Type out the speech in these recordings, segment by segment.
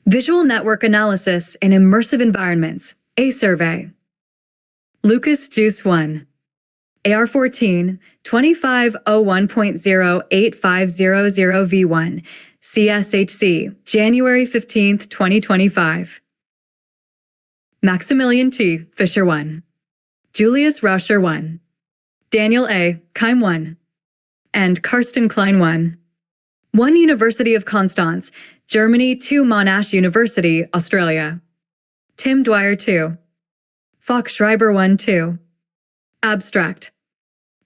Visual Network Analysis in Immersive Environments, a Survey. Lucas Juice 1. AR14 2501.08500V1 CSHC January 15, 2025. Maximilian T. Fisher 1. Julius Rauscher1. Daniel A. Klein1. And Karsten Klein1. 1 University of Konstanz, Germany. 2 Monash University, Australia. Tim Dwyer 2. Falk Schreiber1 2. Abstract.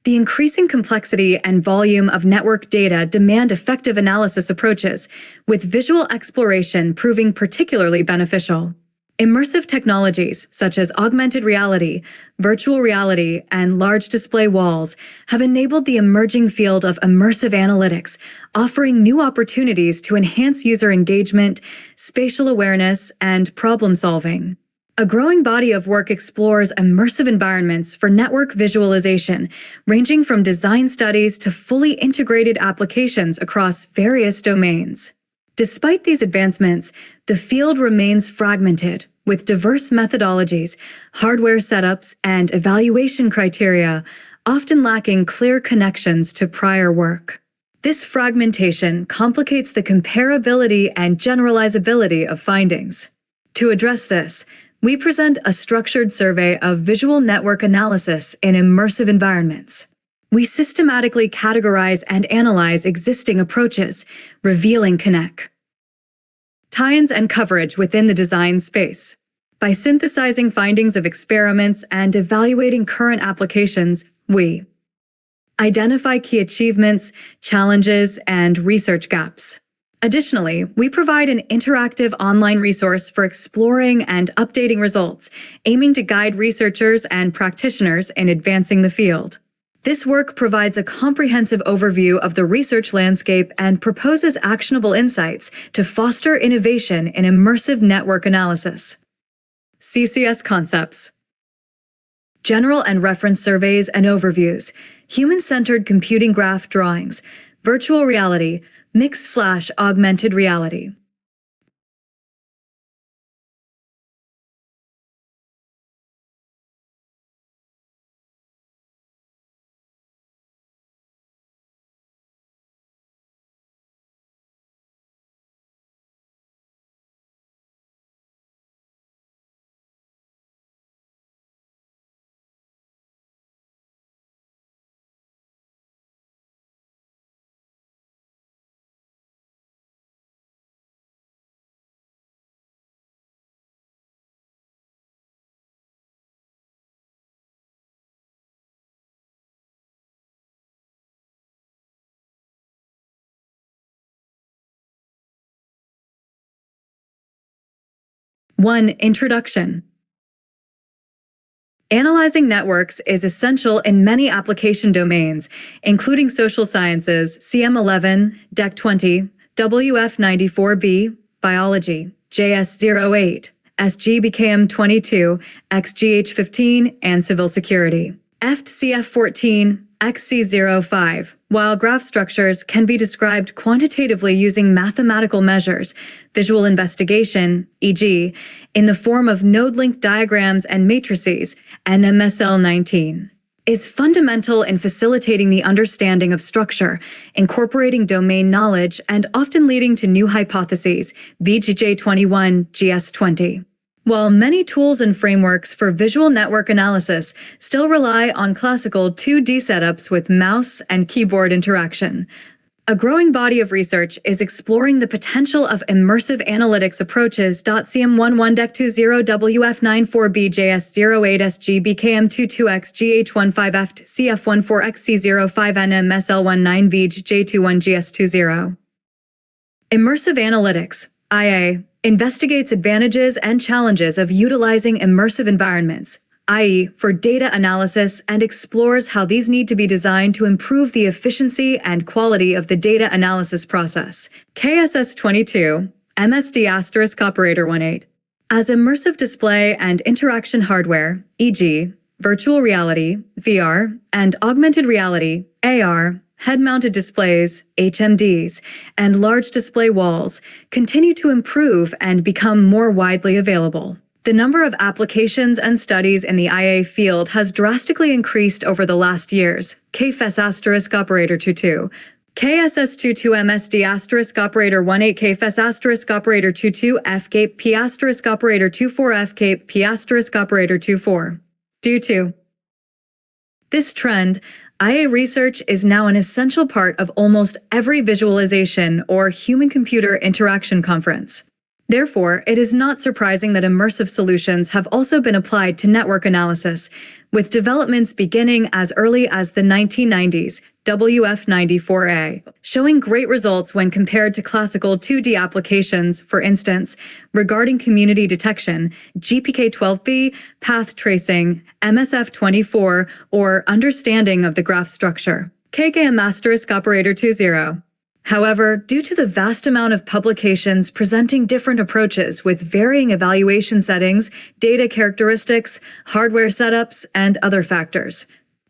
The increasing complexity and volume of network data demand effective analysis approaches, with visual exploration proving particularly beneficial. Immersive technologies such as augmented reality, virtual reality, and large display walls have enabled the emerging field of immersive analytics, offering new opportunities to enhance user engagement, spatial awareness, and problem solving. A growing body of work explores immersive environments for network visualization, ranging from design studies to fully integrated applications across various domains. Despite these advancements, the field remains fragmented, with diverse methodologies, hardware setups, and evaluation criteria, often lacking clear connections to prior work. This fragmentation complicates the comparability and generalizability of findings. To address this, we present a structured survey of visual network analysis in immersive environments. We systematically categorize and analyze existing approaches, revealing connect tie-ins and coverage within the design space. By synthesizing findings of experiments and evaluating current applications, we identify key achievements, challenges, and research gaps. Additionally, we provide an interactive online resource for exploring and updating results, aiming to guide researchers and practitioners in advancing the field. This work provides a comprehensive overview of the research landscape and proposes actionable insights to foster innovation in immersive network analysis. CCS concepts. General and reference surveys and overviews, human-centered computing graph drawings, virtual reality, mixed/augmented reality. Introduction. Analyzing networks is essential in many application domains, including social sciences, CM11, DEC 20, WF94B, biology, JS08, SGBKM 22, XGH15, and civil security. FCF14, XC05, while graph structures can be described quantitatively using mathematical measures, visual investigation, e.g., in the form of node-link diagrams and matrices, NMSL19, is fundamental in facilitating the understanding of structure, incorporating domain knowledge, and often leading to new hypotheses, VGJ21, GS20. While many tools and frameworks for visual network analysis still rely on classical 2D setups with mouse and keyboard interaction, a growing body of research is exploring the potential of immersive analytics approaches. CM11 DEC20 WF94B JS08 SGBKM22X GH15F CF14XC05 NMSL19 VJ J21 GS20. Immersive analytics, IA, investigates advantages and challenges of utilizing immersive environments, i.e., for data analysis, and explores how these need to be designed to improve the efficiency and quality of the data analysis process. KSS 22, MSD operator 18. As immersive display and interaction hardware, e.g., virtual reality, VR, and augmented reality, AR, head-mounted displays, HMDs, and large display walls continue to improve and become more widely available. The number of applications and studies in the IA field has drastically increased over the last years. KFES*22, KSS22MSD *18 KFES*22 FCAPE P*24 FCAPE P*24. Due to this trend, IA research is now an essential part of almost every visualization or human-computer interaction conference. Therefore, it is not surprising that immersive solutions have also been applied to network analysis, with developments beginning as early as the 1990s, WF94A, showing great results when compared to classical 2D applications, for instance, regarding community detection, GPK12B, path tracing, MSF24, or understanding of the graph structure. KKM*20. However, due to the vast amount of publications presenting different approaches with varying evaluation settings, data characteristics, hardware setups, and other factors,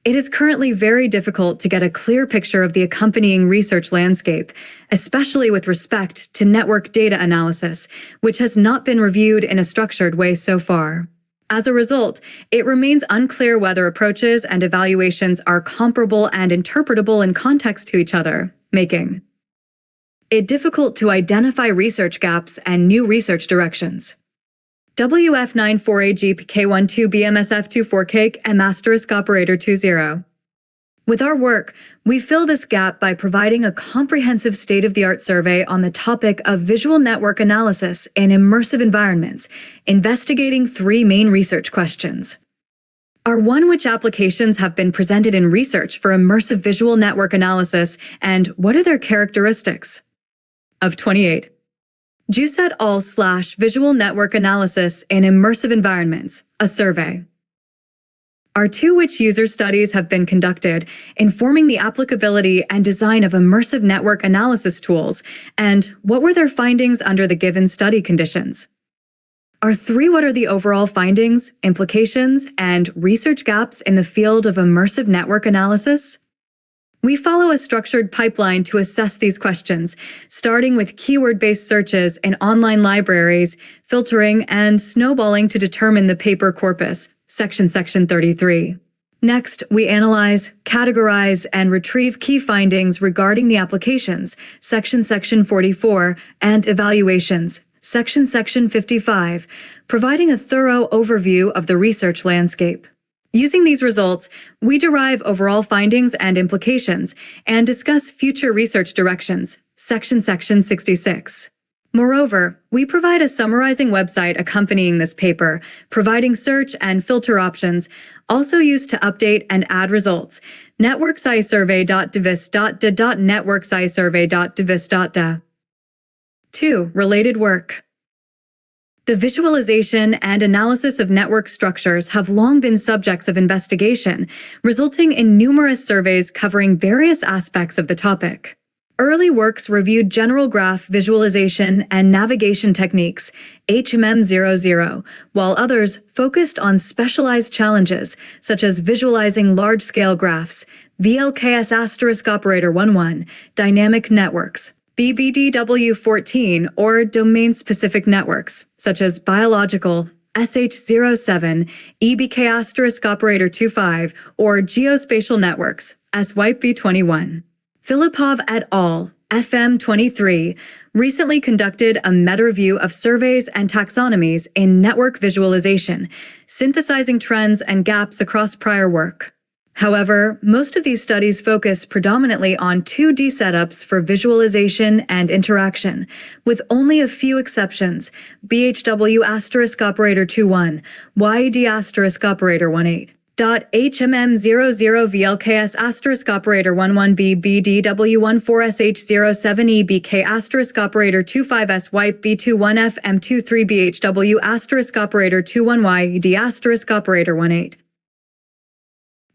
it is currently very difficult to get a clear picture of the accompanying research landscape, especially with respect to network data analysis, which has not been reviewed in a structured way so far. As a result, it remains unclear whether approaches and evaluations are comparable and interpretable in context to each other, making it difficult to identify research gaps and new research directions. WF94AGPK12BMSF24 M*20. With our work, we fill this gap by providing a comprehensive state-of-the-art survey on the topic of visual network analysis in immersive environments, investigating 3 main research questions. Are one, which applications have been presented in research for immersive visual network analysis, and what are their characteristics? Of 28. Juice et al. / Visual Network Analysis in Immersive Environments, a survey. Are 2, which user studies have been conducted, informing the applicability and design of immersive network analysis tools, and what were their findings under the given study conditions? Are 3, what are the overall findings, implications, and research gaps in the field of immersive network analysis? We follow a structured pipeline to assess these questions, starting with keyword-based searches in online libraries, filtering, and snowballing to determine the paper corpus, Section 33. Next, we analyze, categorize, and retrieve key findings regarding the applications, Section 44, and evaluations, Section 55, providing a thorough overview of the research landscape. Using these results, we derive overall findings and implications and discuss future research directions, Section 66. Moreover, we provide a summarizing website accompanying this paper, providing search and filter options, also used to update and add results, networksisurvey.devis.networksisurvey.devis.da. 2. Related work. The visualization and analysis of network structures have long been subjects of investigation, resulting in numerous surveys covering various aspects of the topic. Early works reviewed general graph visualization and navigation techniques, HMM00, while others focused on specialized challenges, such as visualizing large-scale graphs, VLKS*11, dynamic networks, BBDW14, or domain-specific networks, such as biological, SH07, EBK*25, or geospatial networks, SYPV21. Filipov et al., FM23, recently conducted a meta-review of surveys and taxonomies in network visualization, synthesizing trends and gaps across prior work. However, most of these studies focus predominantly on 2D setups for visualization and interaction, with only a few exceptions, BHW*21, YED*18. HMM00 VLKS*11 BBDW14SH07 EBK*25S Wipe B21F M23 BHW*21 YED*18.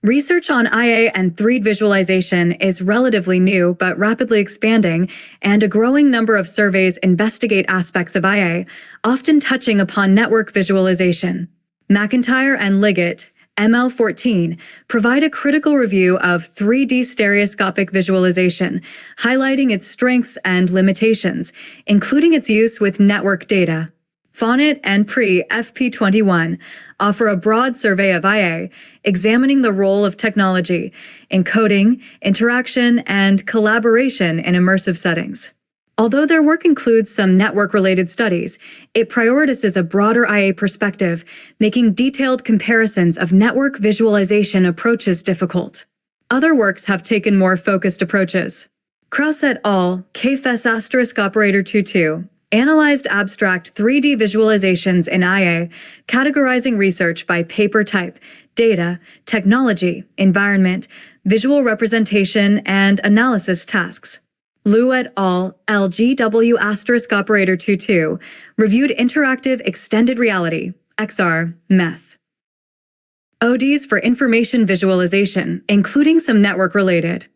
Research on IA and 3D visualization is relatively new but rapidly expanding, and a growing number of surveys investigate aspects of IA, often touching upon network visualization. McIntyre and Liggett, ML14 provide a critical review of 3D stereoscopic visualization, highlighting its strengths and limitations, including its use with network data. FONIT and PRE-FP21 offer a broad survey of IA, examining the role of technology, encoding, interaction, and collaboration in immersive settings. Although their work includes some network-related studies, it prioritizes a broader IA perspective, making detailed comparisons of network visualization approaches difficult. Other works have taken more focused approaches. Krauss et al., KFS*22, analyzed abstract 3D visualizations in IA, categorizing research by paper type, data, technology, environment, visual representation, and analysis tasks. Liu et al., LGW*22, reviewed interactive extended reality, XR, MEF. ODs for information visualization, including some network-related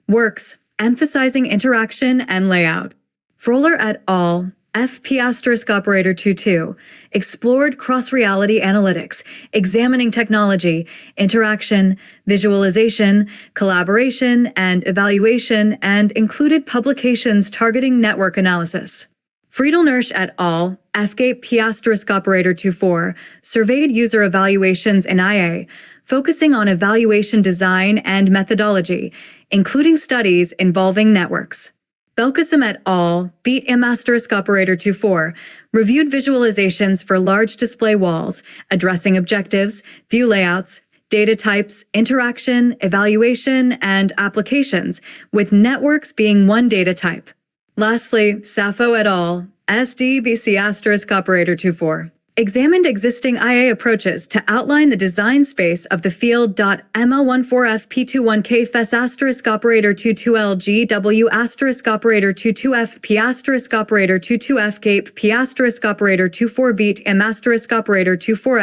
works, emphasizing interaction and layout. Froehler et al., FP*22, explored cross-reality analytics, examining technology, interaction, visualization, collaboration, and evaluation, and included publications targeting network analysis. Friedel-Nursch et al., FGAPE*24, surveyed user evaluations in IA, focusing on evaluation design and methodology, including studies involving networks. Belkacem et al., BEAT-IM*24, reviewed visualizations for large display walls, addressing objectives, view layouts, data types, interaction, evaluation, and applications, with networks being one data type. Lastly, Sappho et al., SDBC*24, examined existing IA approaches to outline the design space of the field. ML14F P21K-22LG-W*22FP*22FGAPE-P*22F-P*24 BEAT-IM*24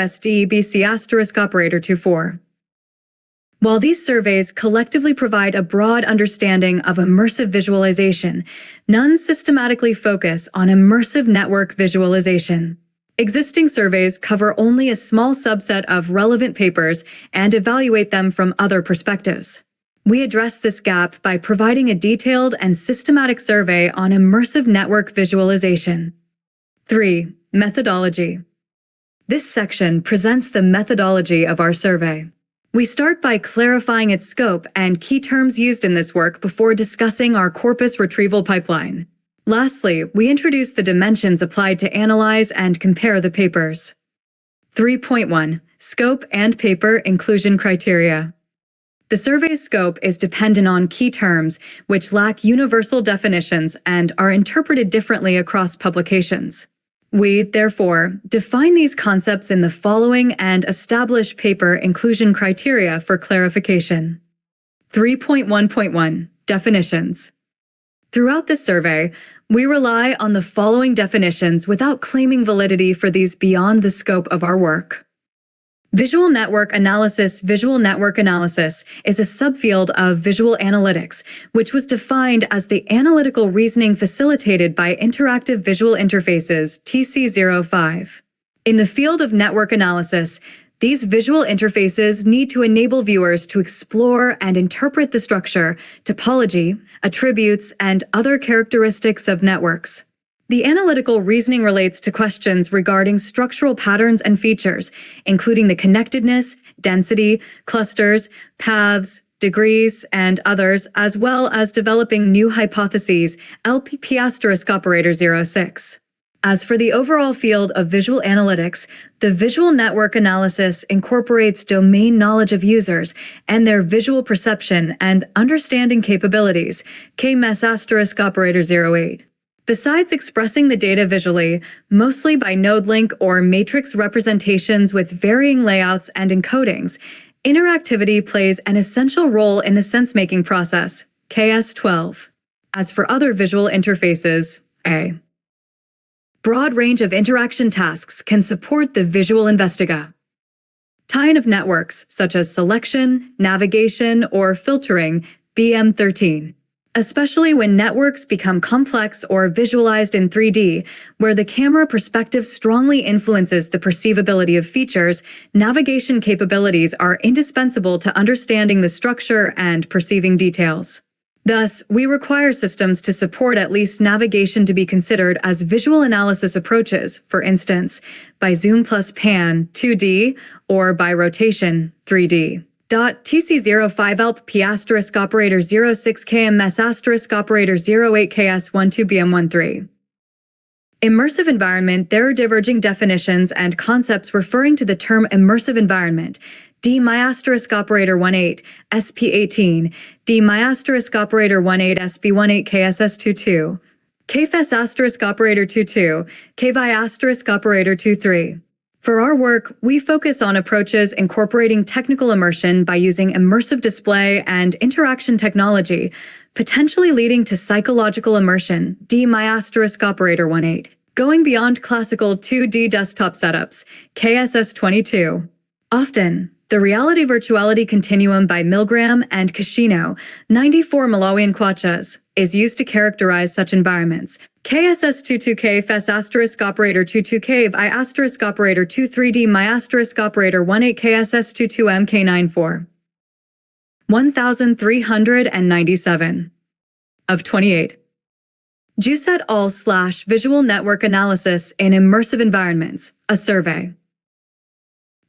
SDBC*24. While these surveys collectively provide a broad understanding of immersive visualization, none systematically focus on immersive network visualization. Existing surveys cover only a small subset of relevant papers and evaluate them from other perspectives. We address this gap by providing a detailed and systematic survey on immersive network visualization. 3. Methodology. This section presents the methodology of our survey. We start by clarifying its scope and key terms used in this work before discussing our corpus retrieval pipeline. Lastly, we introduce the dimensions applied to analyze and compare the papers. 3.1. Scope and paper inclusion criteria. The survey's scope is dependent on key terms, which lack universal definitions and are interpreted differently across publications. We, therefore, define these concepts in the following and establish paper inclusion criteria for clarification. 3.1.1. Definitions. Throughout this survey, we rely on the following definitions without claiming validity for these beyond the scope of our work. Visual network analysis. Visual network analysis is a subfield of visual analytics, which was defined as the analytical reasoning facilitated by interactive visual interfaces, TC05. In the field of network analysis, these visual interfaces need to enable viewers to explore and interpret the structure, topology, attributes, and other characteristics of networks. The analytical reasoning relates to questions regarding structural patterns and features, including the connectedness, density, clusters, paths, degrees, and others, as well as developing new hypotheses, LPP*06. As for the overall field of visual analytics, the visual network analysis incorporates domain knowledge of users and their visual perception and understanding capabilities, KMES*08. Besides expressing the data visually, mostly by node link or matrix representations with varying layouts and encodings, interactivity plays an essential role in the sense-making process, KS12. As for other visual interfaces, A. Broad range of interaction tasks can support the visual investiga. Tie-in of networks, such as selection, navigation, or filtering, BM13. especially when networks become complex or visualized in 3D, where the camera perspective strongly influences the perceivability of features. Navigation capabilities are indispensable to understanding the structure and perceiving details. Thus, we require systems to support at least navigation to be considered as visual analysis approaches, for instance, by zoom plus pan 2D or by rotation 3D. TC05 P asterisk operator 06 KMS asterisk operator 08 KS 12 BM13. Immersive environment. There are diverging definitions and concepts referring to the term immersive environment. D my asterisk operator 18 SP18, D my asterisk operator 18 SB18 KSS22, KFS asterisk operator 22, KVI asterisk operator 23. For our work, we focus on approaches incorporating technical immersion by using immersive display and interaction technology, potentially leading to psychological immersion. D my asterisk operator 18, going beyond classical 2D desktop setups. KSS22. Often, the Reality Virtuality Continuum by Milgram and Kashino, 94 Malawian Kwachas, is used to characterize such environments. KSS22K FES asterisk operator 22K I asterisk operator 23D my asterisk operator 18 KSS22 MK94. 1397 of 28. Juice et al. / Visual Network Analysis in Immersive Environments, a survey,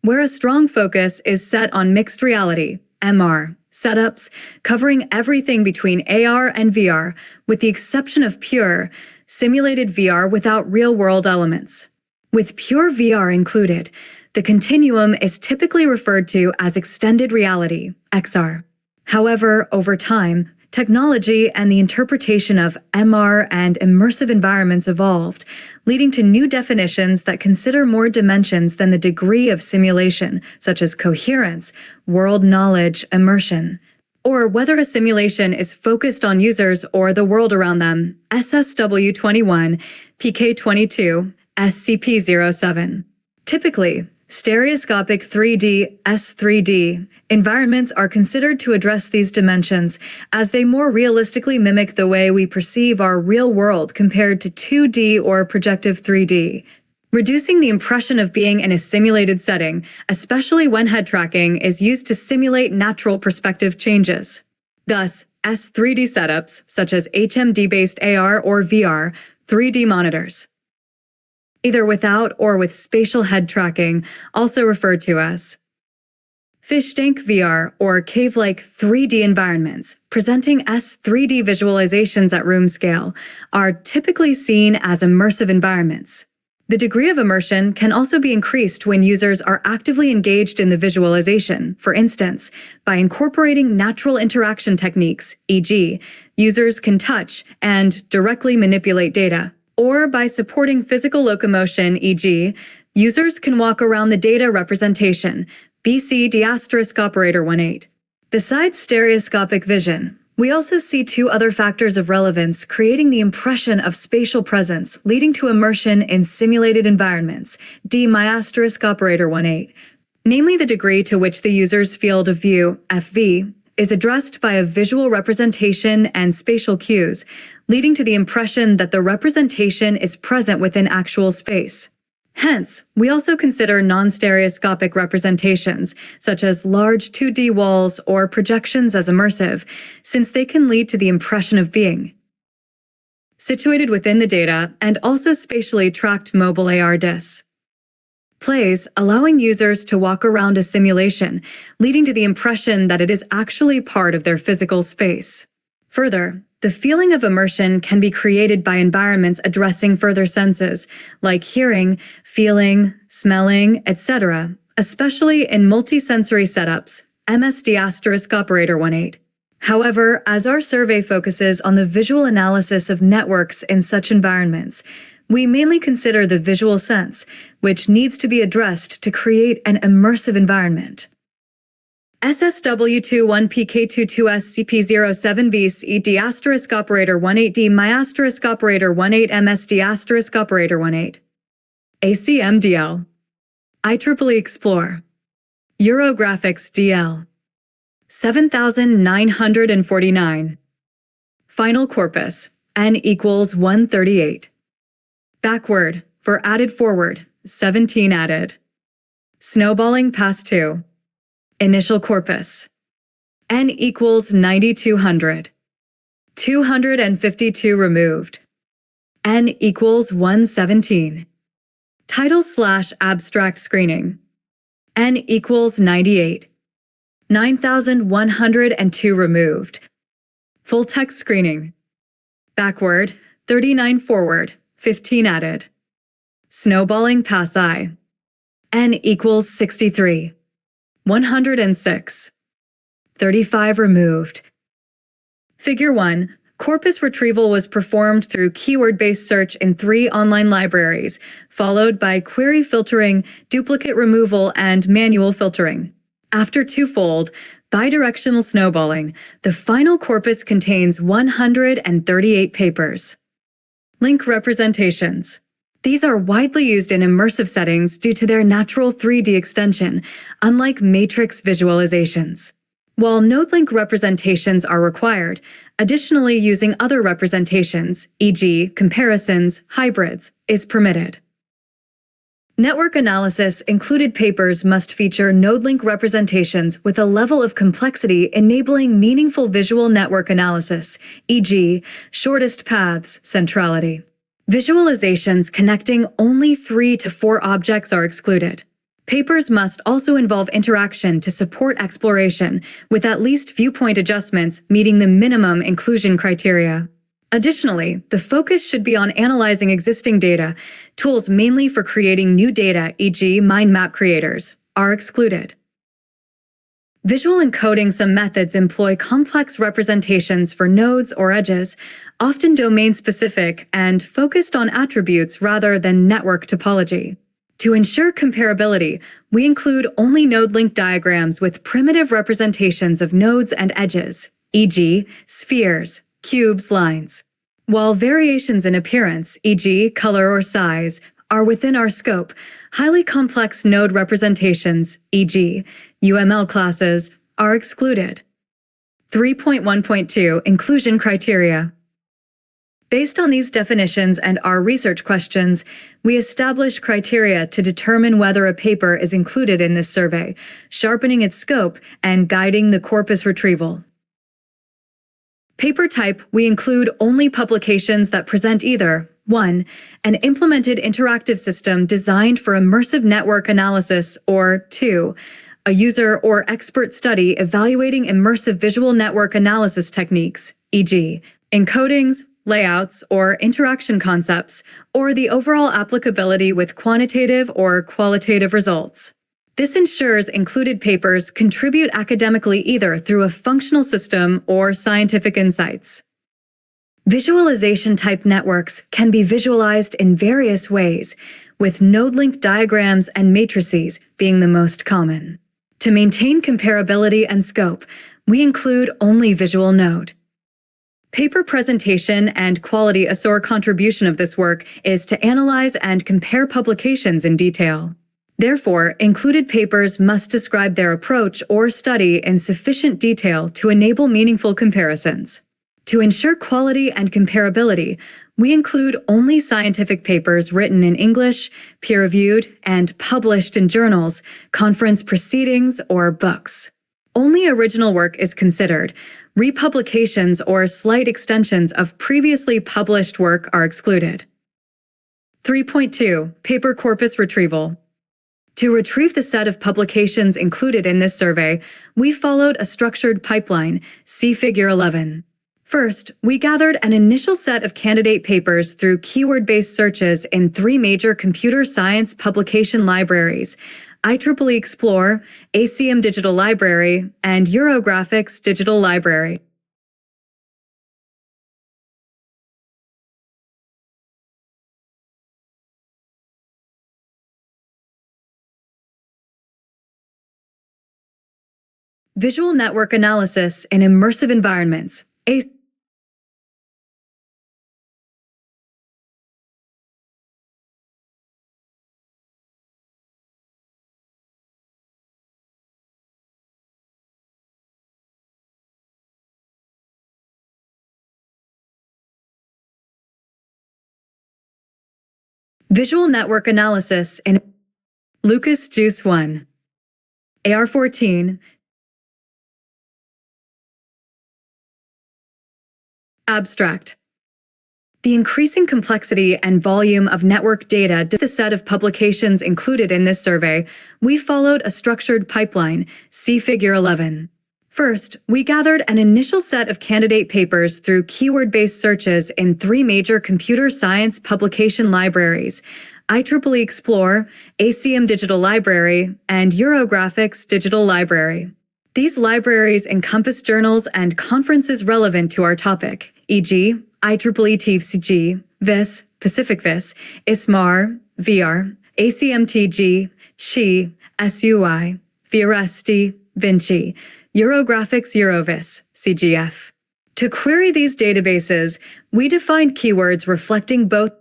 where a strong focus is set on mixed reality, MR, setups covering everything between AR and VR, with the exception of pure, simulated VR without real-world elements. With pure VR included, the continuum is typically referred to as extended reality, XR. However, over time, technology and the interpretation of MR and immersive environments evolved, leading to new definitions that consider more dimensions than the degree of simulation, such as coherence, world knowledge, immersion, or whether a simulation is focused on users or the world around them. SSW21, PK22, SCP-07. Typically, stereoscopic 3D S3D environments are considered to address these dimensions as they more realistically mimic the way we perceive our real world compared to 2D or projective 3D, reducing the impression of being in a simulated setting, especially when head tracking is used to simulate natural perspective changes. Thus, S3D setups, such as HMD-based AR or VR, 3D monitors, either without or with spatial head tracking, also referred to as fish tank VR or cave-like 3D environments, presenting S3D visualizations at room scale, are typically seen as immersive environments. The degree of immersion can also be increased when users are actively engaged in the visualization, for instance, by incorporating natural interaction techniques, e.g., users can touch and directly manipulate data, or by supporting physical locomotion, e.g., users can walk around the data representation, BCD asterisk operator 18. Besides stereoscopic vision, we also see two other factors of relevance creating the impression of spatial presence, leading to immersion in simulated environments, D my asterisk operator 18. Namely the degree to which the user's field of view, FV, is addressed by a visual representation and spatial cues, leading to the impression that the representation is present within actual space. Hence, we also consider non-stereoscopic representations, such as large 2D walls or projections, as immersive, since they can lead to the impression of being situated within the data and also spatially tracked mobile AR discs. Plays, allowing users to walk around a simulation, leading to the impression that it is actually part of their physical space. Further, the feeling of immersion can be created by environments addressing further senses, like hearing, feeling, smelling, etc., especially in multisensory setups, MSD asterisk operator 18. However, as our survey focuses on the visual analysis of networks in such environments, we mainly consider the visual sense, which needs to be addressed to create an immersive environment. SSW21 PK22SCP-07 ED asterisk operator 18D my asterisk operator 18 MSD asterisk operator 18. ACMDL. IEEE Explore. Eurographics DL. 7949. final corpus, n equals 138. Backward, for added forward, 17 added. Snowballing past 2. Initial corpus, n equals 9200. 252 removed, n equals 117. Title/abstract screening, n equals 98. 9102 removed. Full text screening. Backward, 39 forward, 15 added. Snowballing pass I, n equals 63. 106. 35 removed. Figure 1. Corpus retrieval was performed through keyword-based search in 3 online libraries, followed by query filtering, duplicate removal, and manual filtering. After twofold, bidirectional snowballing, the final corpus contains 138 papers. Link representations. These are widely used in immersive settings due to their natural 3D extension, unlike matrix visualizations. While node-link representations are required, additionally using other representations, e.g., comparisons, hybrids, is permitted. Network analysis included papers must feature node-link representations with a level of complexity enabling meaningful visual network analysis, e.g., shortest paths centrality. Visualizations connecting only 3 to 4 objects are excluded. Papers must also involve interaction to support exploration, with at least viewpoint adjustments meeting the minimum inclusion criteria. Additionally, the focus should be on analyzing existing data. Tools mainly for creating new data, e.g. mind map creators, are excluded. Visual encoding. Some methods employ complex representations for nodes or edges, often domain-specific and focused on attributes rather than network topology. To ensure comparability, we include only node-link diagrams with primitive representations of nodes and edges, e.g., spheres, cubes, lines. While variations in appearance, e.g., color or size, are within our scope, highly complex node representations, e.g., UML classes, are excluded. 3.1.2 Inclusion Criteria. Based on these definitions and our research questions, we establish criteria to determine whether a paper is included in this survey, sharpening its scope and guiding the corpus retrieval. Paper type. We include only publications that present either 1. An implemented interactive system designed for immersive network analysis, or 2. A user or expert study evaluating immersive visual network analysis techniques, e.g., encodings, layouts, or interaction concepts, or the overall applicability with quantitative or qualitative results. This ensures included papers contribute academically either through a functional system or scientific insights. Visualization-type networks can be visualized in various ways, with node-link diagrams and matrices being the most common. To maintain comparability and scope, we include only visual node. Paper presentation and quality. A SOAR contribution of this work is to analyze and compare publications in detail. Therefore, included papers must describe their approach or study in sufficient detail to enable meaningful comparisons. To ensure quality and comparability, we include only scientific papers written in English, peer-reviewed, and published in journals, conference proceedings, or books. Only original work is considered. Republications or slight extensions of previously published work are excluded. 3.2 Paper corpus retrieval. To retrieve the set of publications included in this survey, we followed a structured pipeline, see Figure 11. First, we gathered an initial set of candidate papers through keyword-based searches in 3 major computer science publication libraries: IEEE Explore, ACM Digital Library, and Eurographics Digital Library. Visual network analysis in immersive environments. Visual network analysis in Lucas Juice 1. AR14. Abstract. The increasing complexity and volume of network data to the set of publications included in this survey, we followed a structured pipeline, see Figure 11. First, we gathered an initial set of candidate papers through keyword-based searches in 3 major computer science publication libraries: IEEE Explore, ACM Digital Library, and Eurographics Digital Library. These libraries encompass journals and conferences relevant to our topic, e.g., IEEE TFCG, VIS, Pacific VIS, ISMAR, VR, ACMTG, SHE, SUI, VRST, Vinci, Eurographics Eurovis, CGF. To query these databases, we defined keywords reflecting both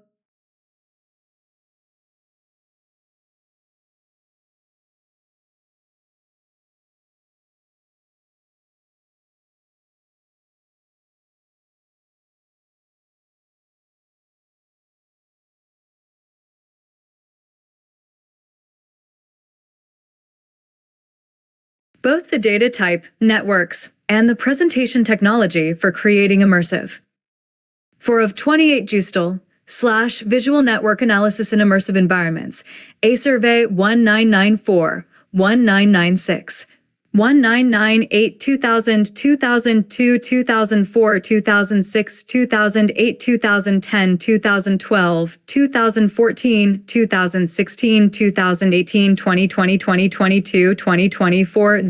the data type, networks, and the presentation technology for creating Immersive. For of 28 Justel / Visual Network Analysis in Immersive Environments, A Survey 1994, 1996, 1998, 2000, 2002, 2004, 2006, 2008, 2010, 2012, 2014, 2016, 2018, 2020, 2022, 2024,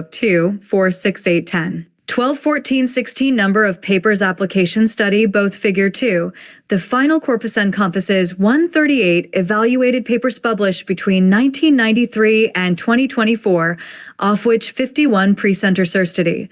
02, 46810. 12, 14, 16 number of papers application study, both Figure 2. The final corpus encompasses 138 evaluated papers published between 1993 and 2024, of which 51 pre-center certity,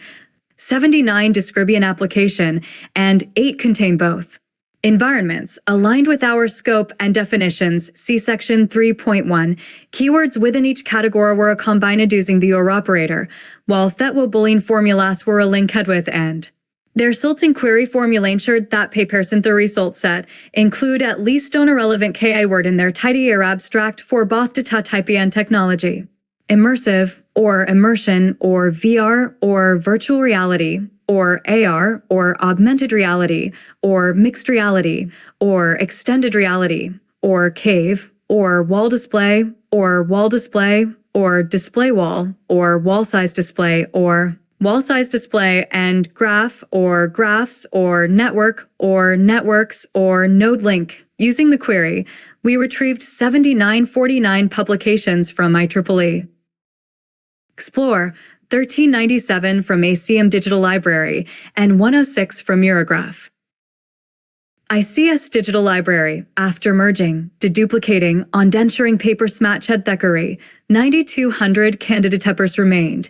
79 Describian application, and 8 contain both. Environments, aligned with our scope and definitions, see section 3.1. Keywords within each category were combined using the OR operator, while Boolean formulas were linked with and. The resulting query formula ensured that papers in the result set include at least one relevant KI word in their tidy or abstract for both data type and technology. Immersive, or immersion, or VR, or virtual reality, or AR, or augmented reality, or mixed reality, or extended reality, or cave, or wall display, or display wall, or wall size display, or wall size display, and graph, or graphs, or network, or networks, or node link. Using the query, we retrieved 7949 publications from IEEE. Explore, 1397 from ACM Digital Library, and 106 from Eurograph. ICS Digital Library, after merging, deduplicating, ondenturing paper smatched theckery, 9,200 candidate papers remained.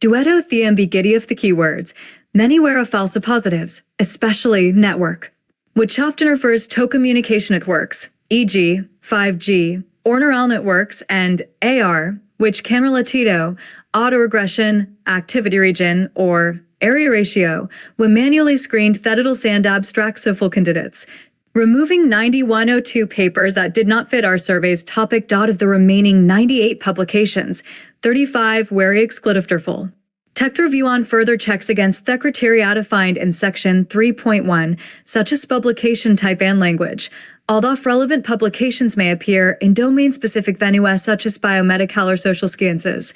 Duetto the ambiguity of the keywords, many were of false positives, especially network, which often refers to communication networks, e.g., 5G, or neural networks, and AR, which can relate to autoregression, activity region, or area ratio, when manually screened thetital and abstract full candidates, removing 9102 papers that did not fit our survey's topic. Of the remaining 98 publications, 35 were excludable. Tech review on further checks against the criteria defined in section 3.1, such as publication type and language. Although relevant publications may appear in domain-specific venues such as biomedical or social sciences,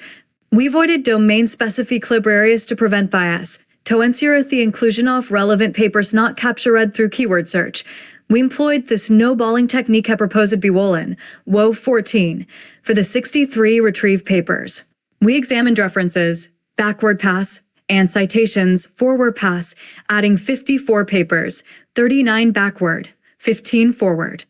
we avoided domain-specific libraries to prevent bias. To ensure the inclusion of relevant papers not captured through keyword search, we employed the snowballing technique proposed by Wolin, WO 14, for the 63 retrieved papers. We examined references, backward pass, and citations, forward pass, adding 54 papers, 39 backward, 15 forward.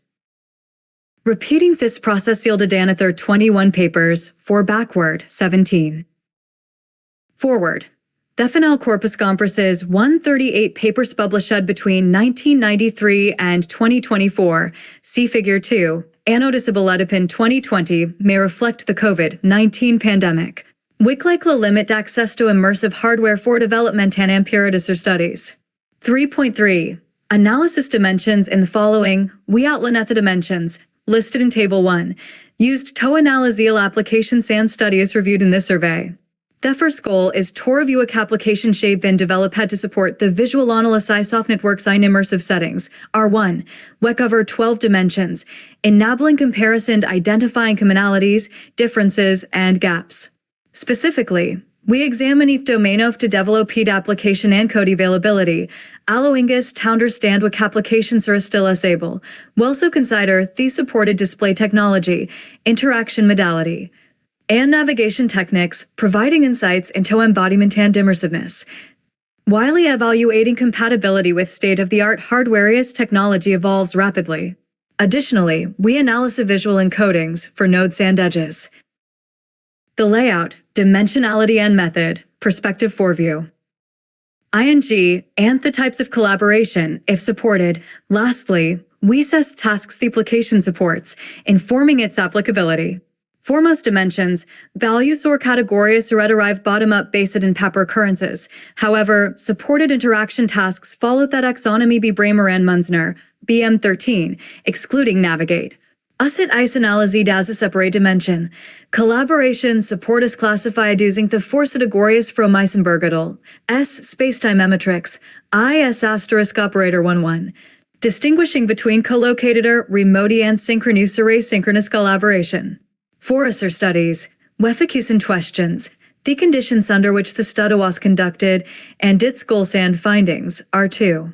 Repeating this process yielded another 21 papers, 4 backward, 17. Forward. The final corpus comprises 138 papers published between 1993 and 2024, see Figure 2. Annoticeable in 2020 may reflect the COVID-19 pandemic. WIC-likely limit access to immersive hardware for development and empirical studies. 3.3. Analysis dimensions in the following, we outline the dimensions. listed in Table 1, used TOA-analysial application SAN study is reviewed in this survey. The first goal is to review a application shape and develop how to support the visual analysis of networks in immersive settings. R1, we cover 12 dimensions, enabling comparison, identifying commonalities, differences, and gaps. Specifically, we examine each domain of to develop the application and code availability, allowing us to understand what applications are still able. We also consider the supported display technology, interaction modality, and navigation techniques, providing insights into embodiment and immersiveness, while evaluating compatibility with state-of-the-art hardware as technology evolves rapidly. Additionally, we analyze visual encodings for nodes and edges. The layout, dimensionality and method, perspective foreview. ING, and the types of collaboration, if supported. Lastly, we assess tasks the application supports, informing its applicability. Foremost dimensions, values or categories are derived bottom-up based in paper occurrences. However, supported interaction tasks follow that taxonomy by Bramer and Munzner, BM13, excluding navigate. Asset isoanalysis as a separate dimension. Collaboration support is classified using the four categories from Eisenberg. S spacetime metrics, IS asterisk operator 11. Distinguishing between collocated remote and synchronous or asynchronous collaboration. Forrester studies, Wefikusen questions, the conditions under which the study was conducted, and its goals and findings, R2.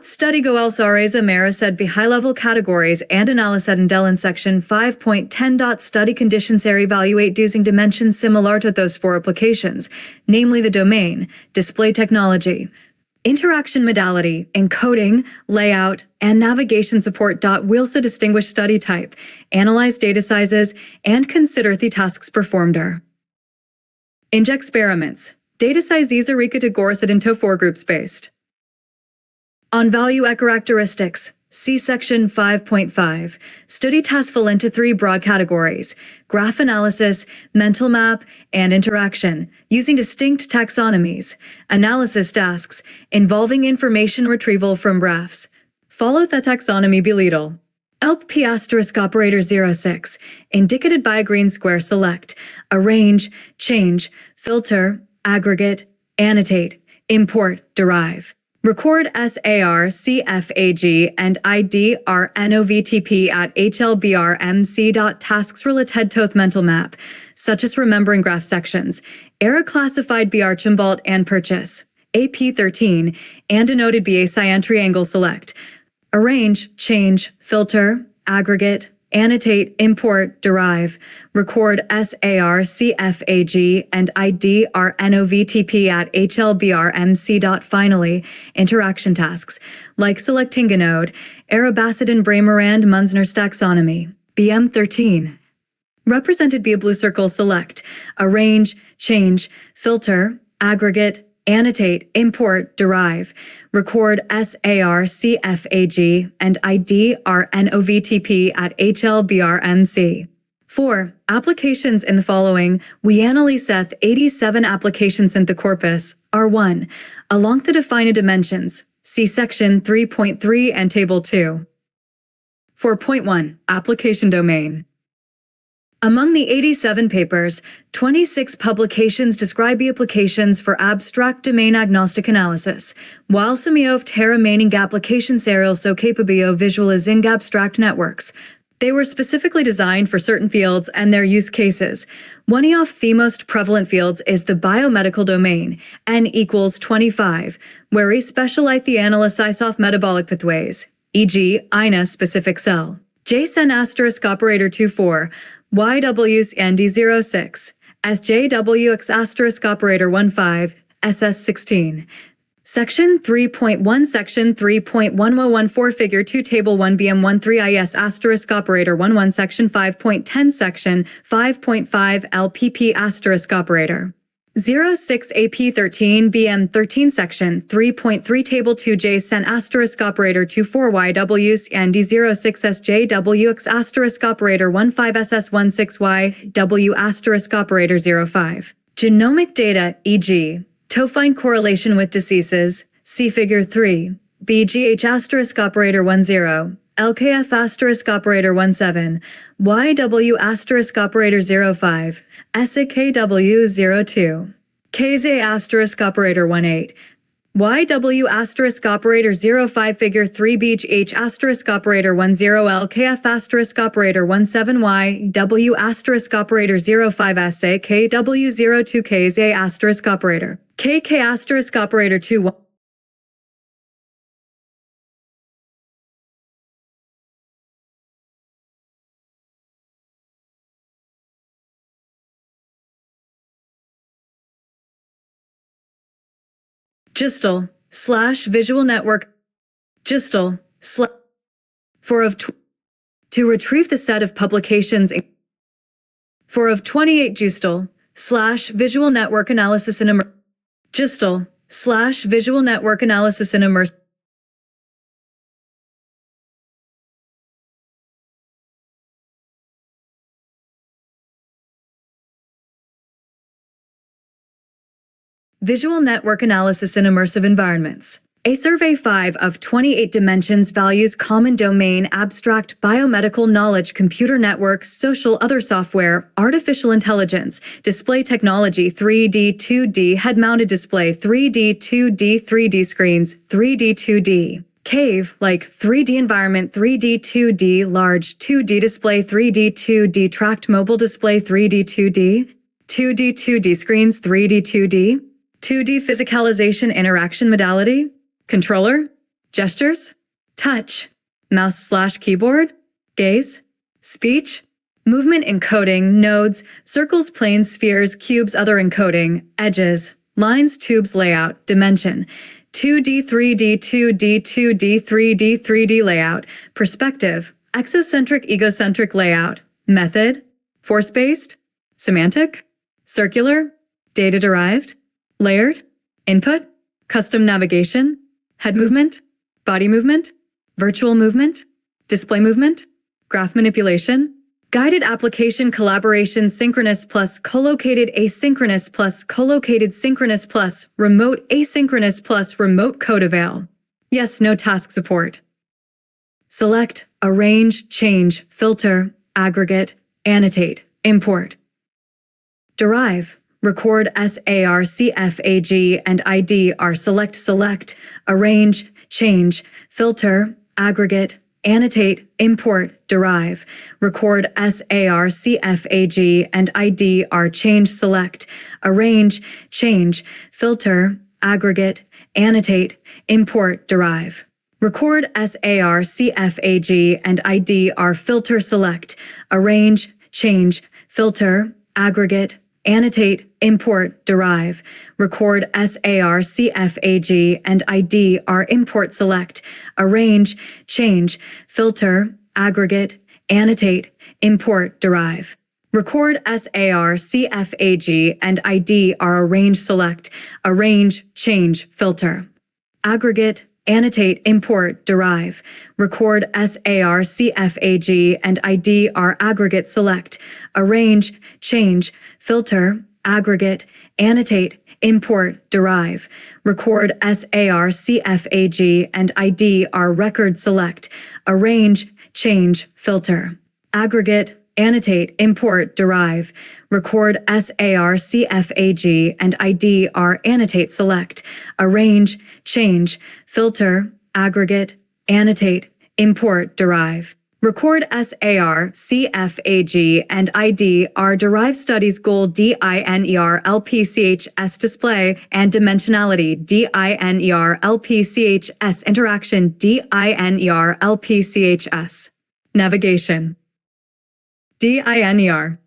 Study goals are as said be high-level categories and analysis in Dell section 5.10. Study conditions are evaluate using dimensions similar to those for applications, namely the domain, display technology, interaction modality, encoding, layout, and navigation support. We also distinguish study type, analyze data sizes, and consider the tasks performed. In experiments, data sizes are recategorized into 4 groups based on value characteristics. See section 5.5. Study tasks fall into 3 broad categories: graph analysis, mental map, and interaction, using distinct taxonomies. Analysis tasks, involving information retrieval from graphs. Follow the taxonomy below. LP asterisk operator 06, indicated by a green square select, arrange, change, filter, aggregate, annotate, import, derive. Record SAR, CFAG, and ID are NOVTP at HLBRMC. Tasks related to mental map, such as remembering graph sections, error classified by Archibald and purchase, AP13, and denoted by cyan triangle select. Arrange, change, filter, aggregate, annotate, import, derive. Record SAR, CFAG, and ID are NOVTP at HLBRMC. Finally, interaction tasks, like selecting a node, Arabassadin, Bramer, and Munzner's taxonomy, BM13. Represented by a blue circle select, arrange, change, filter, aggregate, annotate, import, derive. Record SAR, CFAG, and ID are NOVTP at HLBRMC. 4. Applications in the following. We analyze 87 applications in the corpus, R1, along the defined dimensions. See section 3.3 and table 2. 4.1. Application domain. Among the 87 papers, 26 publications describe the applications for abstract domain agnostic analysis, while some of the remaining applications are also capable of visualizing abstract networks. They were specifically designed for certain fields and their use cases. One of the most prevalent fields is the biomedical domain, N equals 25, where we specialize the analysis of metabolic pathways, e.g., INA specific cell. JSON asterisk operator 24, YWs and D06, SJWX asterisk operator 15, SS16. Section 3.1 Section 3.1014 Figure 2 Table 1 BM13 IS asterisk operator 11 Section 5.10 Section 5.5 LPP asterisk operator 06 AP13 BM13 Section 3.3 Table 2 JSON asterisk operator 24 YWs and D06 SJWX asterisk operator 15 SS16 YW asterisk operator 05. Genomic data, e.g., to find correlation with diseases, see Figure 3, BGH asterisk operator 10, LKF asterisk operator 17, YW asterisk operator 05, SAKW 02, KZ asterisk operator 18, YW asterisk operator 05 figure 3 beach H asterisk operator 10 LKF asterisk operator 17 YW asterisk operator 05 SAKW 02 KZ asterisk operator KK asterisk operator 2 Gistel / visual network Gistel / to retrieve the set of publications for of 28 Gistel / visual network analysis in Gistel / visual network analysis in Immersive Visual network analysis in immersive environments. A survey 5 of 28 dimensions values common domain, abstract, biomedical knowledge, computer network, social, other software, artificial intelligence, display technology, 3D, 2D, head-mounted display, 3D, 2D, 3D screens, 3D, 2D. Cave, like 3D environment, 3D, 2D, large, 2D display, 3D, 2D, tracked mobile display, 3D, 2D, 2D, 2D screens, 3D, 2D. 2D physicalization interaction modality, controller, gestures, touch, mouse/keyboard, gaze, speech, movement encoding, nodes, circles, planes, spheres, cubes, other encoding, edges, lines, tubes, layout, dimension, 2D, 3D, 2D, 2D, 3D, 3D layout, perspective, exocentric, egocentric layout, method, force-based, semantic, circular, data-derived, layered, input, custom navigation, head movement, body movement, virtual movement, display movement, graph manipulation, guided application collaboration synchronous plus collocated asynchronous plus collocated synchronous plus remote asynchronous plus remote code avail. Yes, no task support. Select, arrange, change, filter, aggregate, annotate, import. Derive. Record SAR, CFAG, and ID are select, arrange, change, filter, aggregate, annotate, import, derive. Record SAR, CFAG, and ID are change, select, arrange, change, filter, aggregate, annotate, import, derive. Record SAR, CFAG, and ID are filter, select, arrange, change, filter, aggregate, annotate, import, derive. Record SAR, CFAG, and ID are import, select, arrange, change, filter, aggregate, annotate, import, derive. Record SAR, CFAG, and ID are arrange, select, arrange, change, filter, aggregate, annotate, import, derive. Record SAR, CFAG, and ID are aggregate, select, arrange, change, filter, aggregate, annotate, import, derive. Record SAR, CFAG, and ID are record, select, arrange, change, filter, aggregate, annotate, import, derive. Record SAR, CFAG, and ID are annotate, select, arrange, change, filter, aggregate, annotate, import, derive. Record SAR, CFAG, and ID are derived studies goal DINER LPCHS display and dimensionality DINER LPCHS interaction DINER LPCHS. Navigation DINER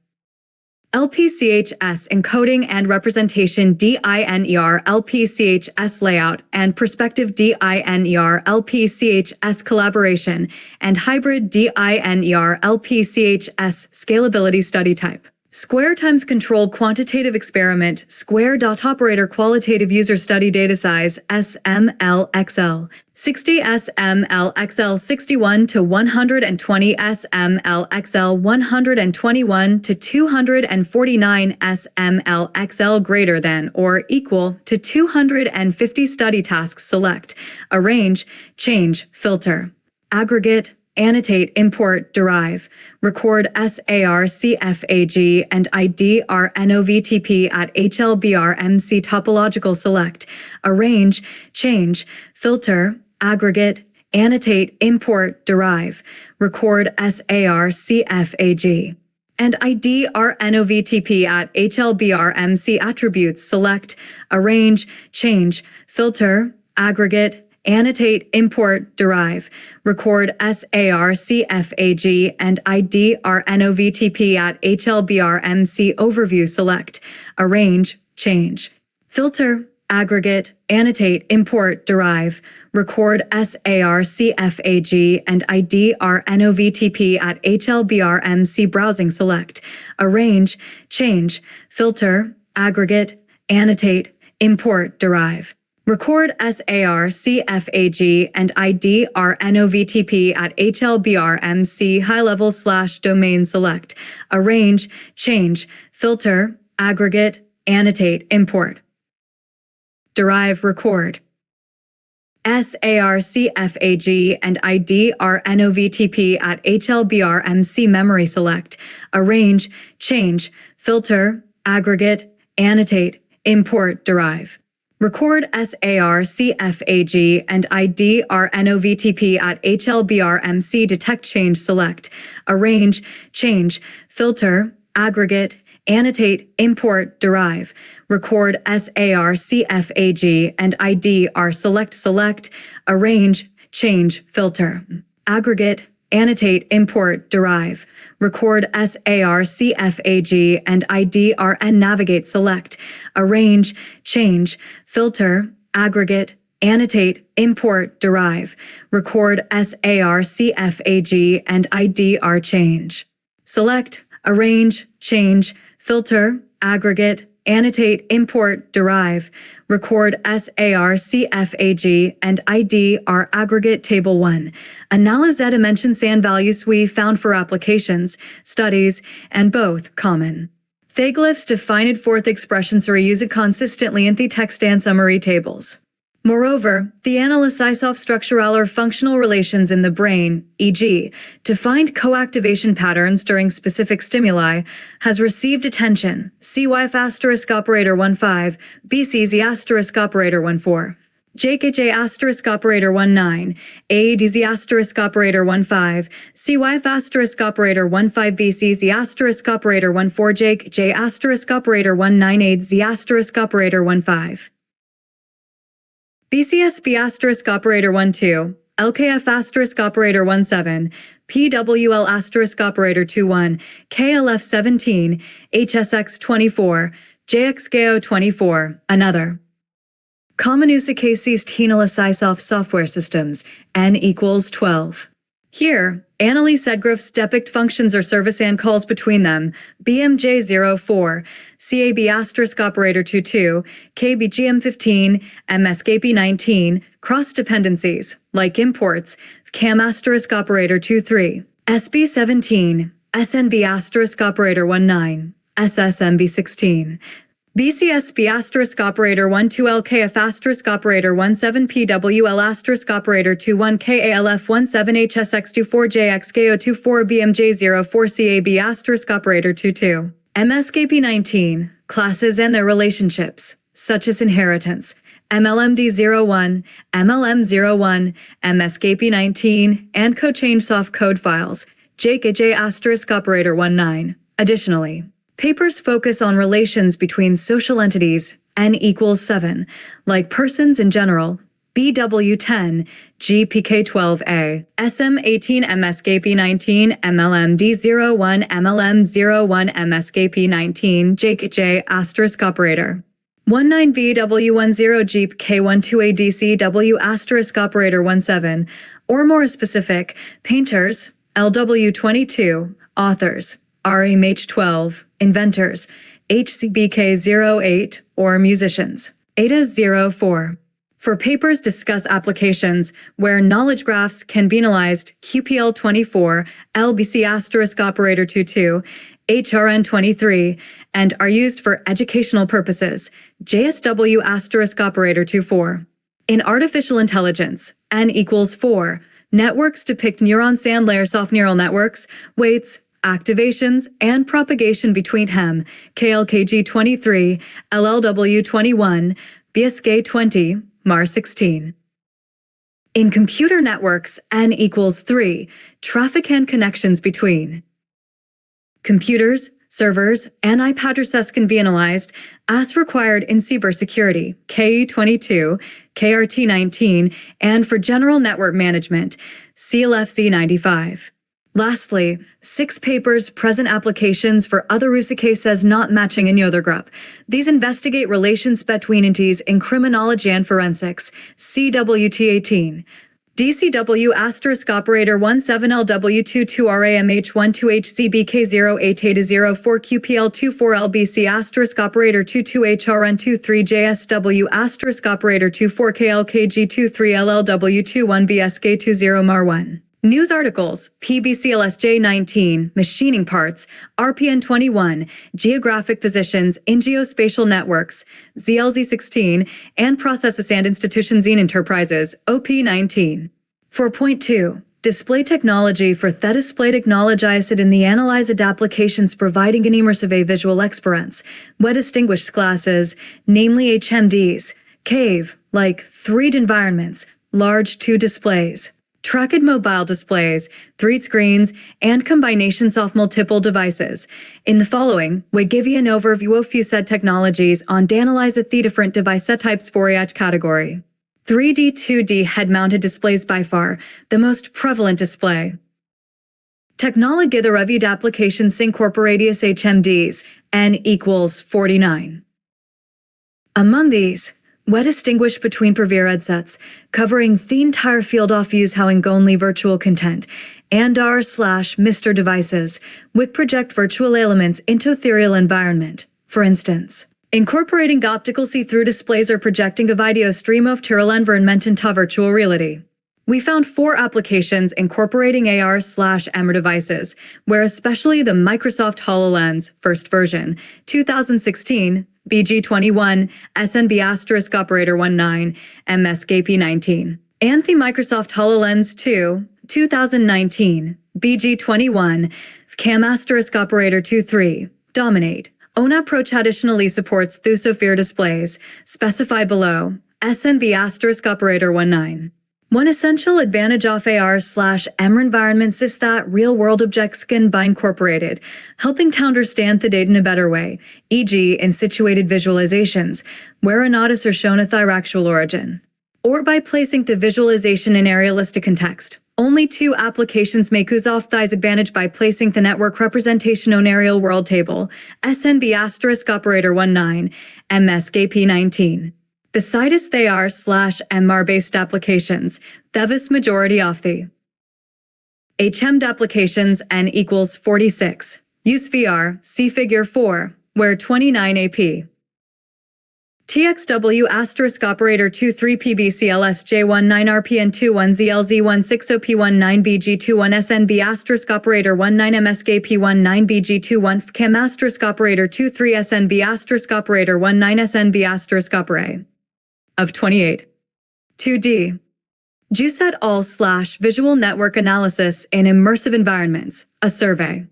LPCHS encoding and representation DINER LPCHS layout and perspective DINER LPCHS collaboration and hybrid DINER LPCHS scalability study type. Square times controlled quantitative experiment, square dot operator qualitative user study data size, SMLXL, 60 SMLXL 61 to 120 SMLXL 121 to 249 SMLXL greater than or equal to 250 study tasks select, arrange, change, filter, aggregate, annotate, import, derive, record SARCFAG and ID RNOVTP at HLBRMC topological select, arrange, change, filter, aggregate, annotate, import, derive, record SARCFAG and ID RNOVTP at HLBRMC attributes select, arrange, change, filter, aggregate, annotate, import, derive, record SARCFAG and ID RNOVTP at HLBRMC overview select, arrange, change, filter, aggregate, annotate, import, derive, record SARCFAG and ID RNOVTP at HLBRMC browsing select, arrange, change, filter, aggregate, annotate, import, derive. Record SARCFAG and ID RNOVTP at HLBRMC high-level/domain select, arrange, change, filter, aggregate, annotate, import. Derive, record. SARCFAG and ID RNOVTP at HLBRMC memory select, arrange, change, filter, aggregate, annotate, import, derive. Record SARCFAG and ID RNOVTP at HLBRMC detect change select, arrange, change, filter, aggregate, annotate, import, derive. Record SARCFAG and ID R select, arrange, change, filter, aggregate, annotate, import, derive. Record SARCFAG and ID RN navigate select, arrange, change, filter, aggregate, annotate, import, derive. Record SARCFAG and ID R change. Select, arrange, change, filter, aggregate, annotate, import, derive. Record SARCFAG and ID R aggregate table 1. Analyze the dimension SAN values we found for applications, studies, and both common. The glyphs defined forth expressions are used consistently in the text and summary tables. Moreover, the analysis of structural or functional relations in the brain, e.g., to find co-activation patterns during specific stimuli, has received attention. CY asterisk operator 15, BCZ asterisk operator 14. JKJ asterisk operator 19, AADZ asterisk operator 15, CY asterisk operator 15, BCZ asterisk operator 14, JKJ asterisk operator 19, Z asterisk operator 15. BCSB asterisk operator 12, LKF asterisk operator 17, PWL asterisk operator 21, KLF 17, HSX 24, JXGO 24, another. Common use cases analysis of software systems, N equals 12. Here, analyze groups depict functions or service and calls between them, BMJ04, CAB asterisk operator 22, KBGM15, MSKP19, cross-dependencies, like imports, CAM asterisk operator 23, SB17, SNB asterisk operator 19, SSMB16, BCSB asterisk operator 12 LKF asterisk operator 17 PWL asterisk operator 21 KALF 17 HSX 24 JXKO 24 BMJ04 CAB asterisk operator 22. MSKP 19, classes and their relationships, such as inheritance, MLMD01, MLM01, MSKP 19, and code-change soft code files, JKJ asterisk operator 19. Additionally, papers focus on relations between social entities, N equals 7, like persons in general, BW10, GPK12A, SM18 MSKP19, MLMD01, MLM01 MSKP19, JKJ asterisk operator. 19VW10 Jeep K12ADCW asterisk operator 17, or more specific, painters, LW22, authors, RMH12, inventors, HCBK08, or musicians, ADA04. For papers discuss applications where knowledge graphs can be analyzed, QPL24, LBC asterisk operator 22, HRN23, and are used for educational purposes, JSW asterisk operator 24. In artificial intelligence, N equals 4, Networks depict neurons and layer soft neural networks, weights, activations, and propagation between HEM, KLKG23, LLW21, BSK20, MAR16. In computer networks, N equals 3, traffic and connections between. Computers, servers, and IP addresses can be analyzed as required in cybersecurity, KE22, KRT19, and for general network management, CLFZ95. Lastly, 6 papers present applications for other use cases not matching in other group. These investigate relations between entities in criminology and forensics, CWT18. DCW asterisk operator 17LW22RAMH12HCBK088004QPL24LBC asterisk operator 22HRN23JSW asterisk operator 24KLKG23LLW21BSK20MAR1. News articles, PBCLSJ19, machining parts, RPN21, geographic positions in geospatial networks, ZLZ16, and processes and institutions in enterprises, OP19. 4.2. Display technology for the display technologized in the analyzed applications providing an immersive visual experience, where distinguished classes, namely HMDs, cave, like 3D environments, large 2 displays. Tracked mobile displays, 3D screens, and combinations of multiple devices. In the following, we give you an overview of few set technologies on analyze the different device set types for each category. 3D 2D head-mounted displays by far the most prevalent display. Technology the reviewed applications incorporate HMDs, N equals 49. Among these, we distinguish between preview headsets, covering the entire field of use having only virtual content, and R/Mr devices, which project virtual elements into ethereal environment. For instance, incorporating optical see-through displays or projecting a video stream of ethereal environment into virtual reality. We found 4 applications incorporating AR/MR devices, where especially the Microsoft HoloLens first version, 2016, BG21, SNB asterisk operator 19, MSKP19, and the Microsoft HoloLens 2, 2019, BG21, CAM asterisk operator 23, dominate. Own approach additionally supports Thusosphere displays, specify below, SNB asterisk operator 19. One essential advantage of AR/MR environments is that real-world objects can be incorporated, helping to understand the data in a better way, e.g. in situated visualizations, where an notice are shown at their actual origin, or by placing the visualization in a realistic context. Only 2 applications make use of this advantage by placing the network representation on aerial world table, SNB asterisk operator 19, MSKP19. Besides they AR/MR-based applications, the vast majority of the HMD applications N equals 46. Use VR, see figure 4, where 29 AP. TXW asterisk operator 23 PBCLSJ19 RPN21 ZLZ16OP19 BG21 SNB asterisk operator 19 MSKP19 BG21 CAM asterisk operator 23 SNB asterisk operator 19 SNB asterisk operator of 28. 2D. JUICE et al/Visual Network Analysis in Immersive Environments, a survey.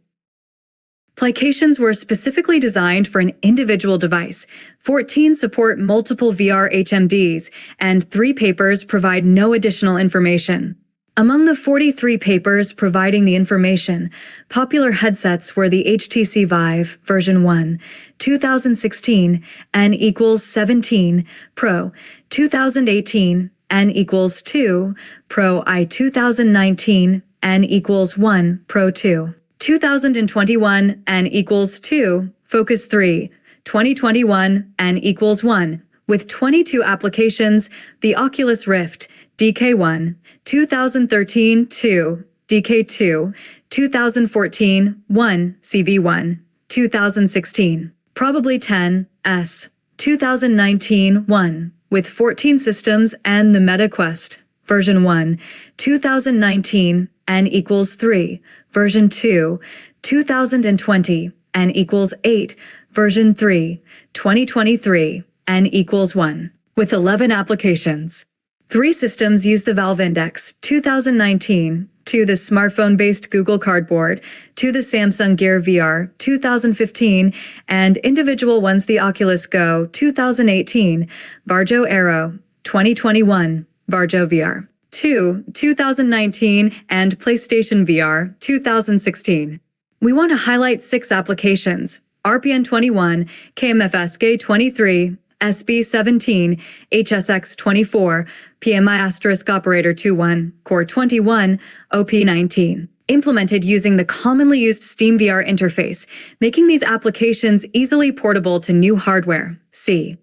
Applications were specifically designed for an individual device. 14 support multiple VR HMDs, and 3 papers provide no additional information. Among the 43 papers providing the information, popular headsets were the HTC Vive version 1, 2016, N equals 17, Pro, 2018, N equals 2, Pro I 2019, N equals 1, Pro 2. 2021, N equals 2, Focus 3, 2021, N equals 1, with 22 applications, the Oculus Rift, DK1, 2013, 2, DK2, 2014, 1, CV1, 2016, probably 10, S, 2019, 1, with 14 systems and the Meta Quest, version 1, 2019, N equals 3, version 2, 2020, N equals 8, version 3, 2023, N equals 1, with 11 applications. 3 systems use the Valve Index 2019, 2 the smartphone-based Google Cardboard, 2 the Samsung Gear VR 2015, and individual ones the Oculus Go 2018, Varjo Aero 2021, Varjo VR 2 2019, and PlayStation VR 2016. We want to highlight 6 applications: RPN 21, KMFSK 23, SB17, HSX 24, PMI operator 21, Core 21, OP19. Implemented using the commonly used SteamVR interface, making these applications easily portable to new hardware. C.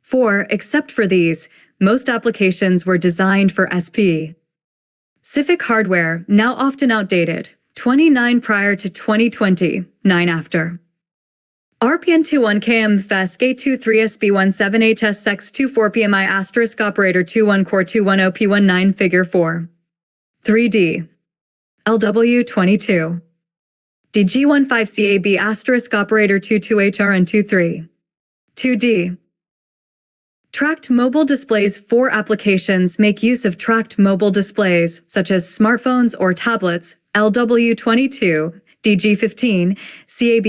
4. Except for these, most applications were designed for SP. Civic hardware, now often outdated, 29 prior to 2020, 9 after. RPN21 KMFSK 23 SB17 HSX 24 PMI operator 21 Core 21 OP19 Figure 4. 3D. LW22. DG15CAB operator 22 HRN 23. 2D. Tracked mobile displays. 4 applications make use of tracked mobile displays, such as smartphones or tablets. LW22, DG15, CAB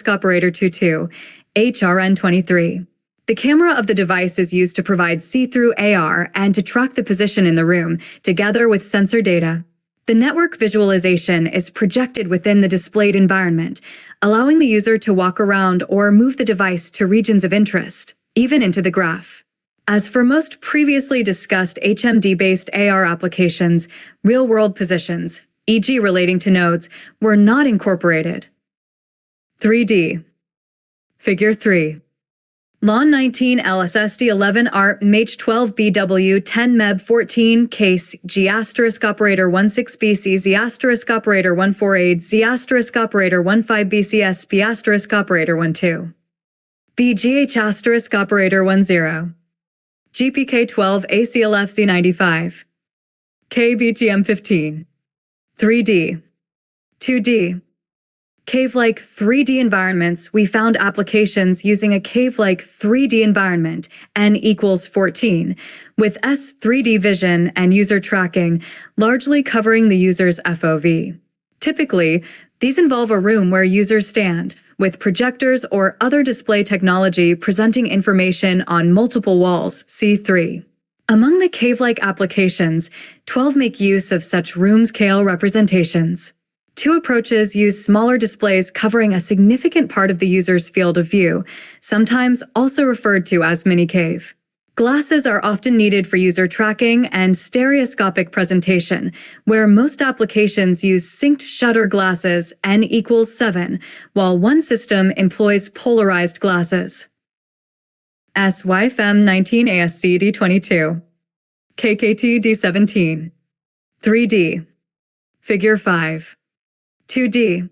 operator 22, HRN 23. The camera of the device is used to provide see-through AR and to track the position in the room, together with sensor data. The network visualization is projected within the displayed environment, allowing the user to walk around or move the device to regions of interest, even into the graph. As for most previously discussed HMD-based AR applications, real-world positions, e.g. relating to nodes, were not incorporated. 3D. Figure 3. LON 19 LSSD 11 ARP MH12 BW 10 MEB 14 Case G operator 16 BC Z operator 14 Z operator 15 BCS P operator 12 BGH operator 10 GPK 12 ACLF Z95 KBGM 15. 3D. 2D. Cave-like 3D environments. We found applications using a cave-like 3D environment, N equals 14, with S3D vision and user tracking, largely covering the user's FOV. Typically, these involve a room where users stand, with projectors or other display technology presenting information on multiple walls, C3. Among the cave-like applications, 12 make use of such room-scale representations. 2 approaches use smaller displays covering a significant part of the user's field of view, sometimes also referred to as mini-cave. Glasses are often needed for user tracking and stereoscopic presentation, where most applications use synced shutter glasses N equals 7, while one system employs polarized glasses. SYFM 19 ASC D22. KKT D17. 3D. Figure 5. 2D.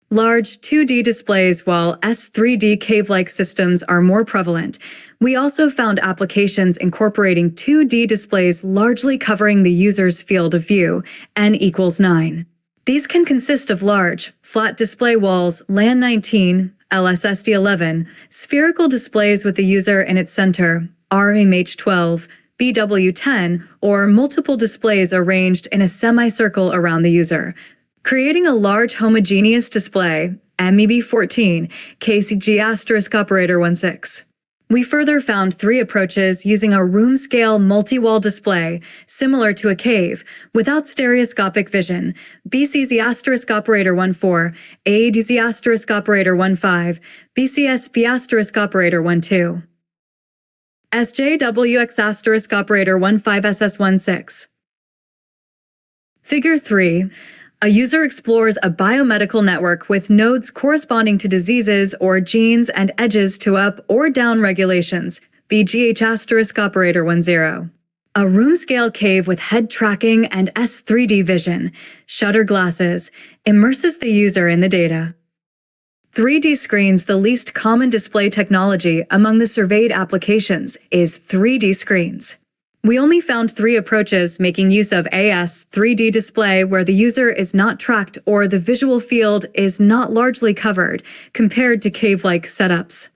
Large 2D displays. While S3D cave-like systems are more prevalent, we also found applications incorporating 2D displays largely covering the user's field of view, N equals 9. These can consist of large, flat display walls, LAN 19, LSSD 11, spherical displays with the user in its center, RMH12, BW10, or multiple displays arranged in a semicircle around the user, creating a large homogeneous display, MEB14, KCG operator 16. We further found 3 approaches using a room-scale multi-wall display, similar to a cave, without stereoscopic vision, BCZ operator 14, AADZ operator 15, BCSP operator 12. SJWX operator 15 SS16. Figure 3. A user explores a biomedical network with nodes corresponding to diseases or genes and edges to up or down regulations, BGH operator 10. A room-scale cave with head tracking and S3D vision, shutter glasses, immerses the user in the data. 3D screens. The least common display technology among the surveyed applications is 3D screens. We only found 3 approaches making use of AS3D display where the user is not tracked or the visual field is not largely covered, compared to cave-like setups.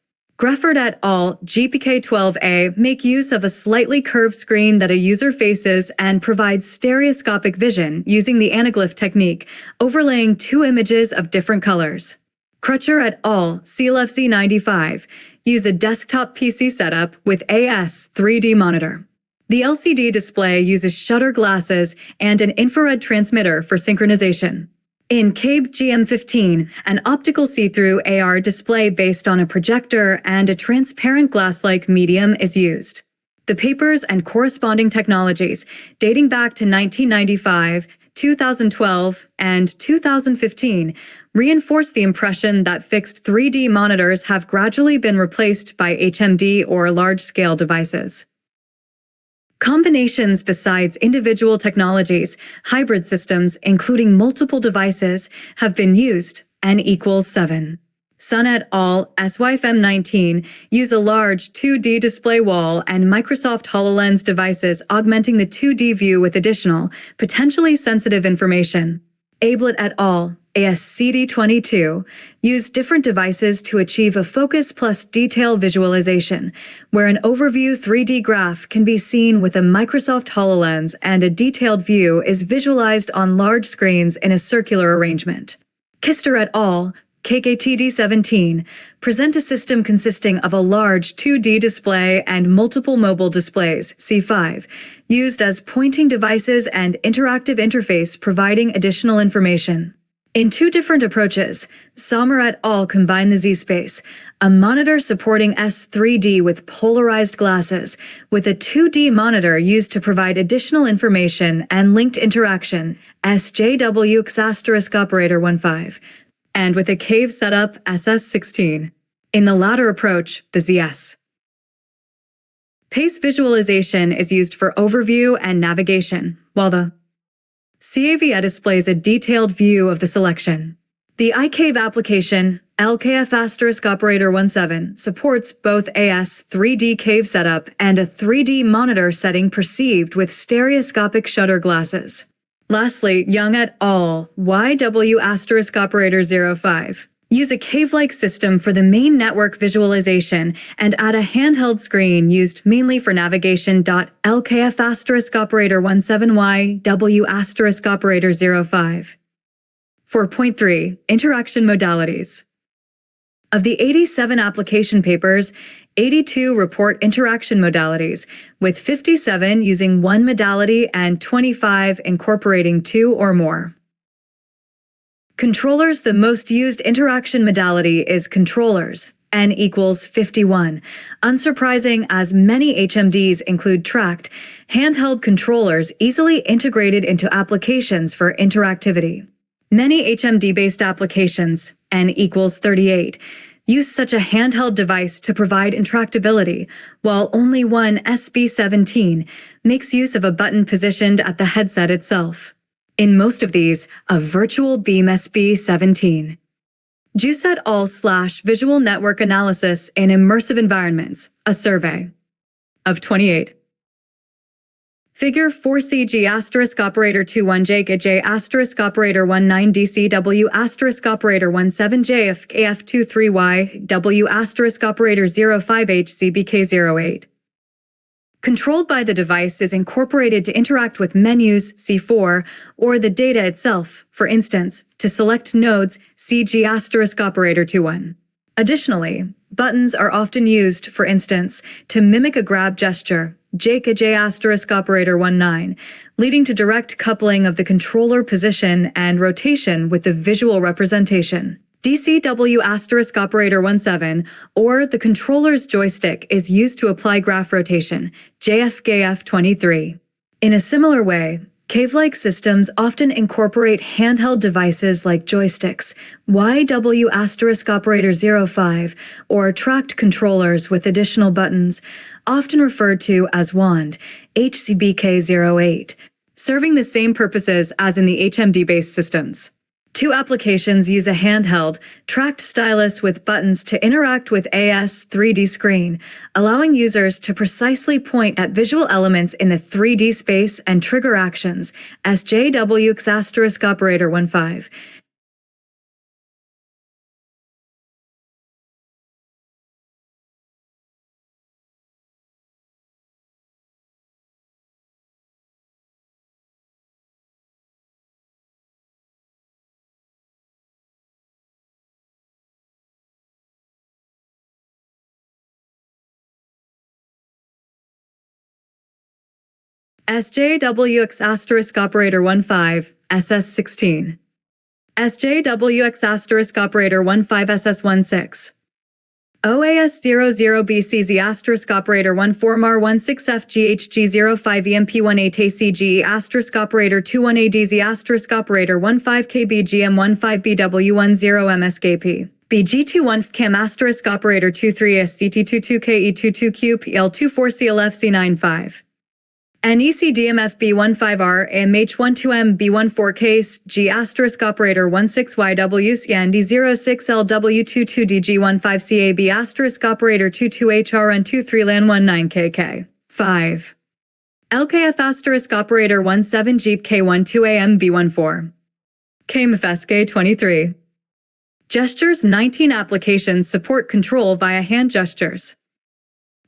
Greffert et al. GPK12A make use of a slightly curved screen that a user faces and provides stereoscopic vision using the anaglyph technique, overlaying two images of different colors. Crutcher et al. CLFZ95 use a desktop PC setup with AS 3D monitor. The LCD display uses shutter glasses and an infrared transmitter for synchronization. In CABE GM15, an optical see-through AR display based on a projector and a transparent glass-like medium is used. The papers and corresponding technologies, dating back to 1995, 2012, and 2015, reinforce the impression that fixed 3D monitors have gradually been replaced by HMD or large-scale devices. Combinations besides individual technologies, hybrid systems, including multiple devices, have been used, N equals 7. Sun et al. SYFM19 use a large 2D display wall and Microsoft HoloLens devices augmenting the 2D view with additional, potentially sensitive information. Ablett et al. ASCD22 use different devices to achieve a focus plus detail visualization, where an overview 3D graph can be seen with a Microsoft HoloLens and a detailed view is visualized on large screens in a circular arrangement. Kister et al. KKTD17 present a system consisting of a large 2D display and multiple mobile displays, C5, used as pointing devices and interactive interface providing additional information. In two different approaches, Sommer et al. Combine the Z-space, a monitor supporting S3D with polarized glasses, with a 2D monitor used to provide additional information and linked interaction, SJW**operator15, and with a cave setup SS16. In the latter approach, the ZS. Pace visualization is used for overview and navigation, while the CAVIA displays a detailed view of the selection. The iCave application, LKF**operator17, supports both AS 3D cave setup and a 3D monitor setting perceived with stereoscopic shutter glasses. Lastly, Young et al. YW**operator05 use a cave-like system for the main network visualization and add a handheld screen used mainly for navigation. LKF**operator17Y W**operator05. 4.3 Interaction Modalities. Of the 87 application papers, 82 report interaction modalities, with 57 using one modality and 25 incorporating two or more. Controllers. The most used interaction modality is controllers, N equals 51. Unsurprising, as many HMDs include tracked, handheld controllers easily integrated into applications for interactivity. Many HMD-based applications, N equals 38, use such a handheld device to provide interactability, while only one SB17 makes use of a button positioned at the headset itself. In most of these, a virtual beam SB17. Juice et al. /Visual Network Analysis in Immersive Environments, a survey of 28. Figure 4CG operator 21 J operator 19 DCW operator 17 JF 23Y operator 05 HCBK08. Controlled by the device is incorporated to interact with menus, C4, or the data itself, for instance, to select nodes, CG operator 21. Additionally, buttons are often used, for instance, to mimic a grab gesture, J operator 19, leading to direct coupling of the controller position and rotation with the visual representation. DCW operator 17, or the controller's joystick, is used to apply graph rotation, JFGF23. In a similar way, cave-like systems often incorporate handheld devices like joysticks, YW operator 05, or tracked controllers with additional buttons, often referred to as wand, HCBK08, serving the same purposes as in the HMD-based systems. Two applications use a handheld, tracked stylus with buttons to interact with AS 3D screen, allowing users to precisely point at visual elements in the 3D space and trigger actions, SJW operator 15. SJWX asterisk operator 15, SS16. SJWX asterisk operator 15 SS16. OAS00BCZ asterisk operator 14 MAR 16 FGHG05 EMP18 ACG asterisk operator 21ADZ asterisk operator 15 KBGM 15 BW10 MSKP. BG21 CAM asterisk operator 23 SCT22 KE22Q PL24 CLFC95. NECDMF B15R AMH12M B14 case G asterisk operator 16YW CND06 LW22 DG15 CAB asterisk operator 22HRN23 LAN19KK. 5. LKF asterisk operator 17 Jeep K12 AM B14. KMFSK 23. Gestures 19 applications support control via hand gestures.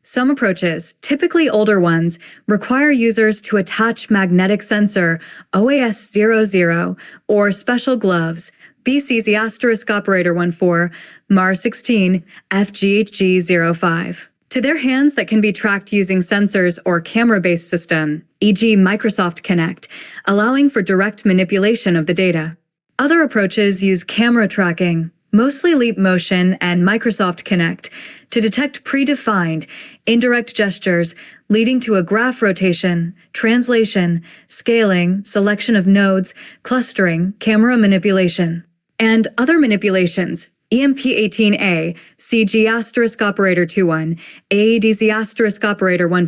Some approaches, typically older ones, require users to attach magnetic sensor OAS00 or special gloves BCZ asterisk operator 14 MAR 16 FGHG05 to their hands that can be tracked using sensors or camera-based system, e.g. Microsoft Kinect, allowing for direct manipulation of the data. Other approaches use camera tracking, mostly Leap Motion and Microsoft Kinect, to detect predefined, indirect gestures leading to a graph rotation, translation, scaling, selection of nodes, clustering, camera manipulation, and other manipulations, EMP18A, CG asterisk operator 21, AADZ asterisk operator 15,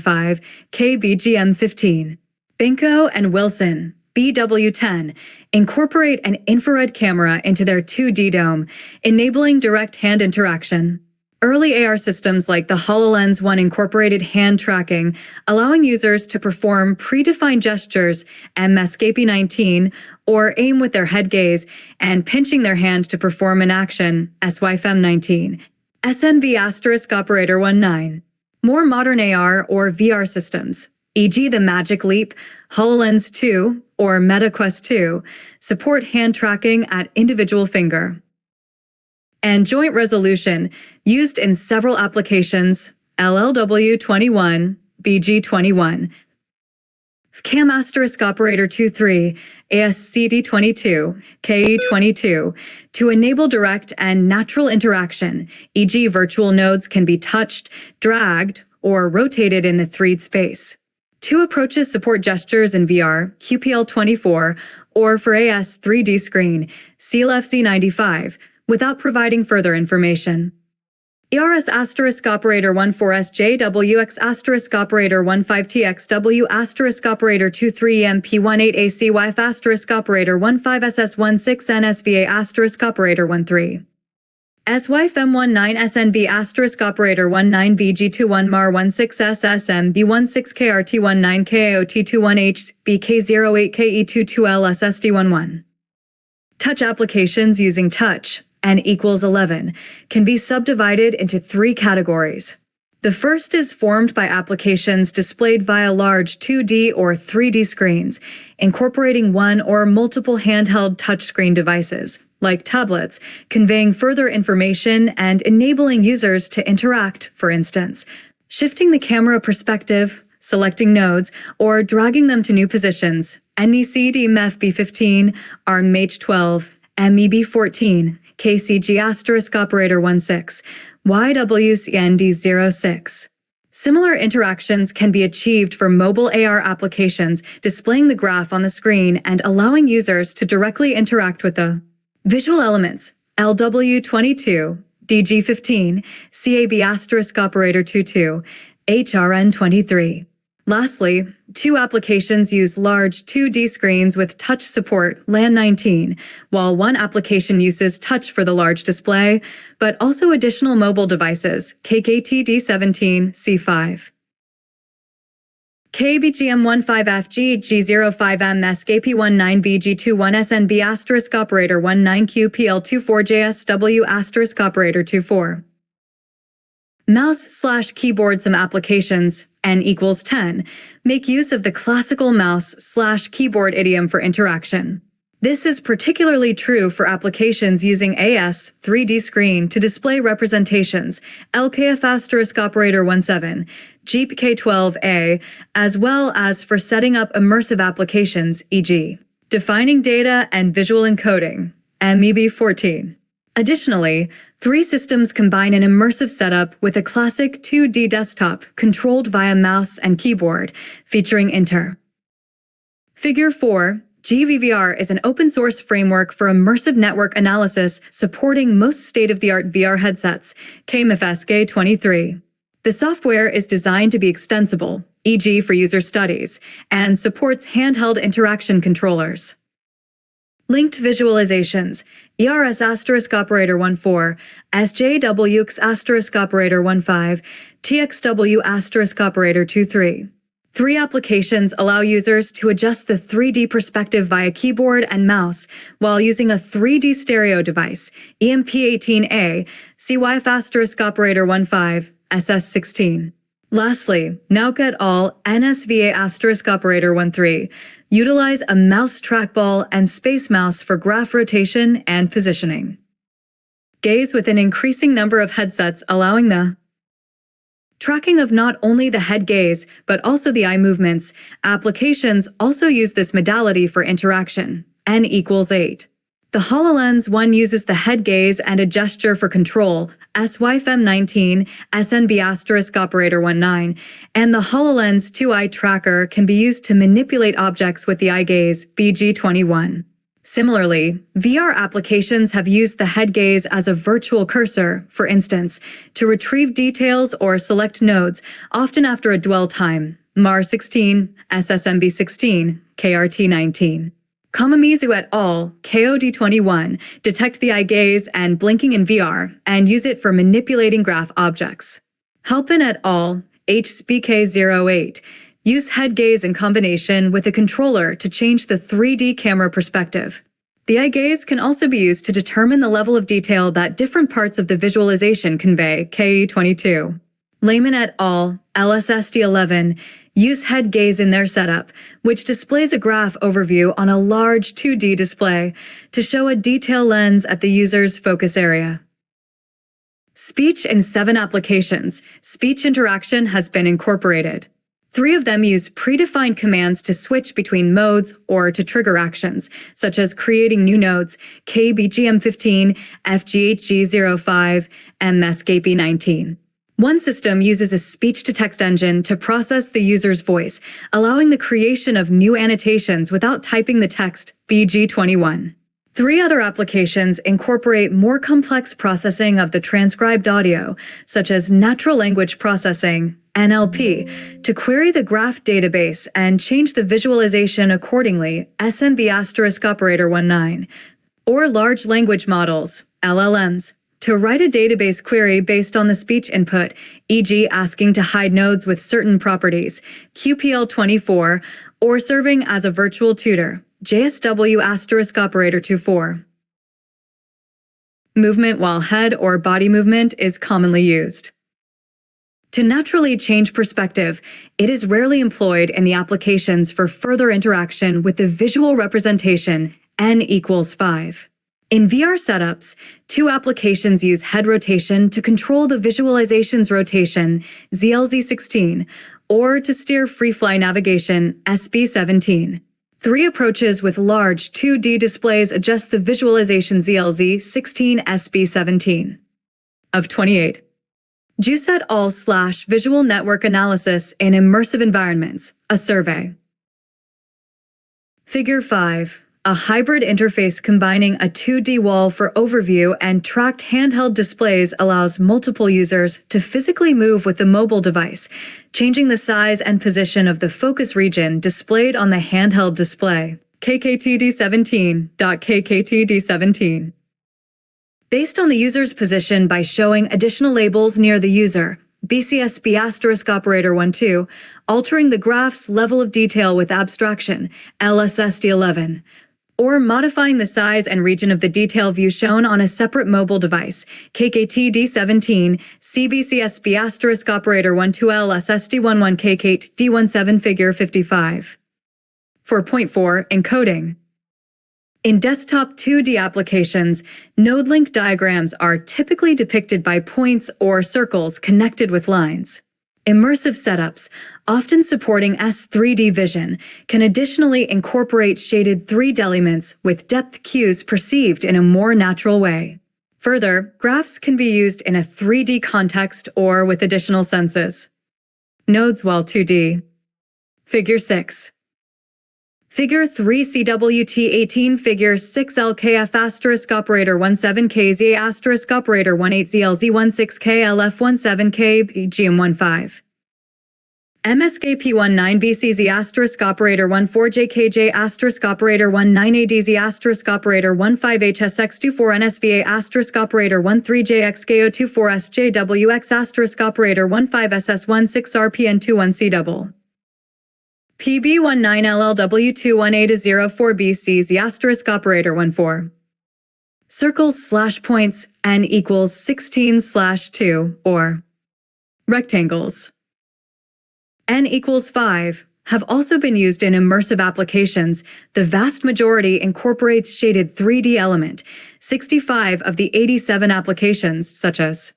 KBGM15. Binko and Wilson, BW10, incorporate an infrared camera into their 2D dome, enabling direct hand interaction. Early AR systems like the HoloLens 1 incorporated hand tracking, allowing users to perform predefined gestures and MSKP19 or aim with their head gaze and pinching their hand to perform an action, SYFM19. SNV asterisk operator 19. More modern AR or VR systems, e.g. the Magic Leap, HoloLens 2, or MetaQuest 2, support hand tracking at individual finger. And joint resolution, used in several applications, LLW21, BG21. CAM asterisk operator 23, ASCD22, KE22, to enable direct and natural interaction, e.g. virtual nodes can be touched, dragged, or rotated in the 3D space. Two approaches support gestures in VR, QPL24, or for AS 3D screen, CLFC95, without providing further information. ERS asterisk operator 14SJWX asterisk operator 15TXW asterisk operator 23MP18ACYF asterisk operator 15SS16NSVA asterisk operator 13. SYFM19 SNB asterisk operator 19BG21 MAR 16SSM B16KRT19 KAOT21H BK08 KE22L SSD11. Touch applications using touch and equals 11 can be subdivided into 3 categories. The first is formed by applications displayed via large 2D or 3D screens, incorporating one or multiple handheld touchscreen devices, like tablets, conveying further information and enabling users to interact, for instance, shifting the camera perspective, selecting nodes, or dragging them to new positions. NECDMF B15, ARMH12, MEB14, KCG asterisk operator 16, YWCND06. Similar interactions can be achieved for mobile AR applications, displaying the graph on the screen and allowing users to directly interact with the visual elements, LW22, DG15, CAB asterisk operator 22, HRN23. Lastly, 2 applications use large 2D screens with touch support, LAN19, while one application uses touch for the large display, but also additional mobile devices, KKTD17, C5. KBGM15FG G05M SKP19BG21 SNB asterisk operator 19QPL24JSW asterisk operator 24. Mouse/keyboard. Some applications, N equals 10, make use of the classical mouse/keyboard idiom for interaction. This is particularly true for applications using AS 3D screen to display representations, LKF asterisk operator 17, GPK12A, as well as for setting up immersive applications, e.g., defining data and visual encoding, MEB14. Additionally, 3 systems combine an immersive setup with a classic 2D desktop controlled via mouse and keyboard, featuring Inter. Figure 4. GVVR is an open-source framework for immersive network analysis supporting most state-of-the-art VR headsets, KMFSK23. The software is designed to be extensible, e.g. for user studies, and supports handheld interaction controllers. Linked visualizations, ERS *operator 14, SJWX *operator 15, TXW *operator 23. 3 applications allow users to adjust the 3D perspective via keyboard and mouse while using a 3D stereo device, EMP18A, CYF *operator 15, SS16. Lastly, Nauk et al. NSVA *operator 13 utilize a mouse trackball and space mouse for graph rotation and positioning. Gaze with an increasing number of headsets allowing the tracking of not only the head gaze, but also the eye movements. Applications also use this modality for interaction, N equals 8. The HoloLens 1 uses the head gaze and a gesture for control, SYFM19, SNB *operator 19, and the HoloLens 2 eye tracker can be used to manipulate objects with the eye gaze, BG21. Similarly, VR applications have used the head gaze as a virtual cursor, for instance, to retrieve details or select nodes, often after a dwell time, MAR16, SSMB16, KRT19. Kamamizu et al., KOD21, detect the eye gaze and blinking in VR and use it for manipulating graph objects. Halpin et al., HBK08, use head gaze in combination with a controller to change the 3D camera perspective. The eye gaze can also be used to determine the level of detail that different parts of the visualization convey, KE22. Lehman et al., LSSD11, use head gaze in their setup, which displays a graph overview on a large 2D display to show a detail lens at the user's focus area. Speech in 7 applications, speech interaction has been incorporated. 3 of them use predefined commands to switch between modes or to trigger actions, such as creating new nodes, KBGM15, FGHG05, MSKP19. One system uses a speech-to-text engine to process the user's voice, allowing the creation of new annotations without typing the text, BG21. 3 other applications incorporate more complex processing of the transcribed audio, such as natural language processing, NLP, to query the graph database and change the visualization accordingly, SNB *operator 19, or large language models, LLMs, to write a database query based on the speech input, e.g. asking to hide nodes with certain properties, QPL24, or serving as a virtual tutor, JSW *operator 24. Movement while head or body movement is commonly used. To naturally change perspective, it is rarely employed in the applications for further interaction with the visual representation N equals 5. In VR setups, 2 applications use head rotation to control the visualization's rotation, ZLZ16, or to steer free-fly navigation, SB17. 3 approaches with large 2D displays adjust the visualization ZLZ16 SB17. Of 28. Juice et al. / Visual Network Analysis in Immersive Environments, a survey. Figure 5. A hybrid interface combining a 2D wall for overview and tracked handheld displays allows multiple users to physically move with the mobile device, changing the size and position of the focus region displayed on the handheld display. KKTD17.KKTD17. Based on the user's position by showing additional labels near the user, BCSB *operator 12, altering the graph's level of detail with abstraction, LSSD11, or modifying the size and region of the detail view shown on a separate mobile device, KKTD17, CBCSB *operator 12L SSD11 KKT D17 figure 55. 4.4 Encoding. In desktop 2D applications, node link diagrams are typically depicted by points or circles connected with lines. Immersive setups, often supporting S3D vision, can additionally incorporate shaded 3D elements with depth cues perceived in a more natural way. Further, graphs can be used in a 3D context or with additional senses. Nodes while 2D. Figure 6. Figure 3 CWT18 Figure 6 LKF asterisk operator 17 KZA asterisk operator 18 ZLZ 16 KLF 17 KBGM15 MSKP19 BCZ asterisk operator 14 JKJ asterisk operator 19 ADZ asterisk operator 15 HSX24 NSVA asterisk operator 13 JXKO24 SJWX asterisk operator 15 SS16 RPN21C double. PB19LLW21804BCZ asterisk operator 14. Circles/points n equals 16/2 or rectangles n equals 5 have also been used in immersive applications. The vast majority incorporates shaded 3D element, 65 of the 87 applications such as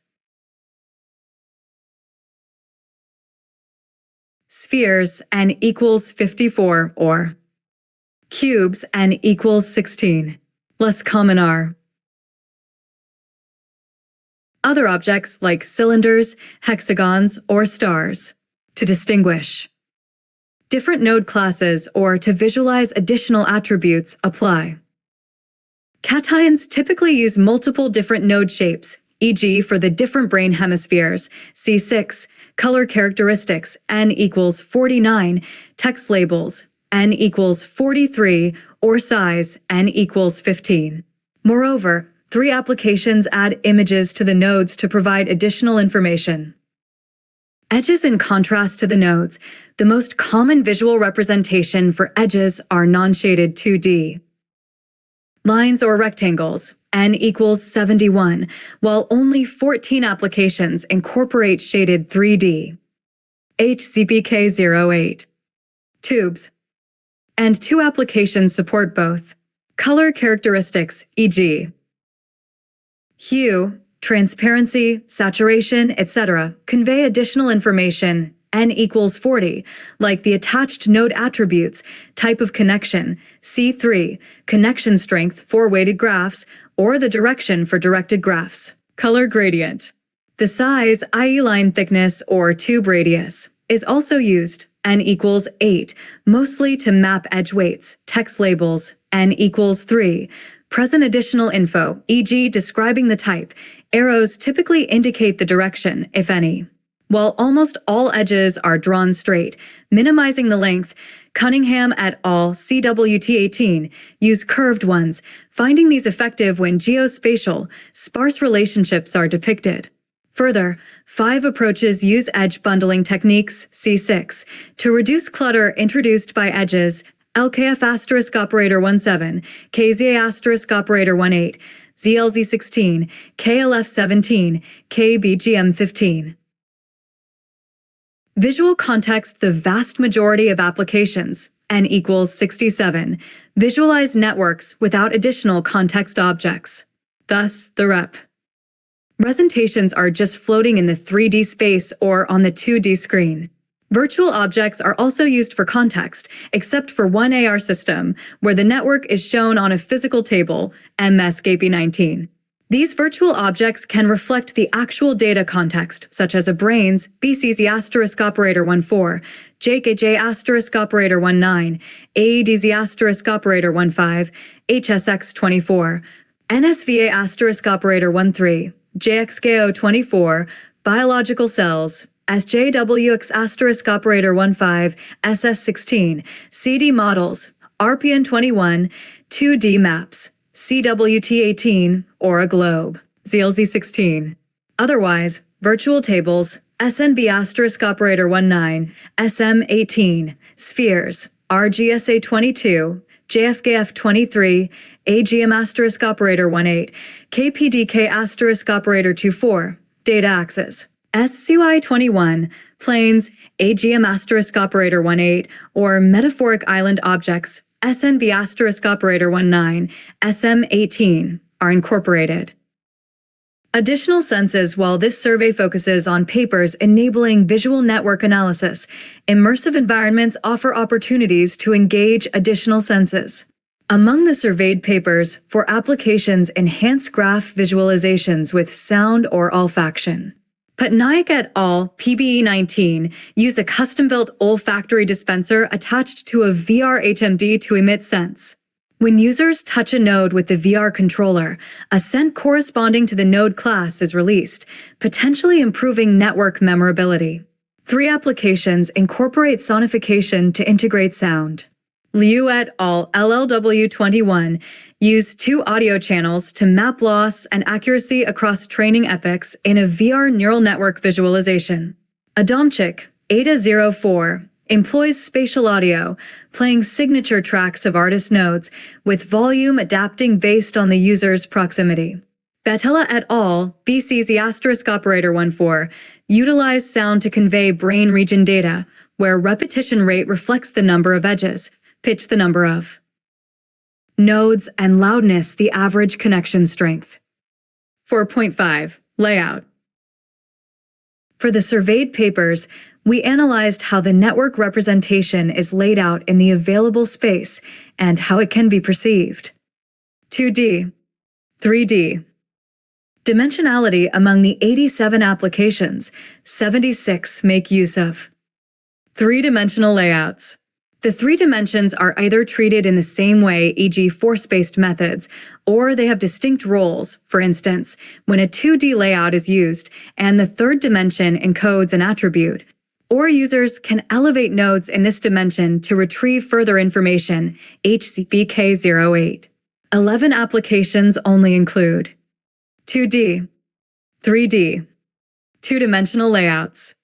spheres n equals 54 or cubes n equals 16. Less common are other objects like cylinders, hexagons, or stars. To distinguish different node classes or to visualize additional attributes apply. Cations typically use multiple different node shapes, e.g. for the different brain hemispheres, C6, color characteristics, n equals 49, text labels, n equals 43, or size, n equals 15. Moreover, 3 applications add images to the nodes to provide additional information. Edges in contrast to the nodes, the most common visual representation for edges are non-shaded 2D. Lines or rectangles, n equals 71, while only 14 applications incorporate shaded 3D. HZBK08. Tubes. And 2 applications support both. Color characteristics, e.g. hue, transparency, saturation, etc., convey additional information, n equals 40, like the attached node attributes, type of connection, C3, connection strength for weighted graphs, or the direction for directed graphs. Color gradient. The size, i.e. line thickness or tube radius, is also used, n equals 8, mostly to map edge weights, text labels, n equals 3, present additional info, e.g. describing the type. Arrows typically indicate the direction, if any. While almost all edges are drawn straight, minimizing the length, Cunningham et al. CWT18 use curved ones, finding these effective when geospatial, sparse relationships are depicted. Further, 5 approaches use edge bundling techniques, C6, to reduce clutter introduced by edges, LKF asterisk operator 17, KZA asterisk operator 18, ZLZ 16, KLF 17, KBGM 15. Visual context. The vast majority of applications, n equals 67, visualize networks without additional context objects. Thus, the rep. Presentations are just floating in the 3D space or on the 2D screen. Virtual objects are also used for context, except for one AR system, where the network is shown on a physical table, MSKP19. These virtual objects can reflect the actual data context, such as a brain's BCZ asterisk operator 14, JKJ asterisk operator 19, AEDZ asterisk operator 15, HSX24, NSVA asterisk operator 13, JXKO24, biological cells, SJWX asterisk operator 15, SS16, CD models, RPN21, 2D maps, CWT18, or a globe, ZLZ16. Otherwise, virtual tables, SNB asterisk operator 19, SM18, spheres, RGSA22, JFKF23, AGM asterisk operator 18, KPDK asterisk operator 24, data axis, SCY21, planes, AGM asterisk operator 18, or metaphoric island objects, SNB asterisk operator 19, SM18, are incorporated. Additional senses. While this survey focuses on papers enabling visual network analysis, immersive environments offer opportunities to engage additional senses. Among the surveyed papers, for applications enhance graph visualizations with sound or olfaction. Patnaik et al. PBE 19 use a custom-built olfactory dispenser attached to a VR HMD to emit scents. When users touch a node with the VR controller, a scent corresponding to the node class is released, potentially improving network memorability. 3 applications incorporate sonification to integrate sound. Liu et al. LLW21 use 2 audio channels to map loss and accuracy across training epochs in a VR neural network visualization. Adamczyk, Ada04, employs spatial audio, playing signature tracks of artist nodes, with volume adapting based on the user's proximity. Batella et al. VCZ*14 utilize sound to convey brain region data, where repetition rate reflects the number of edges, pitch the number of nodes, and loudness the average connection strength. 4.5. Layout. For the surveyed papers, we analyzed how the network representation is laid out in the available space and how it can be perceived. 2D. 3D. Dimensionality. Among the 87 applications, 76 make use of 3-dimensional layouts. The 3 dimensions are either treated in the same way, e.g. force-based methods, or they have distinct roles. For instance, when a 2D layout is used and the 3rd dimension encodes an attribute, or users can elevate nodes in this dimension to retrieve further information, HCPK08. 11 applications only include 2D, 3D, 2-dimensional layouts.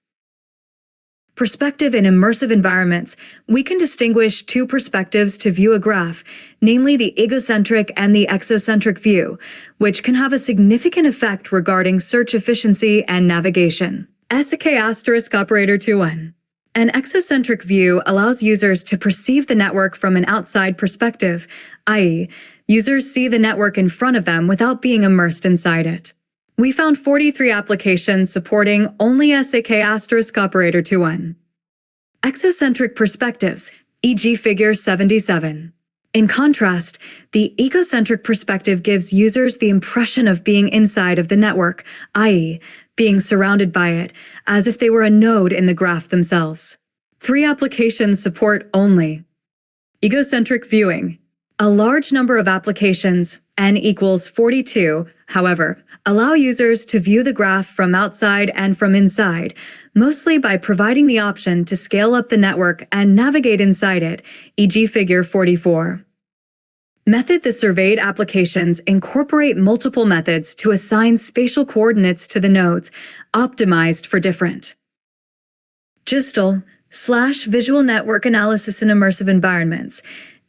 Perspective. In immersive environments, we can distinguish 2 perspectives to view a graph, namely the egocentric and the exocentric view, which can have a significant effect regarding search efficiency and navigation. SK*21. An exocentric view allows users to perceive the network from an outside perspective, i.e., users see the network in front of them without being immersed inside it. We found 43 applications supporting only SK*21. Exocentric perspectives, e.g. Figure 77. In contrast, the egocentric perspective gives users the impression of being inside of the network, i.e., being surrounded by it, as if they were a node in the graph themselves. 3 applications support only egocentric viewing. A large number of applications, n equals 42, however, allow users to view the graph from outside and from inside, mostly by providing the option to scale up the network and navigate inside it, e.g. Figure 44. Method. The surveyed applications incorporate multiple methods to assign spatial coordinates to the nodes, optimized for different Gestal/visual network analysis in immersive environments.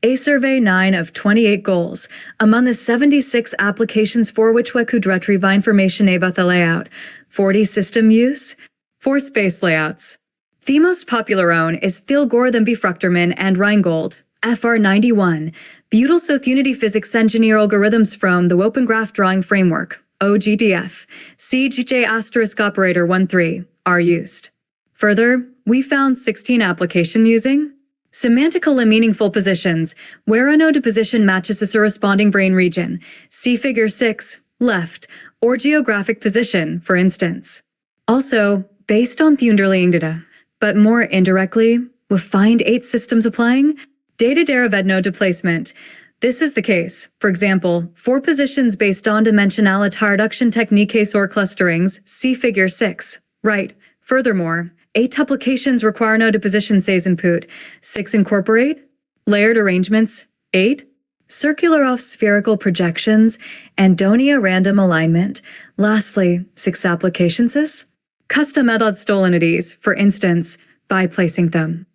A survey 9 of 28 goals, among the 76 applications for which we could retrieve information about the layout, 40 system use, 4 space layouts. The most popular one is Thilgortham Befruchterman and Reingold, FR91, Butyl Unity Physics Engineer algorithms from the Open Graph Drawing Framework, OGDF, CGJ*13 are used. Further, we found 16 applications using semantically meaningful positions, where a node position matches a corresponding brain region, see Figure 6, left, or geographic position, for instance. Also, based on the underlying data, but more indirectly, we find 8 systems applying data derivative node placement. This is the case, for example, for positions based on dimensionality reduction techniques or clusterings, see Figure 6, right. Furthermore, 8 applications require node position says input, 6 incorporate layered arrangements, 8 circular off spherical projections, Andonia random alignment. Lastly, 6 applications is custom method stolenities, for instance, by placing them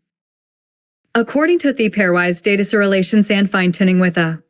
according to the pairwise data correlations and fine-tuning with a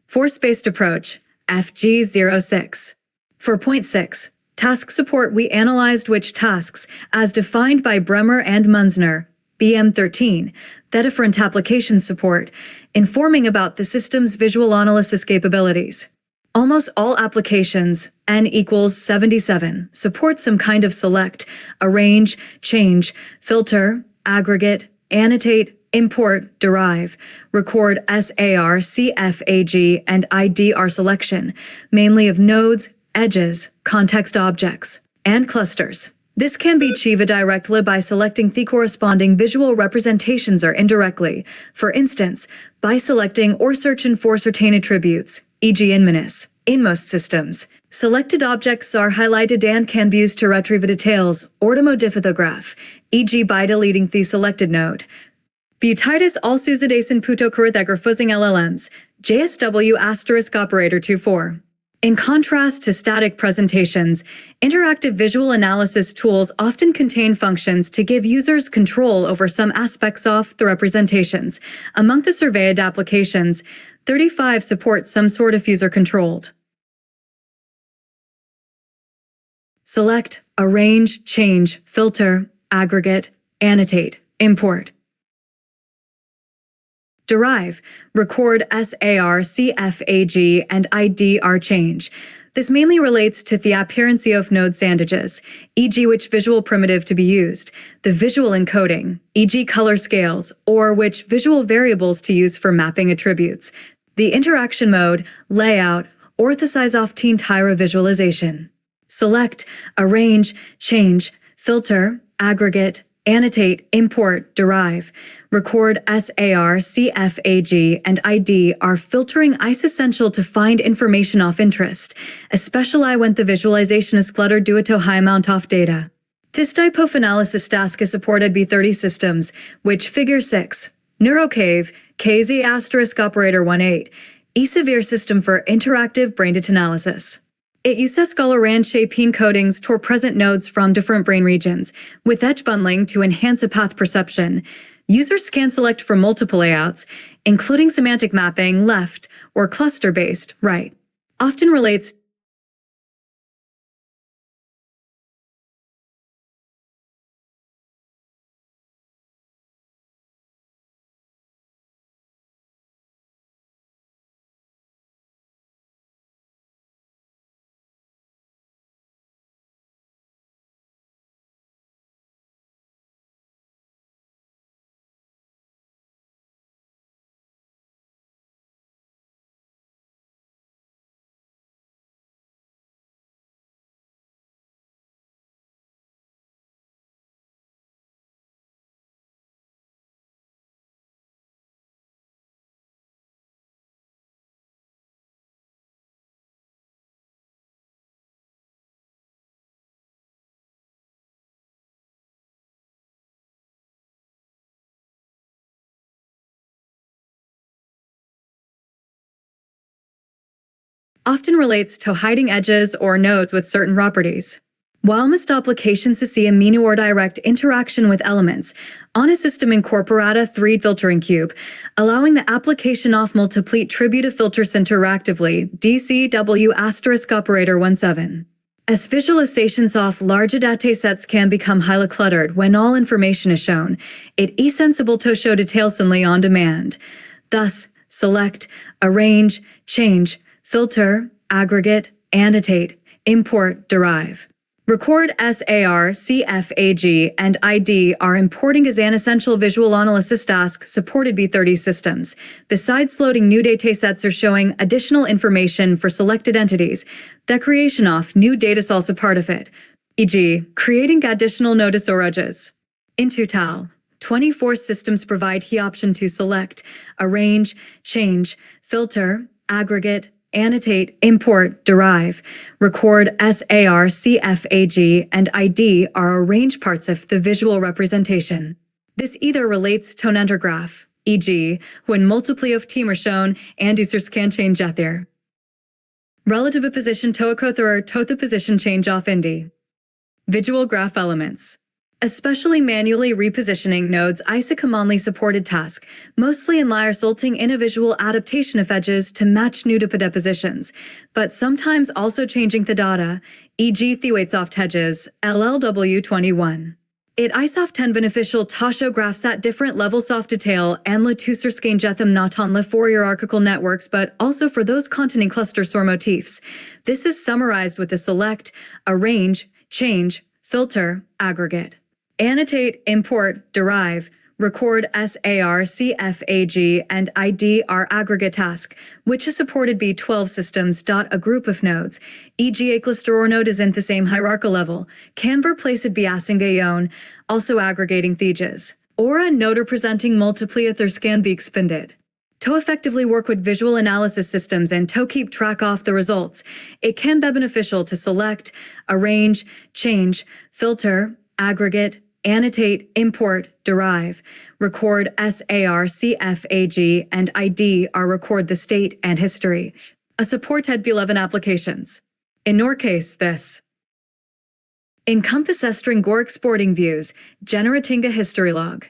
force-based approach, FG06. For point 6, task support, we analyzed which tasks, as defined by Bremer and Munzner, BM13, that different application support, informing about the system's visual analysis capabilities. Almost all applications, n equals 77, support some kind of select, arrange, change, filter, aggregate, annotate, import, derive, record SAR, CFAG, and IDR selection, mainly of nodes, edges, context objects, and clusters. This can be achieved directly by selecting the corresponding visual representations or indirectly, for instance, by selecting or searching for certain attributes, e.g. in most systems. Selected objects are highlighted and can be used to retrieve details or to modify the graph, e.g. by deleting the selected node. Butitis also usadesin puto fuzing LLMs, JSW asterisk operator 24. In contrast to static presentations, interactive visual analysis tools often contain functions to give users control over some aspects of the representations. Among the surveyed applications, 35 support some sort of user-controlled. Select, arrange, change, filter, aggregate, annotate, import. Derive, record SAR, CFAG, and IDR change. This mainly relates to the appearance of node sandages, e.g. which visual primitive to be used, the visual encoding, e.g. color scales, or which visual variables to use for mapping attributes, the interaction mode, layout, or the size of the entire visualization. Select, arrange, change, filter, aggregate, annotate, import, derive, record SAR, CFAG, and ID are filtering is essential to find information of interest, especially when the visualization is cluttered due to high amount of data. This type of analysis task is supported by 30 systems, which Figure 6, NeuroCave, KZ asterisk operator 18, e-severe system for interactive brain data analysis. It uses color shaping codings to present nodes from different brain regions, with edge bundling to enhance a path perception. Users can select from multiple layouts, including semantic mapping, left, or cluster-based, right. Often relates to hiding edges or nodes with certain properties. While most applications see a mean or direct interaction with elements, on a system incorporate a 3D filtering cube, allowing the application of multiple tribute filters interactively, DCW asterisk operator 17. As visualizations of large data sets can become highly cluttered when all information is shown, it is sensible to show details only on demand. Thus, select, arrange, change, filter, aggregate, annotate, import, derive. Record SAR, CFAG, and ID are importing as an essential visual analysis task supported by 30 systems. Besides loading new datasets or showing additional information for selected entities, the creation of new data is also part of it, e.g., creating additional nodes or edges. In total, 24 systems provide the option to select, arrange, change, filter, aggregate, annotate, import, derive, record SAR, CFAG, and ID are arranged parts of the visual representation. This either relates to an intergraph, e.g., when multiple of team are shown and users can change at their relative position to a the position change of Indy. Visual graph elements. Especially manually repositioning nodes is a commonly supported task, mostly in resulting in a visual adaptation of edges to match new depositions, but sometimes also changing the data, e.g. the weights of edges, LLW21. It isoft 10 beneficial tasho graphs at different levels soft detail and le tuserskane jetham naton le for hierarchical networks, but also for those containing cluster SOR motifs. This is summarized with the select, arrange, change, filter, aggregate, annotate, import, derive, record SAR, CFAG, and IDR aggregate task, which is supported by 12 systems. A group of nodes, e.g. a cluster or node is in the same hierarchical level, can be placed by asingayon, also aggregating theges, or a node representing multiply can be expended. To effectively work with visual analysis systems and to keep track of the results, it can be beneficial to select, arrange, change, filter, aggregate, annotate, import, derive, record SAR, CFAG, and ID are record the state and history. A support had 11 applications. In your case, this encompass string gore exporting views, generating a history log.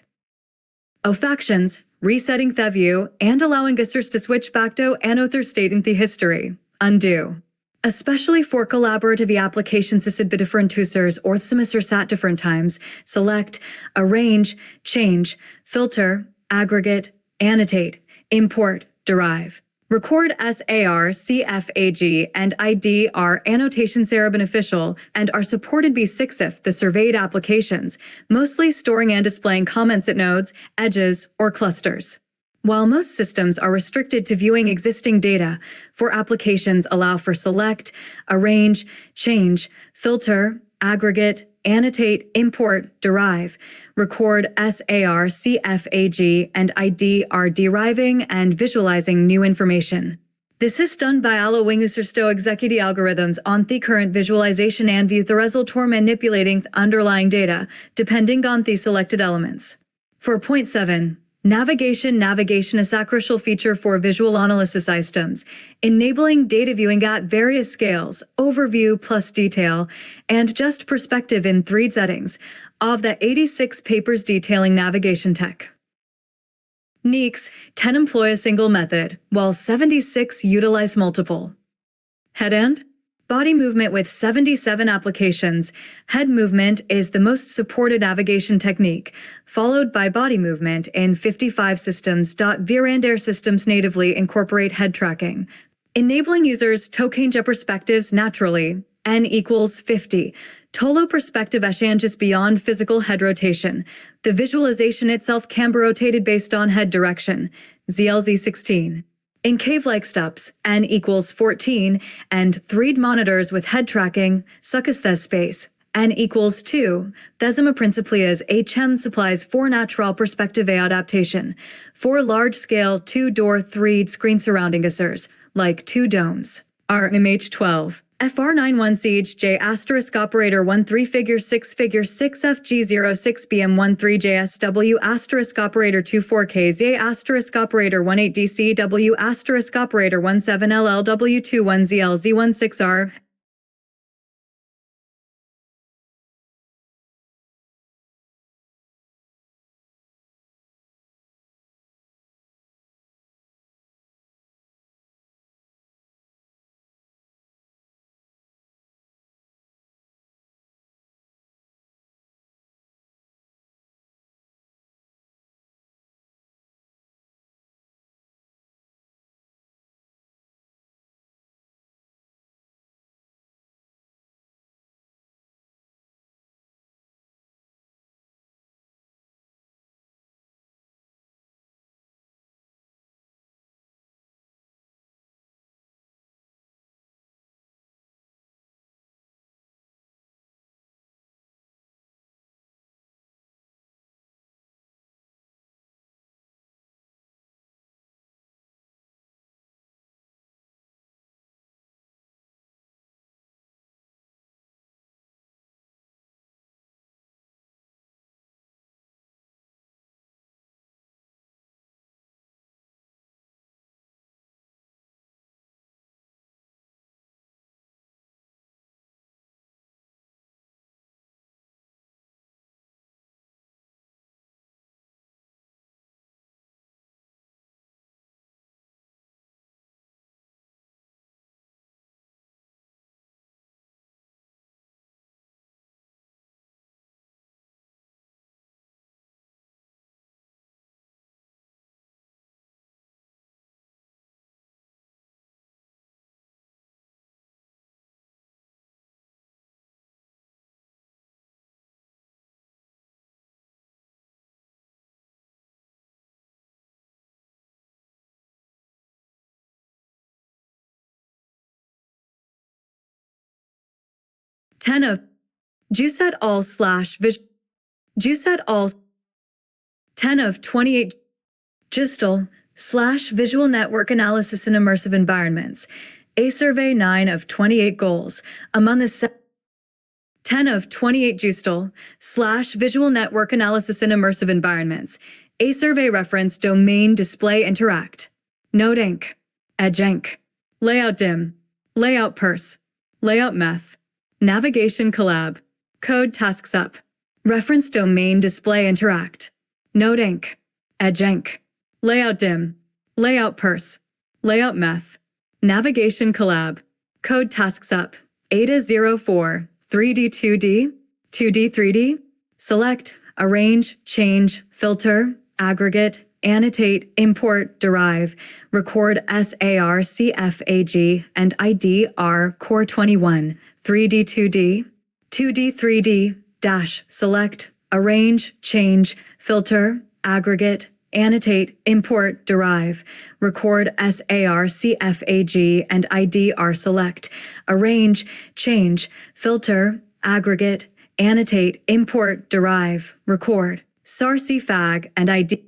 Factions, resetting the view, and allowing users to switch back to and author stating the history. Undo. Especially for collaborative applications to submit different users or semesters at different times, select, arrange, change, filter, aggregate, annotate, import, derive. Record SAR, CFAG, and ID are annotations are beneficial and are supported by 6if the surveyed applications, mostly storing and displaying comments at nodes, edges, or clusters. While most systems are restricted to viewing existing data, for applications allow for select, arrange, change, filter, aggregate, annotate, import, derive, record SAR, CFAG, and ID are deriving and visualizing new information. This is done by allowing users to execute algorithms on the current visualization and view the result or manipulating the underlying data, depending on the selected elements. For point 7, Navigation is a crucial feature for visual analysis systems, enabling data viewing at various scales, overview plus detail, and just perspective in 3 settings, of the 86 papers detailing navigation tech. NEECs, 10 employ a single method, while 76 utilize multiple. Head and body movement with 77 applications. Head movement is the most supported navigation technique, followed by body movement in 55 systems. Verandair systems natively incorporate head tracking, enabling users to change perspectives naturally. N equals 50. Tolo perspective changes beyond physical head rotation. The visualization itself can be rotated based on head direction. ZLZ 16. In cave-like steps, N equals 14, and 3 monitors with head tracking, success space, N equals 2, Thesima principally is HM supplies 4 natural perspective adaptation, 4 large-scale 2-door 3 screen surrounding users, like 2 domes. RMH12. FR91 Siege J asterisk operator 13 figure 6 FG06 BM13 JSW asterisk operator 24K Z asterisk operator 18 DCW asterisk operator 17 LLW21 ZLZ16R 10 of Juice et al. Juice et al. 10 of 28 Gistal / Visual Network Analysis in Immersive Environments. A survey 9 of 28 goals. Among the 10 of 28 Justal / Visual Network Analysis in Immersive Environments. A survey reference Domain Display Interact. Node Inc. Edge Inc. Layout Dim. Layout Purse. Layout Meth. Navigation Collab. Code Tasks Up. Reference Domain Display Interact. Node Inc. Edge Inc. Layout Dim. Layout Purse. Layout Meth. Navigation Collab. Code Tasks Up. ADA04. 3D 2D. 2D 3D. Select, arrange, change, filter, aggregate, annotate, import, derive, record SAR CFAG, and ID R Core 21. 3D 2D. 2D 3D. Dash, select, arrange, change, filter, aggregate, annotate, import, derive, record SAR CFAG, and ID R select, arrange, change, filter, aggregate, annotate, import, derive, record, SAR CFAG, and ID.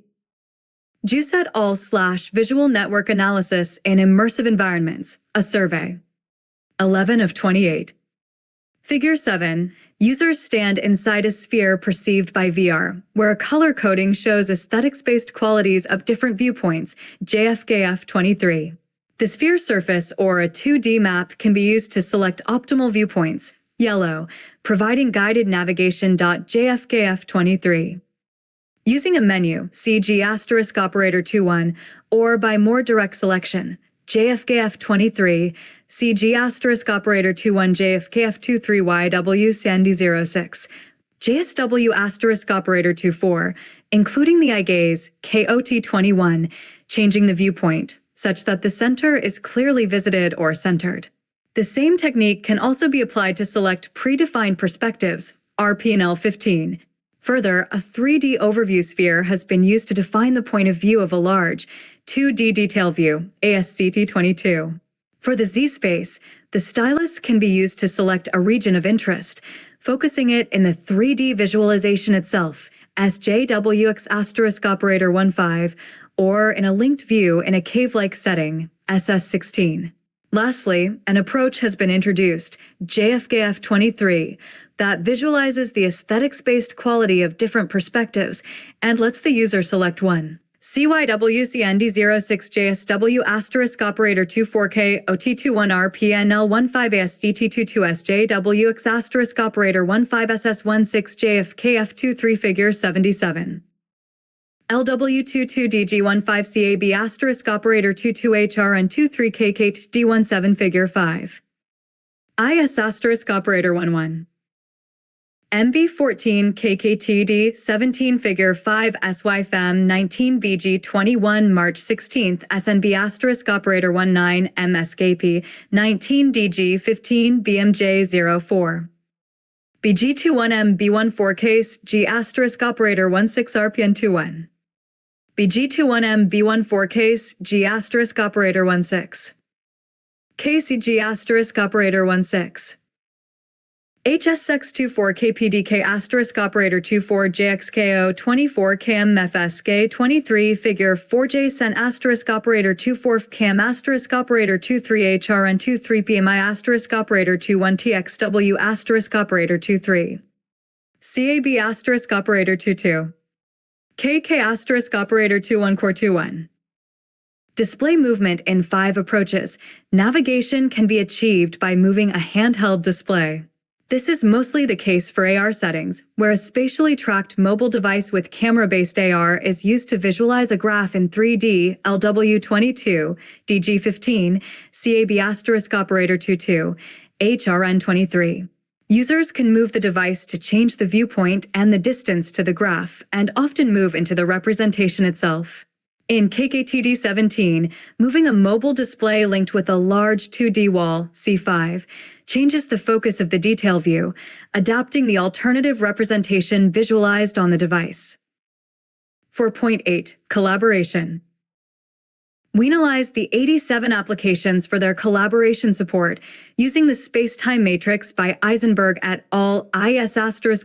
Juice et al. / Visual Network Analysis in Immersive Environments, a survey. 11 of 28. Figure 7. Users stand inside a sphere perceived by VR, where a color coding shows aesthetics-based qualities of different viewpoints, JFKF 23. The sphere surface, or a 2D map, can be used to select optimal viewpoints, yellow, providing guided navigation. JFKF 23. Using a menu, CG * operator 21, or by more direct selection, JFKF 23, CG * operator 21 JFKF 23 YW Sandy 06, JSW * operator 24, including the eye gaze, KOT 21, changing the viewpoint, such that the center is clearly visited or centered. The same technique can also be applied to select predefined perspectives, RPNL 15. Further, a 3D overview sphere has been used to define the point of view of a large 2D detail view, ASCT 22. For the Z-space, the stylus can be used to select a region of interest, focusing it in the 3D visualization itself, SJWX * operator 15, or in a linked view in a cave-like setting, SS16. Lastly, an approach has been introduced, JFKF 23, that visualizes the aesthetics-based quality of different perspectives and lets the user select one. CYWCND06 JSW * operator 24K OT21 RPNL 15 ASDT22 SJWX * operator 15 SS16 JFKF 23 figure 77. LW22DG15 CAB * operator 22HR and 23KK D17 figure 5. IS * operator 11. MV14 KKTD 17 figure 5 SYFM 19 VG 21 March 16th SNB * operator 19 MSKP 19 DG 15 BMJ 04. BG21M B14 case G * operator 16 RPN 21. BG21M B14 case G * operator 16. KCG * operator 16. HSX24 KPDK * operator 24 JXKO 24 KMFSK 23 figure 4J Sen * operator 24 KM * operator 23 HRN 23 PMI * operator 21 TXW * operator 23 CAB * operator 22 KK * operator 21 Core 21. Display movement in 5 approaches. Navigation can be achieved by moving a handheld display. This is mostly the case for AR settings, where a spatially tracked mobile device with camera-based AR is used to visualize a graph in 3D, LW22, DG15, CAB * operator 22, HRN23. Users can move the device to change the viewpoint and the distance to the graph, and often move into the representation itself. In KKTD17, moving a mobile display linked with a large 2D wall, C5, changes the focus of the detail view, adapting the alternative representation visualized on the device. 4.8 Collaboration. We analyzed the 87 applications for their collaboration support using the space-time matrix by Eisenberg et al. IS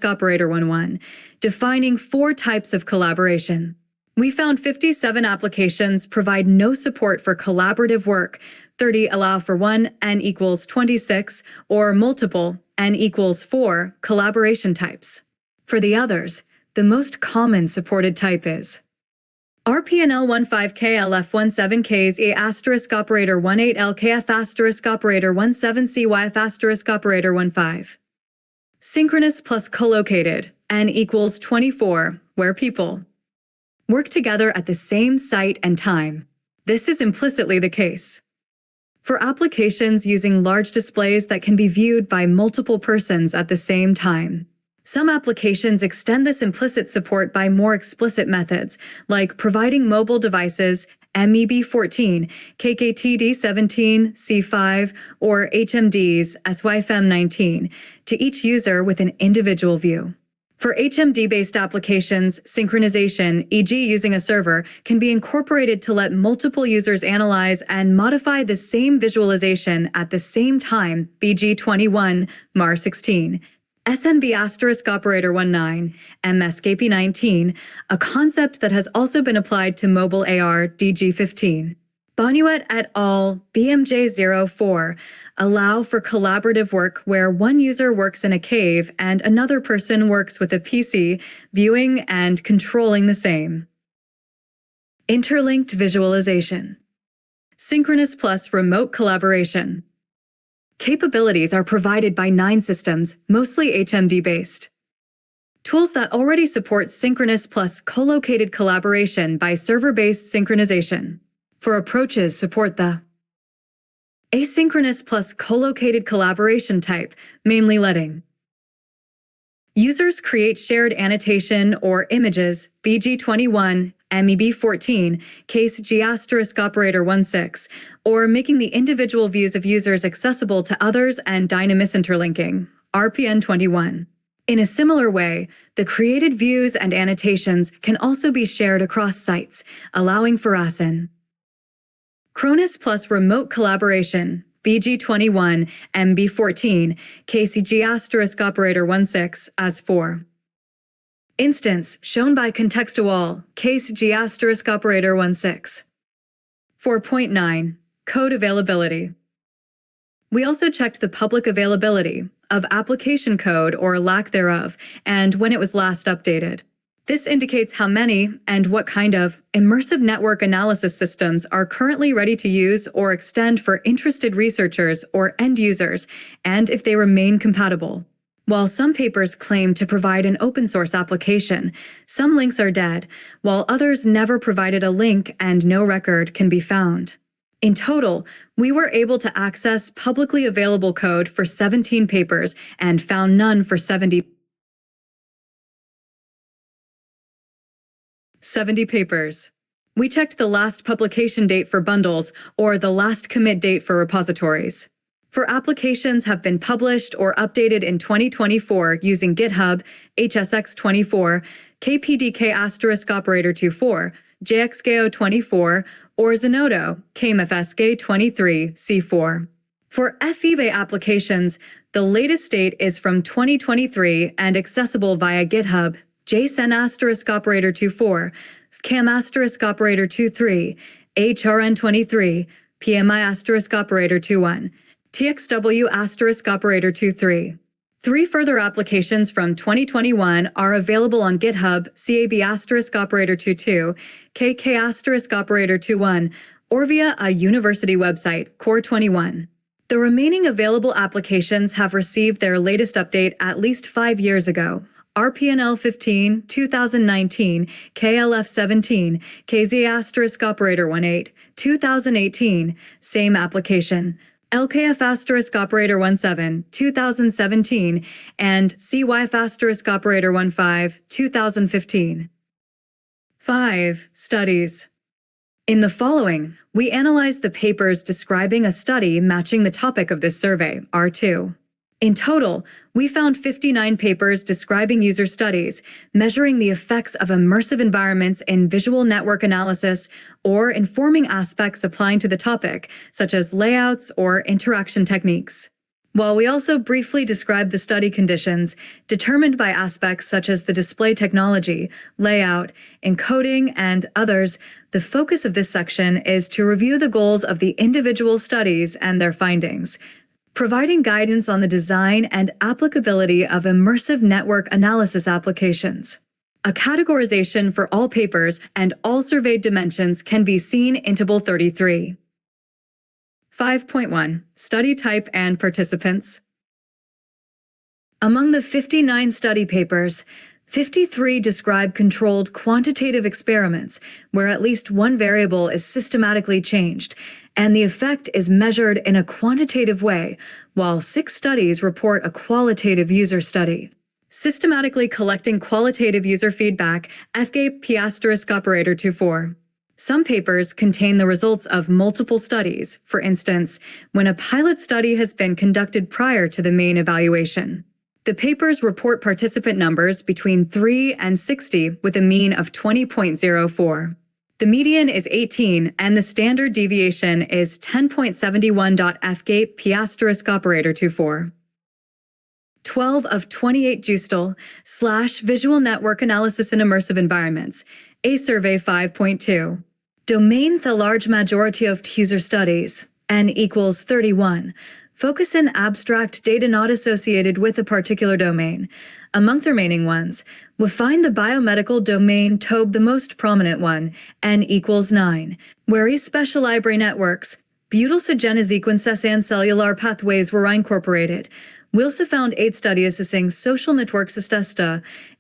operator 11, defining 4 types of collaboration. We found 57 applications provide no support for collaborative work, 30 allow for 1 n equals 26, or multiple n equals 4 collaboration types. For the others, the most common supported type is RPNL 15KLF17Ks E operator 18 LKF operator 17 CYF operator 15. Synchronous plus collocated, n equals 24, where people work together at the same site and time. This is implicitly the case. For applications using large displays that can be viewed by multiple persons at the same time. Some applications extend this implicit support by more explicit methods, like providing mobile devices MEB14, KKTD17, C5, or HMDs SYFM19 to each user with an individual view. For HMD-based applications, synchronization, e.g. using a server, can be incorporated to let multiple users analyze and modify the same visualization at the same time, BG21, MAR16. SNB operator 19, MSKP19, a concept that has also been applied to mobile AR DG15. Bonuet et al. BMJ04 allow for collaborative work where one user works in a cave and another person works with a PC, viewing and controlling the same. Interlinked visualization. Synchronous plus remote collaboration. Capabilities are provided by 9 systems, mostly HMD-based. Tools that already support synchronous plus collocated collaboration by server-based synchronization. For approaches support the asynchronous plus collocated collaboration type, mainly letting users create shared annotation or images, BG21, MEB14, case G operator 16, or making the individual views of users accessible to others and dynamous interlinking, RPN21. In a similar way, the created views and annotations can also be shared across sites, allowing for ASYN. Cronus plus remote collaboration, BG21, MB14, KCG operator 16, as 4. Instance, shown by contextual, case G operator 16. 4.9. Code availability. We also checked the public availability of application code or lack thereof, and when it was last updated. This indicates how many and what kind of immersive network analysis systems are currently ready to use or extend for interested researchers or end users, and if they remain compatible. While some papers claim to provide an open-source application, some links are dead, while others never provided a link and no record can be found. In total, we were able to access publicly available code for 17 papers and found none for 70 papers. We checked the last publication date for bundles or the last commit date for repositories. For applications have been published or updated in 2024 using GitHub, HSX24, KPDK operator 24, JXGO24, or Zenodo, KMFSK23, C4. For FeBay applications, the latest date is from 2023 and accessible via GitHub, JSON operator 24, CAM operator 23, HRN23, PMI operator 21, TXW operator 23. 3 further applications from 2021 are available on GitHub, CAB operator 22, KK operator 21, or via a university website, Core21. The remaining available applications have received their latest update at least 5 years ago. RPNL 15, 2019, KLF 17, KZ operator 18, 2018, same application. LKF operator 17, 2017, and CYF operator 15, 2015. 5. Studies. In the following, we analyzed the papers describing a study matching the topic of this survey, R2. In total, we found 59 papers describing user studies, measuring the effects of immersive environments in visual network analysis or informing aspects applying to the topic, such as layouts or interaction techniques. While we also briefly described the study conditions, determined by aspects such as the display technology, layout, encoding, and others, the focus of this section is to review the goals of the individual studies and their findings, providing guidance on the design and applicability of immersive network analysis applications. A categorization for all papers and all surveyed dimensions can be seen in Table 33. 5.1. Study type and participants. Among the 59 study papers, 53 describe controlled quantitative experiments where at least one variable is systematically changed, and the effect is measured in a quantitative way, while 6 studies report a qualitative user study. Systematically collecting qualitative user feedback, FGAPE P** 24. Some papers contain the results of multiple studies, for instance, when a pilot study has been conducted prior to the main evaluation. The papers report participant numbers between 3 and 60 with a mean of 20.04. The median is 18 and the standard deviation is 10.71. FGAPE P** 24. 12 of 28 Justel / Visual Network Analysis in Immersive Environments, a survey 5.2. Domain. The large majority of user studies, N equals 31, focus in abstract data not associated with a particular domain. Among the remaining ones, we find the biomedical domain TOBE the most prominent one, N equals 9, where spatial library networks, butyl-gene sequences and cellular pathways were incorporated. We also found 8 studies assessing social networks assessed,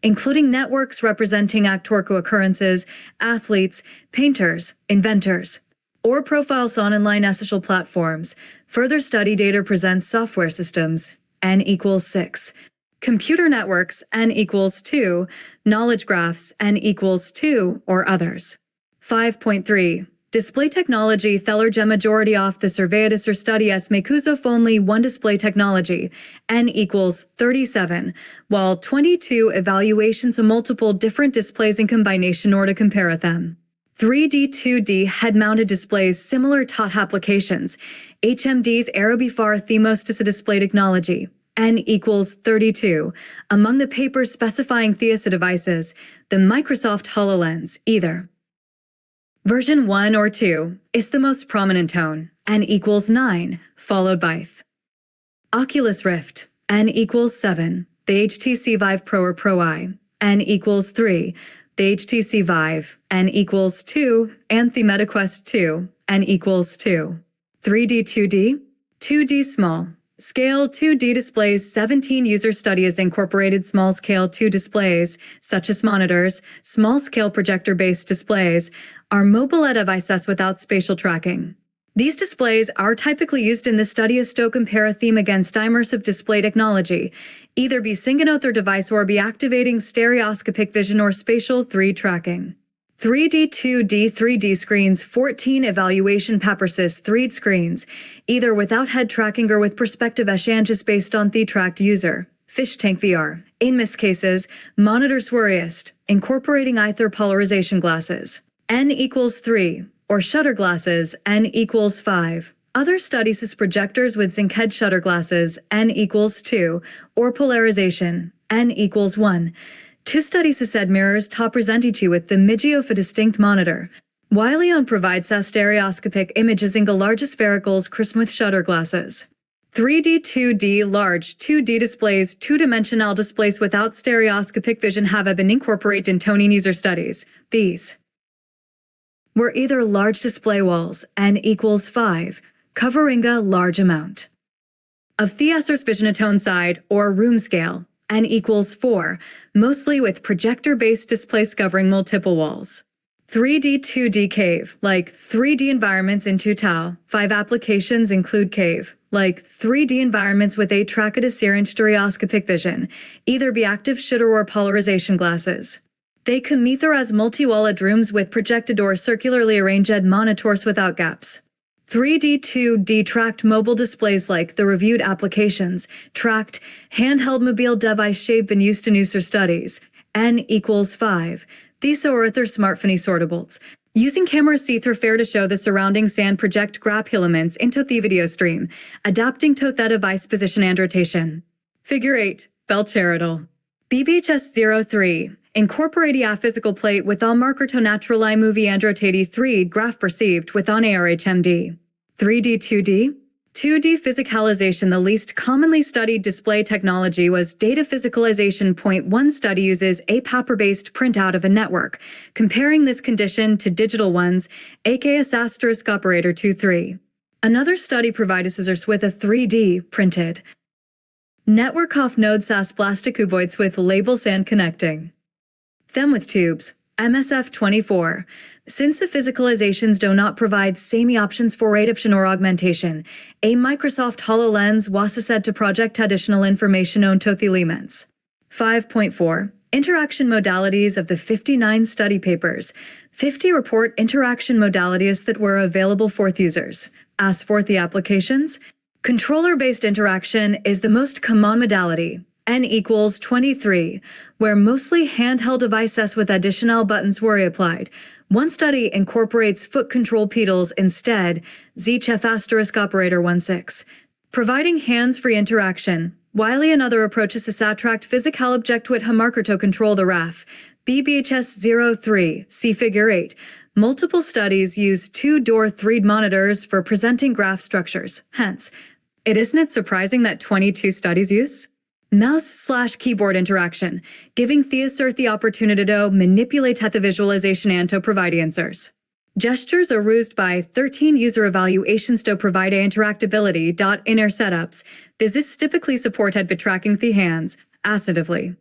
including networks representing actor co-occurrences, athletes, painters, inventors, or profiles on online social platforms. Further study data presents software systems, N equals 6. Computer networks, N equals 2, knowledge graphs, N equals 2, or others. 5.3. Display technology. The large majority of the surveyed studies make use of only one display technology, N equals 37, while 22 evaluations of multiple different displays in combination or to compare them. 3D, 2D head-mounted displays similar to applications, HMD's Aerobifar Themos display technology, N equals 32. Among the papers specifying Theos devices, the Microsoft HoloLens, either version 1 or 2, is the most prominent tone, N equals 9, followed by Oculus Rift, N equals 7, the HTC Vive Pro or Pro I, N equals 3, the HTC Vive, N equals 2, and the MetaQuest 2, N equals 2. 3D, 2D? 2D small. Scale 2D displays. 17 user studies incorporated small-scale 2 displays, such as monitors, small-scale projector-based displays, are mobile devices without spatial tracking. These displays are typically used in the study to compare a theme against immersive display technology, either be singing out their device or be activating stereoscopic vision or spatial 3 tracking. 3D, 2D, 3D screens. 14 evaluation papers 3D screens, either without head tracking or with perspective changes based on the tracked user. Fish Tank VR. In most cases, monitors were used, incorporating either polarization glasses, N equals 3, or shutter glasses, N equals 5. Other studies is projectors with zinc head shutter glasses, N equals 2, or polarization, N equals 1. 2 studies has said mirrors to present each with the midgie of a distinct monitor. Wyleon provides us stereoscopic images in large sphericals with shutter glasses. 3D, 2D, large 2D displays, 2-dimensional displays without stereoscopic vision have been incorporated in toning user studies. These were either large display walls, N equals 5, covering a large amount of the user's vision tone side, or room scale, N equals 4, mostly with projector-based displays covering multiple walls. 3D, 2D cave, like 3D environments in total. 5 applications include cave, like 3D environments with a tracked assyrian stereoscopic vision, either be active shutter or polarization glasses. They can either as multi-walled rooms with projected or circularly arranged monitors without gaps. 3D, 2D tracked mobile displays like the reviewed applications, tracked handheld mobile device shape been used in user studies, n equals 5. These are other smartphone sortables. Using camera see-through fair to show the surrounding sand project graph elements into the video stream, adapting to the device position and rotation. Figure 8, Belcheridal. BBHS03. Incorporate a physical plate with all marker to naturali movie and rotate 3 graph perceived with on ARHMD. 3D 2D? 2D physicalization. The least commonly studied display technology was data physicalization. Point 1 study uses a paper-based printout of a network, comparing this condition to digital ones, aka asterisk operator 2-3. Another study provided scissors with a 3D printed network off node SAS plastic cuboids with labels and connecting them with tubes. MSF 24. Since the physicalizations do not provide same options for adaptation or augmentation, a Microsoft HoloLens was said to project additional information on the elements. 5.4. Interaction modalities of the 59 study papers. 50 report interaction modalities that were available for users. As for the applications, controller-based interaction is the most common modality, n equals 23, where mostly handheld devices with additional buttons were applied. One study incorporates foot control pedals instead, ZHF asterisk operator 16, providing hands-free interaction, while another approaches to attract physical object with a marker to control the RAF. BBHS 03, see figure 8. Multiple studies use 2-door 3D monitors for presenting graph structures. Hence, isn't surprising that 22 studies use mouse/keyboard interaction, giving the opportunity to manipulate the visualization and to provide answers. Gestures are used by 13 user evaluations to provide interactability. Inner setups. This is typically supported by tracking the hands assertively.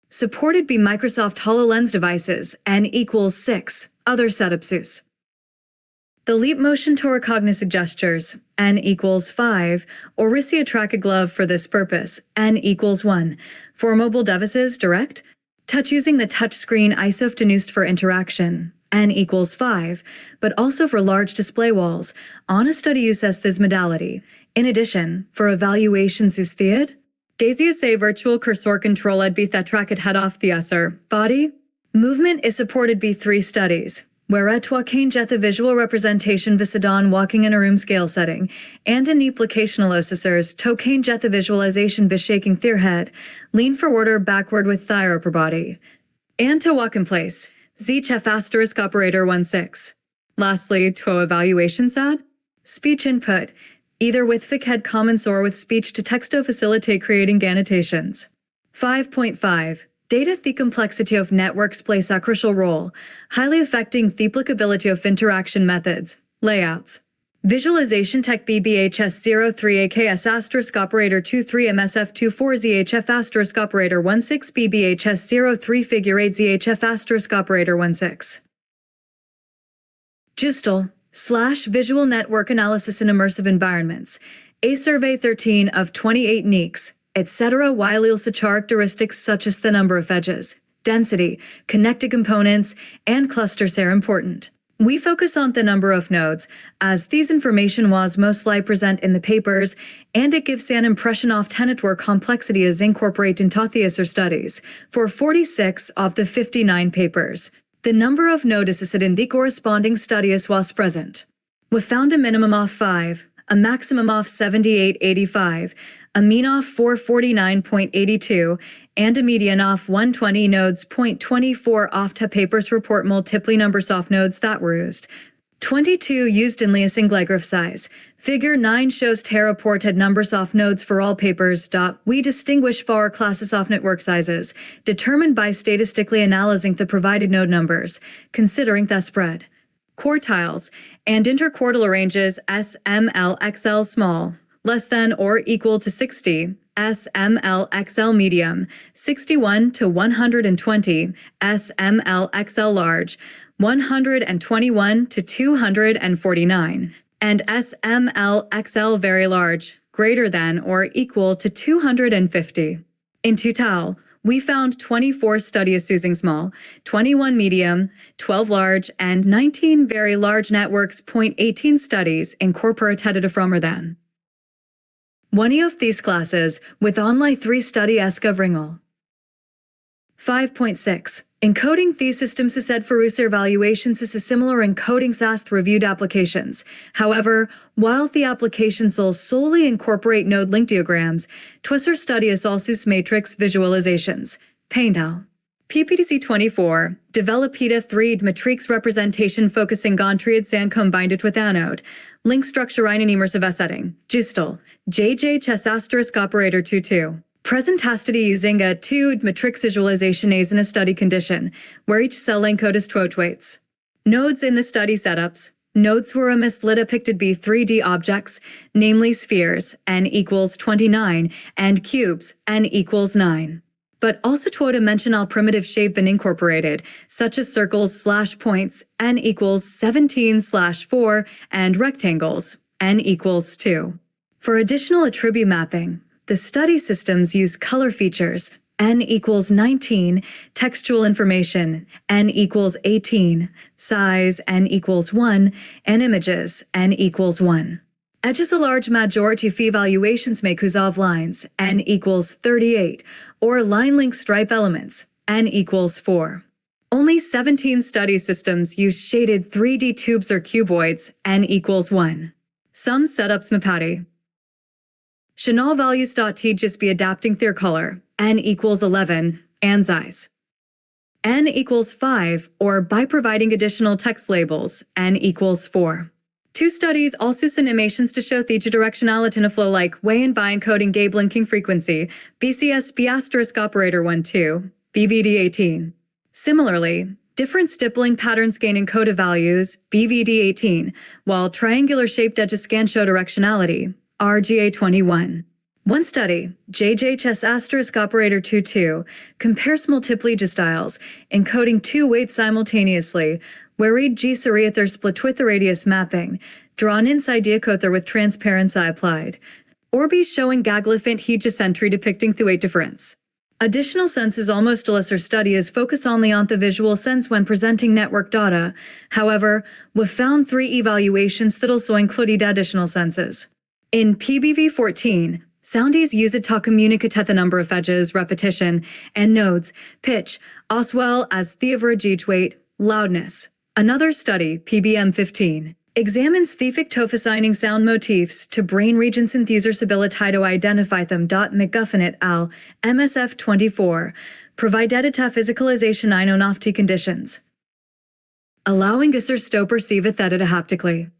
Supported by Microsoft HoloLens devices, n equals 6. Other setups use the leap motion to recognize gestures, n equals 5, or receive a track a glove for this purpose, n equals 1. For mobile devices, direct touch using the touchscreen ISOF used for interaction, n equals 5, but also for large display walls. On a study uses this modality. In addition, for evaluations use theod, gazius a virtual cursor control at that track it head off the usher. Body movement is supported by 3 studies, where at change the visual representation visidon walking in a room scale setting, and in applicational assessors to change the visualization vis shaking their head, lean forward or backward with thigh or upper body, and to walk in place, ZHF asterisk operator 16. Lastly, to evaluation sad, speech input, either with fic head comments or with speech to text to facilitate creating annotations. 5.5. Data. The complexity of networks plays a crucial role, highly affecting the applicability of interaction methods, layouts. Visualization Tech BBHS 03 AKS asterisk operator 23 MSF 24 ZHF asterisk operator 16 BBHS 03 figure 8 ZHF asterisk operator 16. Gistal / Visual Network Analysis in Immersive Environments, a survey 13 of 28 NEECs, etc. While also characteristics such as the number of edges, density, connected components, and clusters are important. We focus on the number of nodes, as these information was mostly present in the papers, and it gives an impression of the network complexity is incorporated into the user studies. For 46 of the 59 papers, the number of nodes in the corresponding studies was present. We found a minimum of 5, a maximum of 78.85, a mean of 449.82, and a median of 120 nodes. 0.24 of the papers report multiply numbers of nodes that were used. 22 used in a single graph size. Figure 9 shows the reported numbers of nodes for all papers. We distinguish 4 classes of network sizes, determined by statistically analyzing the provided node numbers, considering the spread, quartiles, and interquartile ranges SML small, less than or equal to 60, SML medium, 61 to 120, SML large, 121 to 249, and SML very large, greater than or equal to 250. In total, We found 24 studies using small, 21 medium, 12 large, and 19 very large networks. 18 studies incorporated from or than. One of these classes with online 3 study Ringel. 5.6. Encoding these systems is said for user evaluations is a similar encoding SAS reviewed applications. However, while the applications will solely incorporate node link diagrams, Twisser studies also matrix visualizations. Painel. PPTC 24. Developed 3 matrix representation focusing on triads and combined it with anode. Link structure in an immersive setting. Justel. JJ operator 22. Present study using a 2 matrix visualization as in a study condition, where each cell encode is 12 weights. Nodes in the study setups. Nodes were depicted be 3D objects, namely spheres, n equals 29, and cubes, n equals 9. But also 2-dimensional primitive shape been incorporated, such as circles / points, n equals 17/4, and rectangles, n equals 2. For additional attribute mapping, the study systems use color features, n equals 19, textual information, n equals 18, size, n equals 1, and images, n equals 1. Edges a large majority of evaluations make use of lines, n equals 38, or line link stripe elements, n equals 4. Only 17 study systems use shaded 3D tubes or cuboids, n equals 1. Some setups mapati. Chanel values.t just be adapting their color, n equals 11, and size. N equals 5, or by providing additional text labels, n equals 4. 2 studies also send animations to show the directionality in a flow like way and by encoding Gabe linking frequency, BCS B operator 1 2, BVD 18. Similarly, different stippling patterns gain encoded values, BVD 18, while triangular shaped edges scan show directionality, RGA 21. One study, JJHS operator 22, compares multiple styles, encoding 2 weights simultaneously, where read G seriathir split with the radius mapping, drawn inside diacother with transparency applied, or be showing gaglyphant heat depicting the weight difference. Additional senses almost a lesser study is focused only on the visual sense when presenting network data. However, we've found 3 evaluations that also included additional senses. In PBV 14, soundies use it to communicate the number of edges, repetition, and nodes, pitch, as well as the average each weight, loudness. Another study, PBM 15, examines the effect of assigning sound motifs to brain regions in the user's ability to identify them. McGuffin et al., MSF 24, provided to physicalization in on-off-T conditions, allowing users to perceive it haptically.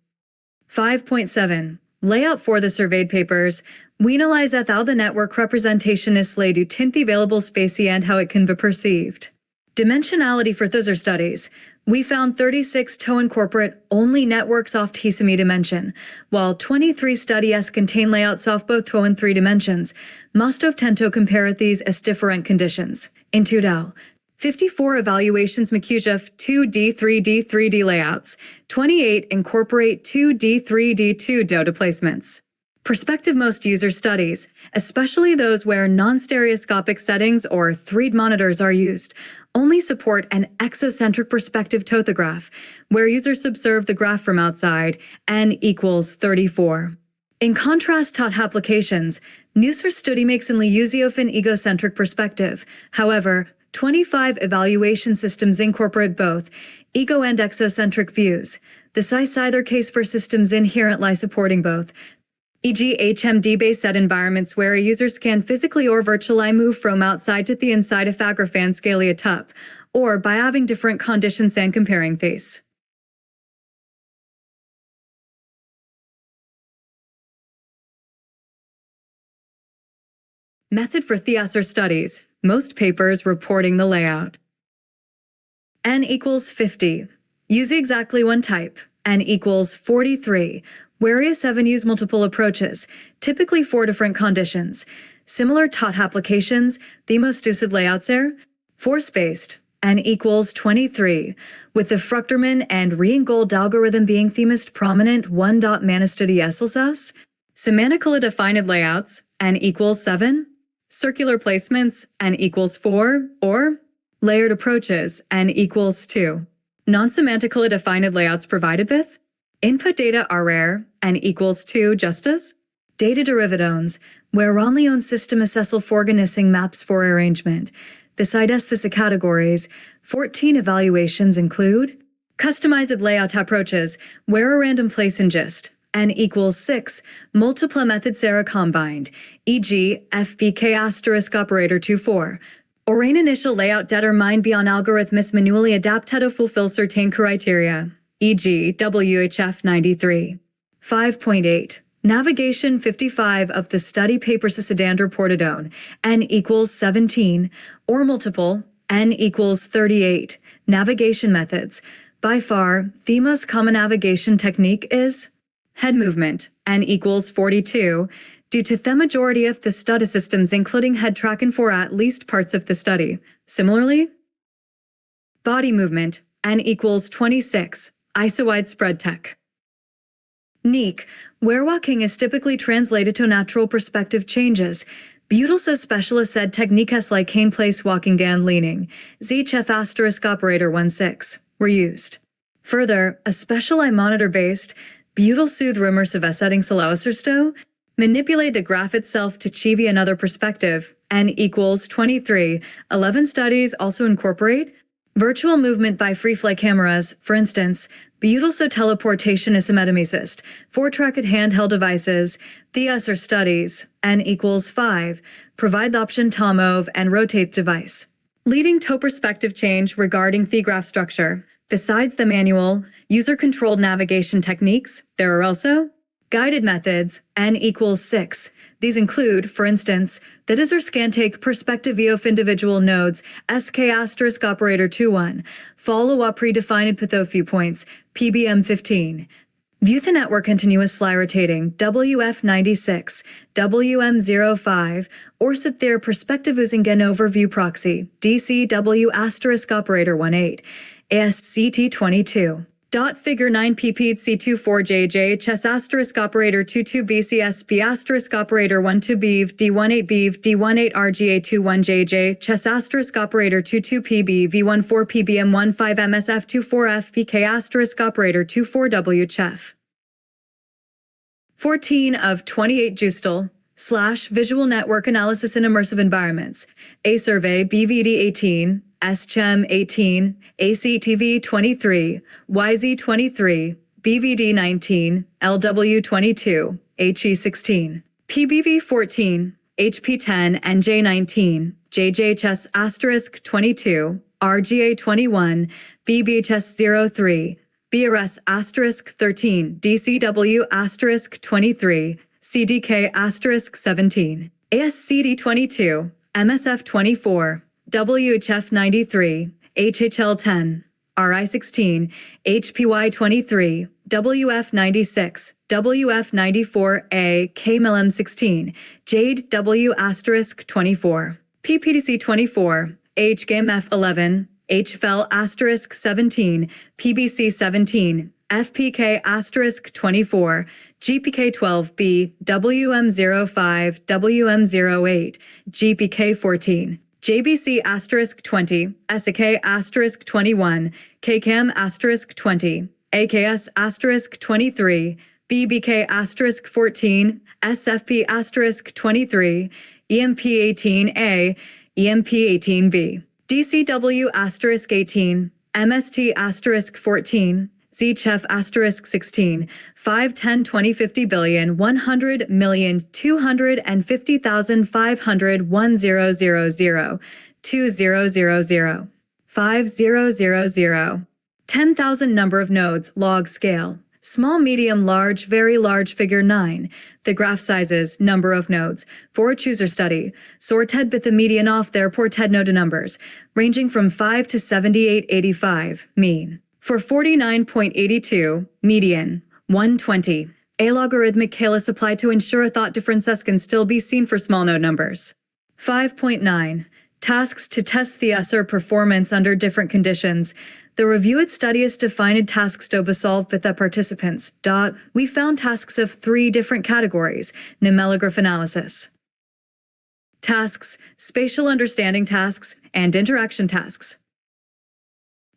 5.7. Layout for the surveyed papers. We analyze how the network representation is laid to tint the available space and how it can be perceived. Dimensionality for user studies. We found 36 to incorporate only networks of T semi-dimension, while 23 studies contain layouts of both 2 and 3 dimensions. Most of tend to compare these as different conditions. In total, 54 evaluations make use of 2D, 3D, 3D layouts. 28 incorporate 2D, 3D, 2D placements. Perspective most user studies, especially those where non-stereoscopic settings or 3D monitors are used, only support an exocentric perspective topograph, where users observe the graph from outside, n equals 34. In contrast to applications, user study makes only use of an egocentric perspective. However, 25 evaluation systems incorporate both ego and exocentric views. This is either case for systems inherently supporting both, e.g. HMD-based set environments where users can physically or virtually move from outside to the inside of agrafan scalia tup, or by having different conditions and comparing these. Method for Theaser studies. Most papers reporting the layout. N equals 50. Use exactly one type. N equals 43. Whereas 7 use multiple approaches, typically 4 different conditions. Similar to applications, the most used layouts are force-based, N equals 23, with the Fruchterman and Reingold algorithm being the most prominent 1. Manistudi SLSS. Semantically defined layouts, N equals 7. circular placements, n equals 4, or layered approaches, n equals 2. Non-semantically defined layouts provided with input data are rare, n equals 2 just as data derivadones, where Ronleon system assessal forganising maps for arrangement. Besides this categories, 14 evaluations include customized layout approaches, where a random place in gist, n equals 6, multiple methods are combined, e.g. FBK asterisk operator 24, or an initial layout determined beyond algorithms manually adapted to fulfill certain criteria, e.g. WHF 93. 5.8. Navigation 55 of the study paper Cidand reported on, n equals 17, or multiple, n equals 38. Navigation methods. By far, the most common navigation technique is head movement, n equals 42, due to the majority of the study systems including head tracking for at least parts of the study. Similarly, body movement, n equals 26, iso-wide spread tech. Neek, where walking is typically translated to natural perspective changes. Beautiful specialist said techniques like cane place walking and leaning, ZHF asterisk operator 16, were used. Further, a special eye monitor-based, beautiful soothe immersive settings allows us to manipulate the graph itself to achieve another perspective, n equals 23. 11 studies also incorporate virtual movement by free-fly cameras, for instance, beautiful teleportation is a metamesis, 4-tracked handheld devices, these are studies, n equals 5, provide the option to move and rotate device, leading to perspective change regarding the graph structure. Besides the manual, user-controlled navigation techniques, there are also guided methods, n equals 6. These include, for instance, the Dizzer scan take perspective view of individual nodes, SK asterisk operator 21, follow-up predefined patho viewpoints, PBM 15. View the network continuous sly rotating, WF 96, WM 05, or set their perspective using an overview proxy, DCW asterisk operator 18, ASCT 22. Figure 9 PP C24JJ chess asterisk operator 22 BCSP asterisk operator 12 BEV D18 BEV D18 RGA21JJ chess asterisk operator 22 PB V14 PBM 15 MSF 24 FPK asterisk operator 24W chef. 14 of 28 Justel / Visual Network Analysis in Immersive Environments, A Survey BVD 18, SCHEM 18, ACTV 23, YZ 23, BVD 19, LW 22, HE 16, PBV 14, HP 10, NJ 19, JJHS asterisk 22, RGA 21, BBHS 03, BRS asterisk 13, DCW asterisk 23, CDK asterisk 17, ASCD 22, MSF 24, WHF 93, HHL 10, RI 16, HPY 23, WF 96, WF 94A, KMLM 16, JADE W asterisk 24, PPDC 24, HGAMF 11, HFL asterisk 17, PBC 17, FPK asterisk 24, GPK 12B, WM 05, WM 08, GPK 14. JBC asterisk 20, SK asterisk 21, KCAM asterisk 20, AKS asterisk 23, BBK asterisk 14, SFP asterisk 23, EMP 18A, EMP 18B, DCW asterisk 18, MST asterisk 14, ZCHEF asterisk 16, 5, 10, 20, 50 billion, 100 million, 250,500, 1000, 2000, 5000, 10,000 number of nodes, log scale, small, medium, large, very large, figure 9, the graph sizes, number of nodes, for a chooser study, sorted with the median off their ported node numbers, ranging from 5 to 7885, mean. For 49.82, median, 120. A logarithmic scale is applied to ensure thought differences can still be seen for small node numbers. 5.9. Tasks to test the SR performance under different conditions. The reviewed study is defined tasks to be solved with the participants. We found tasks of 3 different categories. Numerograph analysis. tasks, spatial understanding tasks, and interaction tasks.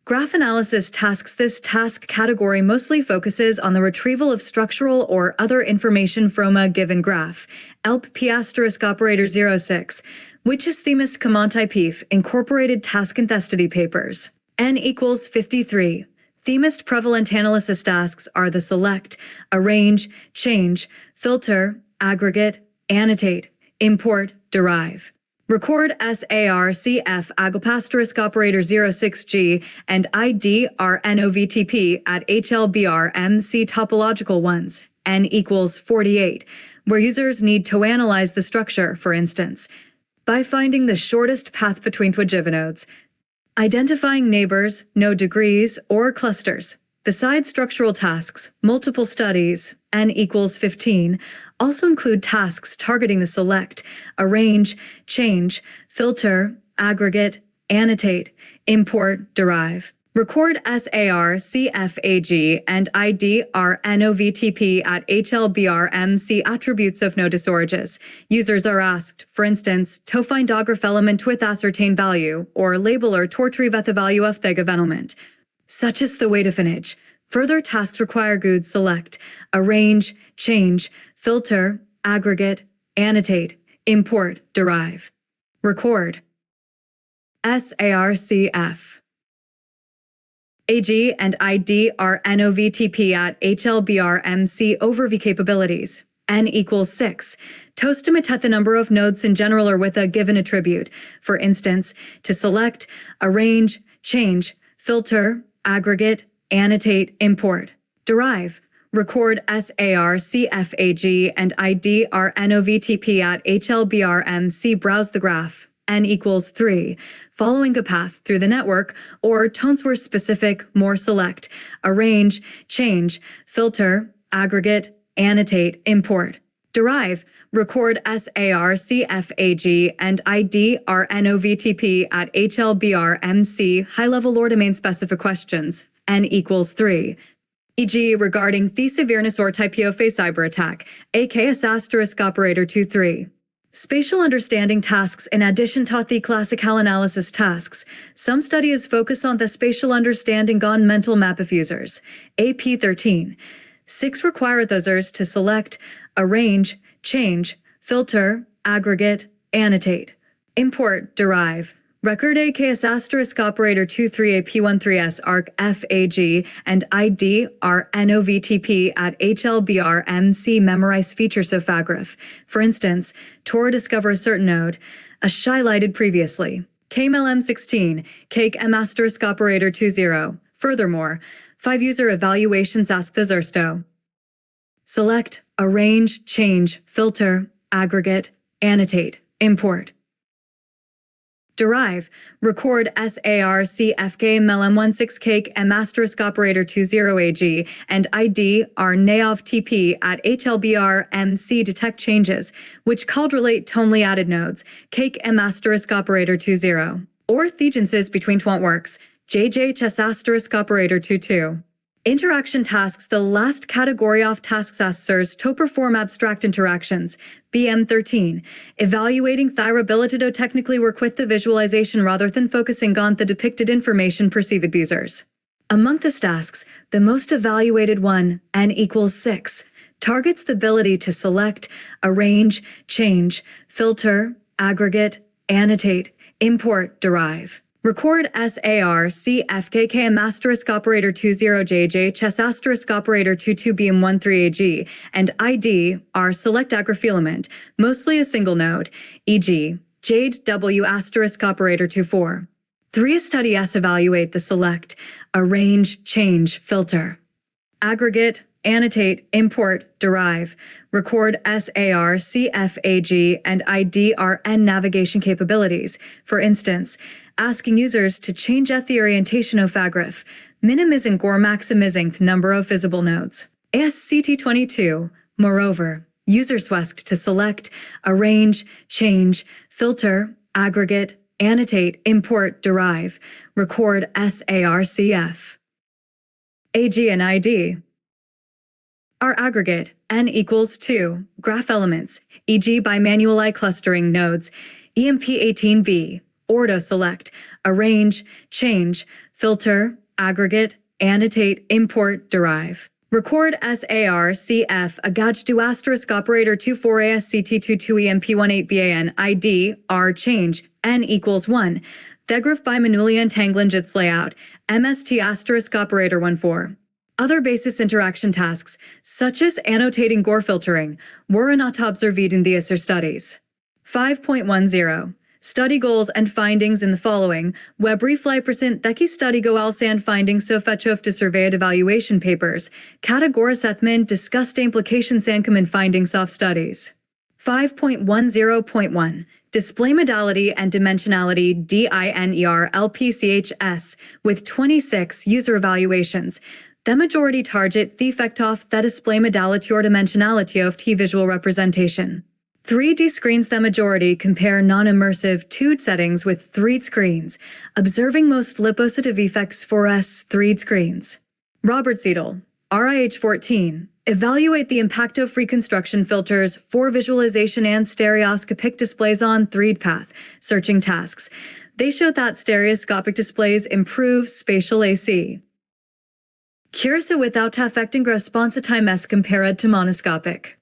Graph analysis tasks. This task category mostly focuses on the retrieval of structural or other information from a given graph. ELP P asterisk operator 06, which is themist commentai PIF, incorporated task and study papers. N equals 53. Themist prevalent analysis tasks are the select, arrange, change, filter, aggregate, annotate, import, derive. Record SARCF agopasterisk operator 06G and ID are NOVTP at HLBR-MC topological ones, N equals 48, where users need to analyze the structure, for instance, by finding the shortest path between Twijiva nodes, identifying neighbors, node degrees, or clusters. Besides structural tasks, multiple studies, N equals 15, also include tasks targeting the select, arrange, change, filter, aggregate, annotate, import, derive. Record SAR, CFAG, and ID are NOVTP at HLBR-MC attributes of node disorges. Users are asked, for instance, to find dograph element with ascertain value, or label or tortriv the value of the element, such as the weight of an edge. Further tasks require good select, arrange, change, filter, aggregate, annotate, import, derive. Record. SARCF. AG and ID are NOVTP at HLBR-MC overview capabilities. N equals 6. To estimate the number of nodes in general or with a given attribute. For instance, to select, arrange, change, filter, aggregate, annotate, import, derive. Record SARCFAG and ID are NOVTP at HLBR-MC browse the graph. N equals 3, following a path through the network, or tones were specific, more select, arrange, change, filter, aggregate, annotate, import, derive. Record SARCFAG and ID are NOVTP at HLBR-MC high-level or domain specific questions. N equals 3. E.g. regarding the severeness or type of a cyber attack, AKS asterisk operator 23. Spatial understanding tasks. In addition to the classical analysis tasks, some studies focus on the spatial understanding on mental map of users. AP 13. 6 require users to select, arrange, change, filter, aggregate, annotate, import, derive. Record AKS asterisk operator 23 AP13S ARC FAG and ID are NOVTP at HLBR-MC memorize features of fagraph. For instance, Tor discover a certain node, a highlighted previously. KMLM16, cake M asterisk operator 20. Furthermore, 5 user evaluations ask the Zersto. Select, arrange, change, filter, aggregate, annotate, import. Derive. Record SARCFK MLM16 cake M asterisk operator 20AG and ID are NAOV-TP at HLBR-MC detect changes, which called relate to only added nodes, cake M asterisk operator 20, or thegences between twantworks, JJHS asterisk operator 22. Interaction tasks. The last category of tasks asks to perform abstract interactions. BM13. Evaluating their ability to technically work with the visualization rather than focusing on the depicted information perceived users. Among the tasks, the most evaluated one, N equals 6, targets the ability to select, arrange, change, filter, aggregate, annotate, import, derive. Record SARCFKKM asterisk operator 20JJ chess asterisk operator 22BM13AG and ID are select aggregate element, mostly a single node, e.g. Jade W asterisk operator 24. 3 study S evaluate the select, arrange, change, filter, aggregate, annotate, import, derive. Record SARCFAG and ID are N navigation capabilities. For instance, asking users to change the orientation of fagraph, minimizing or maximizing the number of visible nodes. ASCT22. Moreover, users asked to select, arrange, change, filter, aggregate, annotate, import, derive. Record SARCF. AG and ID. are aggregate, n equals 2, graph elements, e.g. bimanual clustering nodes, EMP18V, ordo select, arrange, change, filter, aggregate, annotate, import, derive. Record SAR CF agaj do asterisk operator 24 ASCT22 EMP18VAN ID R change n equals 1. Thegraph bimanulia entangling layout MST asterisk operator 14. Other basis interaction tasks, such as annotating Gore filtering, were not observed in the ISER studies. 5.10. Study goals and findings in the following. Web refly present theki study goals and findings so fetchof to surveyed evaluation papers. Categoris ethman discussed implications and common findings of studies. 5.10.1. Display modality and dimensionality DINER LPCHS with 26 user evaluations. The majority target the effect of the display modality or dimensionality of T visual representation. 3D screens the majority compare non-immersive 2D settings with 3D screens, observing most lipositive effects for S3D screens. Robert Seidel, RIH14, evaluate the impact of reconstruction filters for visualization and stereoscopic displays on 3D path searching tasks. They show that stereoscopic displays improve spatial AC. Curious without affecting response time as compared to monoscopic.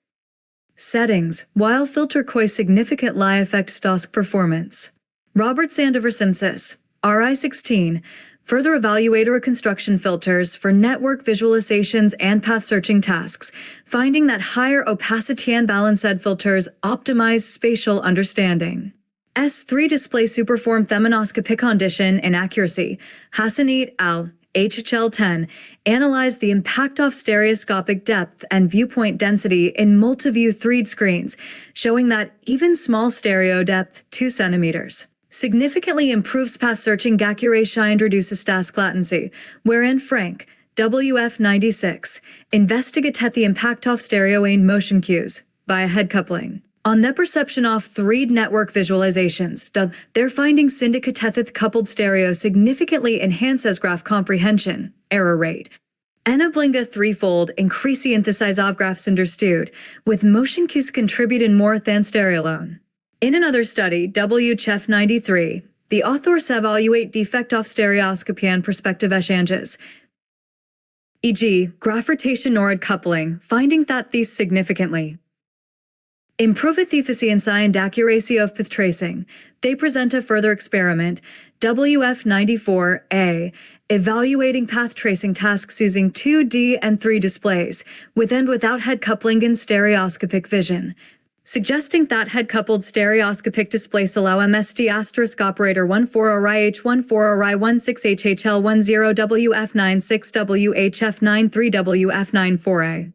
Settings, while filter koi significant lie affect task performance. Robert Sandover Simpsis, RI16, further evaluate reconstruction filters for network visualizations and path searching tasks, finding that higher opacity and balanced filters optimize spatial understanding. S3 display superform themanoscopic condition and accuracy. Hassanit al. HHL10 analyzed the impact of stereoscopic depth and viewpoint density in multi-view 3D screens, showing that even small stereo depth, 2 centimeters, significantly improves path searching accuracy and reduces task latency, wherein Frank, WF96, investigated the impact of stereo and motion cues via head coupling on the perception of 3D network visualizations. Their findings indicate coupled stereo significantly enhances graph comprehension, error rate, and a blinga threefold increase the synthesis of graphs understood, with motion cues contributing more than stereo alone. In another study, WCHEF93, the authors evaluate defect of stereoscopy and perspective changes, e.g., graph rotation or coupling, finding that these significantly improve the efficiency and accuracy of path tracing. They present a further experiment, WF94A, evaluating path tracing tasks using 2D and 3D displays, with and without head coupling in stereoscopic vision, suggesting that head-coupled stereoscopic displays allow MST asterisk operator 14 RIH14 RI16HHL10 WF96WHF93 WF94A.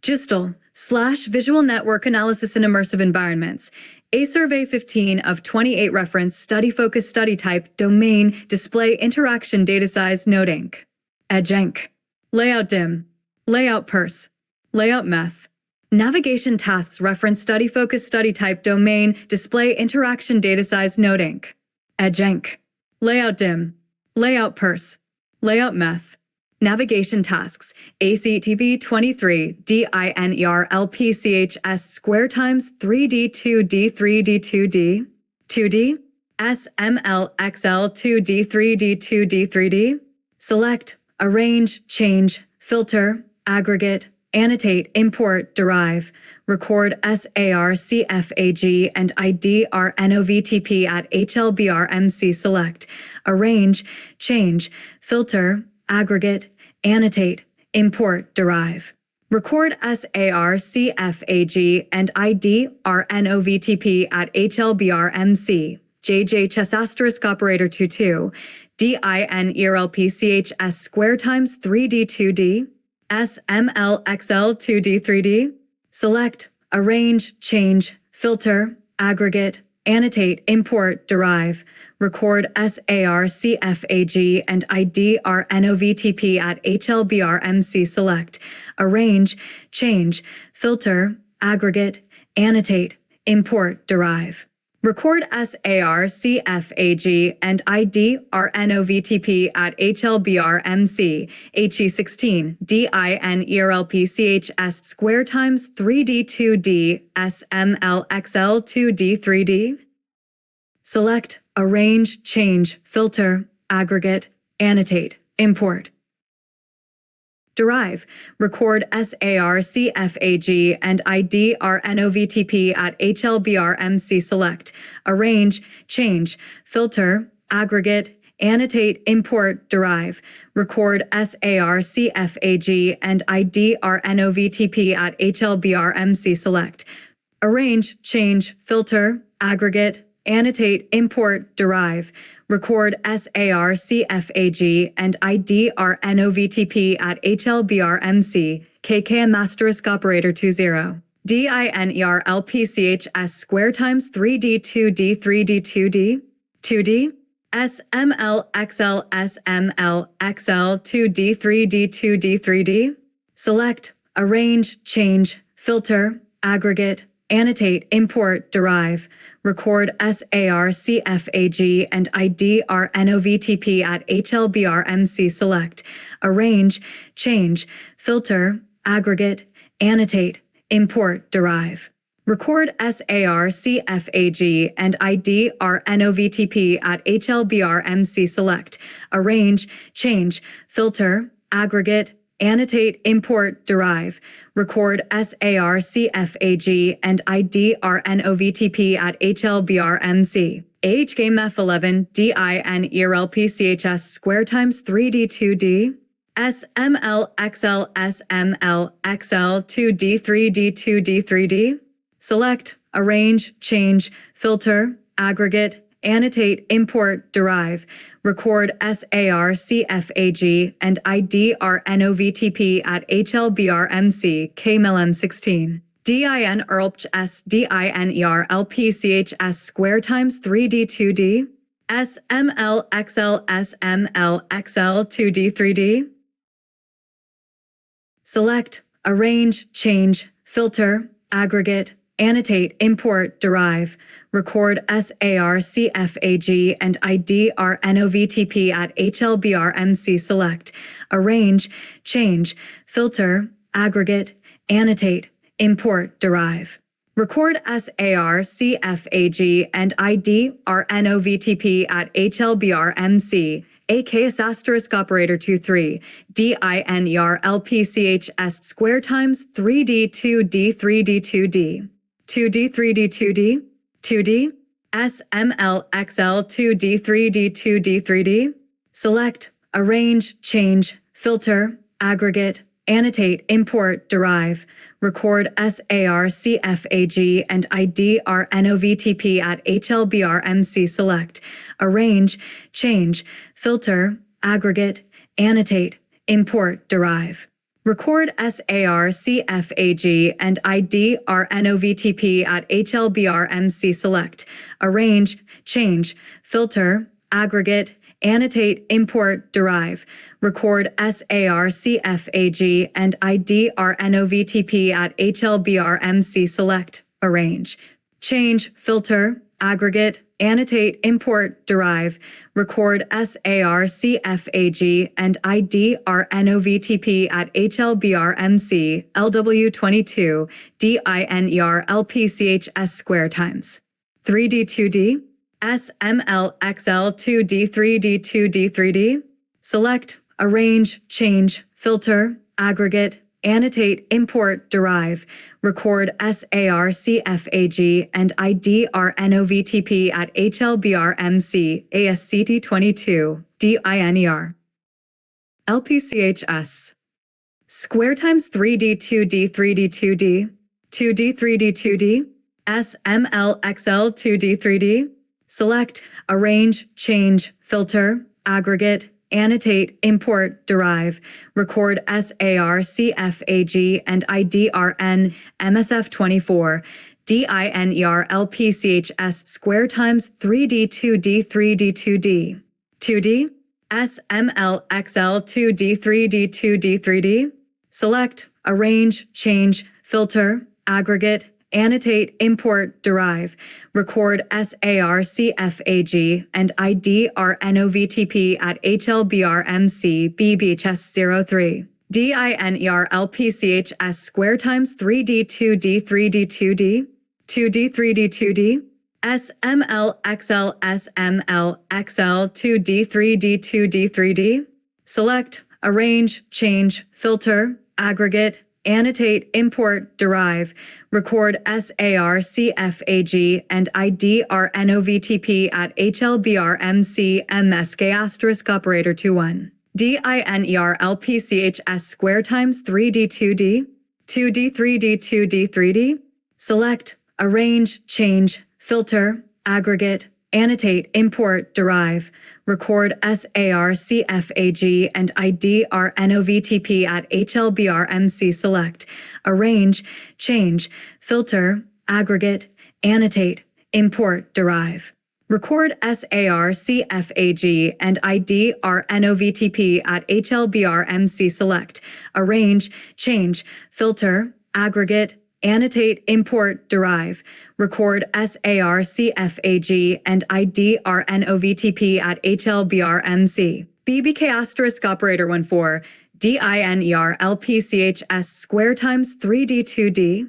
Justel / Visual Network Analysis in Immersive Environments, a survey 15 of 28 reference study focus study type domain display interaction data size node inc. Edge inc. Layout dim. Layout purse. Layout meth. Navigation tasks reference study focus study type domain display interaction data size node inc. Edge inc. Layout dim. Layout purse. Layout meth. Navigation tasks, ACTV 23, DINER LPCHS square times 3D 2D 3D 2D, 2D, SML XL 2D 3D 2D 3D. Select, arrange, change, filter, aggregate, annotate, import, derive, record SAR CFAG and ID RNOVTP at HLBRMC select, arrange, change, filter, aggregate, annotate, import, derive. Record SAR CFAG and ID RNOVTP at HLBRMC, JJHS asterisk operator 22, DINERLPCHS square times 3D 2D, SMLXL 2D 3D. Select, arrange, change, filter, aggregate, annotate, import, derive, record SAR CFAG and ID RNOVTP at HLBRMC select, arrange, change, filter, aggregate, annotate, import, derive. Record SAR CFAG and ID RNOVTP at HLBRMC HE16 DINERLPCHS square times 3D2D SMLXL2D3D. Select Arrange, Change, Filter, Aggregate, Annotate, Import. Derive. Record SAR CFAG and ID RNOVTP at HLBRMC. Select Arrange, Change, Filter, Aggregate, Annotate, Import, Derive. Record SAR CFAG and ID RNOVTP at HLBRMC. Select Arrange, Change, Filter, Aggregate, Annotate, Import, Derive. Record SAR CFAG and ID RNOVTP at HLBRMC KKM asterisk operator 20 DINERLPCHS square times 3D2D3D2D 2D SMLXL2D3D2D3D. Select Arrange, Change, Filter, Aggregate, Annotate, Import, Derive. Record SAR CFAG and ID RNOVTP at HLBRMC. Select Arrange, Change, Filter, Aggregate, Annotate, Import, Derive. Record SAR CFAG and ID RNOVTP at HLBRMC. Select Arrange, Change, Filter, Aggregate, Annotate, Import, Derive. Record SAR CFAG and ID RNOVTP at HLBRMC HGameF11 DINERLPCHS square times 3D2D SMLXL2D3D2D3D. Select Arrange, Change, Filter, Aggregate, Annotate, Import, Derive. Record SAR CFAG and ID RNOVTP at HLBRMC KMLM16 DINERLPCHS DINERLPCHS square times 3D2D SMLXL2D3D. Select Arrange, Change, Filter, Aggregate, Annotate, Import, Derive. Record SAR CFAG and ID RNOVTP at HLBRMC. Select Arrange, Change, Filter, Aggregate, Annotate, Import, Derive. Record SAR CFAG and ID RNOVTP at HLBRMC AKS asterisk operator 23 DINERLPCHS square times 3D2D3D2D 2D3D2D 2D SMLXL2D3D2D3D. Select Arrange, Change, Filter, Aggregate, Annotate, Import, Derive. Record SAR CFAG and ID RNOVTP at HLBRMC. Select Arrange, Change, Filter, Aggregate, Annotate, Import, Derive. Record SAR CFAG and ID RNOVTP at HLBRMC. Select Arrange, Change, Filter, Aggregate, Annotate, Import, Derive. Record SAR CFAG and ID RNOVTP at HLBRMC. Select Arrange, Change, Filter, Aggregate, Annotate, Import, Derive. Record SAR CFAG and ID RNOVTP at HLBRMC LW22 DINERLPCHS square times 3D2D SMLXL2D3D2D3D. Select Arrange, Change, Filter, Aggregate, Annotate, Import, Derive. Record SAR CFAG and ID RNOVTP at HLBRMC ASCT22 DINER LPCHS square times 3D2D3D2D 2D3D2D SMLXL2D3D. Select Arrange, Change, Filter, Aggregate, Annotate, Import, Derive. Record SAR CFAG and ID RN MSF24 DINERLPCHS square times 3D2D3D2D 2D SMLXL2D3D2D3D. Select Arrange, Change, Filter, Aggregate, annotate, import, derive, record SARCFAG and ID RNOVTP at HLBRMC BBHS03. DINERLPCHS square times 3D2D 3D2D 2D 3D2D SML XL SML XL 2D 3D 2D 3D. Select, arrange, change, filter, aggregate, annotate, import, derive, record SARCFAG and ID RNOVTP at HLBRMC MSK asterisk operator 21. DINERLPCHS square times 3D2D 2D 3D 2D 3D. Select, arrange, change, filter, aggregate, annotate, import, derive, record SARCFAG and ID RNOVTP at HLBRMC. Select, arrange, change, filter, aggregate, annotate, import, derive. Record SARCFAG and ID RNOVTP at HLBRMC. Select, arrange, change, filter, aggregate, annotate, import, derive, record SARCFAG and ID RNOVTP at HLBRMC. BBK asterisk operator 14, DINERLPCHS square times 3D2D,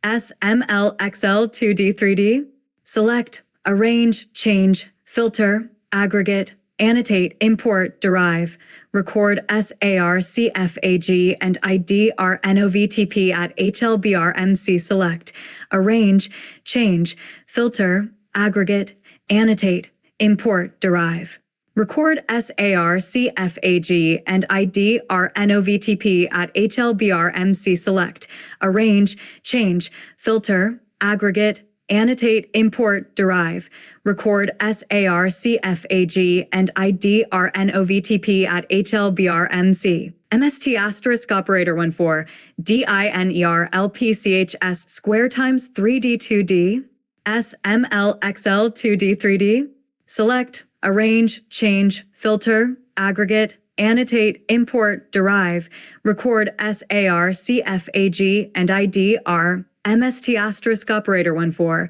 SML XL 2D 3D. Select, arrange, change, filter, aggregate, annotate, import, derive, record SARCFAG and ID RNOVTP at HLBRMC. Select, arrange, change, filter, aggregate, annotate, import, derive. Record SARCFAG and ID RNOVTP at HLBRMC. Select, arrange, change, filter, aggregate, annotate, import, derive, record SARCFAG and ID RNOVTP at HLBRMC. MST asterisk operator 14, DINERLPCHS square times 3D2D, SML XL 2D 3D. Select, arrange, change, filter, aggregate, annotate, import, derive, record SARCFAG and ID R. MST asterisk operator 14,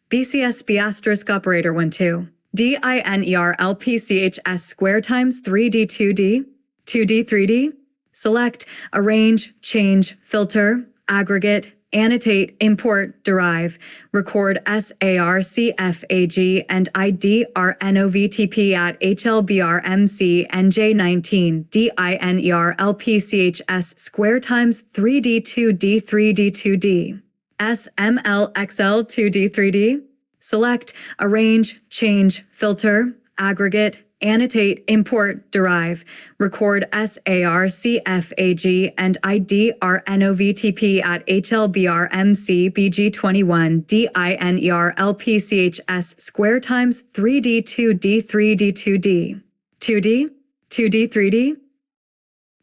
BCSB asterisk operator 12, DINERLPCHS square times 3D2D, 2D 3D. Select, arrange, change, filter, aggregate, annotate, import, derive, record SARCFAG and ID RNOVTP at HLBRMC NJ19 DINERLPCHS square times 3D2D 3D2D. SML XL 2D 3D. Select, arrange, change, filter, aggregate, annotate, import, derive, record SARCFAG and ID RNOVTP at HLBRMC BG21 DINERLPCHS square times 3D2D 3D2D. 2D 2D 3D.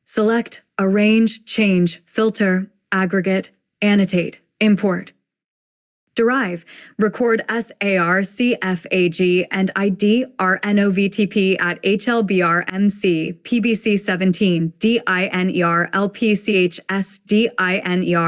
Select, arrange, change, filter, aggregate, annotate, import, derive, record SARCFAG and ID RNOVTP at HLBRMC PBC17 DINERLPCHS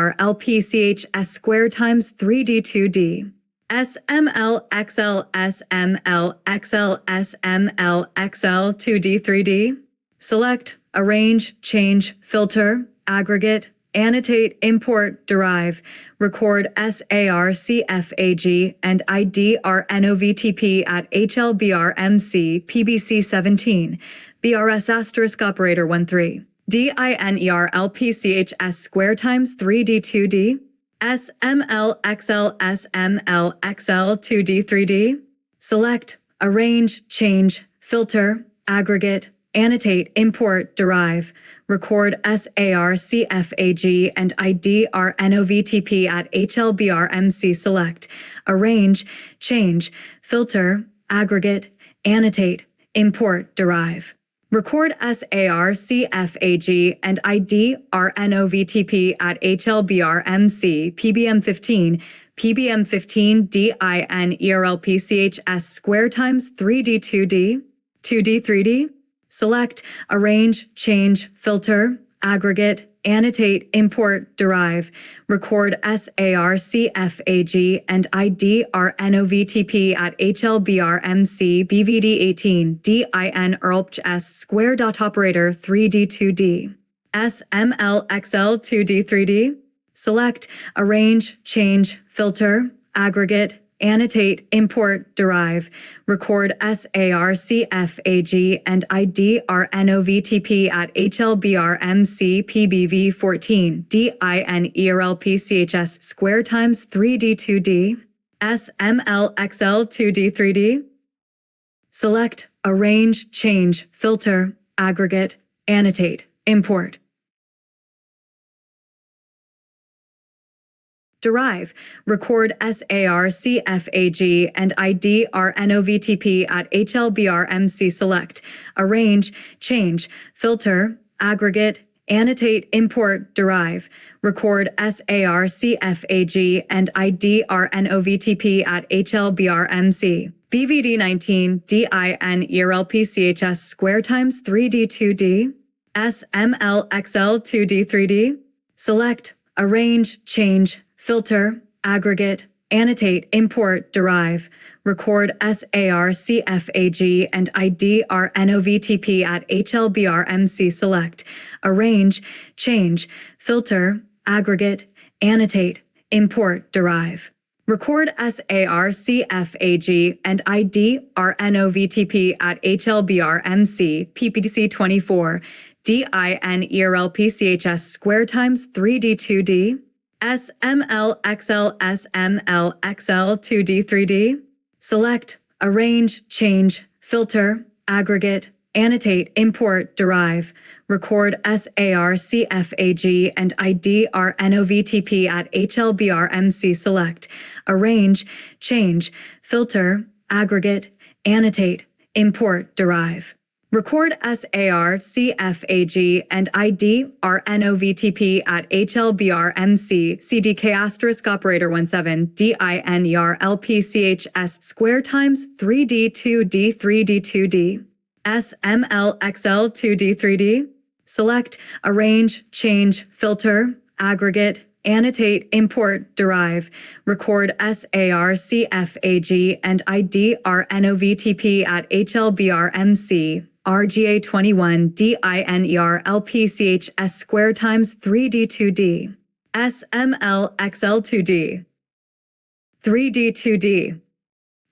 DINERLPCHS square times 3D2D. SML XL SML XL SML XL 2D 3D. Select, arrange, change, filter, aggregate, annotate, import, derive, record SARCFAG and ID RNOVTP at HLBRMC PBC17 BRS asterisk operator 13 DINERLPCHS square times 3D2D SML XL SML XL 2D 3D. Select, arrange, change, filter, aggregate, annotate, import, derive, record SARCFAG and ID RNOVTP at HLBRMC. Select, arrange, change, filter, aggregate, annotate, import, derive. Record SARCFAG and ID RNOVTP at HLBRMC PBM15 PBM15 DINERLPCHS square times 3D2D 2D 3D. Select, arrange, change, filter, aggregate, annotate, import, derive, record SARCFAG and IDRNOVTP at HLBRMC BVD18 DIN ERLPS square dot operator 3D2D. SMLXL2D3D. Select, arrange, change, filter, aggregate, annotate, import, derive, record SARCFAG and IDRNOVTP at HLBRMC PBV14 DINERLPCHS square times 3D2D. SMLXL2D3D. Select, arrange, change, filter, aggregate, annotate, import. Derive, record SARCFAG and IDRNOVTP at HLBRMC select, arrange, change, filter, aggregate, annotate, import, derive, record SARCFAG and IDRNOVTP at HLBRMC. BVD19 DINERLPCHS square times 3D2D. SMLXL2D3D. Select, arrange, change, filter, aggregate, annotate, import, derive, record SARCFAG and IDRNOVTP at HLBRMC select, arrange, change, filter, aggregate, annotate, import, derive. Record SARCFAG and IDRNOVTP at HLBRMC PPDC24 DINERLPCHS square times 3D2D. SMLXL2D3D. Select, arrange, change, filter, aggregate, annotate, import, derive, record SARCFAG and IDRNOVTP at HLBRMC select, arrange, change, filter, aggregate, annotate, import, derive. Record SARCFAG and IDRNOVTP at HLBRMC CDK asterisk operator 17 DINERLPCHS square times 3D2D 3D2D. SMLXL2D3D. Select, arrange, change, filter, aggregate, annotate, import, derive, record SARCFAG and IDRNOVTP at HLBRMC. RGA21 DINERLPCHS square times 3D2D. SMLXL2D. 3D2D.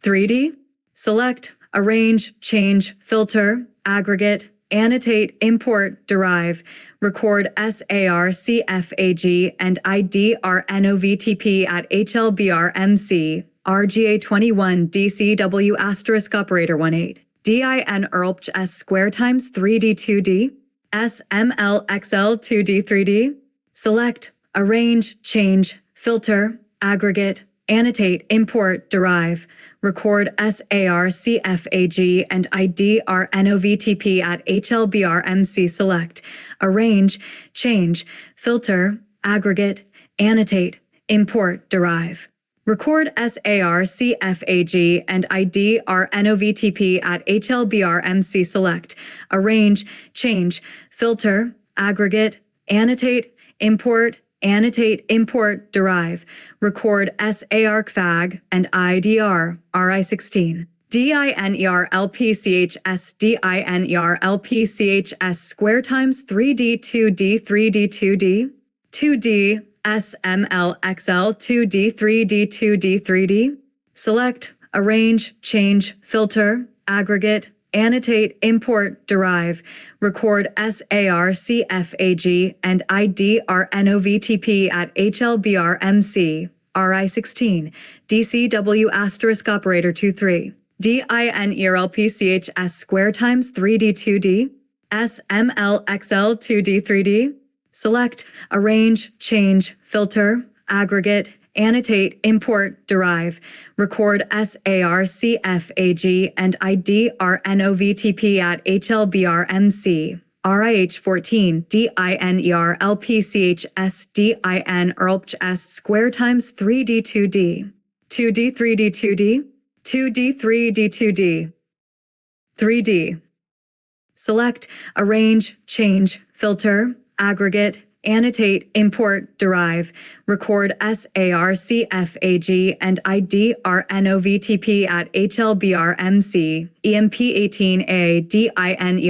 3D. Select, arrange, change, filter, aggregate, annotate, import, derive, record SARCFAG and IDRNOVTP at HLBRMC. RGA21 DCW asterisk operator 18. DINERLPS square times 3D2D. SMLXL2D3D. Select, arrange, change, filter, aggregate, annotate, import, derive, record SARCFAG and IDRNOVTP at HLBRMC select, arrange, change, filter, aggregate, annotate, import, derive. Record SARCFAG and IDRNOVTP at HLBRMC select, arrange, change, filter, aggregate, annotate, import, derive, record SARCFAG and IDR, RI16. DINERLPCHS square times 3D2D 3D2D. 2D SMLXL2D3D2D3D. Select, arrange, change, filter, aggregate, annotate, import, derive, record SARCFAG and IDRNOVTP at HLBRMC, RI16, DCW asterisk operator 23. DINERLPCHS square times 3D2D. SMLXL2D3D. Select, arrange, change, filter, aggregate, annotate, import, derive, record SARCFAG and IDRNOVTP at HLBRMC, RIH14, DINERLPCHS DINERLPS square times 3D2D. 2D 3D2D. 2D 3D2D. 3D. Select, arrange, change, filter, aggregate, annotate, import, derive, record SARCFAG and IDRNOVTP at HLBRMC, EMP18A DINERLPCHS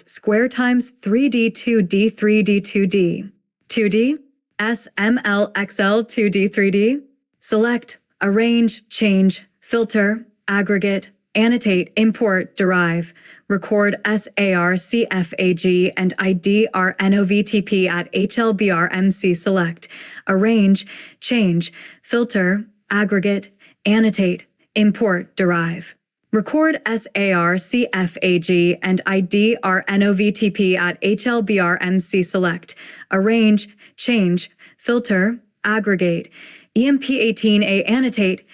square times 3D2D 3D2D. 2D, SMLXL 2D 3D. Select, arrange, change, filter, aggregate, annotate, import, derive, record SARCFAG and IDRNOVTP at HLBRMC. Select, arrange, change, filter, aggregate, annotate, import, derive. Record SARCFAG and IDRNOVTP at HLBRMC. Select, arrange, change, filter, aggregate, EMP18A annotate,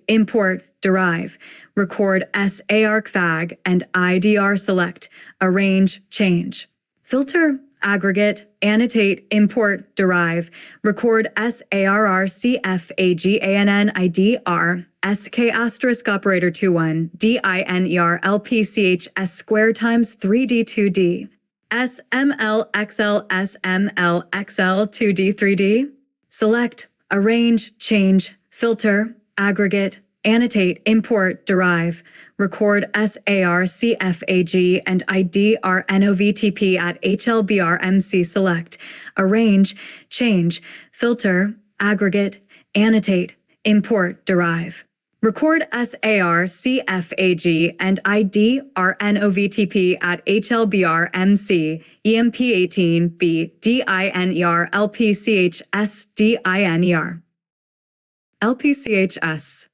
import, derive, record SARCFAG and IDR. Select, arrange, change, filter, aggregate, annotate, import, derive, record SARRCFAGANN SK asterisk operator 21 DINERLPCHS square times 3D2D. SMLXL 2D 3D. Select, arrange, change, filter, aggregate, annotate, import, derive, record SARCFAG and IDRNOVTP at HLBRMC. Select, arrange, change, filter, aggregate, annotate, import, derive. Record SARCFAG and IDRNOVTP at HLBRMC, EMP18B DINERLPCHS DINER. LPCHS.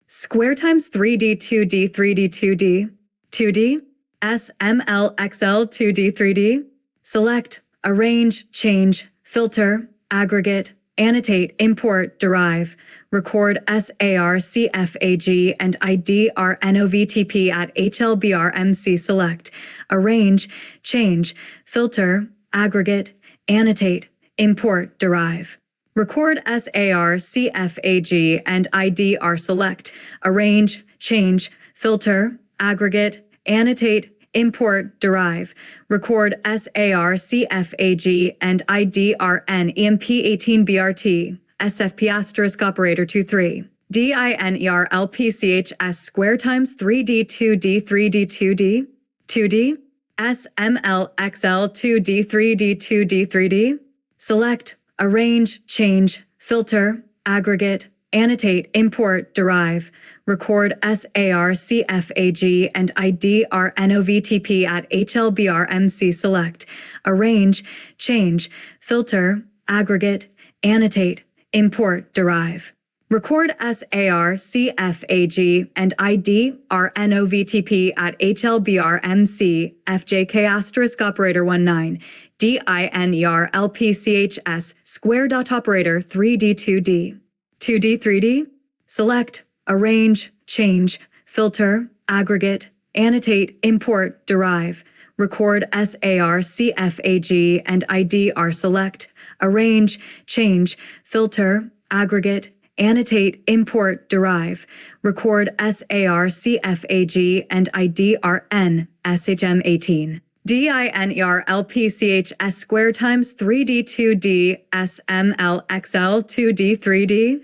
Square times 3D2D 3D2D. 2D, SMLXL 2D 3D. Select, arrange, change, filter, aggregate, annotate, import, derive, record SARCFAG and IDRNOVTP at HLBRMC. Select, arrange, change, filter, aggregate, annotate, import, derive. Record SARCFAG and IDR. Select, arrange, change, filter, aggregate, annotate, import, derive, record SARCFAG and IDRN EMP18BRT, SFP asterisk operator 23, DINERLPCHS square times 3D2D 3D2D, 2D, SMLXL 2D 3D2D 3D. Select, arrange, change, filter, aggregate, annotate, import, derive, record SARCFAG and IDRNOVTP at HLBRMC. Select, arrange, change, filter, aggregate, annotate, import, derive. Record SARCFAG and IDRNOVTP at HLBRMC, FJK asterisk operator 19, DINERLPCHS square dot operator 3D2D. 2D 3D. Select, arrange, change, filter, aggregate, annotate, import, derive, record SARCFAG and IDR. Select, arrange, change, filter, aggregate, annotate, import, derive, record SARCFAG and IDRN SHM18. DINERLPCHS square times 3D2D SMLXL 2D 3D.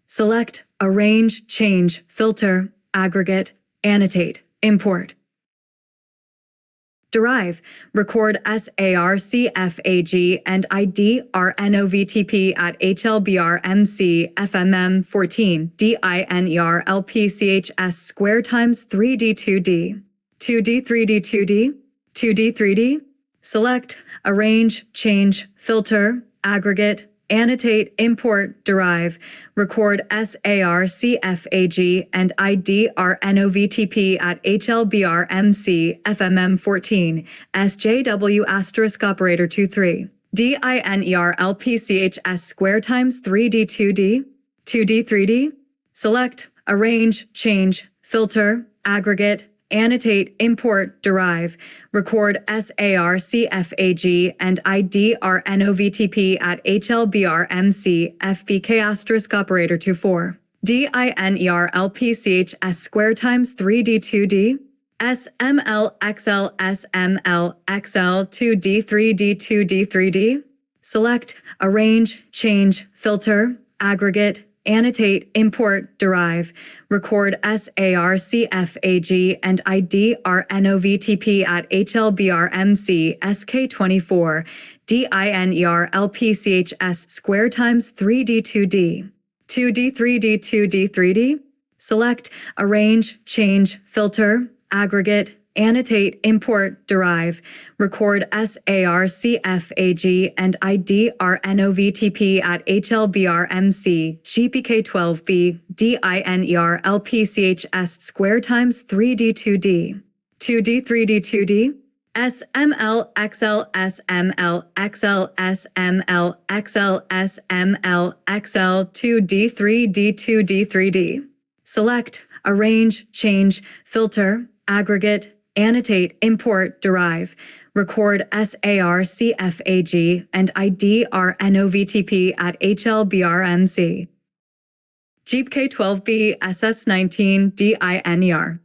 Select, arrange, change, filter, aggregate, annotate, import. Derive, record SARCFAG and IDRNOVTP at HLBRMC FMM14 DINERLPCHS square times 3D2D. 2D 3D 2D. 2D 3D. Select, arrange, change, filter, aggregate, annotate, import, derive, record SARCFAG and IDRNOVTP at HLBRMC FMM14 SJW asterisk operator 23 DINERLPCHS square times 3D2D. 2D 3D. Select, arrange, change, filter, aggregate, annotate, import, derive, record SARCFAG and IDRNOVTP at HLBRMC FBK asterisk operator 24 DINERLPCHS square times 3D2D. SML, XL, SML, XL, 2D, 3D, 2D, 3D. Select, arrange, change, filter, aggregate, annotate, import, derive, record SAR, CFAG, and ID RNOVTP at HLBRMC, SK24, DINER, LPCHS square times 3D, 2D. 2D, 3D, 2D, 3D. Select, arrange, change, filter, aggregate, annotate, import, derive, record SAR, CFAG, and ID RNOVTP at HLBRMC, GPK12B, DINER, LPCHS square times 3D, 2D. 2D, 3D, 2D. SML, XL, SML, XL, SML, XL, SML, XL, 2D, 3D, 2D, 3D. Select, arrange, change, filter, aggregate, annotate, import, derive, record SAR, CFAG, and ID RNOVTP at HLBRMC. GPK12B, SS19, DINER.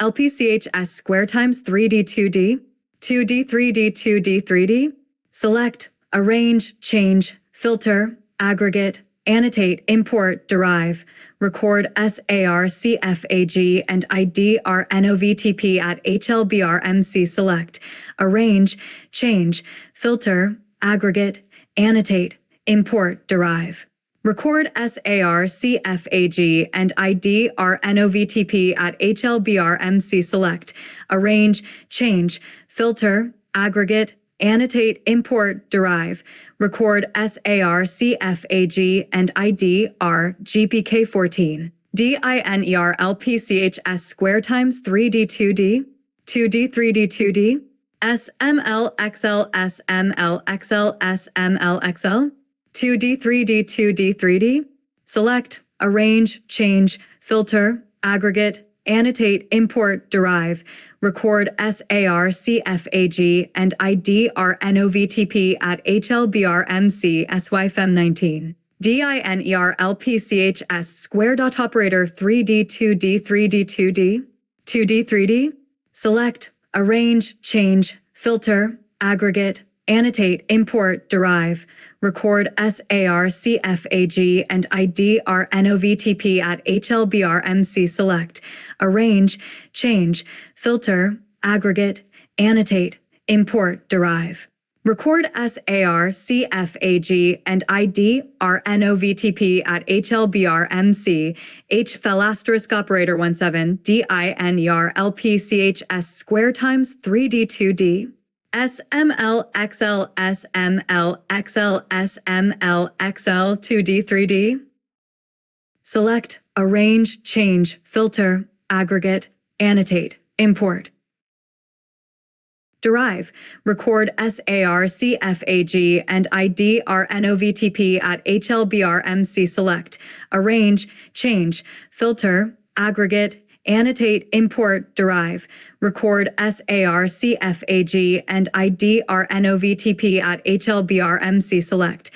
LPCHS square times 3D, 2D. 2D, 3D, 2D, 3D. Select, arrange, change, filter, aggregate, annotate, import, derive, record SAR, CFAG, and ID RNOVTP at HLBRMC. Select, arrange, change, filter, aggregate, annotate, import, derive. Record SAR, CFAG, and ID RNOVTP at HLBRMC. Select, arrange, change, filter, aggregate, annotate, import, derive, record SAR, CFAG, and ID GPK14, DINER, LPCHS square times 3D, 2D, 2D, 3D, 2D, SML, XL, SML, XL, SML, XL, 2D, 3D, 2D, 3D. Select, arrange, change, filter, aggregate, annotate, import, derive, record SAR, CFAG, and ID RNOVTP at HLBRMC, SYFM19. DINER, LPCHS square dot operator 3D, 2D, 3D, 2D, 2D, 3D. Select, arrange, change, filter, aggregate, annotate, import, derive, record SAR, CFAG, and ID RNOVTP at HLBRMC. Select, arrange, change, filter, aggregate, annotate, import, derive. Record SAR, CFAG, and ID RNOVTP at HLBRMC, HFL operator 17, DINER, LPCHS square times 3D, 2D. SML, XL, SML, XL, SML, XL, 2D, 3D. Select, arrange, change, filter, aggregate, annotate, import. Derive, record SAR, CFAG, and ID RNOVTP at HLBRMC. Select, arrange, change, filter, aggregate, annotate, import, derive, record SAR, CFAG, and ID RNOVTP at HLBRMC. Select,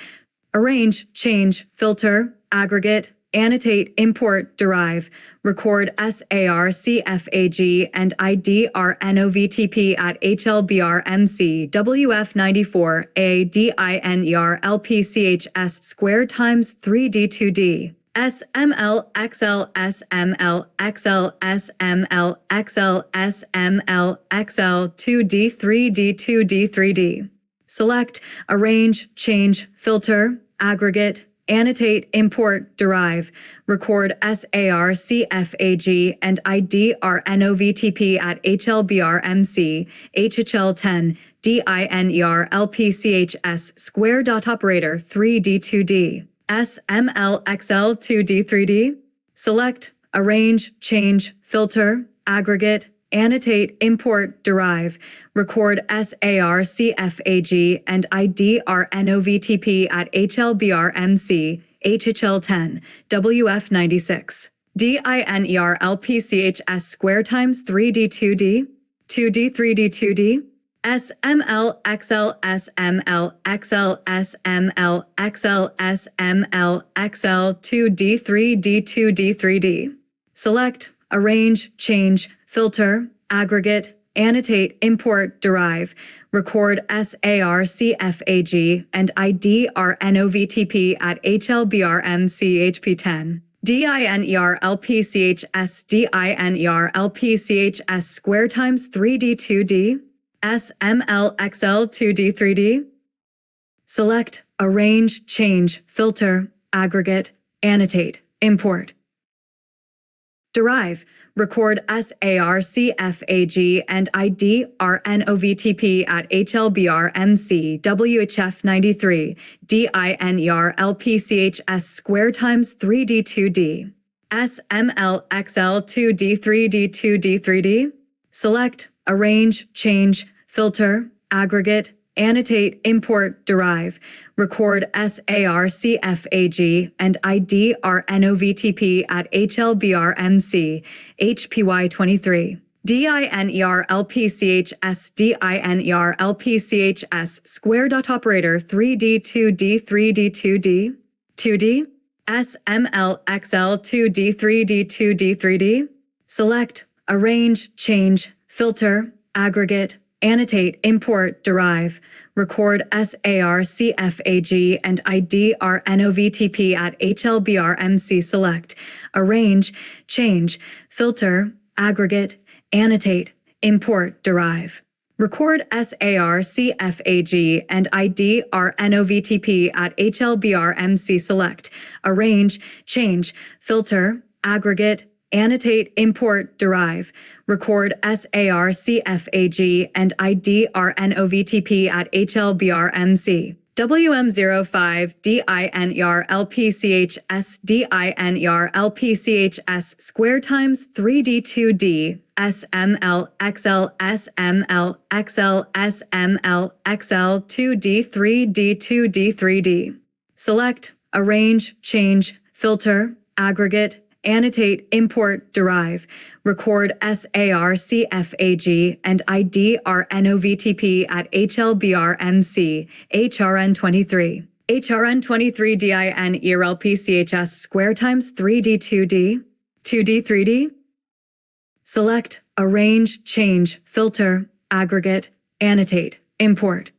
arrange, change, filter, aggregate, annotate, import, derive, record SAR, CFAG, and ID RNOVTP at HLBRMC, WF94, ADINER, LPCHS square times 3D, 2D. SML, XL, SML, XL, SML, XL, SML, XL, 2D, 3D, 2D, 3D. Select, arrange, change, filter, aggregate, annotate, import, derive, record SAR, CFAG, and ID RNOVTP at HLBRMC, HHL10, DINER, LPCHS square dot operator 3D, 2D. SML, XL, 2D, 3D. Select, arrange, change, filter, aggregate, annotate, import, derive, record SAR, CFAG, and ID RNOVTP at HLBRMC, HHL10, WF96. DINER, LPCHS square times 3D, 2D, 2D, 3D, 2D. SML, XL, SML, XL, SML, XL, SML, XL, 2D, 3D, 2D, 3D. Select, arrange, change, filter, aggregate, annotate, import, derive, record SARCFAG and ID RNOVTP at HLBRMCHP10. DINERLPCHS square times 3D2D SMLXL2D3D. Select, arrange, change, filter, aggregate, annotate, import. Derive, record SARCFAG and ID RNOVTP at HLBRMC WHF93 DINERLPCHS square times 3D2D SMLXL2D3D2D3D. Select, arrange, change, filter, aggregate, annotate, import, derive, record SARCFAG and ID RNOVTP at HLBRMC HPY23 DINERLPCHS square dot operator 3D2D3D2D 2D SMLXL2D3D2D3D. Select, arrange, change, filter, aggregate, annotate, import, derive, record SARCFAG and ID RNOVTP at HLBRMC. Select, arrange, change, filter, aggregate, annotate, import, derive. Record SARCFAG and ID RNOVTP at HLBRMC. Select, arrange, change, filter, aggregate, annotate, import, derive, record SARCFAG and ID RNOVTP at HLBRMC. WM05 DINERLPCHS square times 3D2D SMLXL2D3D2D3D. Select, arrange, change, filter, aggregate, annotate, import, derive, record SARCFAG and ID RNOVTP at HLBRMC HRN23 HRN23 DINERLPCHS square times 3D2D 2D3D. Select, arrange, change, filter, aggregate, annotate, import.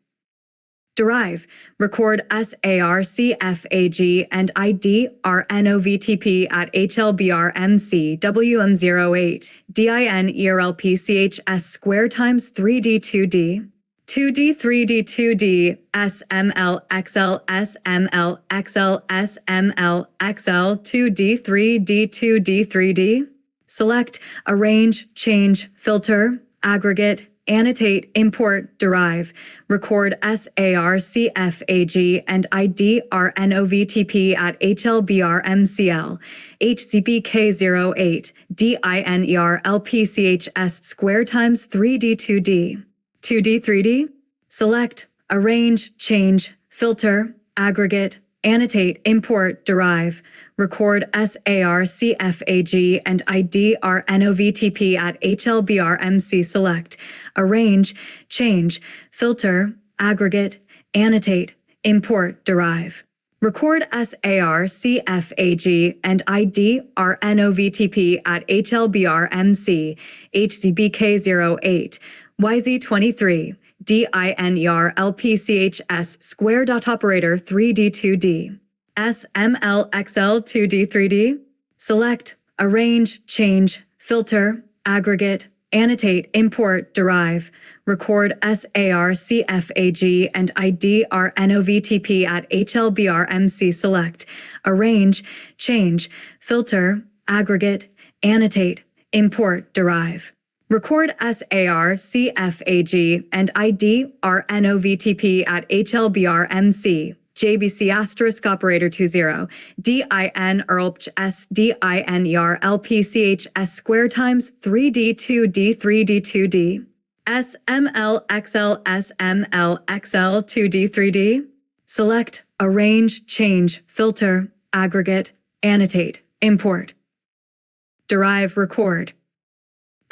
Derive, record SARCFAG and ID RNOVTP at HLBRMC WM08 DINERLPCHS square times 3D2D 2D3D2D SMLXL2D3D2D3D. Select, arrange, change, filter, aggregate, annotate, import, derive, record SARCFAG and ID RNOVTP at HLBRMCL HCBK08 DINERLPCHS square times 3D2D 2D3D. Select, arrange, change, filter, aggregate, annotate, import, derive, record SARCFAG and ID RNOVTP at HLBRMC. Select, arrange, change, filter, aggregate, annotate, import, derive. Record SARCFAG and ID RNOVTP at HLBRMC HCBK08 YZ23 DINERLPCHS square dot operator 3D2D SMLXL2D3D. Select, arrange, change, filter, aggregate, annotate, import, derive, record SARCFAG and ID RNOVTP at HLBRMC. Select, arrange, change, filter, aggregate, annotate, import, derive. Record SARCFAG and ID RNOVTP at HLBRMC JBC asterisk operator 20 DINERLPCHS DINERLPCHS square times 3D2D3D2D SMLXL2D3D. Select, arrange, change, filter, aggregate, annotate, import. Derive, record.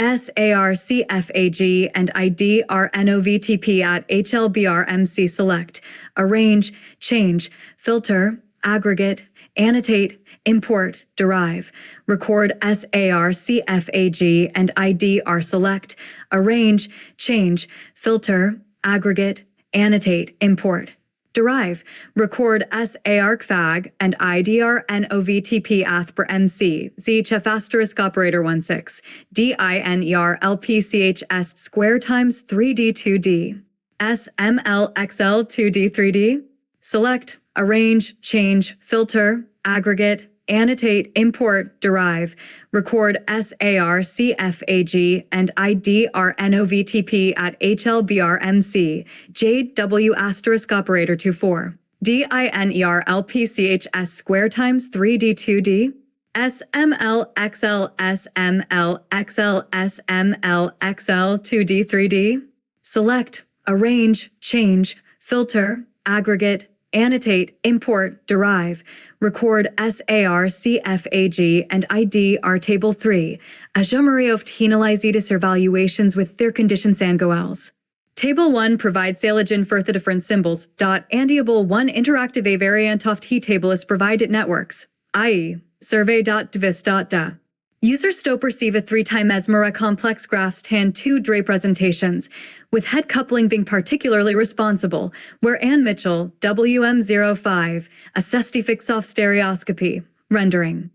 SARCFAG and ID RNOVTP at HLBRMC. Select, arrange, change, filter, aggregate, annotate, import, derive, record SAR, CFAG, and IDR select, arrange, change, filter, aggregate, annotate, import. Derive, record SAR CFAG and IDR NOVTP ATH MC, ZHF asterisk operator 16, DINER LPCHS square times 3D 2D, SML XL 2D 3D. Select, arrange, change, filter, aggregate, annotate, import, derive, record SAR CFAG and IDR NOVTP at HLBRMC, JW asterisk operator 24, DINER LPCHS square times 3D 2D, SML XL SML XL SML XL 2D 3D. Select, arrange, change, filter, aggregate, annotate, import, derive, record SAR CFAG and IDR Table 3, Ajamario of Hinalizidis evaluations with their conditions and goals. Table 1 provides Saligen for the different symbols. Andiable 1 interactive a variant of T table is provided networks, i.e. survey.devis.da. Users still perceive a 3-time mesmera complex graphs tan 2 Dre presentations, with head coupling being particularly responsible, where Ann Mitchell, WM05, assessed effects of stereoscopy, rendering,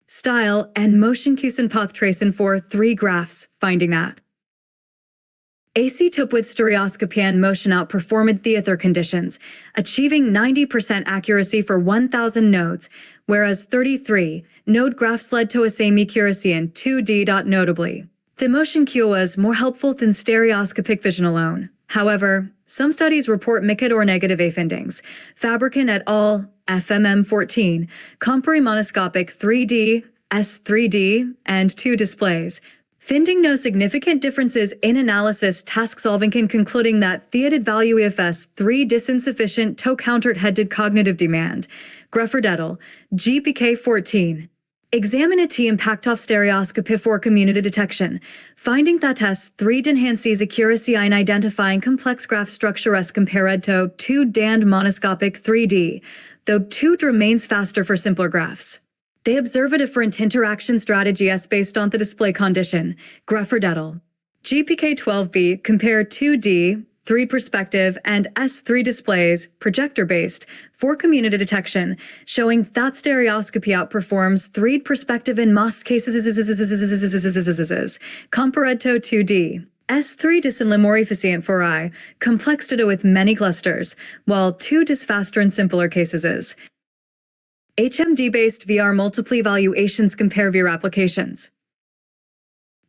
style, and motion cues and path tracing for 3 graphs, finding that AC took with stereoscopy and motion outperformed the other conditions, achieving 90% accuracy for 1,000 nodes, whereas 33 node graphs led to a same accuracy in 2D. Notably, the motion cue was more helpful than stereoscopic vision alone. However, some studies report mixed or negative A findings. Fabricant et al. FMM 14, compare monoscopic 3D, S3D, and 2 displays, finding no significant differences in analysis task solving and concluding that theated value EFS 3 disinsufficient to countered headed cognitive demand. Grufford et al. GPK 14. Examine a T impact of stereoscopy for community detection, finding that S3 enhances accuracy in identifying complex graph structure as compared to 2 and monoscopic 3D, though 2 remains faster for simpler graphs. They observe a different interaction strategy as based on the display condition. Grufford et al. GPK 12b compare 2D, 3 perspective, and S3 displays, projector-based, for community detection, showing that stereoscopy outperforms 3 perspective in most cases compared to 2D. S3 is more efficient for I, complex data with many clusters, while 2 is faster in simpler cases. HMD-based VR multiple evaluations compare VR applications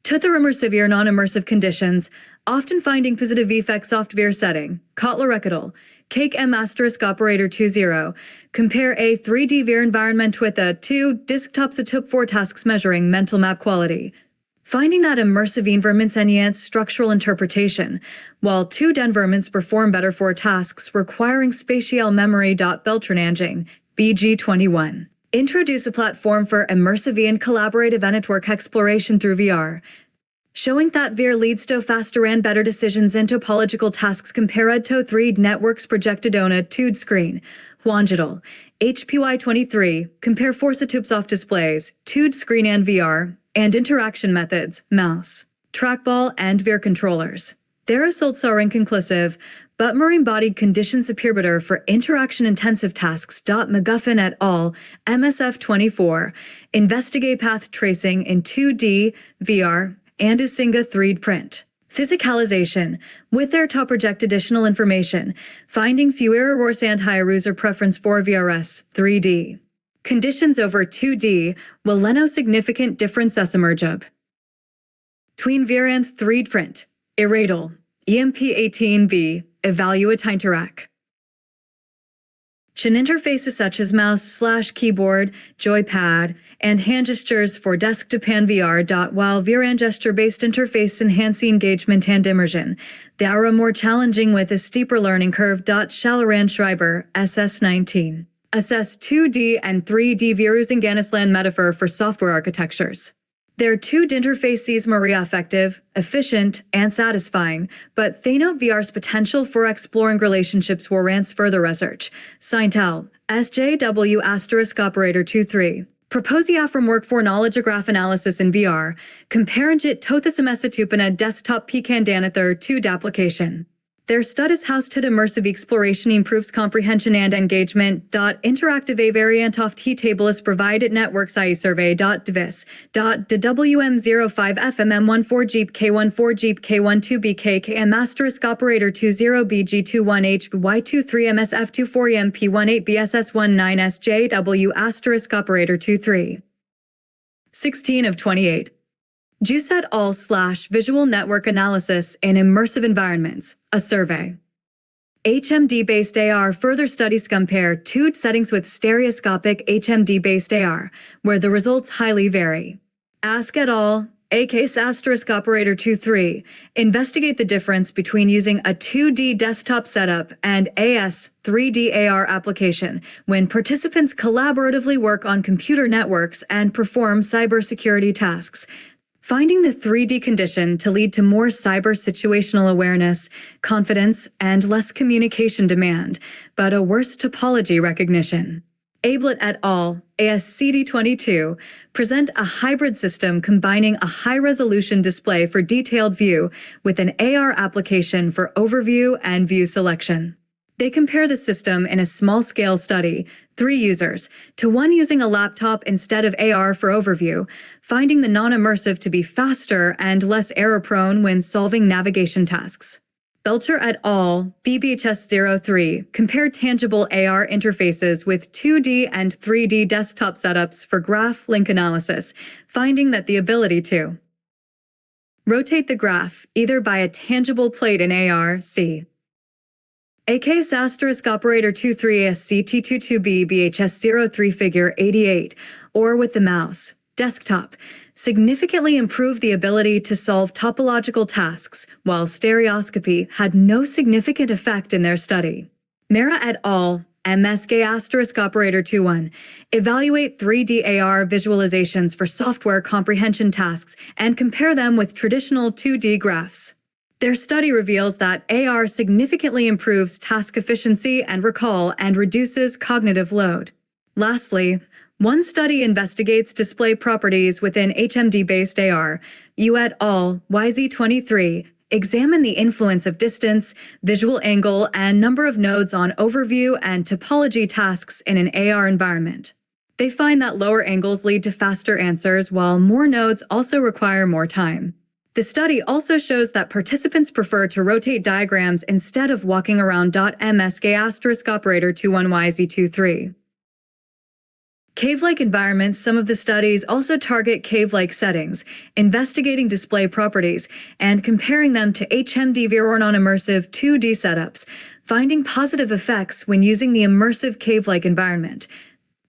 to the immersive or non-immersive conditions, often finding positive effects of VR setting. Kotler et al. Cake M asterisk operator 20. Compare a 3D VR environment with a 2 desktops atop 4 tasks measuring mental map quality, finding that immersive environments enhance structural interpretation, while 2 environments perform better for tasks requiring spatial memory. Beltrananging, BG21. Introduce a platform for immersive and collaborative network exploration through VR, showing that VR leads to faster and better decisions in topological tasks compared to 3 networks projected on a 2D screen. Wangital, HPY23, compare force tubes off displays, 2D screen and VR, and interaction methods, mouse, trackball, and VR controllers. Their results are inconclusive, but marine-bodied conditions appear better for interaction-intensive tasks. McGuffin et al., MSF 24, investigate path tracing in 2D, VR, and Isinga 3D print. Physicalization, with their top project additional information, finding fewer errors and higher user preference for VRS 3D. Conditions over 2D will let no significant difference emerge between VR and 3D print. Irradal, EMP18B, Evaluate Interact. Chin interfaces such as mouse/keyboard, joypad, and hand gestures for desktop and VR. While VR and gesture-based interface enhance engagement and immersion, they are more challenging with a steeper learning curve. Schreiber1, SS19. Assess 2D and 3D VR using Gannisland metaphor for software architectures. Their 2D interfaces more effective, efficient, and satisfying, but they note VR's potential for exploring relationships warrants further research. Seintel, SJW asterisk operator 23. Proposia from work for knowledge graph analysis in VR. Comparingit tothasamasatupana desktop pcandanathar 2 application. Their studies housed immersive exploration improves comprehension and engagement. Interactive a variant of T-table is provided networks IE survey. Devis. WM05 FMM14 Jeep K14 Jeep K12 BKKM asterisk operator 20 BG21 HY23 MSF24 MP18 BSS19 SJW asterisk operator 23. 16 of 28. Juice et al. Visual Network Analysis in Immersive Environments, a survey. HMD-based AR further studies compare two settings with stereoscopic HMD-based AR, where the results highly vary. Ask et al. A case asterisk operator 23. Investigate the difference between using a 2D desktop setup and AS 3D AR application when participants collaboratively work on computer networks and perform cybersecurity tasks, finding the 3D condition to lead to more cyber situational awareness, confidence, and less communication demand, but a worse topology recognition. Ablett et al., ASCD22, present a hybrid system combining a high-resolution display for detailed view with an AR application for overview and view selection. They compare the system in a small-scale study, 3 users, to one using a laptop instead of AR for overview, finding the non-immersive to be faster and less error-prone when solving navigation tasks. Belcher et al., BBHS03, compared tangible AR interfaces with 2D and 3D desktop setups for graph link analysis, finding that the ability to rotate the graph either by a tangible plate in AR, C. AKS asterisk operator 23SCT22B BHS03 figure 88, or with the mouse, desktop, significantly improved the ability to solve topological tasks, while stereoscopy had no significant effect in their study. Mera et al., MSK asterisk operator 21, evaluate 3D AR visualizations for software comprehension tasks and compare them with traditional 2D graphs. Their study reveals that AR significantly improves task efficiency and recall and reduces cognitive load. Lastly, one study investigates display properties within HMD-based AR. U et al., YZ23, examine the influence of distance, visual angle, and number of nodes on overview and topology tasks in an AR environment. They find that lower angles lead to faster answers, while more nodes also require more time. The study also shows that participants prefer to rotate diagrams instead of walking around. MSK asterisk operator 21YZ23. Cave-like environments. Some of the studies also target cave-like settings, investigating display properties, and comparing them to HMD VR non-immersive 2D setups, finding positive effects when using the immersive cave-like environment,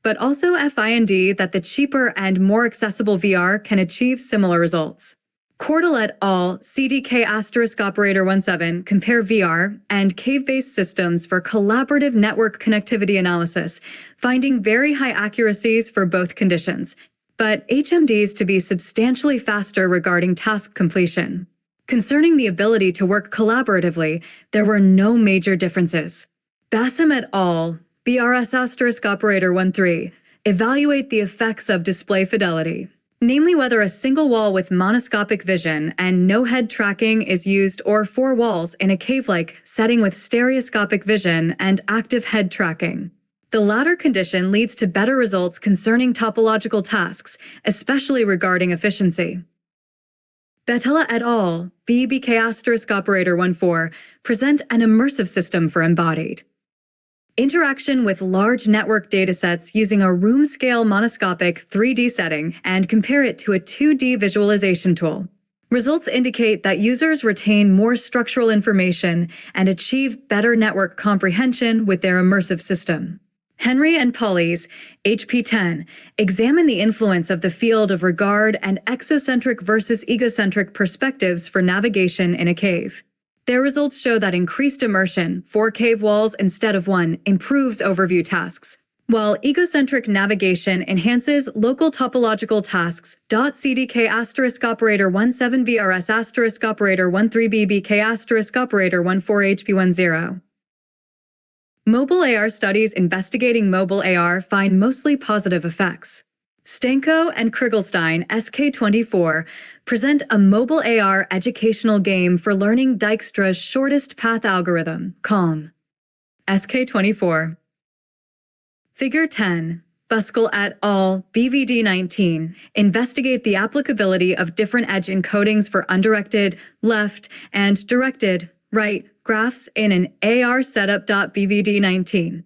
but also find that the cheaper and more accessible VR can achieve similar results. Cordell et al., CDK asterisk operator 17, compare VR and cave-based systems for collaborative network connectivity analysis, finding very high accuracies for both conditions, but HMDs to be substantially faster regarding task completion. Concerning the ability to work collaboratively, there were no major differences. Bassam et al., BRS asterisk operator 13, evaluate the effects of display fidelity, namely whether a single wall with monoscopic vision and no head tracking is used or 4 walls in a cave-like setting with stereoscopic vision and active head tracking. The latter condition leads to better results concerning topological tasks, especially regarding efficiency. Betella et al., BBK asterisk operator 14, present an immersive system for embodied interaction with large network datasets using a room-scale monoscopic 3D setting and compare it to a 2D visualization tool. Results indicate that users retain more structural information and achieve better network comprehension with their immersive system. Henry and Polly's, HP10, examine the influence of the field of regard and exocentric versus egocentric perspectives for navigation in a cave. Their results show that increased immersion, 4 cave walls instead of 1, improves overview tasks, while egocentric navigation enhances local topological tasks. CDK asterisk operator 17 VRS asterisk operator 13 BBK asterisk operator 14 HP10. Mobile AR studies investigating mobile AR find mostly positive effects. Stanko and Krigelstein, SK24, present a mobile AR educational game for learning Dijkstra's shortest path algorithm, CALM. SK24. Figure 10. Buskell et al., BVD19, investigate the applicability of different edge encodings for undirected, left, and directed, right, graphs in an AR setup.bvd19.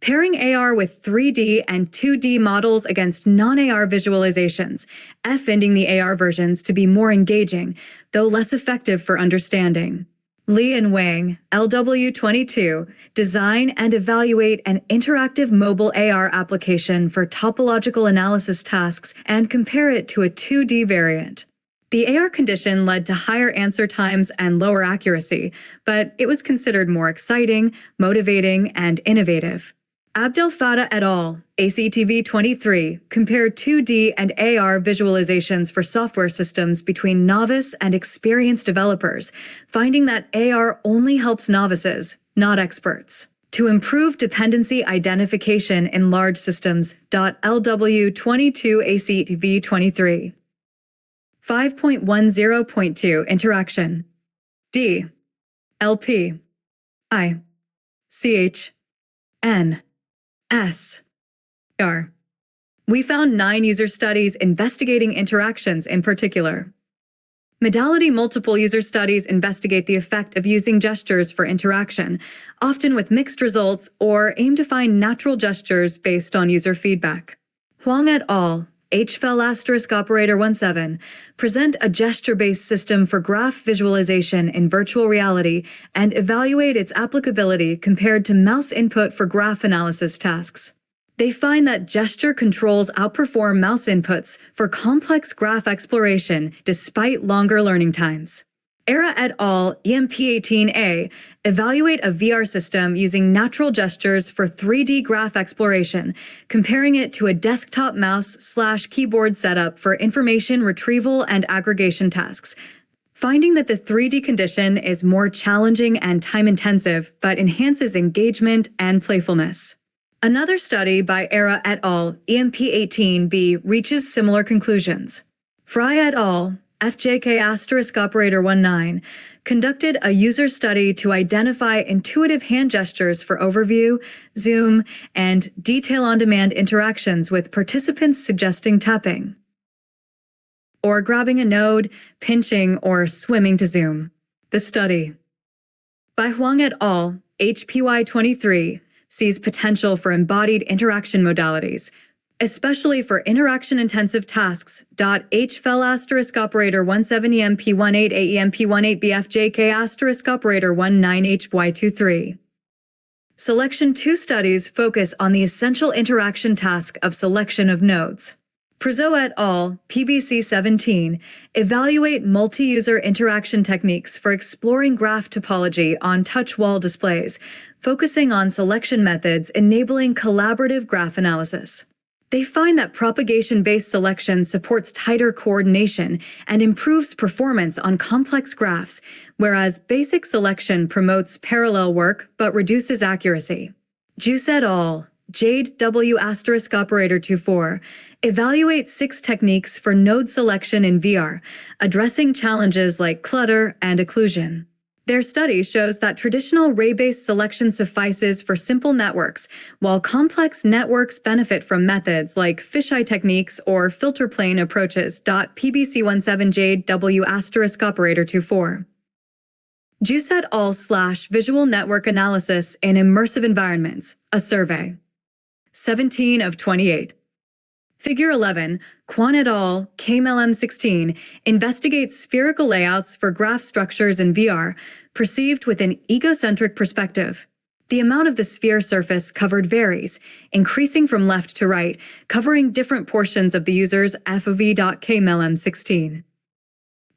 Pairing AR with 3D and 2D models against non-AR visualizations, finding the AR versions to be more engaging, though less effective for understanding. Li and Wang, LW22, design and evaluate an interactive mobile AR application for topological analysis tasks and compare it to a 2D variant. The AR condition led to higher answer times and lower accuracy, but it was considered more exciting, motivating, and innovative. Abdel Fattah et al., ACTV23, compared 2D and AR visualizations for software systems between novice and experienced developers, finding that AR only helps novices, not experts, to improve dependency identification in large systems. LW22 ACTV23. 5.10.2 Interaction. D. LP. I. CH. N. S. R. We found 9 user studies investigating interactions in particular. Modality multiple user studies investigate the effect of using gestures for interaction, often with mixed results, or aim to find natural gestures based on user feedback. Huang et al., HFL**17, present a gesture-based system for graph visualization in virtual reality and evaluate its applicability compared to mouse input for graph analysis tasks. They find that gesture controls outperform mouse inputs for complex graph exploration despite longer learning times. Era et al. EMP18A evaluate a VR system using natural gestures for 3D graph exploration, comparing it to a desktop mouse/keyboard setup for information retrieval and aggregation tasks, finding that the 3D condition is more challenging and time-intensive but enhances engagement and playfulness. Another study by Era et al. EMP18B reaches similar conclusions. Fry et al. FJK**19, conducted a user study to identify intuitive hand gestures for overview, zoom, and detail-on-demand interactions with participants suggesting tapping, or grabbing a node, pinching, or swimming to zoom. The study, by Huang et al., HPY23, sees potential for embodied interaction modalities, especially for interaction-intensive tasks. HFL**17MP18AEMP18BFJK**19HY23. Selection 2 studies focus on the essential interaction task of selection of nodes. Prezzo et al., PBC17, evaluate multi-user interaction techniques for exploring graph topology on touch wall displays, focusing on selection methods enabling collaborative graph analysis. They find that propagation-based selection supports tighter coordination and improves performance on complex graphs, whereas basic selection promotes parallel work but reduces accuracy. Juice et al., Jade W**24, evaluate 6 techniques for node selection in VR, addressing challenges like clutter and occlusion. Their study shows that traditional ray-based selection suffices for simple networks, while complex networks benefit from methods like fisheye techniques or filter plane approaches. PBC17 Jade W**24. Juice et al. /Visual Network Analysis in Immersive Environments, a survey. 17 of 28. Figure 11, Quan et al., KMLM16, investigates spherical layouts for graph structures in VR, perceived with an egocentric perspective. The amount of the sphere surface covered varies, increasing from left to right, covering different portions of the user's FOV.KMLM16.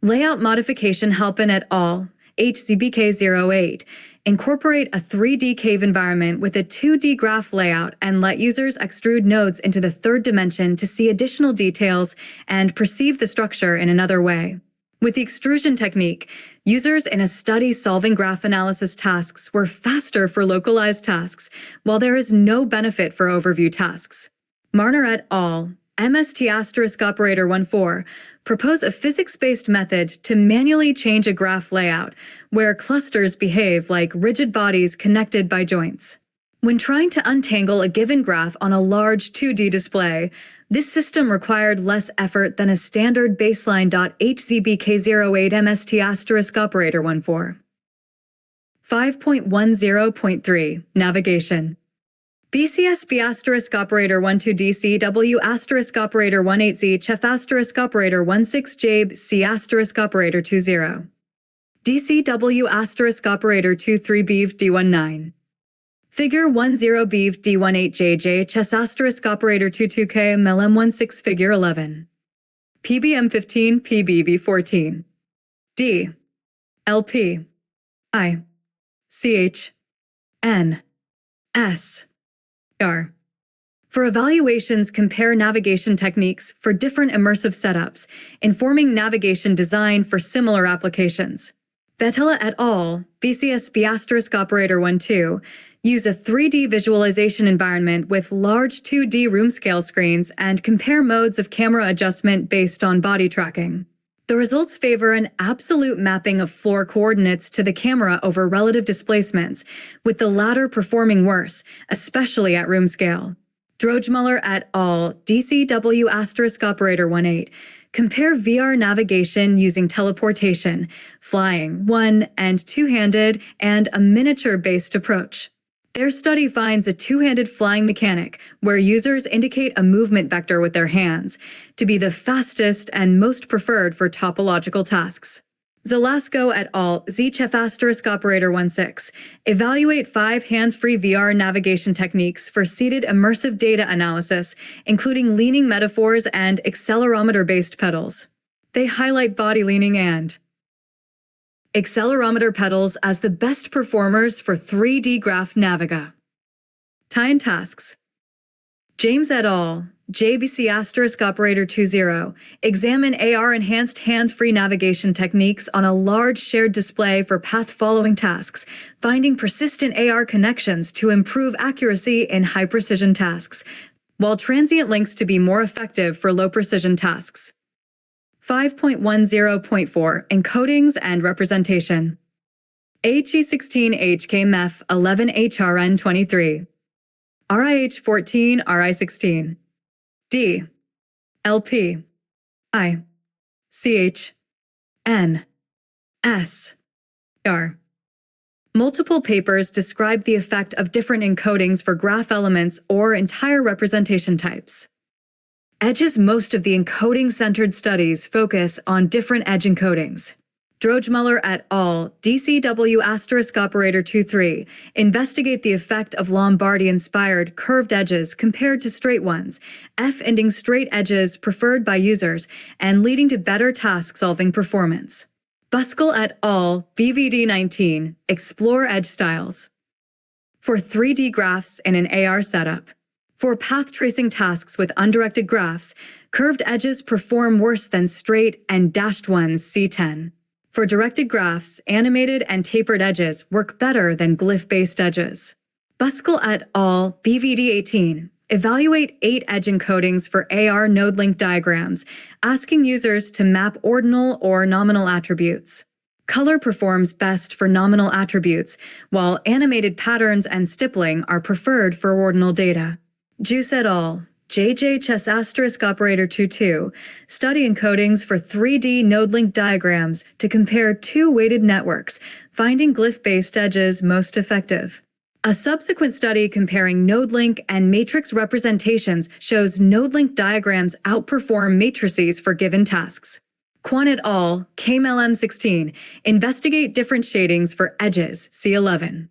Layout Modification Halpin et al., HCBK08, incorporate a 3D cave environment with a 2D graph layout and let users extrude nodes into the third dimension to see additional details and perceive the structure in another way. With the extrusion technique, users in a study solving graph analysis tasks were faster for localized tasks, while there is no benefit for overview tasks. Marner et al., MST**14, propose a physics-based method to manually change a graph layout, where clusters behave like rigid bodies connected by joints. When trying to untangle a given graph on a large 2D display, this system required less effort than a standard baseline.hzbk08 MST**14. 5.10.3 Navigation. BCSB**12DCW**18Z Chef**16Jabe C**20 DCW**23Beef D19 Figure 10 Beef D18JJ Chess**22K MLM16 Figure 11 PBM15 PBB14 D LP I CH N S R. For evaluations, compare navigation techniques for different immersive setups, informing navigation design for similar applications. Vetela et al., BCSB**12, use a 3D visualization environment with large 2D room scale screens and compare modes of camera adjustment based on body tracking. The results favor an absolute mapping of floor coordinates to the camera over relative displacements, with the latter performing worse, especially at room scale. Drojmuller et al. DCW**18 compare VR navigation using teleportation, flying, one- and two-handed, and a miniature-based approach. Their study finds a two-handed flying mechanic, where users indicate a movement vector with their hands, to be the fastest and most preferred for topological tasks. Zelasco et al. Zchef**16 evaluate 5 hands-free VR navigation techniques for seated immersive data analysis, including leaning metaphors and accelerometer-based pedals. They highlight body leaning and accelerometer pedals as the best performers for 3D graph naviga. Time tasks. James et al., JBC**20, examine AR-enhanced hands-free navigation techniques on a large shared display for path-following tasks, finding persistent AR connections to improve accuracy in high-precision tasks, while transient links to be more effective for low-precision tasks. 5.10.4 Encodings and Representation. HE16HKMF11HRN23 RIH14 RI16 D LP I CH N S R. Multiple papers describe the effect of different encodings for graph elements or entire representation types. Edge's most of the encoding-centered studies focus on different edge encodings. Drojmuller et al. DCW**23 investigate the effect of Lombardi-inspired curved edges compared to straight ones, F-ending straight edges preferred by users, and leading to better task-solving performance. Buskell et al. BVD19 explore edge styles. For 3D graphs in an AR setup. For path-tracing tasks with undirected graphs, curved edges perform worse than straight and dashed ones C10. For directed graphs, animated and tapered edges work better than glyph-based edges. Buskell et al. BVD18 evaluate 8 edge encodings for AR node link diagrams, asking users to map ordinal or nominal attributes. Color performs best for nominal attributes, while animated patterns and stippling are preferred for ordinal data. Juice et al. JJ Chess**22 study encodings for 3D node link diagrams to compare 2 weighted networks, finding glyph-based edges most effective. A subsequent study comparing node link and matrix representations shows node link diagrams outperform matrices for given tasks. Quan et al. KMLM16 investigate different shadings for edges C11.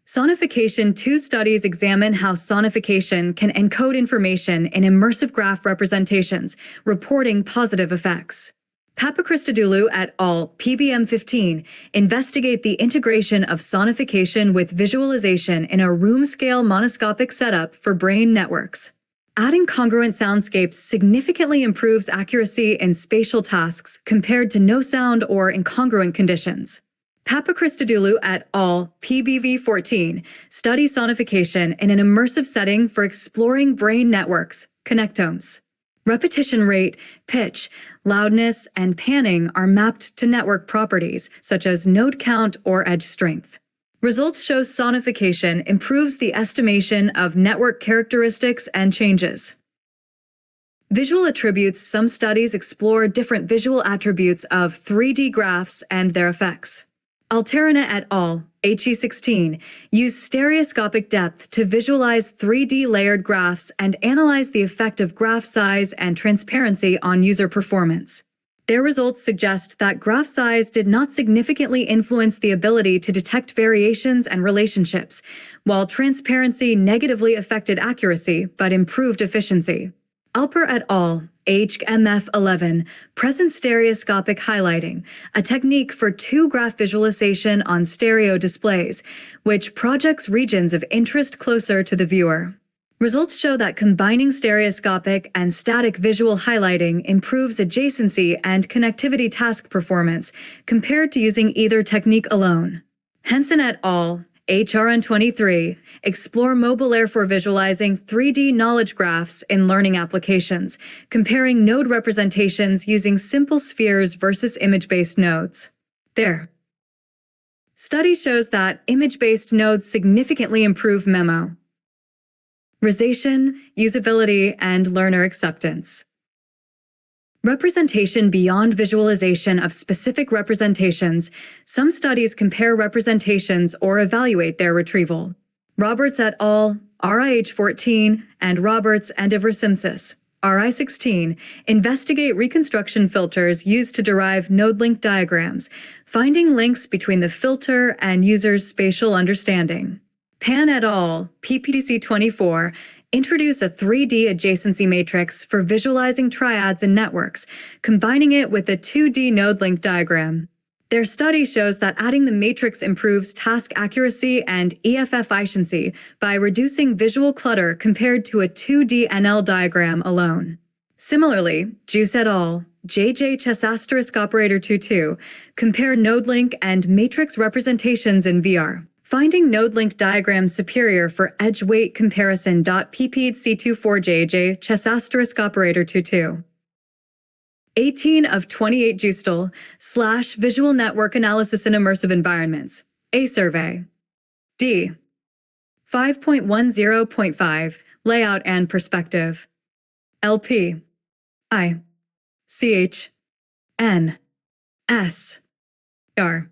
Sonification. 2 studies examine how sonification can encode information in immersive graph representations, reporting positive effects. Papacristodoulou et al. PBM15 investigate the integration of sonification with visualization in a room-scale monoscopic setup for brain networks. Adding congruent soundscapes significantly improves accuracy in spatial tasks compared to no sound or incongruent conditions. Papachristodoulou et al. PBV 14 study sonification in an immersive setting for exploring brain networks, connectomes. Repetition rate, pitch, loudness, and panning are mapped to network properties such as node count or edge strength. Results show sonification improves the estimation of network characteristics and changes. Visual attributes. Some studies explore different visual attributes of 3D graphs and their effects. Alterina et al. HE16 use stereoscopic depth to visualize 3D layered graphs and analyze the effect of graph size and transparency on user performance. Their results suggest that graph size did not significantly influence the ability to detect variations and relationships, while transparency negatively affected accuracy but improved efficiency. Alper et al. HMF11 present stereoscopic highlighting, a technique for two-graph visualization on stereo displays, which projects regions of interest closer to the viewer. Results show that combining stereoscopic and static visual highlighting improves adjacency and connectivity task performance compared to using either technique alone. Henson et al. HRN23 explore MobileAir for visualizing 3D knowledge graphs in learning applications, comparing node representations using simple spheres versus image-based nodes. There. Study shows that image-based nodes significantly improve memorization, usability, and learner acceptance. Representation beyond visualization of specific representations. Some studies compare representations or evaluate their retrieval. Roberts et al., RIH14, and Roberts and Iversimsis, RI16, investigate reconstruction filters used to derive node link diagrams, finding links between the filter and user's spatial understanding. Pan et al., PPTC24, introduce a 3D adjacency matrix for visualizing triads and networks, combining it with a 2D node link diagram. Their study shows that adding the matrix improves task accuracy and EFF efficiency by reducing visual clutter compared to a 2D NL diagram alone. Similarly, Juice et al., JJ chess asterisk operator 22, compare node link and matrix representations in VR, finding node link diagrams superior for edge weight comparison. PPED C24JJ chess asterisk operator 22. 18 of 28 Justel / Visual Network Analysis in Immersive Environments, A survey. D. 5.10.5 Layout and Perspective. LP. I. CH. N. S. R.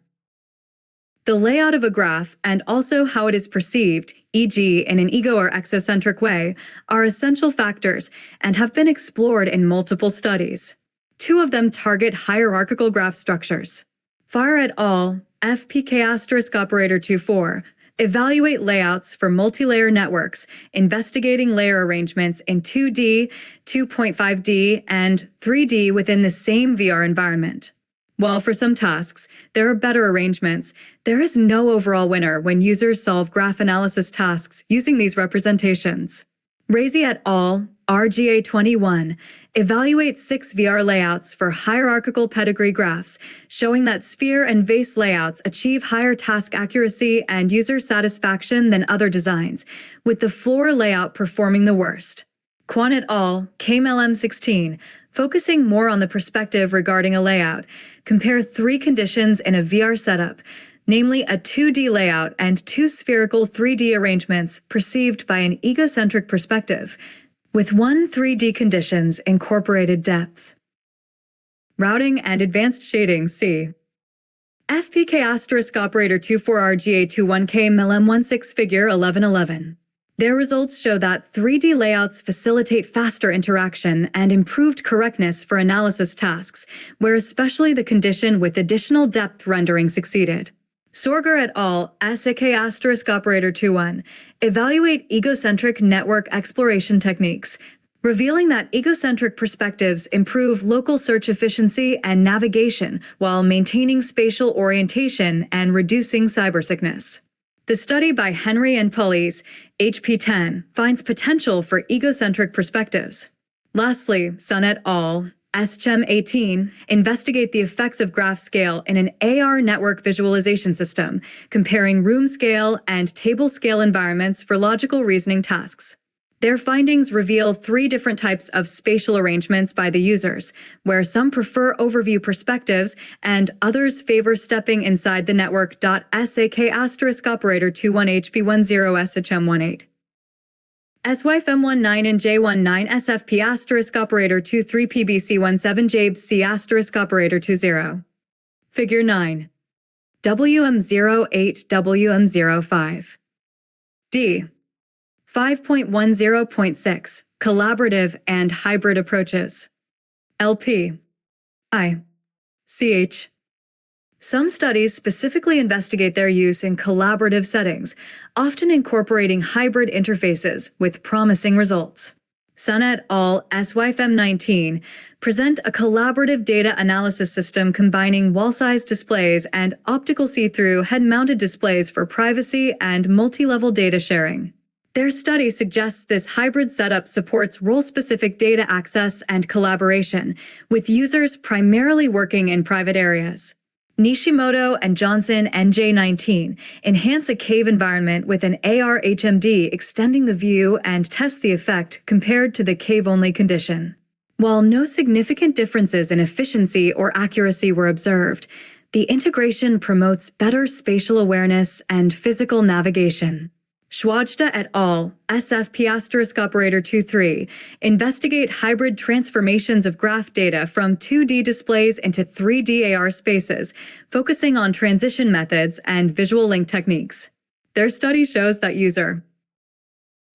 The layout of a graph and also how it is perceived, e.g. in an ego or exocentric way, are essential factors and have been explored in multiple studies. Two of them target hierarchical graph structures. Farr et al., FPK asterisk operator 24, evaluate layouts for multi-layer networks, investigating layer arrangements in 2D, 2.5D, and 3D within the same VR environment. While for some tasks, there are better arrangements, there is no overall winner when users solve graph analysis tasks using these representations. Razy et al., RGA21, evaluate 6 VR layouts for hierarchical pedigree graphs, showing that sphere and vase layouts achieve higher task accuracy and user satisfaction than other designs, with the floor layout performing the worst. Quan et al., KMLM16, focusing more on the perspective regarding a layout, compare 3 conditions in a VR setup, namely a 2D layout and 2 spherical 3D arrangements perceived by an egocentric perspective, with 1 3D conditions incorporated depth. Routing and advanced shading. C. FPK asterisk operator 24RGA21K MLM16 figure 1111. Their results show that 3D layouts facilitate faster interaction and improved correctness for analysis tasks, where especially the condition with additional depth rendering succeeded. Sorger et al., SAK asterisk operator 21, evaluate egocentric network exploration techniques, revealing that egocentric perspectives improve local search efficiency and navigation while maintaining spatial orientation and reducing cybersickness. The study by Henry and Pulleys, HP10, finds potential for egocentric perspectives. Lastly, Sun et al., SCHEM18, investigate the effects of graph scale in an AR network visualization system, comparing room scale and table scale environments for logical reasoning tasks. Their findings reveal 3 different types of spatial arrangements by the users, where some prefer overview perspectives and others favor stepping inside the network. SAK asterisk operator 21HB10 SHM18. SYFM19 and J19 SFP asterisk operator 23PBC17 JABC asterisk operator 20. Figure 9. WM08 WM05. D. 5.10.6 Collaborative and Hybrid Approaches. LP. I. CH. Some studies specifically investigate their use in collaborative settings, often incorporating hybrid interfaces with promising results. Sun et al. SYFM19 present a collaborative data analysis system combining wall-size displays and optical see-through head-mounted displays for privacy and multi-level data sharing. Their study suggests this hybrid setup supports role-specific data access and collaboration, with users primarily working in private areas. Nishimoto and Johnson NJ19 enhance a cave environment with an AR HMD extending the view and test the effect compared to the cave-only condition. While no significant differences in efficiency or accuracy were observed, the integration promotes better spatial awareness and physical navigation. Schwajda et al., SFP asterisk operator 23, investigate hybrid transformations of graph data from 2D displays into 3D AR spaces, focusing on transition methods and visual link techniques. Their study shows that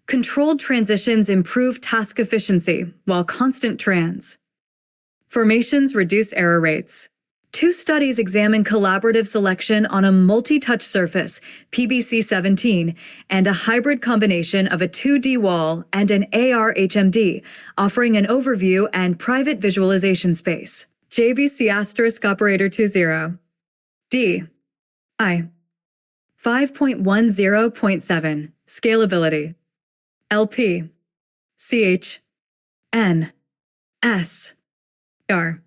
controlled transitions improve task efficiency, while constant formations reduce error rates. 2 studies examine collaborative selection on a multi-touch surface, PBC17, and a hybrid combination of a 2D wall and an AR HMD, offering an overview and private visualization space. JBC asterisk operator 20. D. I. 5.10.7 Scalability. LP. CH. N. S. R.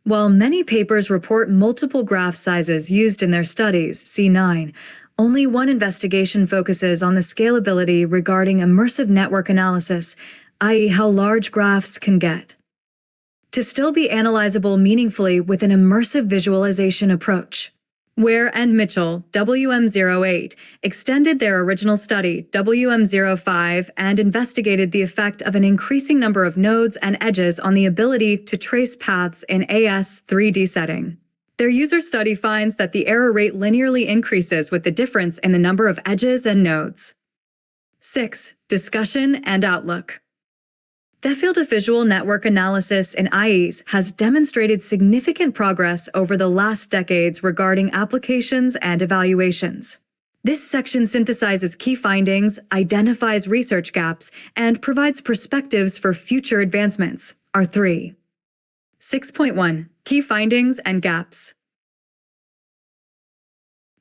While many papers report multiple graph sizes used in their studies, C9, only one investigation focuses on the scalability regarding immersive network analysis, i.e. how large graphs can get to still be analyzable meaningfully with an immersive visualization approach. Ware and Mitchell, WM08, extended their original study, WM05, and investigated the effect of an increasing number of nodes and edges on the ability to trace paths in AS 3D setting. Their user study finds that the error rate linearly increases with the difference in the number of edges and nodes. 6. Discussion and outlook. The field of visual network analysis in IEs has demonstrated significant progress over the last decades regarding applications and evaluations. This section synthesizes key findings, identifies research gaps, and provides perspectives for future advancements. R3. 6.1. Key findings and gaps.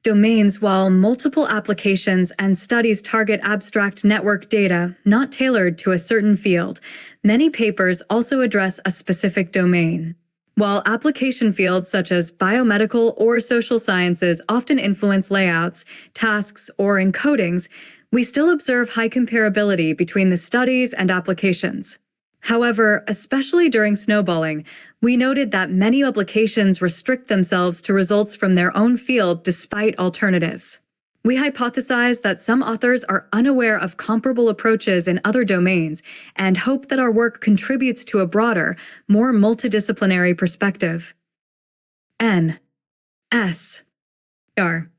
Domains. While multiple applications and studies target abstract network data not tailored to a certain field, many papers also address a specific domain. While application fields such as biomedical or social sciences often influence layouts, tasks, or encodings, we still observe high comparability between the studies and applications. However, especially during snowballing, we noted that many applications restrict themselves to results from their own field despite alternatives. We hypothesize that some authors are unaware of comparable approaches in other domains and hope that our work contributes to a broader, more multidisciplinary perspective. N. S. R.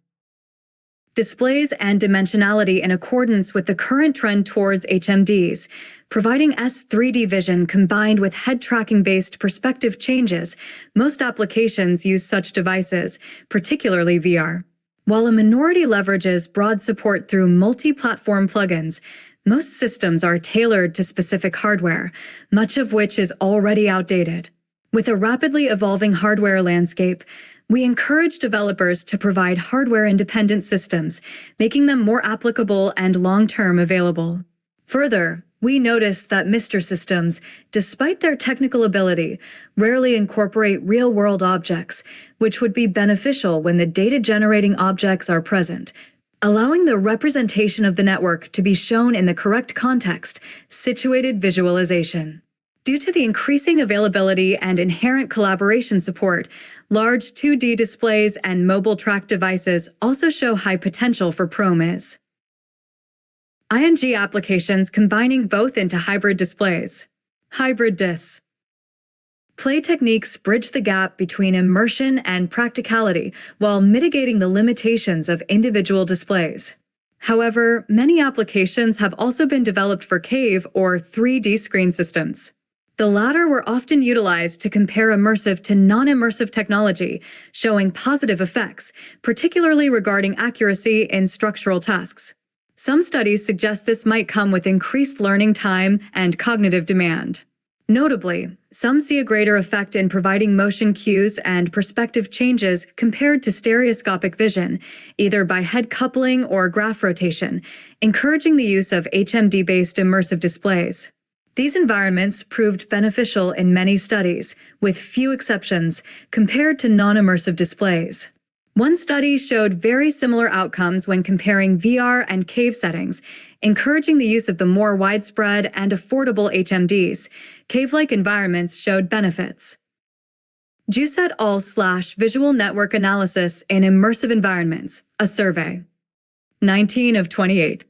Displays and dimensionality in accordance with the current trend towards HMDs, providing S3D vision combined with head tracking-based perspective changes. Most applications use such devices, particularly VR. While a minority leverages broad support through multi-platform plugins, most systems are tailored to specific hardware, much of which is already outdated. With a rapidly evolving hardware landscape, We encourage developers to provide hardware-independent systems, making them more applicable and long-term available. Further, we noticed that MiSTer systems, despite their technical ability, rarely incorporate real-world objects, which would be beneficial when the data-generating objects are present, allowing the representation of the network to be shown in the correct context, situated visualization. Due to the increasing availability and inherent collaboration support, large 2D displays and mobile track devices also show high potential for ProMIS. ING applications combining both into hybrid displays. Hybrid DIS. Play techniques bridge the gap between immersion and practicality while mitigating the limitations of individual displays. However, many applications have also been developed for cave or 3D screen systems. The latter were often utilized to compare immersive to non-immersive technology, showing positive effects, particularly regarding accuracy in structural tasks. Some studies suggest this might come with increased learning time and cognitive demand. Notably, some see a greater effect in providing motion cues and perspective changes compared to stereoscopic vision, either by head coupling or graph rotation, encouraging the use of HMD-based immersive displays. These environments proved beneficial in many studies, with few exceptions, compared to non-immersive displays. One study showed very similar outcomes when comparing VR and cave settings, encouraging the use of the more widespread and affordable HMDs. Cave-like environments showed benefits. Juice et al./Visual Network Analysis in Immersive Environments, a survey. 19 of 28.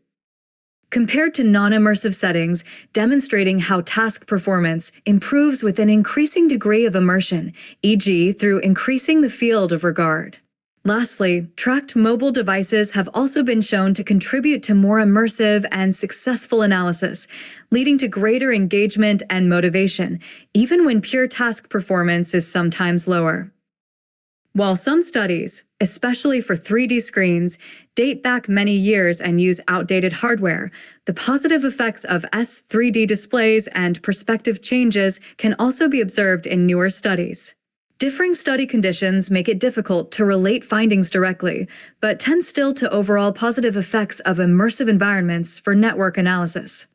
Compared to non-immersive settings, demonstrating how task performance improves with an increasing degree of immersion, e.g. through increasing the field of regard. Lastly, tracked mobile devices have also been shown to contribute to more immersive and successful analysis, leading to greater engagement and motivation, even when pure task performance is sometimes lower. While some studies, especially for 3D screens, date back many years and use outdated hardware, the positive effects of S3D displays and perspective changes can also be observed in newer studies. Differing study conditions make it difficult to relate findings directly, but tend still to overall positive effects of immersive environments for network analysis.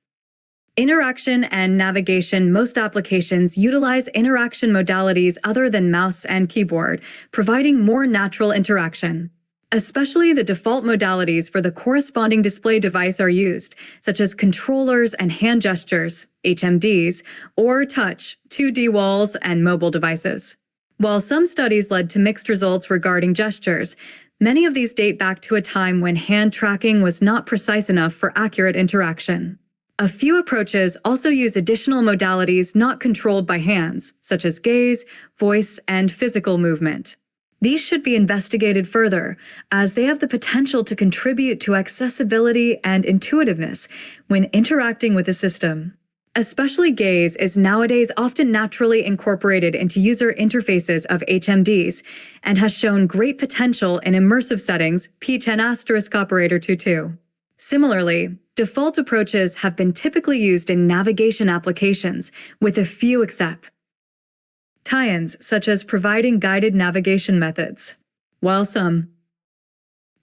Interaction and navigation. Most applications utilize interaction modalities other than mouse and keyboard, providing more natural interaction. Especially the default modalities for the corresponding display device are used, such as controllers and hand gestures, HMDs, or touch, 2D walls, and mobile devices. While some studies led to mixed results regarding gestures, many of these date back to a time when hand tracking was not precise enough for accurate interaction. A few approaches also use additional modalities not controlled by hands, such as gaze, voice, and physical movement. These should be investigated further, as they have the potential to contribute to accessibility and intuitiveness when interacting with a system. Especially gaze is nowadays often naturally incorporated into user interfaces of HMDs and has shown great potential in immersive settings, P10*22. Similarly, default approaches have been typically used in navigation applications, with a few exceptions. Tie-ins, such as providing guided navigation methods. While some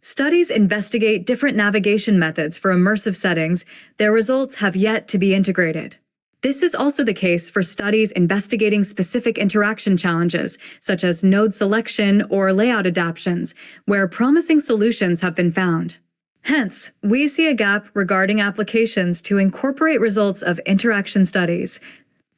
studies investigate different navigation methods for immersive settings, their results have yet to be integrated. This is also the case for studies investigating specific interaction challenges, such as node selection or layout adaptations, where promising solutions have been found. Hence, we see a gap regarding applications to incorporate results of interaction studies,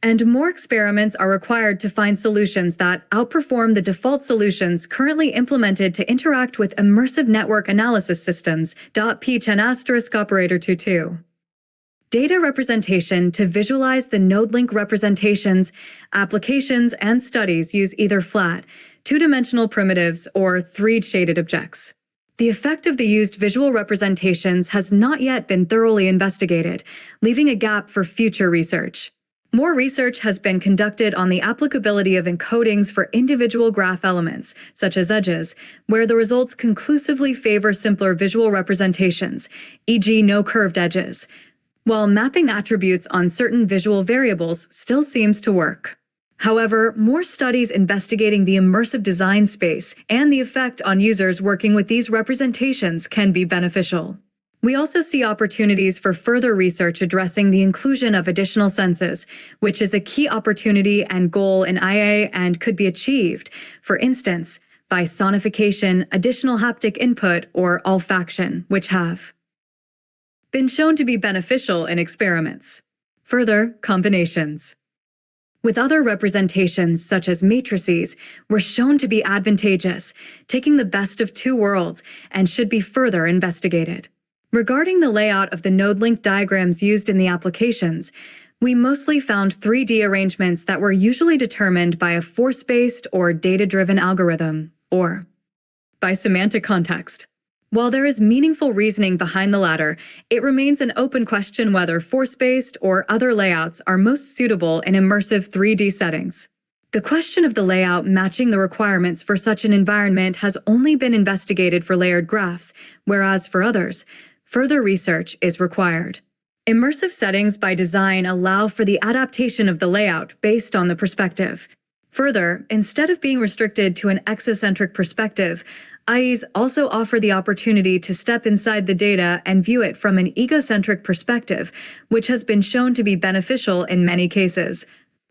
and more experiments are required to find solutions that outperform the default solutions currently implemented to interact with immersive network analysis systems. P10*22. Data representation. To visualize the node-link representations, applications and studies use either flat, two-dimensional primitives, or 3D shaded objects. The effect of the used visual representations has not yet been thoroughly investigated, leaving a gap for future research. More research has been conducted on the applicability of encodings for individual graph elements, such as edges, where the results conclusively favor simpler visual representations, e.g. no curved edges, while mapping attributes on certain visual variables still seems to work. However, more studies investigating the immersive design space and the effect on users working with these representations can be beneficial. We also see opportunities for further research addressing the inclusion of additional senses, which is a key opportunity and goal in IA and could be achieved, for instance, by sonification, additional haptic input, or olfaction, which have been shown to be beneficial in experiments. Further, combinations with other representations, such as matrices, were shown to be advantageous, taking the best of two worlds, and should be further investigated. Regarding the layout of the node link diagrams used in the applications, we mostly found 3D arrangements that were usually determined by a force-based or data-driven algorithm, or by semantic context. While there is meaningful reasoning behind the latter, it remains an open question whether force-based or other layouts are most suitable in immersive 3D settings. The question of the layout matching the requirements for such an environment has only been investigated for layered graphs, whereas for others, further research is required. Immersive settings by design allow for the adaptation of the layout based on the perspective. Further, instead of being restricted to an exocentric perspective, IEs also offer the opportunity to step inside the data and view it from an egocentric perspective, which has been shown to be beneficial in many cases,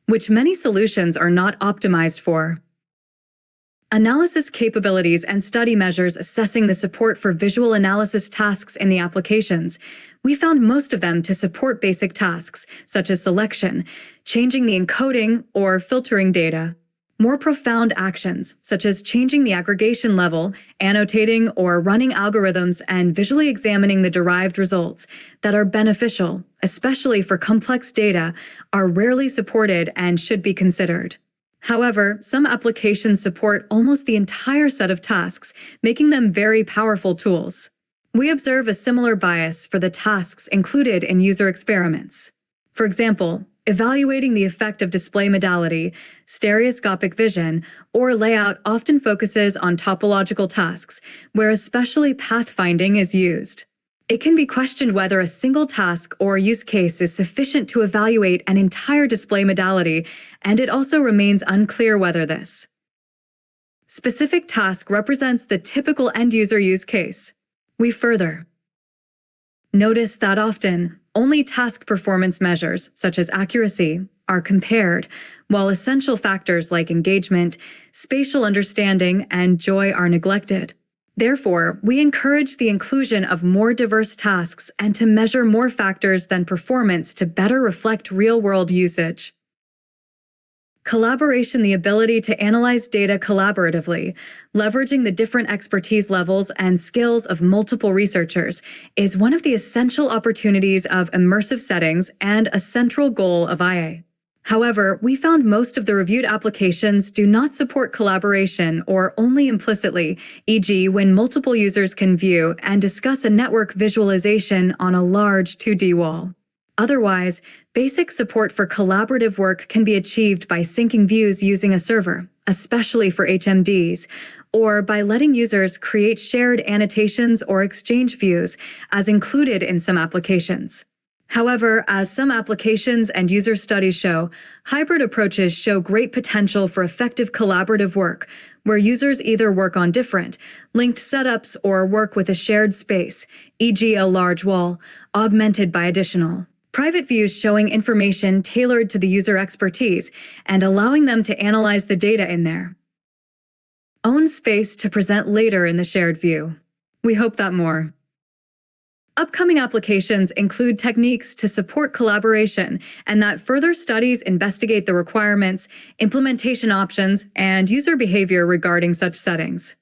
which many solutions are not optimized for. Analysis capabilities and study measures assessing the support for visual analysis tasks in the applications. We found most of them to support basic tasks, such as selection, changing the encoding, or filtering data. More profound actions, such as changing the aggregation level, annotating or running algorithms, and visually examining the derived results that are beneficial, especially for complex data, are rarely supported and should be considered. However, some applications support almost the entire set of tasks, making them very powerful tools. We observe a similar bias for the tasks included in user experiments. For example, evaluating the effect of display modality, stereoscopic vision, or layout often focuses on topological tasks, where especially pathfinding is used. It can be questioned whether a single task or use case is sufficient to evaluate an entire display modality, and it also remains unclear whether this specific task represents the typical end-user use case. We further notice that often, only task performance measures, such as accuracy, are compared, while essential factors like engagement, spatial understanding, and joy are neglected. Therefore, we encourage the inclusion of more diverse tasks and to measure more factors than performance to better reflect real-world usage. Collaboration, the ability to analyze data collaboratively, leveraging the different expertise levels and skills of multiple researchers, is one of the essential opportunities of immersive settings and a central goal of IA. However, we found most of the reviewed applications do not support collaboration or only implicitly, e.g. when multiple users can view and discuss a network visualization on a large 2D wall. Otherwise, basic support for collaborative work can be achieved by syncing views using a server, especially for HMDs, or by letting users create shared annotations or exchange views, as included in some applications. However, as some applications and user studies show, hybrid approaches show great potential for effective collaborative work, where users either work on different, linked setups or work with a shared space, e.g. a large wall, augmented by additional private views showing information tailored to the user expertise and allowing them to analyze the data in their own space to present later in the shared view. We hope that more upcoming applications include techniques to support collaboration and that further studies investigate the requirements, implementation options, and user behavior regarding such settings.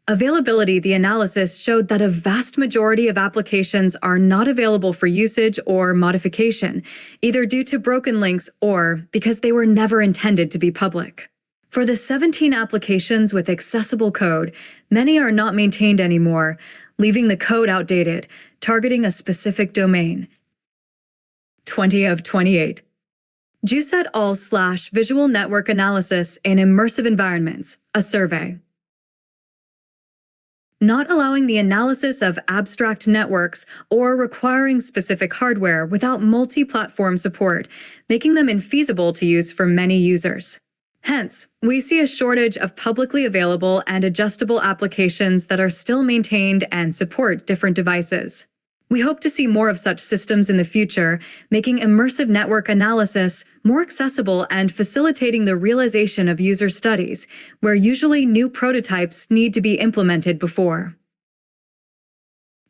Availability, the analysis showed that a vast majority of applications are not available for usage or modification, either due to broken links or because they were never intended to be public. For the 17 applications with accessible code, many are not maintained anymore, leaving the code outdated, targeting a specific domain. 20 of 28. Juice et al./Visual Network Analysis in Immersive Environments, a survey. not allowing the analysis of abstract networks or requiring specific hardware without multi-platform support, making them infeasible to use for many users. Hence, we see a shortage of publicly available and adjustable applications that are still maintained and support different devices. We hope to see more of such systems in the future, making immersive network analysis more accessible and facilitating the realization of user studies, where usually new prototypes need to be implemented before.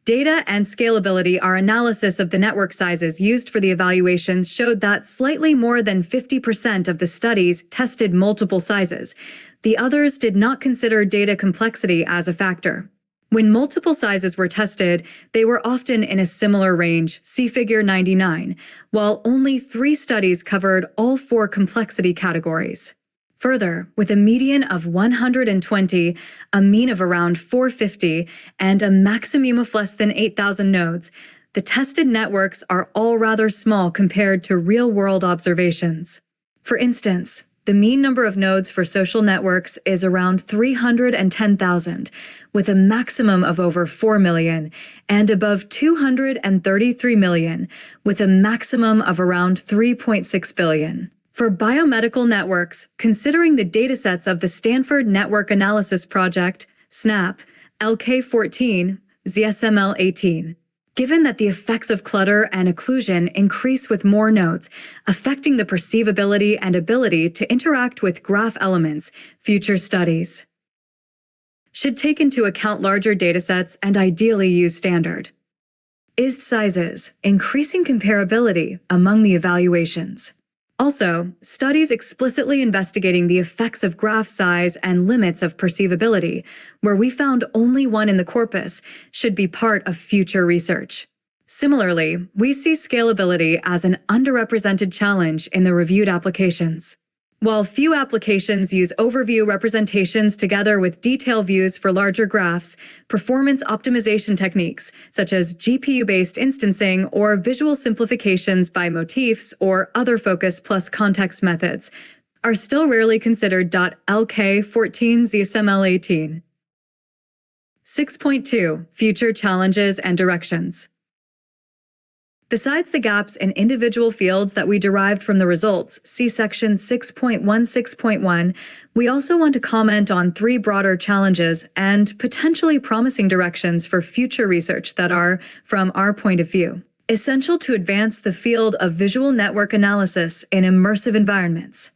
Data and scalability. Our analysis of the network sizes used for the evaluations showed that slightly more than 50% of the studies tested multiple sizes. The others did not consider data complexity as a factor. When multiple sizes were tested, they were often in a similar range, see Figure 99, while only 3 studies covered all 4 complexity categories. Further, with a median of 120, a mean of around 450, and a maximum of less than 8,000 nodes, the tested networks are all rather small compared to real-world observations. For instance, the mean number of nodes for social networks is around 310,000, with a maximum of over 4 million, and above 233 million, with a maximum of around 3.6 billion. For biomedical networks, considering the datasets of the Stanford Network Analysis Project, SNAP, LK14, ZSML18, given that the effects of clutter and occlusion increase with more nodes, affecting the perceivability and ability to interact with graph elements, future studies should take into account larger datasets and ideally use standard ISD sizes, increasing comparability among the evaluations. Also, studies explicitly investigating the effects of graph size and limits of perceivability, where we found only one in the corpus, should be part of future research. Similarly, we see scalability as an underrepresented challenge in the reviewed applications. While few applications use overview representations together with detail views for larger graphs, performance optimization techniques, such as GPU-based instancing or visual simplifications by motifs or other focus plus context methods, are still rarely considered. LK14 ZSML18. 6.2 Future Challenges and Directions. Besides the gaps in individual fields that we derived from the results, see section 6.16.1, we also want to comment on 3 broader challenges and potentially promising directions for future research that are, from our point of view, essential to advance the field of visual network analysis in immersive environments.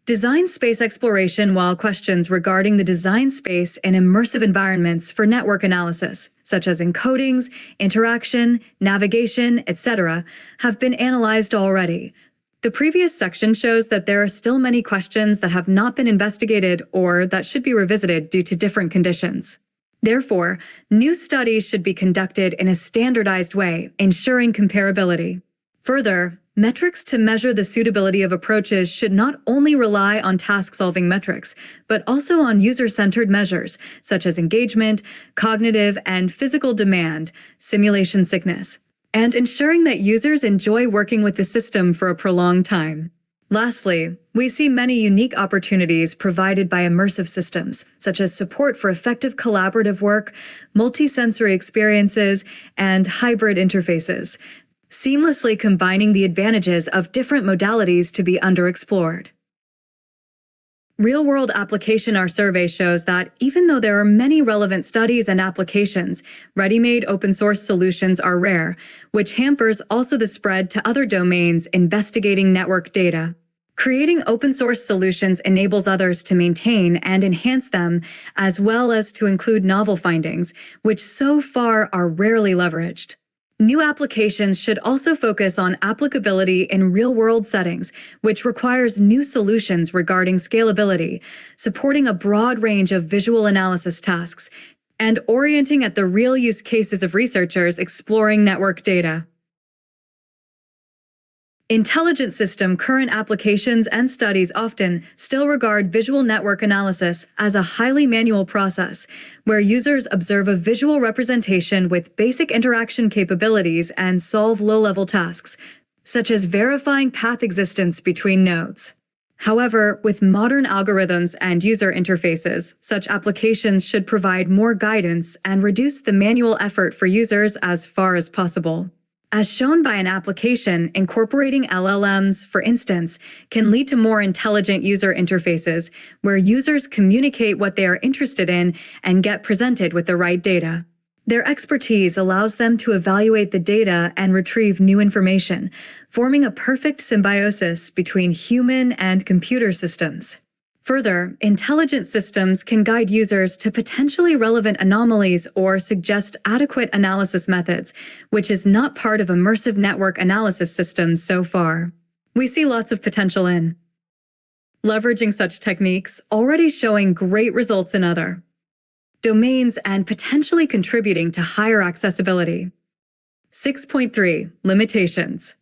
Design space exploration. While questions regarding the design space in immersive environments for network analysis, such as encodings, interaction, navigation, etc., have been analyzed already, the previous section shows that there are still many questions that have not been investigated or that should be revisited due to different conditions. Therefore, new studies should be conducted in a standardized way, ensuring comparability. Further, metrics to measure the suitability of approaches should not only rely on task-solving metrics, but also on user-centered measures, such as engagement, cognitive and physical demand, simulation sickness, and ensuring that users enjoy working with the system for a prolonged time. Lastly, we see many unique opportunities provided by immersive systems, such as support for effective collaborative work, multisensory experiences, and hybrid interfaces, seamlessly combining the advantages of different modalities to be underexplored. Real-world application. Our survey shows that even though there are many relevant studies and applications, ready-made open-source solutions are rare, which hampers also the spread to other domains investigating network data. Creating open-source solutions enables others to maintain and enhance them, as well as to include novel findings, which so far are rarely leveraged. New applications should also focus on applicability in real-world settings, which requires new solutions regarding scalability, supporting a broad range of visual analysis tasks, and orienting at the real use cases of researchers exploring network data. Intelligent system. Current applications and studies often still regard visual network analysis as a highly manual process, where users observe a visual representation with basic interaction capabilities and solve low-level tasks, such as verifying path existence between nodes. However, with modern algorithms and user interfaces, such applications should provide more guidance and reduce the manual effort for users as far as possible. As shown by an application, incorporating LLMs, for instance, can lead to more intelligent user interfaces where users communicate what they are interested in and get presented with the right data. Their expertise allows them to evaluate the data and retrieve new information, forming a perfect symbiosis between human and computer systems. Further, intelligent systems can guide users to potentially relevant anomalies or suggest adequate analysis methods, which is not part of immersive network analysis systems so far. We see lots of potential in leveraging such techniques, already showing great results in other domains and potentially contributing to higher accessibility. 6.3. Limitations.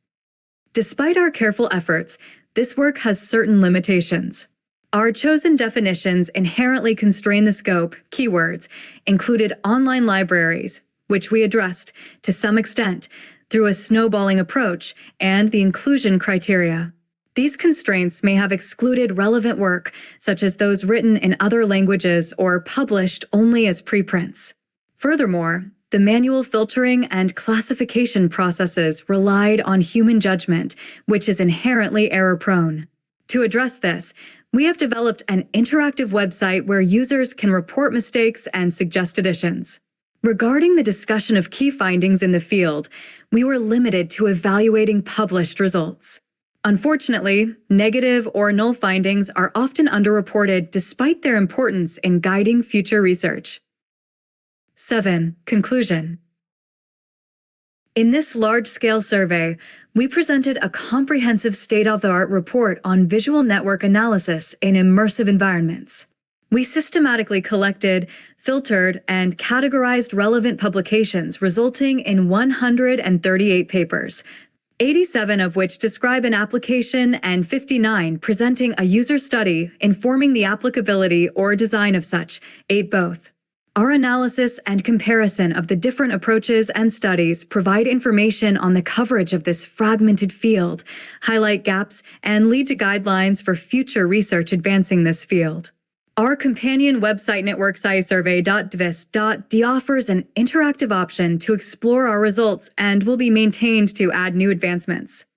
Despite our careful efforts, this work has certain limitations. Our chosen definitions inherently constrain the scope. Keywords included online libraries, which we addressed to some extent through a snowballing approach, and the inclusion criteria. These constraints may have excluded relevant work, such as those written in other languages or published only as preprints. Furthermore, the manual filtering and classification processes relied on human judgment, which is inherently error-prone. To address this, we have developed an interactive website where users can report mistakes and suggest additions. Regarding the discussion of key findings in the field, we were limited to evaluating published results. Unfortunately, negative or null findings are often underreported despite their importance in guiding future research. 7. Conclusion. In this large-scale survey, we presented a comprehensive state-of-the-art report on visual network analysis in immersive environments. We systematically collected, filtered, and categorized relevant publications, resulting in 138 papers, 87 of which describe an application and 59 presenting a user study informing the applicability or design of such, 8 both. Our analysis and comparison of the different approaches and studies provide information on the coverage of this fragmented field, highlight gaps, and lead to guidelines for future research advancing this field. Our companion website networkscisurvey.dvis.d offers an interactive option to explore our results and will be maintained to add new advancements.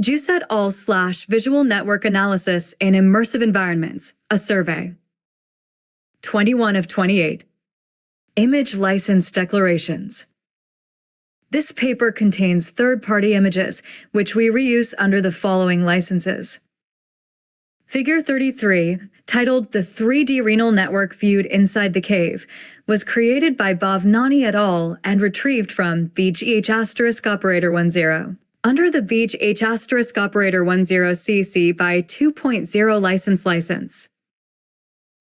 Juice et al. /Visual Network Analysis in Immersive Environments, a survey. 21 of 28. Image license declarations. This paper contains third-party images, which we reuse under the following licenses. Figure 33, titled The 3D Renal Network Viewed Inside the Cave, was created by Bhavnani et al. And retrieved from VH*10 under the VH*10 CC by 2.0 license.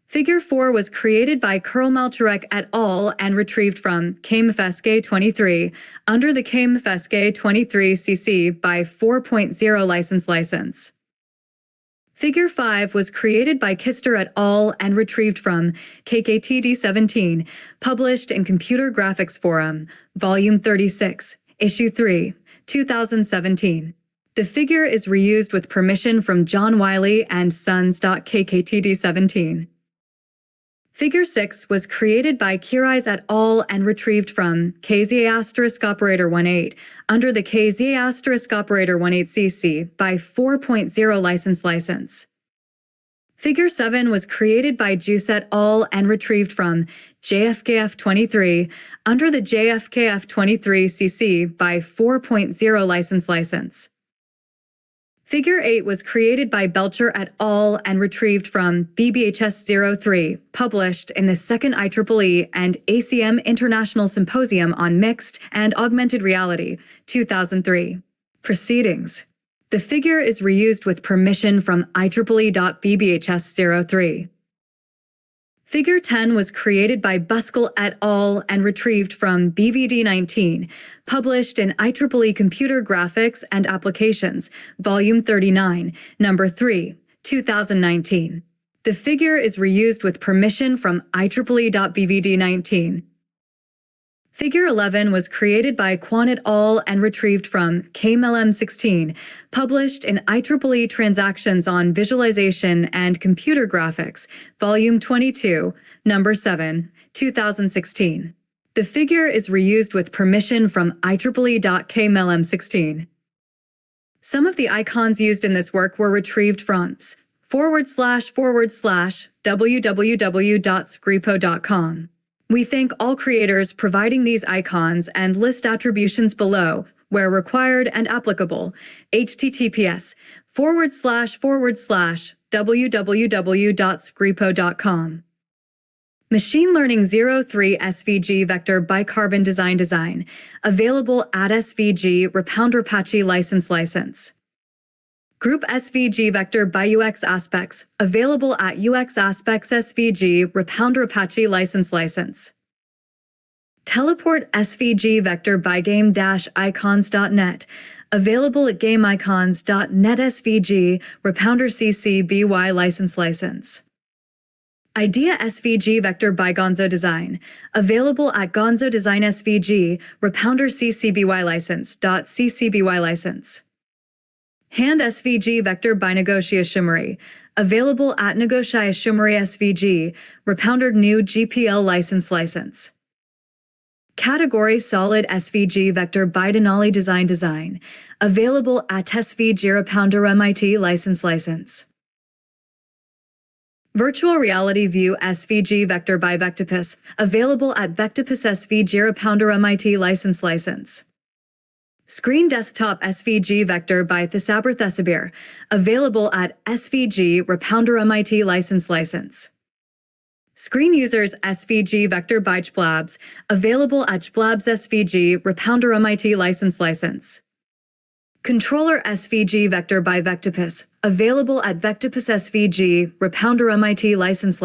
Figure 4 was created by Kurl-Malczarek et al. And retrieved from KMFSK 23 under the KMFSK 23 CC by 4.0 license. Figure 5 was created by Kister et al. And retrieved from KKTD17, published in Computer Graphics Forum, Volume 36, Issue 3, 2017. The figure is reused with permission from John Wiley and Sons.KKTD17. Figure 6 was created by Kirais et al. And retrieved from KZA*18 under the KZA*18 CC by 4.0 license. Figure 7 was created by Juice et al. And retrieved from JFKF23 under the JFKF23 CC by 4.0 license. Figure 8 was created by Belcher et al. And retrieved from BBHS03, published in the second IEEE and ACM International Symposium on Mixed and Augmented Reality, 2003. Proceedings. The figure is reused with permission from IEEE.BBHS03. Figure 10 was created by Buskell et al. And retrieved from BVD19, published in IEEE Computer Graphics and Applications, Volume 39, Number 3, 2019. The figure is reused with permission from IEEE.BVD19. Figure 11 was created by Quan et al. And retrieved from KMLM16, published in IEEE Transactions on Visualization and Computer Graphics, Volume 22, Number 7, 2016. The figure is reused with permission from IEEE.KMLM16. Some of the icons used in this work were retrieved from //www.sgripo.com. We thank all creators providing these icons and list attributions below, where required and applicable. https://www.sgripo.com. Machine Learning 03 SVG Vector Bicarbon Design, available at SVG Repounder license. Group SVG Vector by UX Aspects, available at UX Aspects SVG Repounder license. Teleport SVG Vector by Game-Icons.net, available at GameIcons.net SVG Repounder BY license. Idea SVG Vector by Gonzo Design, available at Gonzo Design SVG Repounder CCBY license. Hand SVG Vector by Negotia Shimmery, available at Negotia Shimmery SVG Repounder GNU GPL license. Category Solid SVG Vector by Denali Design, available at SVG Repounder MIT license. Virtual Reality View SVG Vector by Vectopus, available at Vectopus SVG Repounder MIT license. Screen Desktop SVG Vector by Thesaber, available at SVG Repounder MIT license. Screen Users SVG Vector by JBlabs, available at JBlabs SVG Repounder MIT license. Controller SVG Vector by Vectopus, available at Vectopus SVG Repounder MIT license.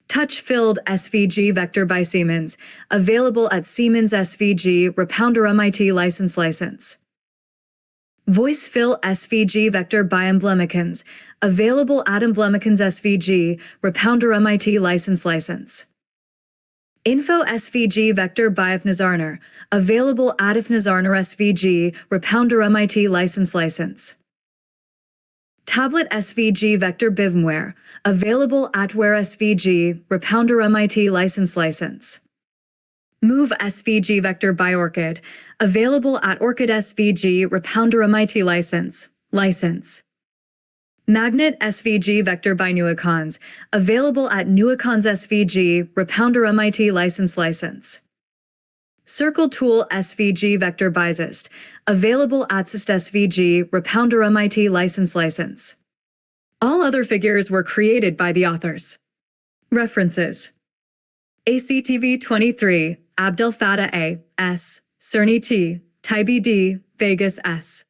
Touch-Filled SVG Vector by Siemens, available at Siemens SVG Repounder MIT license. Voice Fill SVG Vector by Emblemicons, available at Emblemicons SVG Repounder MIT license. Info SVG Vector by Ifnazarner, available at Ifnazarner SVG Repounder MIT license. Tablet SVG Vector Bivmware, available at Ware SVG Repounder MIT license. Move SVG Vector by Orchid, available at Orchid SVG Repounder MIT license. Magnet SVG Vector by Nuicons, available at Nuicons SVG Repounder MIT license. Circle Tool SVG Vector by Zist, available at Zist SVG Repounder MIT license. All other figures were created by the authors. References: ACTV 23, Abdel Fattah A. S., Cerny T., Tybee D., Vegas S.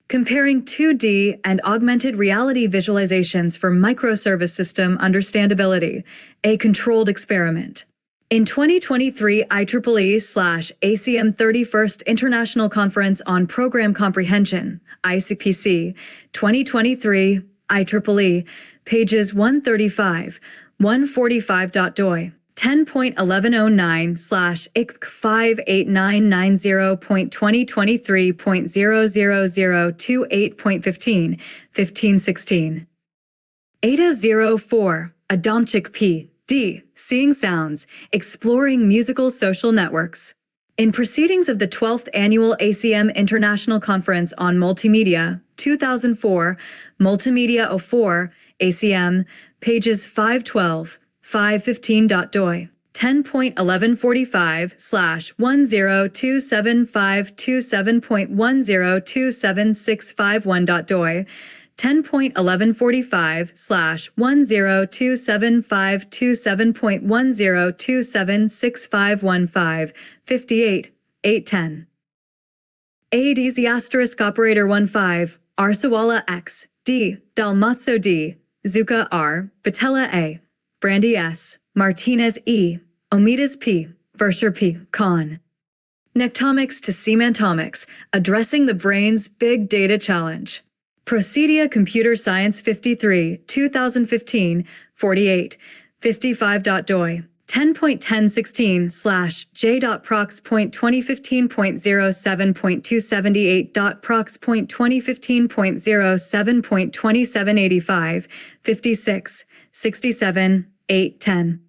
Comparing 2D and augmented reality visualizations for microservice system understandability, a controlled experiment. In 2023 IEEE/ACM 31st International Conference on Program Comprehension, ICPC, 2023, IEEE, pages 135, 145.doi. 10.1109/ICP58990.2023.00028.15, 1516. Ada04, Adamczyk P. D. Seeing Sounds, Exploring Musical Social Networks. In proceedings of the 12th Annual ACM International Conference on Multimedia, 2004, Multimedia 04, ACM, pages 512, 515.doi. 10.1145/102752.10276551.doi. 10.1145/102752.10276515, 58, 810. AADZ *operator 15, Arsawala X, D, Dalmazzo D, Zuka R, Vitella A, Brandy S, Martinez E, Omidas P, Verscher P, Khan. Nectomics to Semantomics, Addressing the Brain's Big Data Challenge. Procedia Computer Science 53, 2015, 48, 55.doi. 10.1016/j.prox.2015.07.2015.07.2785, 56, 67, 8, 10.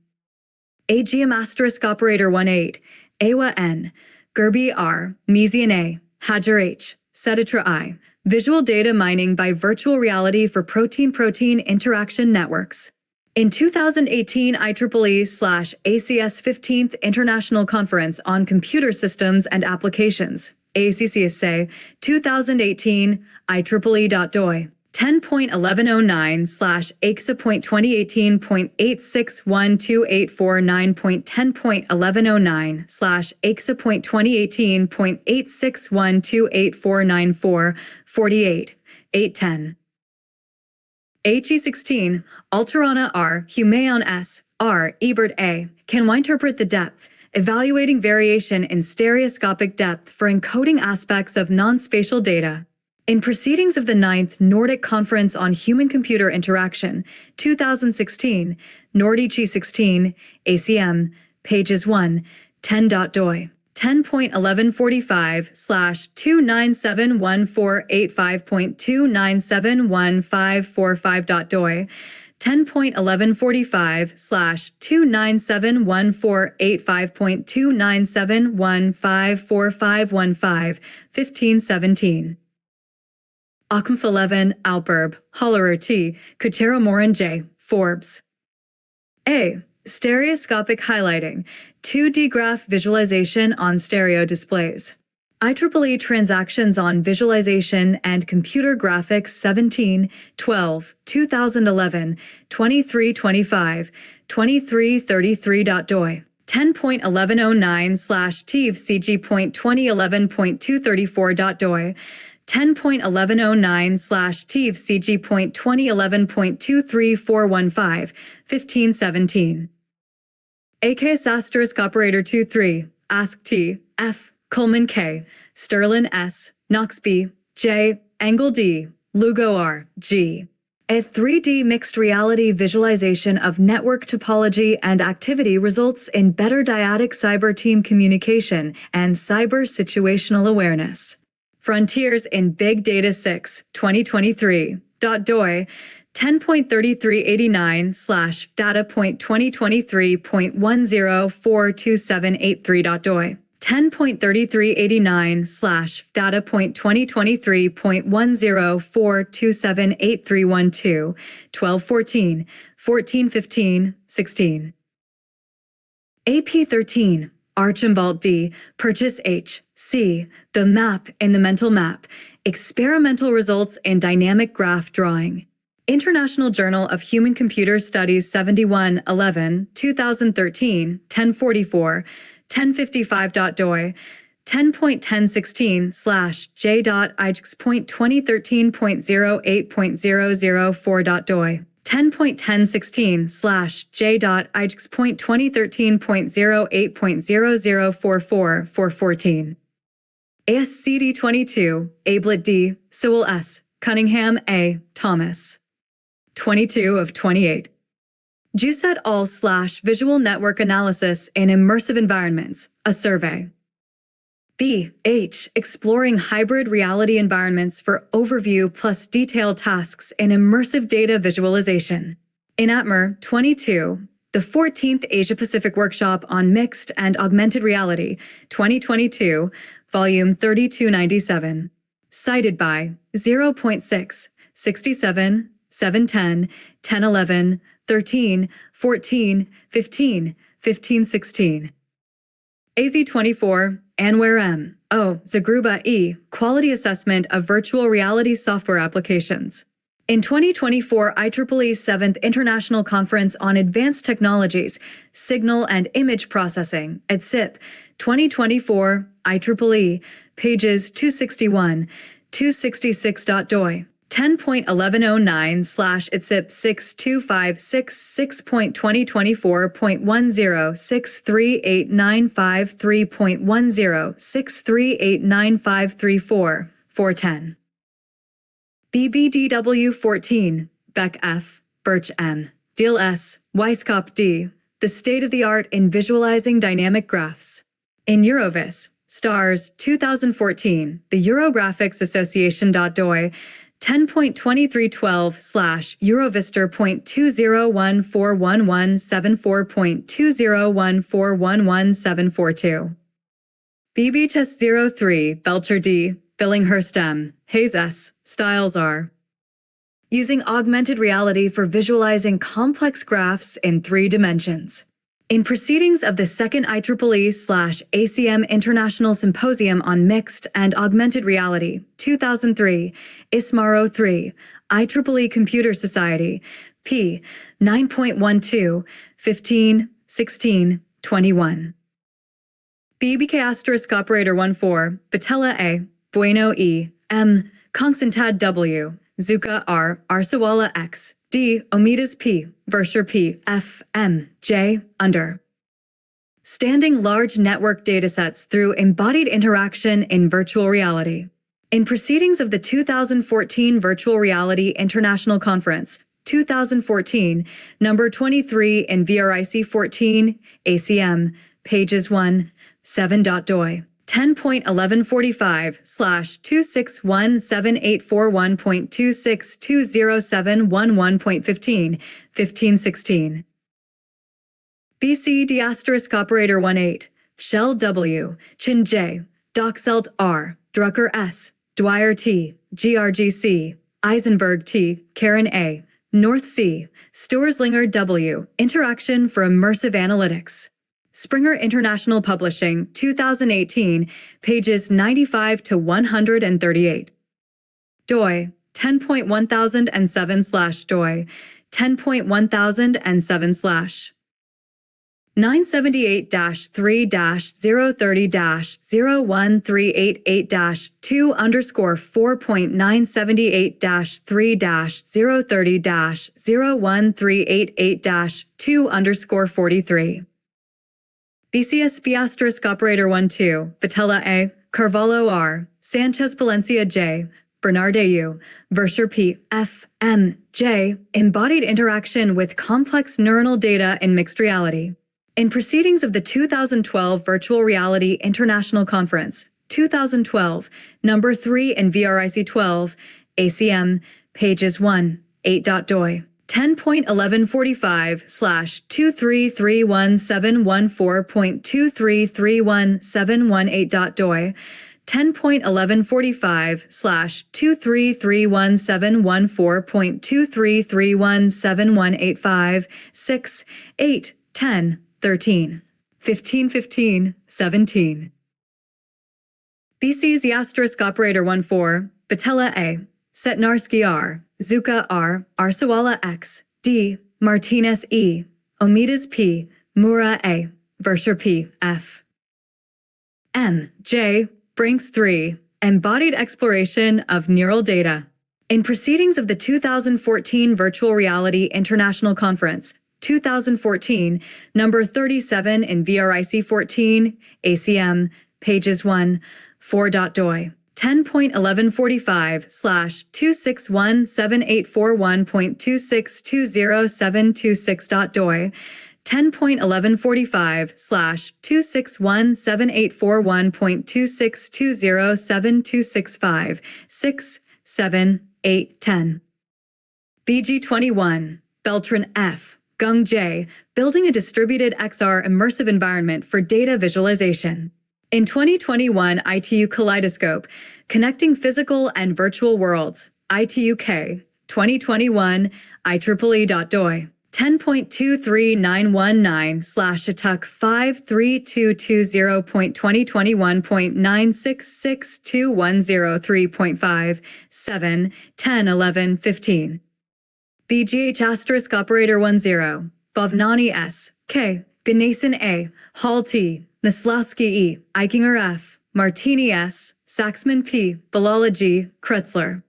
AGM asterisk operator 18, AWA N, Gerby R, Mesian A, Hajar H, Seditra I. Visual data mining by virtual reality for protein-protein interaction networks. In 2018 IEEE/ACS 15th International Conference on Computer Systems and Applications, ACCSA, 2018, IEEE.doi. 10.1109/AXA.2018.861289.10.1109/AXA.2018.86128494, 48, 810. HE16, Alterana R, Humayon S, R, Ebert A, can interpret the depth, evaluating variation in stereoscopic depth for encoding aspects of non-spatial data. In Proceedings of the 9th Nordic Conference on Human-Computer Interaction, 2016, Nordici 16, ACM, pages 1, 10.doi. 10.1145/2971485.2971545.doi, 10.1145/2971485.297154515, 1517. Ockmf 11, Alberb, Hollerer T, Kuchero Morin J, Forbes. A. Stereoscopic highlighting, 2D graph visualization on stereo displays. IEEE Transactions on Visualization and Computer Graphics 17, 12, 2011, 2325, 2333.doi. 10.1109/TEV-CG.2011.234.doi. 10.1109/TEV-CG.2011.23415, 1517. AKS asterisk operator 23, Ask T, F, Coleman K, Sterlin S, Knox B, J, Angle D, Lugo R, G. A 3D mixed reality visualization of network topology and activity results in better dyadic cyber team communication and cyber situational awareness. Frontiers in Big Data 6, 2023. .doi, 10.3389/data.2023.104278.3.doi. 10.3389/data.2023.104278.312, 1214, 1415, 16. AP13, Archibald D, Purchase H, C, The Map in the Mental Map, Experimental Results in Dynamic Graph Drawing. International Journal of Human-Computer Studies 71, 11, 2013, 1044, 1055.doi, 10.1016/j.ijx.2013.08.004.doi. 10.1016/j.ijx.2013.08.00444, 414. ASCD22, Ablett D, Sewell S, Cunningham A, Thomas. 22 of 28. JUSET al/Visual Network Analysis in Immersive Environments, a Survey. B. H. Exploring Hybrid Reality Environments for Overview plus Detailed Tasks in Immersive Data Visualization. In ATMR 22, the 14th Asia-Pacific Workshop on Mixed and Augmented Reality, 2022, Volume 3297. Cited by 0.6, 67, 710, 1011, 13, 14, 15, 15, 16. AZ24, Anwar M. O. Zagruba E. Quality Assessment of Virtual Reality Software Applications. In 2024 IEEE 7th International Conference on Advanced Technologies, Signal and Image Processing, at SIP, 2024, IEEE, pages 261, 266.doi. 10.1109/ITSIP 62566.2024.10638953.1063895334, 410. BBDW 14, Beck F, Birch M, Deal S, Weisskopf D, the state-of-the-art in visualizing dynamic graphs. In Eurovis, Stars 2014, the Eurographics Association.doi 10.2312/Eurovister.20141174.20141172. BB Test 03, Belcher D, Billinghurst M, Hayes S, Styles R. Using augmented reality for visualizing complex graphs in 3 dimensions. In proceedings of the second IEEE/ACM International Symposium on Mixed and Augmented Reality, 2003, ISMAR 03, IEEE Computer Society, p. 9.12, 15, 16, 21. BBK * operator 14, Batella A, Bueno E, M, Konstanz W, Zuka R, Arsawala X, D, Omidas P, Verscher P, F, M, J, under. Standing large network datasets through embodied interaction in virtual reality. In proceedings of the 2014 Virtual Reality International Conference, 2014, number 23 in VRIC 14, ACM, pages 1, 7.doi. 10.1145/2617841.2620711.15, 1516. BC D * operator 18, Shell W, Chin J, Doxelt R, Drucker S, Dwyer T, GRGC, Eisenberg T, Karen A, North C, Stoerslinger W, Interaction for Immersive Analytics. Springer International Publishing, 2018, pages 95 to 138. DOI 10.1007/DOI 10.1007/ 978-3-030-01388-2_4.978-3-01388-2_43. BCSB * operator 12, Batella A, Carvalho R, Sanchez Valencia J, Bernardeu, Verscher P, F, M, J, Embodied Interaction with Complex Neuronal Data in Mixed Reality. In proceedings of the 2012 Virtual Reality International Conference, 2012, number 3 in VRIC 12, ACM, pages 1, 8.doi. 10.1145/2331714.2331718.doi 10.1145/2331714.2331718.5 6 8 10 13 15 15 17. BC's * operator 14, Batella A, Setnarsky R, Zuka R, Arsawala X, D, Martinez E, Omidas P, Mura A, Verscher P, F. M, J, Brinks 3, Embodied Exploration of Neural Data. In proceedings of the 2014 Virtual Reality International Conference, 2014, number 37 in VRIC 14, ACM, pages 1, 4.doi. 10.1145/2617841.2620726.doi 10.1145/2617841.2620726.5 6 7 8 10. BG21, Beltran F, Gung J, Building a Distributed XR Immersive Environment for Data Visualization. In 2021 ITU Kaleidoscope, Connecting Physical and Virtual Worlds, ITUK, 2021, IEEE.doi, 10.23919/ATUK 53220.2021.966210.3.5, 7, 10, 11, 15. BGH * operator 10, Bovnani S, K, Ganesan A, Hall T, Naslowski E, Eichinger F, Martini S, Saxman P, Bilala G, Kretzler.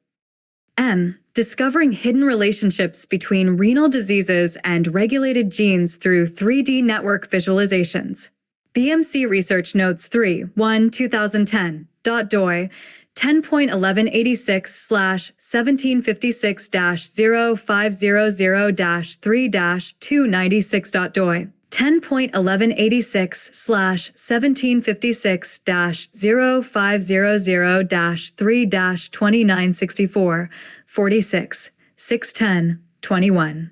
M. Discovering hidden relationships between renal diseases and regulated genes through 3D network visualizations. BMC Research Notes 3, 1, 2010. .doi 10.1186/1756-0500-3-296.doi 10.1186/1756-0500-3-2964, 46, 610, 21.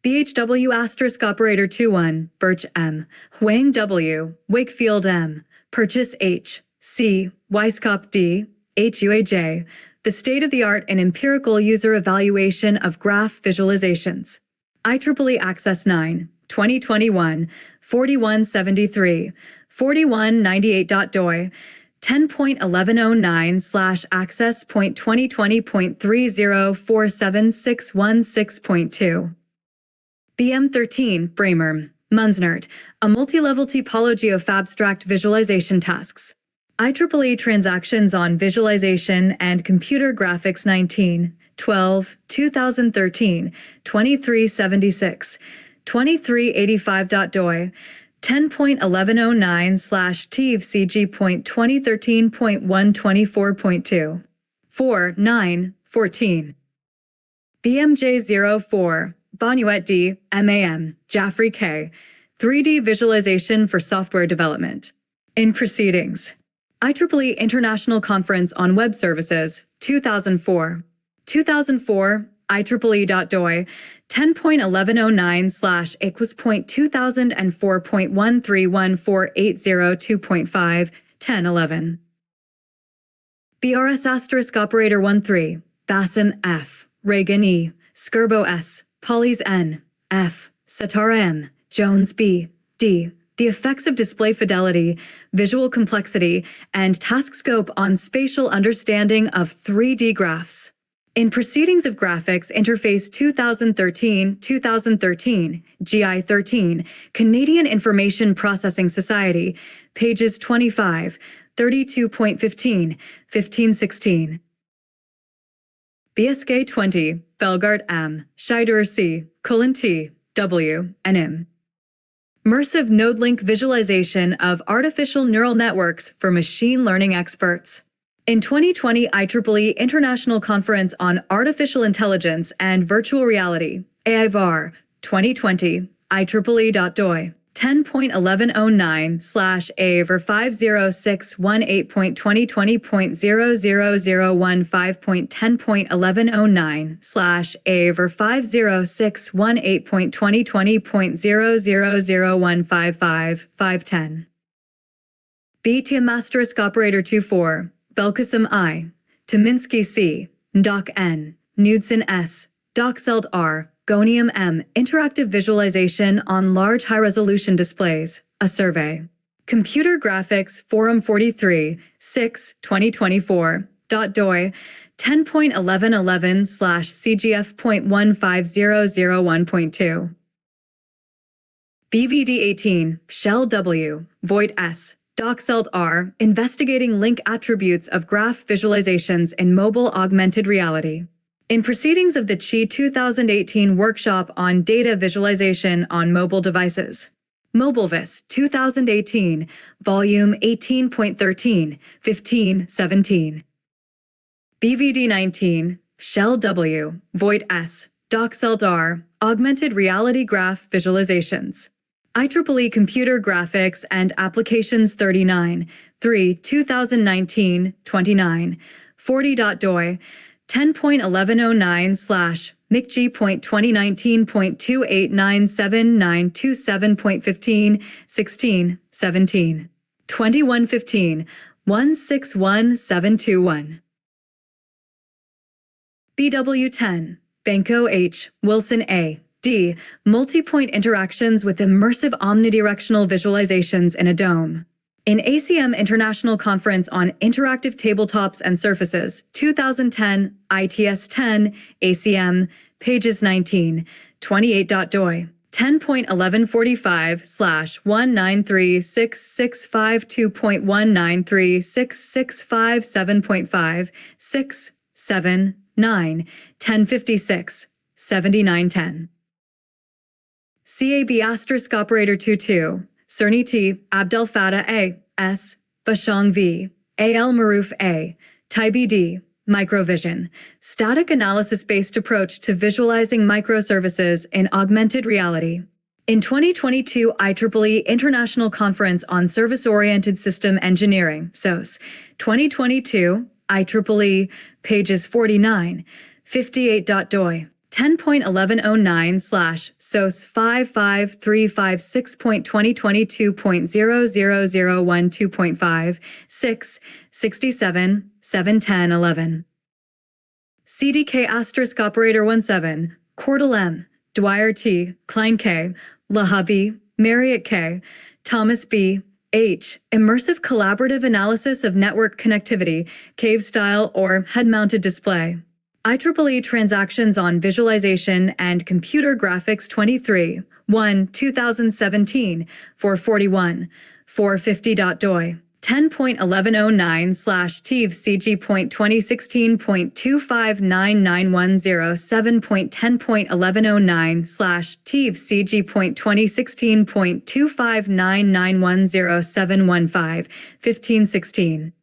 BHW asterisk operator 21, Birch M, Wang W, Wakefield M, Purchase H, C, Weisskopf D, HUAJ, the state-of-the-art and empirical user evaluation of graph visualizations. IEEE Access 9, 2021, 4173, 4198.doi, 10.1109/access.2020.30476116.2. BM13, Bramer, Munsnert, a multi-level topology of abstract visualization tasks. IEEE Transactions on Visualization and Computer Graphics 19, 12, 2013, 2376, 2385.doi, 10.1109/TVCG.2013.124.2, 4, 9, 14. BMJ04, Bonuet D, MAM, Jaffrey K, 3D Visualization for Software Development. In Proceedings. IEEE International Conference on Web Services, 2004. 2004, IEEE.doi, 10.1109/Equus.2004.131480.2.5, 1011. BRS asterisk operator 13, Bassam F, Reagan E, Skirbo S, Polys N, F, Satara M, Jones B, D. The effects of display fidelity, visual complexity, and task scope on spatial understanding of 3D graphs. In Proceedings of Graphics Interface 2013, GI 13, Canadian Information Processing Society, pages 25, 32.15, 1516. BSK 20, Belgard M, Scheider C, Cullen T, W, and M. Immersive node-link visualization of artificial neural networks for machine learning experts. In 2020 IEEE International Conference on Artificial Intelligence and Virtual Reality, AIVAR, 2020, IEEE.doi, 10.1109/A/50618.2020.00015.10.1109/A/50618.2020.0001555, 510. BTM asterisk operator 24, Belkacem I, Tominsky C, Doc N, Knudsen S, Doxeld R, Gonium M, Interactive Visualization on Large High-Resolution Displays, a Survey. Computer Graphics Forum 43, 6, 2024, .doi, 10.1111/CGF.15001.2. BVD 18, Shell W, Voigt S, Doxeld R, Investigating Link Attributes of Graph Visualizations in Mobile Augmented Reality. In Proceedings of the CHI 2018 Workshop on Data Visualization on Mobile Devices. MobileVis 2018, Volume 18.13, 1517. BVD 19, Shell W, Voigt S, Doxeld R, Augmented Reality Graph Visualizations. IEEE Computer Graphics and Applications 39, 3, 2019, 29, 40.doi, 10.1109/MICG.2019.289792.7.15, 16, 17, 2115, 161721. BW10, Benko H, Wilson A, D, Multi-point interactions with immersive omnidirectional visualizations in a dome. In ACM International Conference on Interactive Tabletops and Surfaces, 2010, ITS 10, ACM, pages 19, 28.doi, 10.1145/1936652.1936657.5, 6, 7, 9, 1056, 7910. CAB asterisk operator 22, Cerny T, Abdel Fattah A, S, Bashang V, AL Maroof A, Taibi D, Microvision, Static Analysis-Based Approach to Visualizing Microservices in Augmented Reality. In 2022 IEEE International Conference on Service-Oriented System Engineering, SOS, 2022 IEEE, pages 49, 58.doi, 10.1109/SOS 55356.2022.0001 2.5, 67, 71011. CDK *operator 17, Cordell M., Dwyer T., Klein K., Lahabi, Marriott K., Thomas B., H. Immersive collaborative analysis of network connectivity, cave-style or head-mounted display. IEEE Transactions on Visualization and Computer Graphics 23, 1, 2017, 441, 450.doi. 10.1109/TEV CG.2016.259910 7.10.1109/TEV CG.2016.259910 715, 1516.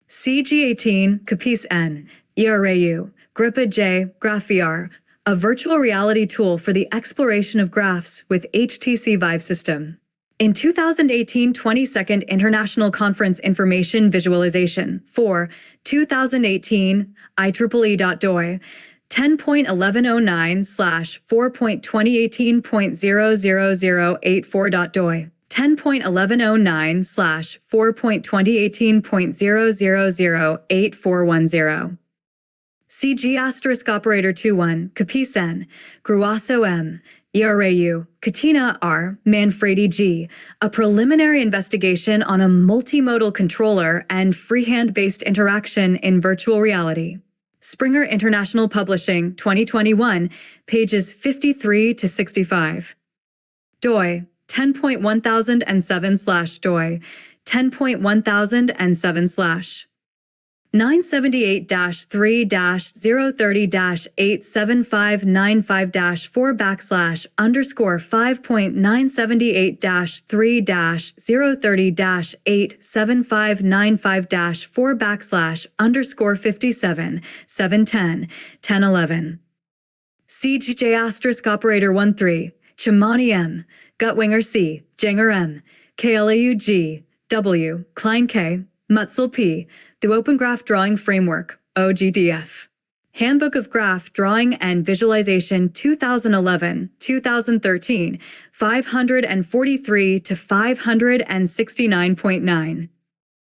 CG18, Capice N., ERAU, Grippa J., GraphVR, a virtual reality tool for the exploration of graphs with HTC Vive system. In 2018 22nd International Conference Information Visualization 4, 2018, IEEE.doi, 10.1109/4.2018.00084.doi, 10.1109/4.2018.0008410. CG *operator 21, Capice N., Gruasso M., ERAU, Katina R., Manfredi G., a preliminary investigation on a multimodal controller and freehand-based interaction in virtual reality. Springer International Publishing, 2021, pages 53 to 65. DOI, 10.1007/DOI, 10.1007/. 978-3-030-87595-4/_5.978-3-030-87595-4/_57 710 1011. CJ *operator 13, Chimani M., Gutwinger C., Jenger M., KLAU G., W., Klein K., Mutzel P., The Open Graph Drawing Framework, OGDF. Handbook of Graph Drawing and Visualization 2011, 2013, 543 to 569.9.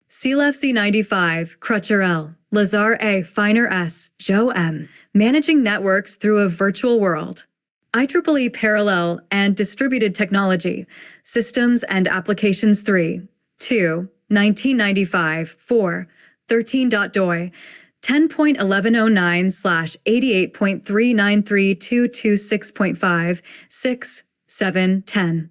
CLFZ 95, Crutcher L., Lazar A., Feiner S., Joe M., Managing Networks Through a Virtual World. IEEE Parallel and Distributed Technology, Systems and Applications 3, 2, 1995, 4, 13.doi, 10.1109/88.393226.5, 6, 7, 10.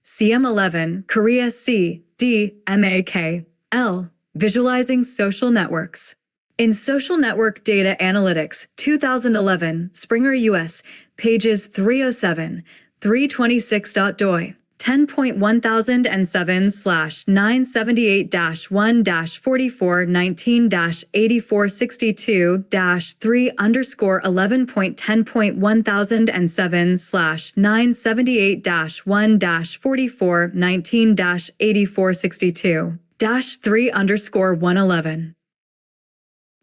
CM11, Korea C., D., MAK, L., Visualizing Social Networks. In Social Network Data Analytics, 2011, Springer U.S., pages 307, 326.doi. 10.1007/978-1-4419-8462-3_11/978-1-4419-8462-3_111.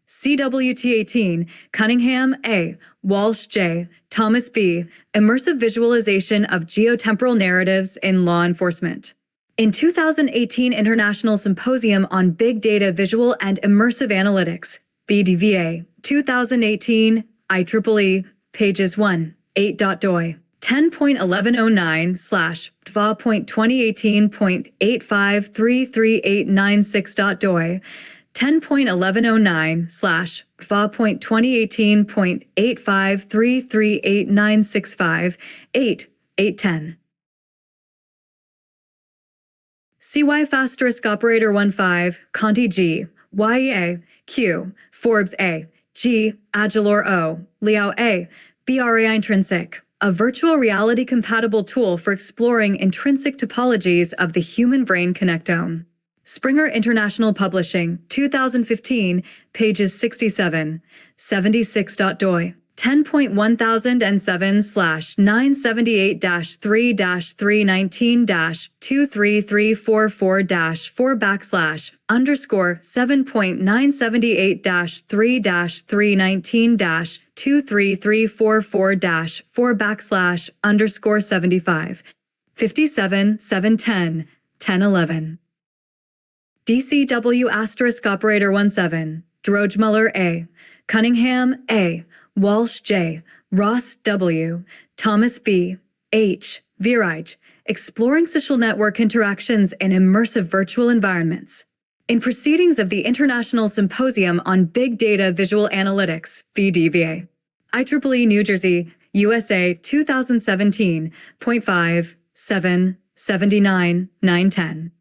CWT18, Cunningham A., Walsh J., Thomas B., Immersive Visualization of Geotemporal Narratives in Law Enforcement. In 2018 International Symposium on Big Data Visual and Immersive Analytics, BDVA, 2018, IEEE, pages 1, 8.doi. 10.1109/2018.8533896.doi, 10.1109/2018.8533896.5, 8, 810. CY *operator 15, Conti G., YEA, Q, Forbes A, G, Agilor O, Liao A, BRA Intrinsic, a virtual reality-compatible tool for exploring intrinsic topologies of the human brain connectome. Springer International Publishing, 2015, pages 67, 76.doi. 10.1007/978-3-319-23344-4//7.978-3-344-4//75. 57, 710, 1011. DCW asterisk operator 17, Drojmuller A, Cunningham A, Walsh J, Ross W, Thomas B, H, Viraj, exploring social network interactions in immersive virtual environments. In proceedings of the International Symposium on Big Data Visual Analytics, VDVA, IEEE New Jersey, USA 2017.5, 7, 79, 910.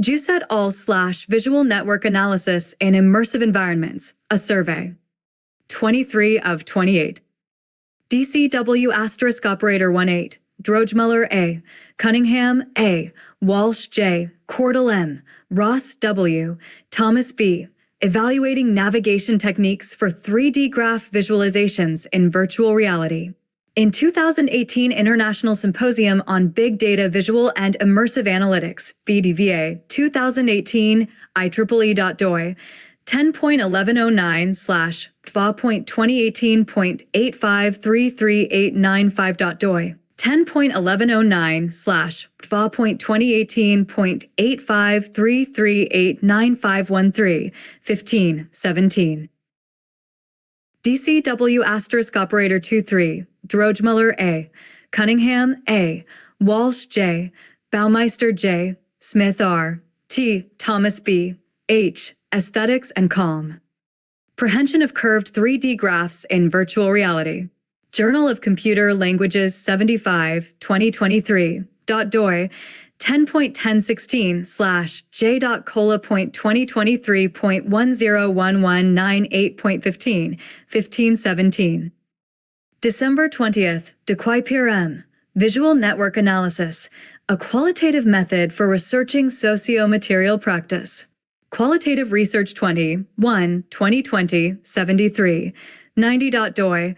JUSET all/Visual Network Analysis in Immersive Environments, a survey. 23 of 28. DCW asterisk operator 18, Drojmuller A, Cunningham A, Walsh J, Cordell M, Ross W, Thomas B, evaluating navigation techniques for 3D graph visualizations in virtual reality. In 2018 International Symposium on Big Data Visual and Immersive Analytics, VDVA, 2018, IEEE.doi, 10.1109/VA.2018.8533895.doi, 10.1109/VA.2018.853389513, 1517. DCW asterisk operator 23, Drojmuller A, Cunningham A, Walsh J, Baumeister J, Smith R, T, Thomas B, H, Aesthetics and Calm. Prehension of curved 3D graphs in virtual reality. Journal of Computer Languages 75, 2023, .doi, 10.1016/J.Cola.2023.101198.15, 1517. December 20th, Dequipir M. Visual Network Analysis, a qualitative method for researching socio-material practice. Qualitative Research 21, 2020, 73, 90.doi,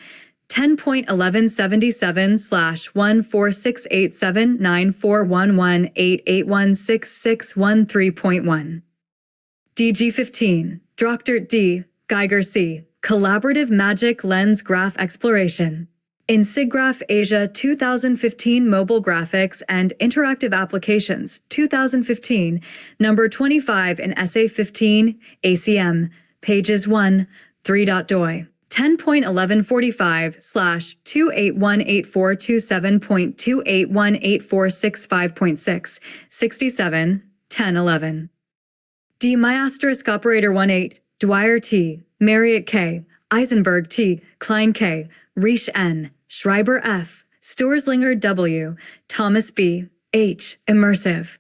10.1177/14687941188166113.1. DG15, Dr. D, Geiger C, Collaborative Magic Lens Graph Exploration. In SIGGRAPH Asia 2015 Mobile Graphics and Interactive Applications 2015, number 25 in Essay 15, ACM, pages 1, 3.doi. 10.1145/2818427.2818465.6, 67, 1011. D. My asterisk operator 18, Dwyer T, Marriott K, Eisenberg T, Klein K, Reisch N, Schreiber F, Sturzlinger W, Thomas B, H, Immersive.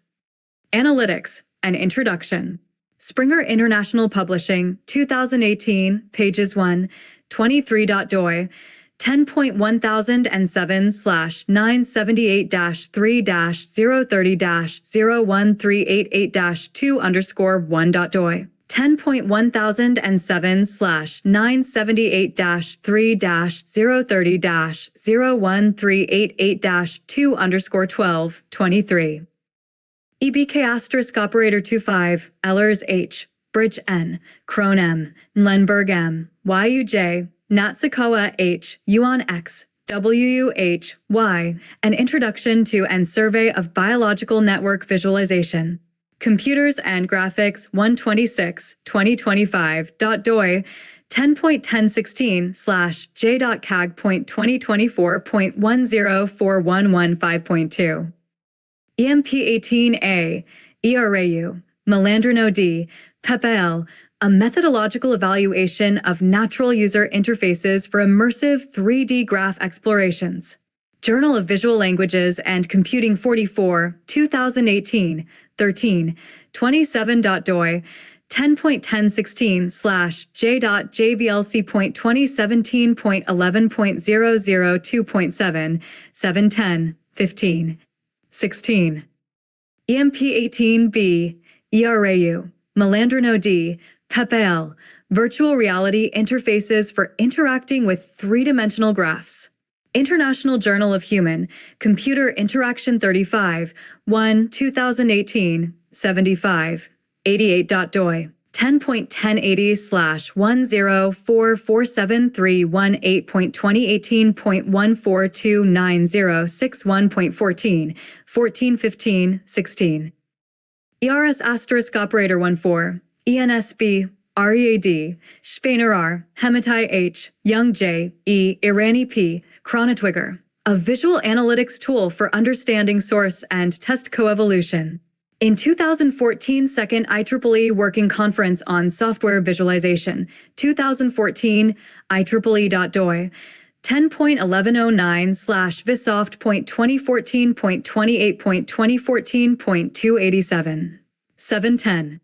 Analytics, an Introduction. Springer International Publishing, 2018, pages 1, 23.doi, 10.1007/978-3-030-01388-2_1.doi, 10.1007/978-3-030-01388-2_12, 23. EBK asterisk operator 25, Ehlers H, Bridge N, Krohn M, Lenberg M, YUJ, Natsukawa H, Yuan X, WUH, Y, An Introduction to and Survey of Biological Network Visualization. Computers and Graphics 126, 2025, .doi, 10.1016/J.CAG.2024.104115.2. EMP18A, ERAU, Melandrino D, PEPAL, a methodological evaluation of natural user interfaces for immersive 3D graph explorations. Journal of Visual Languages and Computing 44, 2018, 13, 27.doi, 10.1016/J.JVLC.2017.11.002.7, 710, 15, 16. EMP18B, ERAU, Melandrino D, PEPAL, Virtual reality interfaces for interacting with three-dimensional graphs. International Journal of Human, Computer Interaction 35, 1, 2018, 75, 88.doi. 10.1080/10447318.2018.1429061.14, 1415, 16. ERS asterisk operator 14, ENSB, READ, Spener R, Hematai H, Young J, E, Irani P, Chronotwigger, a visual analytics tool for understanding source and test coevolution. In 2014 Second IEEE Working Conference on Software Visualization, 2014, IEEE.doi, 10.1109/Visoft.2014.28.2014.287. 710.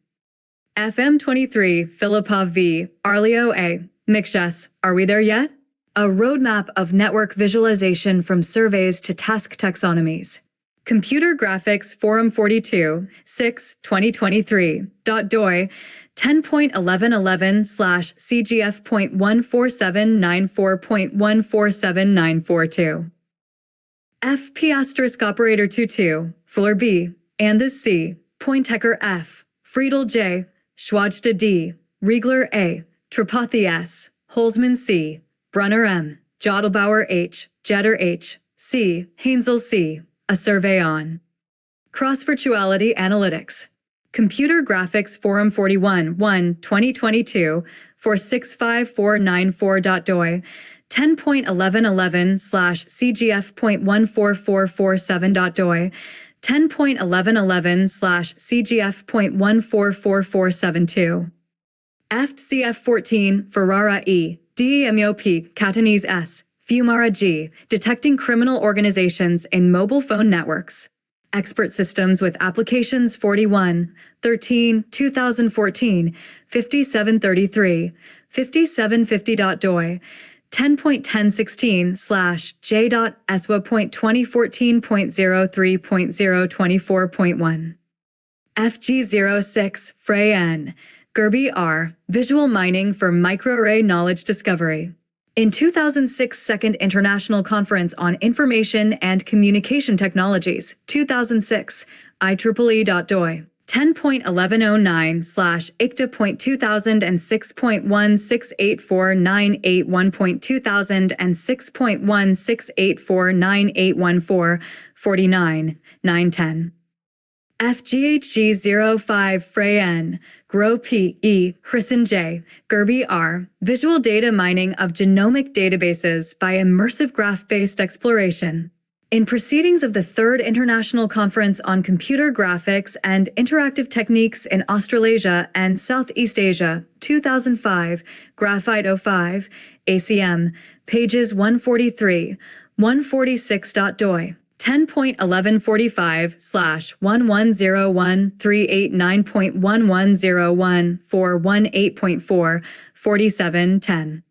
FM23, Filipov V, Arleo A, Mikshas, are we there yet? A roadmap of network visualization from surveys to task taxonomies. Computer Graphics Forum 42, 6, 2023, .doi, 10.1111/CGF.14794.147942. FP asterisk operator 22, Fuller B, Andes C, Pointecker F, Friedel J, Schwajda D, Riegler A, Tripathi S, Holzman C, Brunner M, Jodelbauer H, Jetter H, C, Hainzel C. A survey on cross-virtuality analytics. Computer Graphics Forum 41, 1, 2022, 465494.doi, 10.1111/CGF.14447.doi, 10.1111/CGF.14447.2. FCF14, Ferrara E, DEMEOP, Catanese S, Fiumara G, detecting criminal organizations in mobile phone networks. Expert Systems with Applications 41, 13, 2014, 5733, 5750.doi, 10.1016/J.SWA.2014.03.024.1. FG06, Frey N, Gerby R, Visual Mining for Microarray Knowledge Discovery. In 2006 Second International Conference on Information and Communication Technologies, 2006, IEEE.doi, 10.1109/ICTA.2006.1684981.2006.1684981.4, 49, 910. FGHG05 Frey N, Grow P. E. Hrissen J, Gerby R, Visual Data Mining of Genomic Databases by Immersive Graph-Based Exploration. In proceedings of the Third International Conference on Computer Graphics and Interactive Techniques in Australasia and Southeast Asia, 2005, Graphite 05, ACM, pages 143, 146.doi. 10.1145/1101/389.1101/418.4, 4710.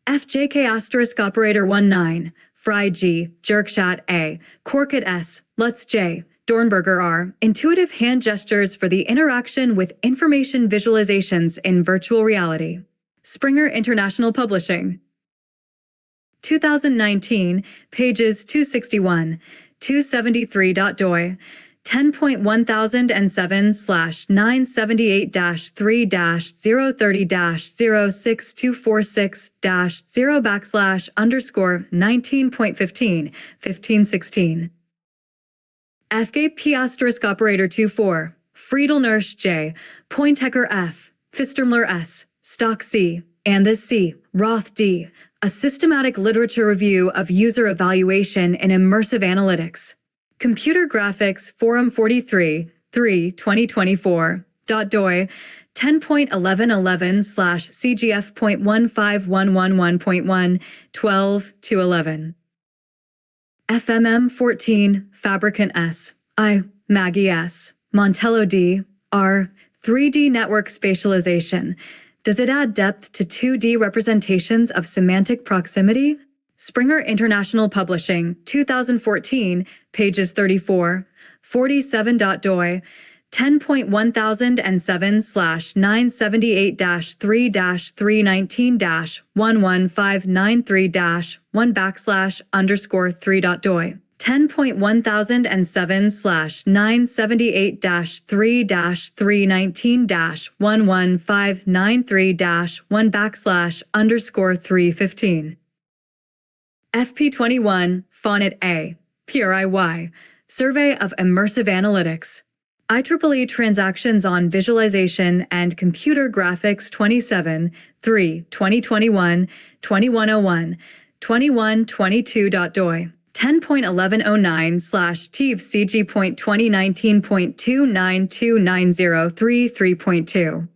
FJK asterisk operator 19, Fry G, Jerkshat A, Corkett S, Lutz J, Dornberger R, intuitive hand gestures for the interaction with information visualizations in virtual reality. Springer International Publishing. 2019, pages 261, 273.doi, 10.1077/978-3-030-06246-0 /19.15, 1516. FGP operator 24, Friedel Nurse J, Pointecker F, Fistermler S, Stock C, Andes C, Roth D, a systematic literature review of user evaluation in immersive analytics. Computer Graphics Forum 43, 3, 2024, .doi, 10.1111/CGF.15111.1, 12-11. FMM 14, Fabricant S, I, Maggie S, Montello D, R, 3D Network Spatialization. Does it add depth to 2D representations of semantic proximity? Springer International Publishing, 2014, pages 34, 47.doi, 10.1007/978-3-319-11593-1/3.doi 10.1007/978-3-319-11593-1/315 FP21 Fonnet A Pure IY Survey of Immersive Analytics IEEE Transactions on Visualization and Computer Graphics 27 3 2021 2101 2122.doi 10.1109/TIV-CG.2019.2929033.2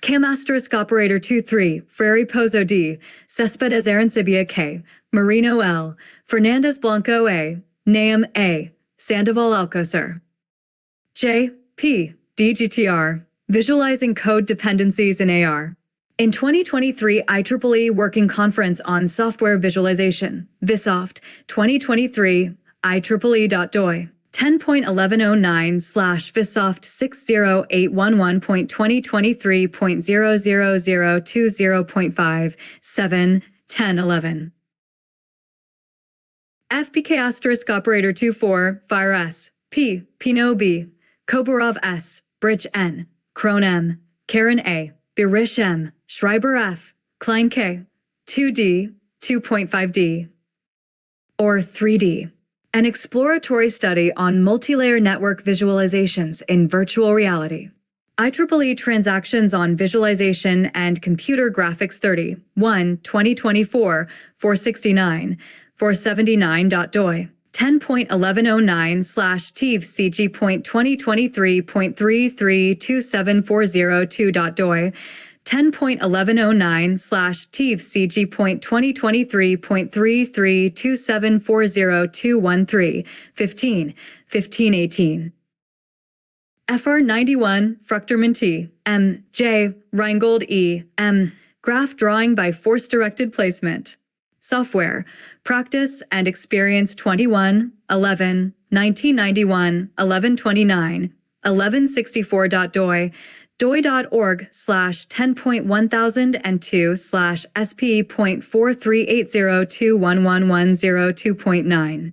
Cam asterisk operator 23 Freri Pozo D Cespedes Arancibia K Marino L Fernandez Blanco A Naam A Sandoval Alcocer J. P. DGTR Visualizing Code Dependencies in AR in 2023 IEEE Working Conference on Software Visualization, VSoft, 2023, IEEE.doi, 10.1109/VSoft60811.2023.00020.5, 7, 10, 11. FBK asterisk operator 24, Fire S, P, Pino B, Kobarov S, Bridge N, Kron M, Karen A, Birish M, Schreiber F, Klein K, 2D, 2.5D, or 3D. An exploratory study on multilayer network visualizations in virtual reality. IEEE Transactions on Visualization and Computer Graphics 30, 1, 2024, 469, 479.doi. 10.1109/TIV-CG.2023.3327402.doi 10.1109/TIV-CG.2023.332740213 15 1518 FR91 Fruchterman T M J Reingold E M Graph Drawing by Force Directed Placement Software, Practice and Experience 21, 11, 1991, 1129, 1164.doi, doi.org/10.1002/SP.4380211102.9.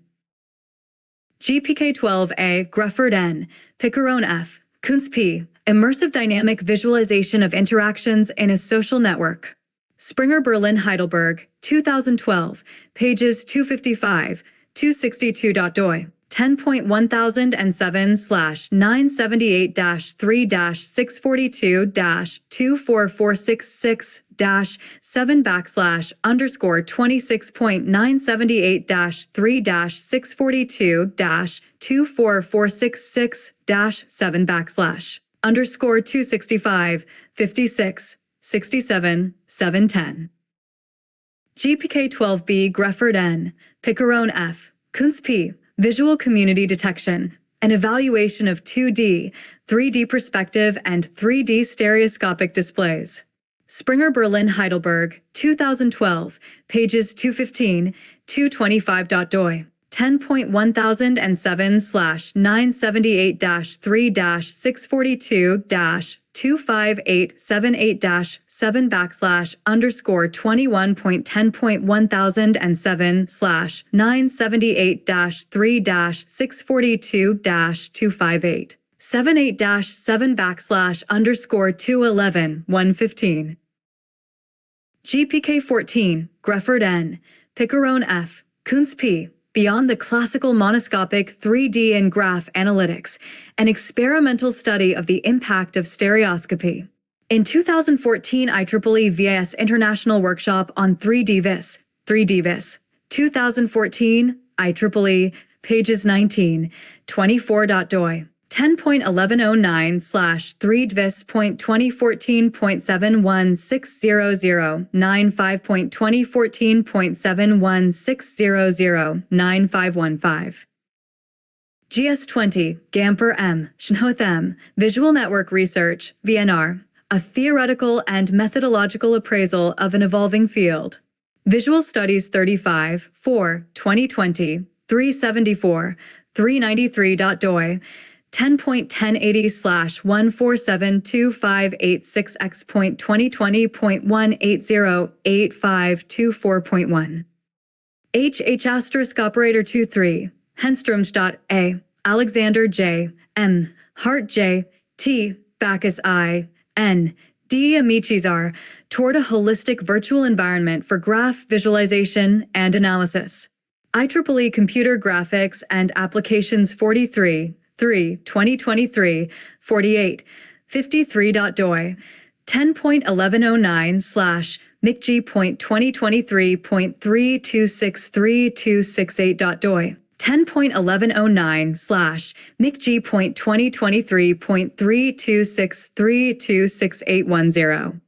GPK12A Grufford N, Picarone F, Kuntz P, Immersive Dynamic Visualization of Interactions in a Social Network. Springer Berlin Heidelberg, 2012, pages 255, 262.doi, 10.1007/978-3-642-24466-7/_26-265, 56, 67, 710. GPK12B Grefford N, Picarone F, Kuntz P, Visual Community Detection, an evaluation of 2D, 3D perspective and 3D stereoscopic displays. Springer Berlin Heidelberg, 2012, pages 215, 225.doi. 10.1007/978-3-642-258, 78-7/211-115. GPK14, Grefford N, Picarone F, Kuntz P, Beyond the Classical Monoscopic 3D and Graph Analytics, an experimental study of the impact of stereoscopy. In 2014 IEEE VIS International Workshop on 3D VIS, 3D VIS, 2014, IEEE, pages 19, 24.doi. 10.1109/3dvis.2014.7160095.2014.716009515. GS20, Gamper M, Schnhoth M, Visual Network Research, VNR, a theoretical and methodological appraisal of an evolving field. Visual Studies 35, 4, 2020, 374, 393.doi, 10.1080/14725866.2020.1808524.1. H**operator 23, Henstrom's.A, Alexander J, M, Hart J, T, Bacchus I, N, D. Amicis R, toward a holistic virtual environment for graph visualization and analysis. IEEE Computer Graphics and Applications 43, 2023, 48, 53.doi, 10.1109/MICG.2023.326326.8.doi, 10.1109/MICG.2023.326326.8.10.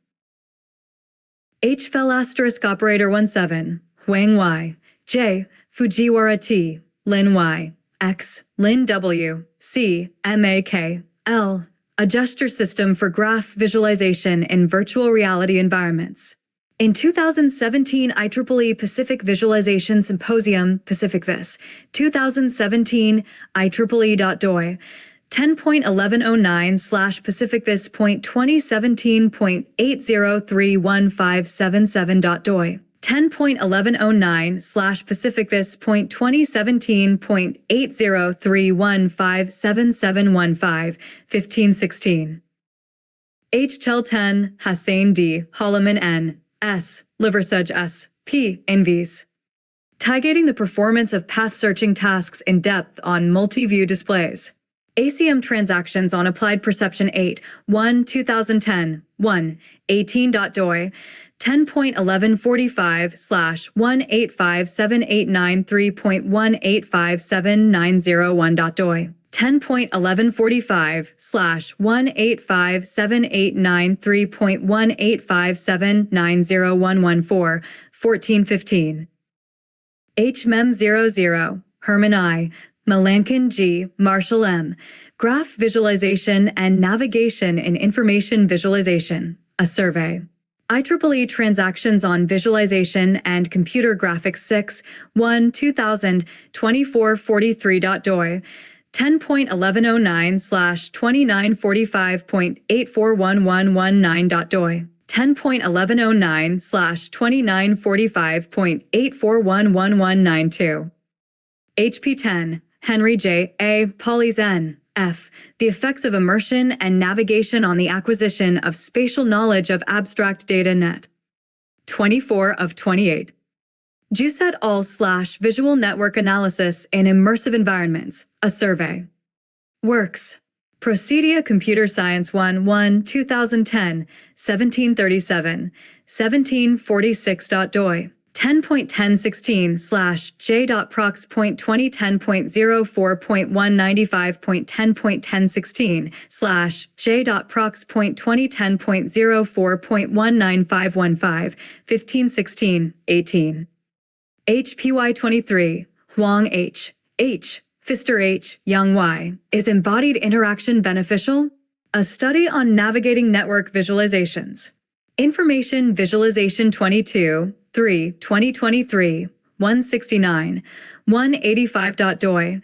H**operator 17, Huang Y, J, Fujiwara T, Lin Y, X, Lin W, C, MAK, L, Adjuster System for Graph Visualization in Virtual Reality Environments. In 2017 IEEE Pacific Visualization Symposium, PacificVis, 2017 IEEE.doi, 10.1109/PacificVis.2017.803157.doi, 10.1109/PacificVis.2017.8031577715, 1516. H*10, Hassain D, Holloman N, S, Liversedge S, P, Invis. Tigating the performance of path searching tasks in depth on multi-view displays. ACM transactions on Applied Perception 8, 2010, 18.doi, 10.1145/1857893.1857901.doi, 10.1145/1857893.185790114, 1415. HMEM00, Herman I, Melankin G, Marshall M, Graph Visualization and Navigation in Information Visualization, a survey. IEEE Transactions on Visualization and Computer Graphics 6, 2000, 2443.doi, 10.1109/2945.841119.doi, 10.1109/2945.841119.2. HP10, Henry J. A. Polys N. F. The Effects of Immersion and Navigation on the Acquisition of Spatial Knowledge of Abstract Data Net. 24 of 28. JUSET All/Visual Network Analysis in Immersive Environments, a survey. Works. Procedia Computer Science 1, 2010, 1737, 1746.doi. 10.1016/J.prox.2010.04.195.10.16/J.prox.2010.04.19515, 1516, 18. HPY23, Huang H, H, Pfister H, Young Y. Is embodied interaction beneficial? A study on navigating network visualizations. Information Visualization 22, 2023, 169, 185.doi,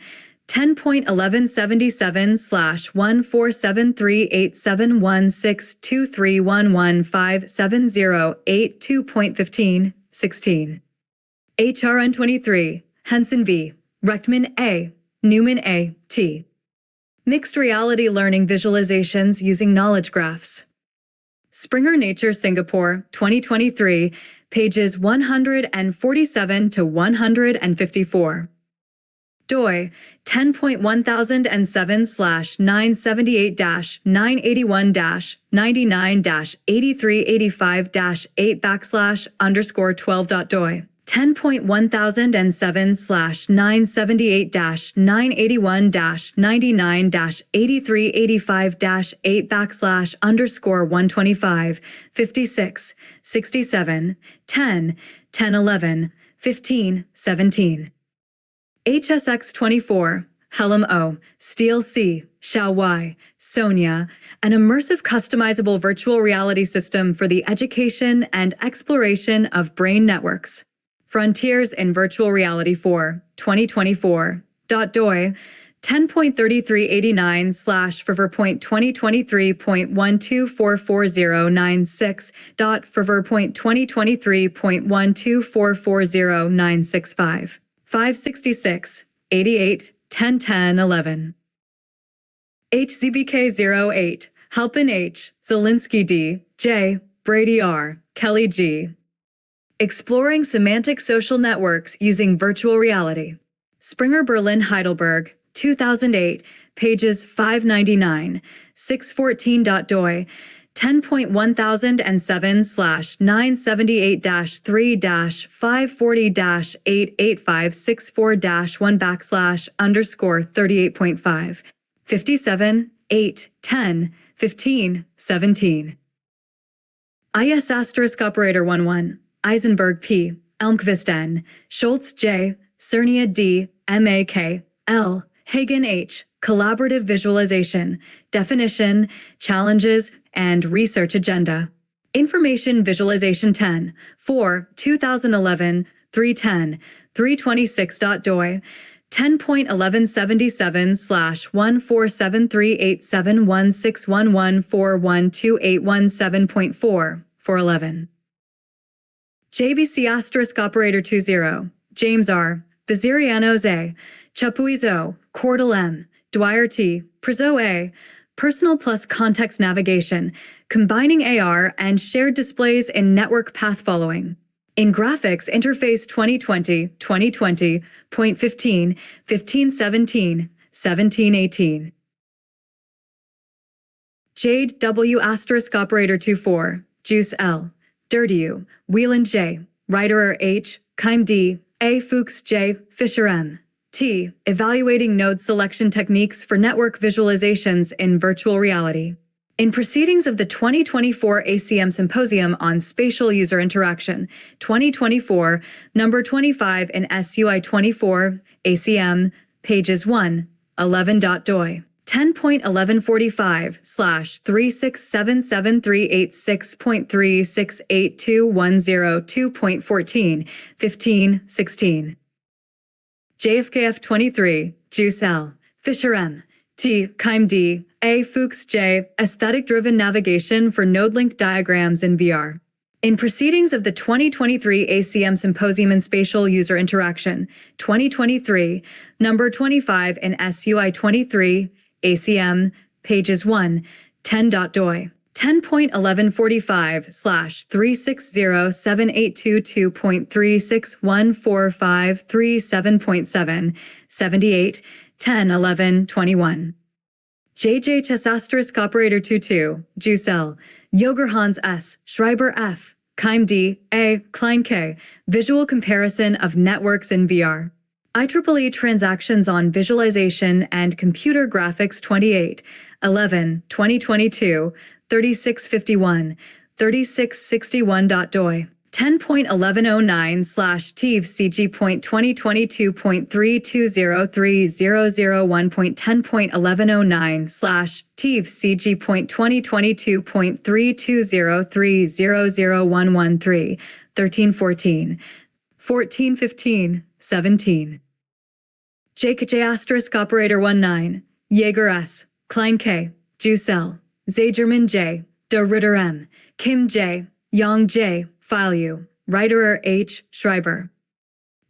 10.1177/14738716231157082.15, 16. HRN23, Henson V, Rechtman A, Newman A, T. Mixed Reality Learning Visualizations Using Knowledge Graphs. Springer Nature Singapore, 2023, pages 147 to 154. DOI 10.1077/978-99-8385-8 10.1077/978-99-8385-8 /_125 56 67 10 1011 15 17. HSX24, Helm O, Steele C, Xiao Y, Sonia, an immersive customizable virtual reality system for the education and exploration of brain networks. Frontiers in Virtual Reality 4, 2024. .doi 10.3389/for.2023.12440965. 566, 88, 1010 11. HZBK08, Halpin H, Zelinsky D, J, Brady R, Kelly G. Exploring Semantic Social Networks Using Virtual Reality. Springer Berlin Heidelberg, 2008, pages 599, 614.doi, 10.1007/978-3-540-88564-1 /38.5, 57, 8, 10, 15, 17. IS asterisk operator 11, Eisenberg P, Elmqvist N, Schultz J, Cernia D, MAK, L, Hagen H, Collaborative Visualization, Definition, Challenges, and Research Agenda. Information Visualization 10, 4, 2011, 310, 326.doi, 10.1177/14738716114128117.4, 411. JBC asterisk operator 20, James R, Vizirianos A, Chapuis O, Cordal M, Dwyer T, Prizo A, Personal plus Context Navigation, Combining AR and Shared Displays in Network Path Following. In Graphics Interface 2020, 2020.15, 1517, 1718. Jade W asterisk operator 24, Juice L, Dirtiu, Whelan J, Reiterer H, Keim D, A Fuchs J, Fisher M. T. Evaluating Node Selection Techniques for Network Visualizations in Virtual Reality. In Proceedings of the 2024 ACM Symposium on Spatial User Interaction, 2024, number 25 in SUI 24, ACM, pages 1, 11.doi. 10.1145/3677386.3682102.14, 15, 16. JFKF 23, Juice L, Fisher M, T, Keim D, A Fuchs J, Aesthetic-Driven Navigation for Node-Link Diagrams in VR. In Proceedings of the 2023 ACM Symposium in Spatial User Interaction, 2023, number 25 in SUI 23, ACM, pages 1, 10.doi. 10.1145/3607822.3614537.7, 78, 10, 11, 21. JJHS asterisk operator 22, Juice L, Jogerhans S, Schreiber F, Keim D, A, Klein K, Visual Comparison of Networks in VR. IEEE Transactions on Visualization and Computer Graphics 28, 11, 2022, 3651, 3661.doi. 10.1109/TIEF-CG.2022.3203001.10.1109/TIEF-CG.2022.320300113, 1314, 1415, 17. JKJ asterisk operator 19, Jaeger S, Klein K, Juice L, Zagerman J, De Ritter M, Kim J, Yang J, File U, Reiterer H, Schreiber.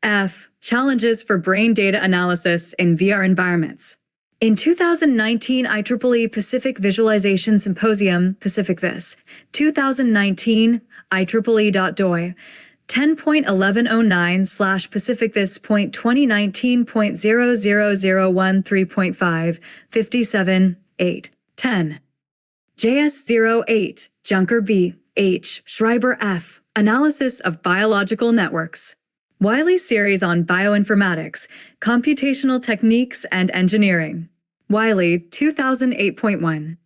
F. Challenges for Brain Data Analysis in VR Environments. In 2019 IEEE Pacific Visualization Symposium, PacificVis, 2019, IEEE.doi, 10.1109/PacificVis.2019.0001 3.5, 57, 8, 10. JS08, Junker B, H, Schreiber F, Analysis of Biological Networks. Wiley Series on Bioinformatics, Computational Techniques and Engineering. Wiley, 2008.1.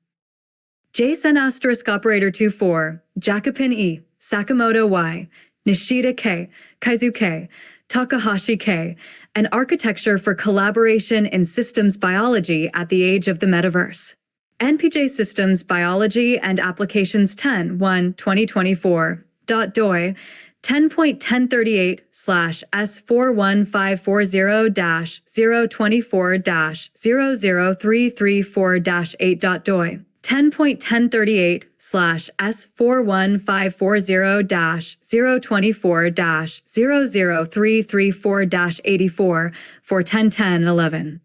JSON asterisk operator 24, Jacopin E, Sakamoto Y, Nishida K, Kaizu K, Takahashi K, An Architecture for Collaboration in Systems Biology at the Age of the Metaverse. NPJ Systems Biology and Applications 10, 1, 2024. .doi, 10.1038/S41540-024-00334-8.doi. 10.1038/S41540-024-00334-84 for 10.10.11.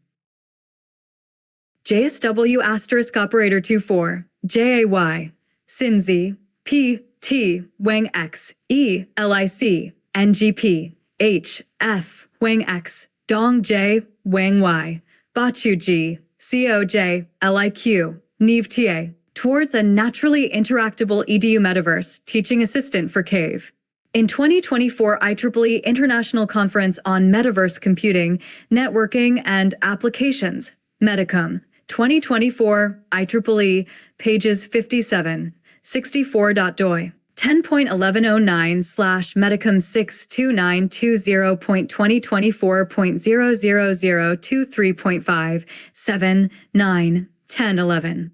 JSW asterisk operator 24, JAY, SINZ, P, T, Wang X, E, LIC, NGP, H, F, Wang X, Dong J, Wang Y, Bachu G, COJ, LIQ, Neve TA, towards a naturally interactable EDU metaverse teaching assistant for CAVE. In 2024 IEEE International Conference on Metaverse Computing, Networking, and Applications, Metacom, 2024 IEEE, pages 57, 64.doi. 10.1109/metacom62920.2024.00023.5, 7, 9, 10, 11.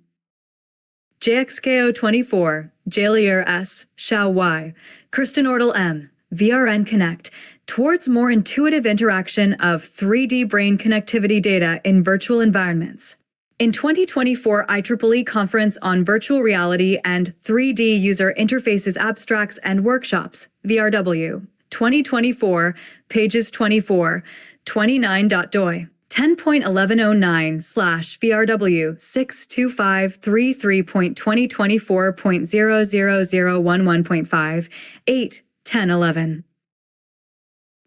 JXKO24, Jalier S, Xiao Y, Kirsten Ortel M, VRN Connect, towards more intuitive interaction of 3D brain connectivity data in virtual environments. In 2024 IEEE Conference on Virtual Reality and 3D User Interfaces Abstracts and Workshops, VRW, 2024, pages 24, 29.doi. 10.1109/VRW 62533.2024.00011.5, 8, 10, 11.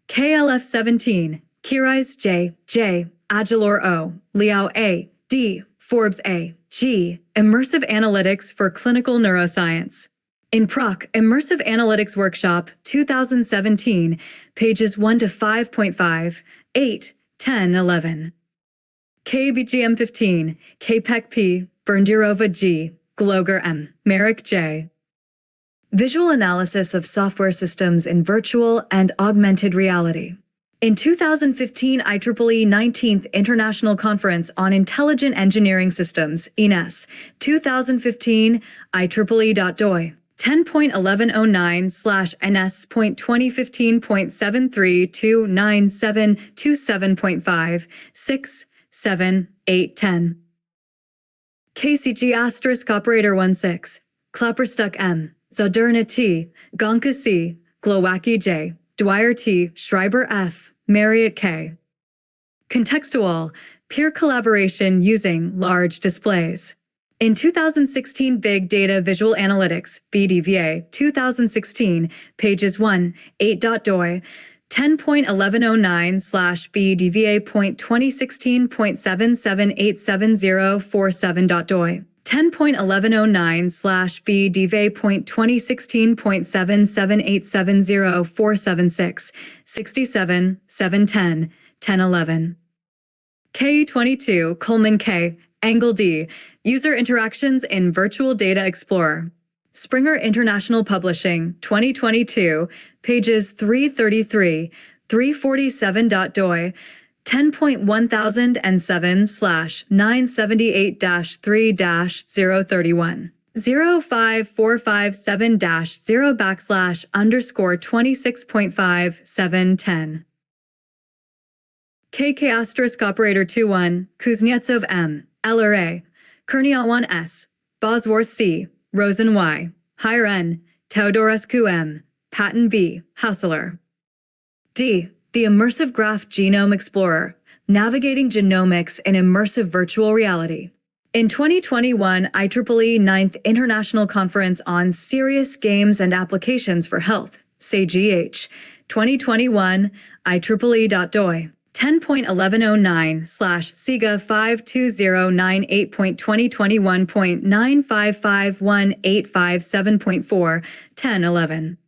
KLF17, Kirais J, J, Agilor O, Liao A, D, Forbes A, G, Immersive Analytics for Clinical Neuroscience. In Proc, Immersive Analytics Workshop, 2017, pages 1 to 5.5, 8, 10, 11. KBGM15, KPEC P, Berndirova G, Gloger M, Merrick J. Visual Analysis of Software Systems in Virtual and Augmented Reality. In 2015 IEEE 19th International Conference on Intelligent Engineering Systems, INES, 2015, IEEE.doi. 10.1109/NS.2015.732972.7.5, 6, 7, 8, 10. KCG asterisk operator 16, Klapperstuck M, Zadurna T, Gonka C, Glowacki J, Dwyer T, Schreiber F, Marriott K. Contextual, peer collaboration using large displays. In 2016 Big Data Visual Analytics, BDVA, 2016, pages 1, 8.doi, 10.1109/BDVA.2016.77877047.doi. 10.1109/BDVA.2016.77877047.6, 67, 710, 1011. K22, Coleman K, Angle D, User Interactions in Virtual Data Explorer. Springer International Publishing, 2022, pages 333, 347.doi, 10.1007/978-3-031. 05457-0/_26.5 KK asterisk operator 21, Kuznetsov M, LRA, Kurniawan S, Bosworth C, Rosen Y, Higher N, Teodorescu M, Patton B, Hausler. D. The Immersive Graph Genome Explorer, Navigating Genomics in Immersive Virtual Reality. In 2021 IEEE 9th International Conference on Serious Games and Applications for Health, SAGH, 2021, IEEE.doi. 10.1109/SIGA 52098.2021.9551857.4, 1011.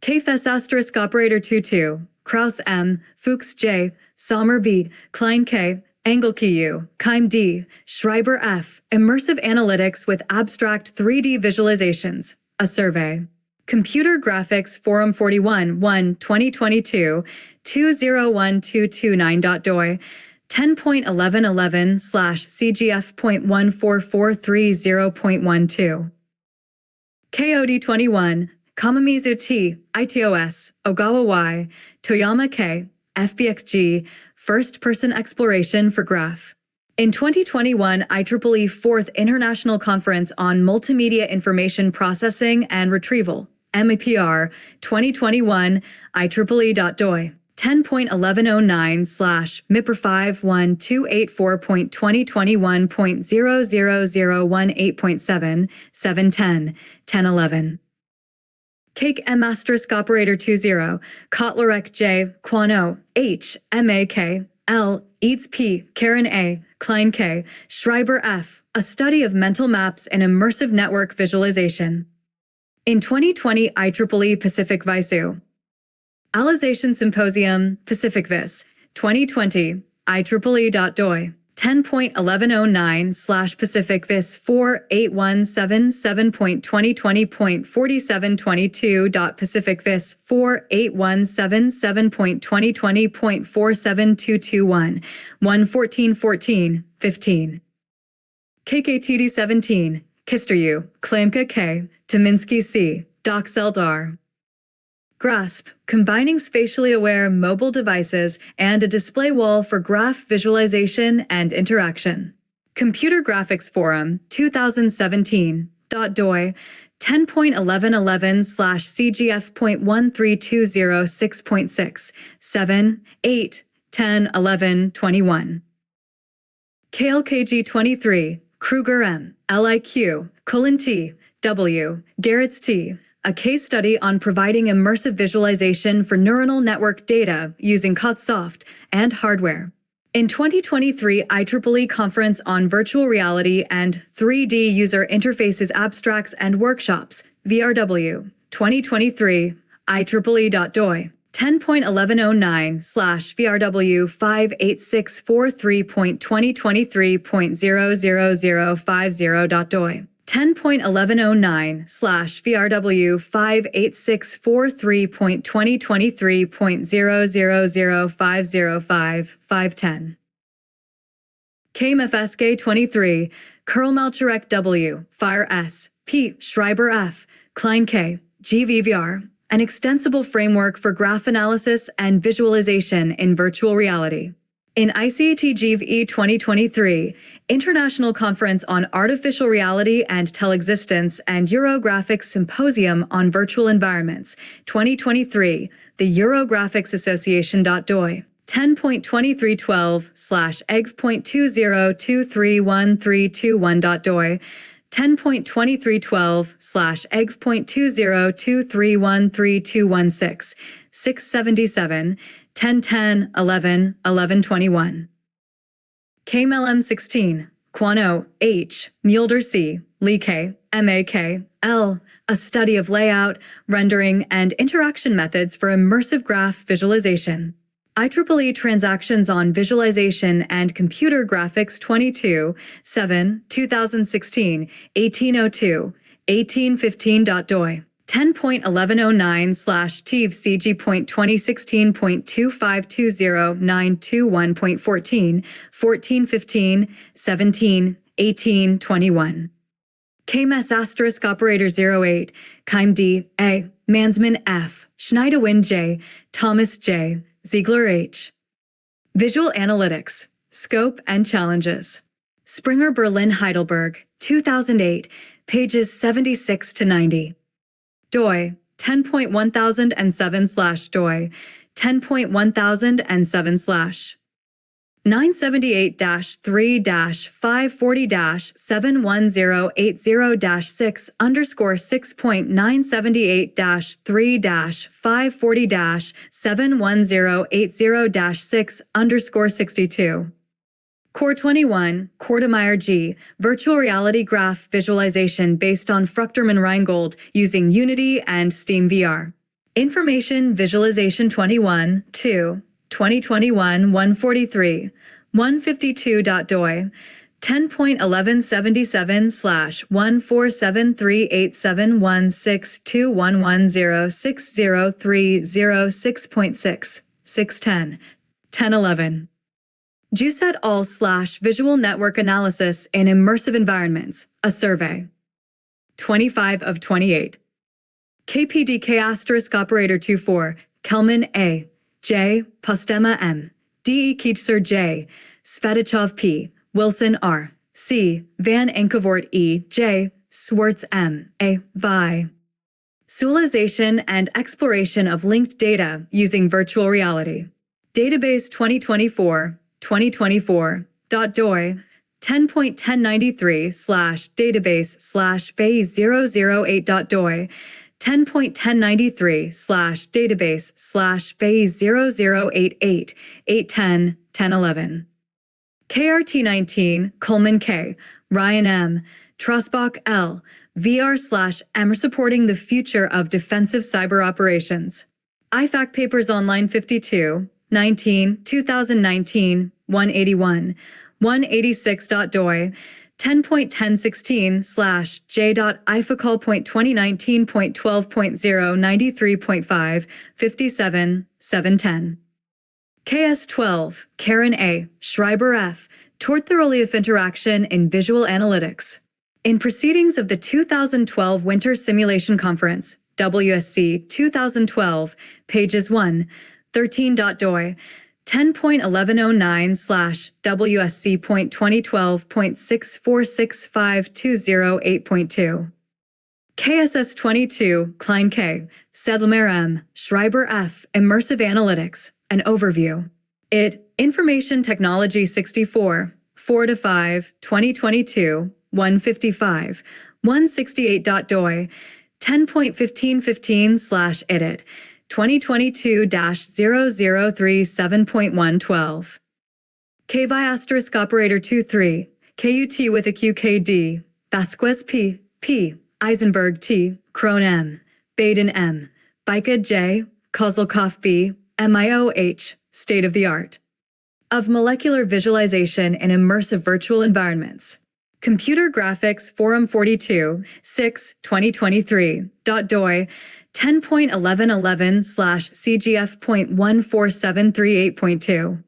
KFS asterisk operator 22, Kraus M, Fuchs J, Sommer B, Klein K, Engelke U, Keim D, Schreiber F, Immersive Analytics with Abstract 3D Visualizations, a survey. Computer Graphics Forum 41, 1, 2022, 201229.doi, 10.1111/CGF.1443.0.12. KOD21, Kamamizu T, ITOS, Ogawa Y, Toyama K, FBXG, First-Person Exploration for Graph. In 2021 IEEE 4th International Conference on Multimedia Information Processing and Retrieval, MEPR, 2021, IEEE.doi. 10.1109/MIPR 51284.2021.00018.7, 710, 1011. Cake M asterisk operator 20, Kotlarek J, Kwano, H, MAK, L, Eats P, Karen A, Klein K, Schreiber F, a study of mental maps and immersive network visualization. In 2020 IEEE Pacific Visu. Alization Symposium, Pacific Vis, 2020, IEEE.doi. 10.1109/Pacific Vis 4817.2020.4722. Vis 4817.2020.47221, 11414, 15. KKTD 17, Kisteryu, Klamka K, Tominsky C, Doxeldar. GRASP, combining spatially aware mobile devices and a display wall for graph visualization and interaction. Computer Graphics Forum, 2017. .doi, 10.1111/CGF.13206.6, 7, 8, 10, 11, 21. KLKG 23, Kruger M, LIQ, Cullen T, W, Garrett's T, a case study on providing immersive visualization for neuronal network data using COTSoft and hardware. In 2023 IEEE Conference on Virtual Reality and 3D User Interfaces Abstracts and Workshops, VRW, 2023, IEEE.doi. 10.1109/VRW 58643.2023.00050.doi. 10.1109/VRW 58643.2023.0005055, 510. KMFSK 23, Kurlmalcharek W, Fire S, P, Schreiber F, Klein K, GVVR, an extensible framework for graph analysis and visualization in virtual reality. In ICAT GVE 2023, International Conference on Artificial Reality and Telexistence and Eurographics Symposium on Virtual Environments, 2023, the Eurographics Association.doi. 10.2312/EGV.20231321.doi. 10.2312/EGV.20231321.6, 677, 1010, 11, 1121. KMLM 16, Kwano, H, Mulder C, Lee K, MAK, L, a study of layout, rendering, and interaction methods for immersive graph visualization. IEEE Transactions on Visualization and Computer Graphics 22, 7, 2016, 1802, 1815.doi. 10.1109/TEEV.CG.2016.2520.921.14, 1415, 17, 18, 21. KMS asterisk operator 08, Keim D, A, Mansman F, Schneidewin J, Thomas J, Ziegler H. Visual Analytics, Scope and Challenges. Springer Berlin Heidelberg, 2008, pages 76 to 90. DOI, 10.1007/DOI, 10.1007/. 978-3-540-71080-6 _6.978-3-540-71080-6 _62. Core 21, Kortemeyer G, Virtual Reality Graph Visualization based on Fruchterman-Reingold using Unity and Steam VR. Information Visualization 21, 2, 2021, 143, 152.doi, 10.1177/14738716211060306.6, 610, 1011. JUSET all/Visual Network Analysis in Immersive Environments, a Survey. 25 of 28. KPDK asterisk operator 24, Kelman A, J, Postema M, D. Keechser J, Svetichov P, Wilson R, C, Van Enkevoort E, J, Swartz M, A, Vi. Visualization and exploration of linked data using virtual reality. Database 2024.doi 10.1093/database/bay008.doi 10.1093/database/bay0088 810.1011. KRT19 Coleman K, Ryan M, Trosbach L, VR/M supporting the future of defensive cyber operations. IFAC Papers Online 52, 19, 2019, 181, 186.doi 10.1016/j.ifacol.2019.12.0 93.5 57 KS12 Karen A, Schreiber F, toward thoroughly interaction in visual analytics. In proceedings of the 2012 Winter Simulation Conference, WSC 2012, pages 1, 13.doi 10.1109/WSC.2012.6465208.2. KSS 22, Klein K, Sedlmer M, Schreiber F, Immersive Analytics, an overview. Information Technology 64, 4-5, 2022, 155, 168.doi 10.1515/edit 2022-0037.112. KVI asterisk operator 23, KUT with a QKD, Vasquez P, P, Eisenberg T, Krohn M, Baden M, Bika J, Kozlakov B, MIOH, State of the Art of Molecular Visualization in Immersive Virtual Environments. Computer Graphics Forum 42, 6, 2023.doi 10.1111/CGF.14738.2.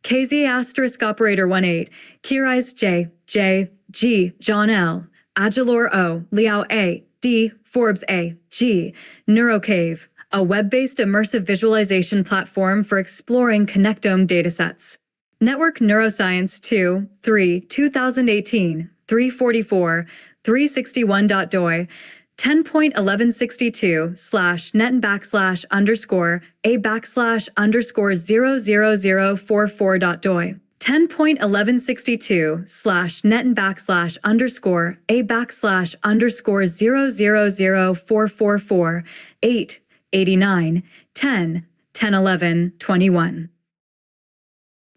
KZ asterisk operator 18, Kirais J, J, G, John L, Agilor O, Liao A, D, Forbes A, G, Neurocave, a web-based immersive visualization platform for exploring connectome datasets. Network Neuroscience 2, 3, 2018, 344, 361.doi 10.1162/net_a/_00044.doi 10.1162/net_a/_00044 8 89 10 10 11 21.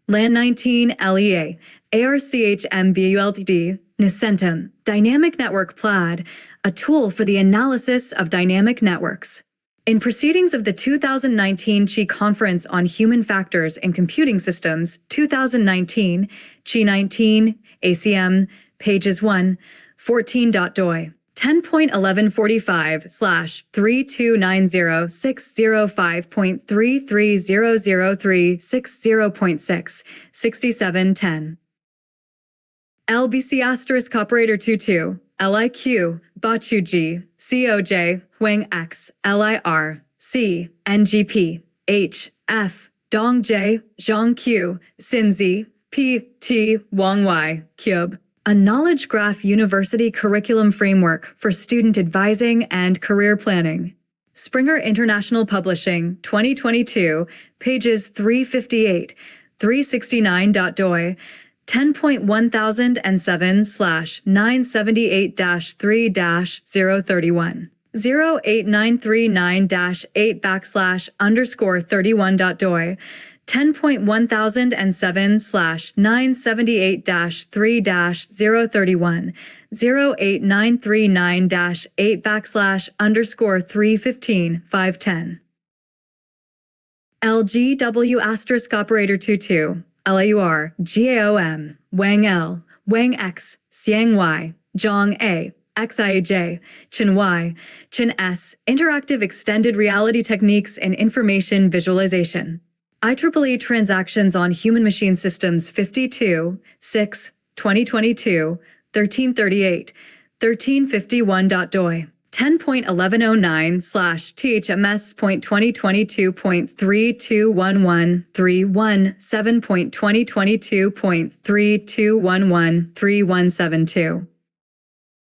LAN 19 LEA ARCHMVULTD Nicentum Dynamic Network PLAD, a tool for the analysis of dynamic networks. In proceedings of the 2019 CHI Conference on Human Factors in Computing Systems 2019, CHI 19, ACM, pages 1, 14.doi 10.1145/3290605.3300360.6 6710. LBC asterisk operator 22, LIQ, Bachuji, COJ, Huang X, LIR, C, NGP, H, F, Dong J, Zhang Q, Sinzi, P, T, Wang Y, Cube. A Knowledge Graph University Curriculum Framework for Student Advising and Career Planning. Springer International Publishing, 2022, pages 358, 369.doi 10.1007/978-3-031. 08939-8/_31.doi 10.1007/978-3-031 08939-8/_315 510. LGW asterisk operator 22 LAUR GAOM Wang L Wang X Xiang Y Zhang A XIJ Chen Y Chen S Interactive Extended Reality Techniques and Information Visualization. IEEE Transactions on Human-Machine Systems 52, 6, 2022, 1338, 1351.doi 10.1109/THMS.2022.3211317.2022.3211317.2022.3113172.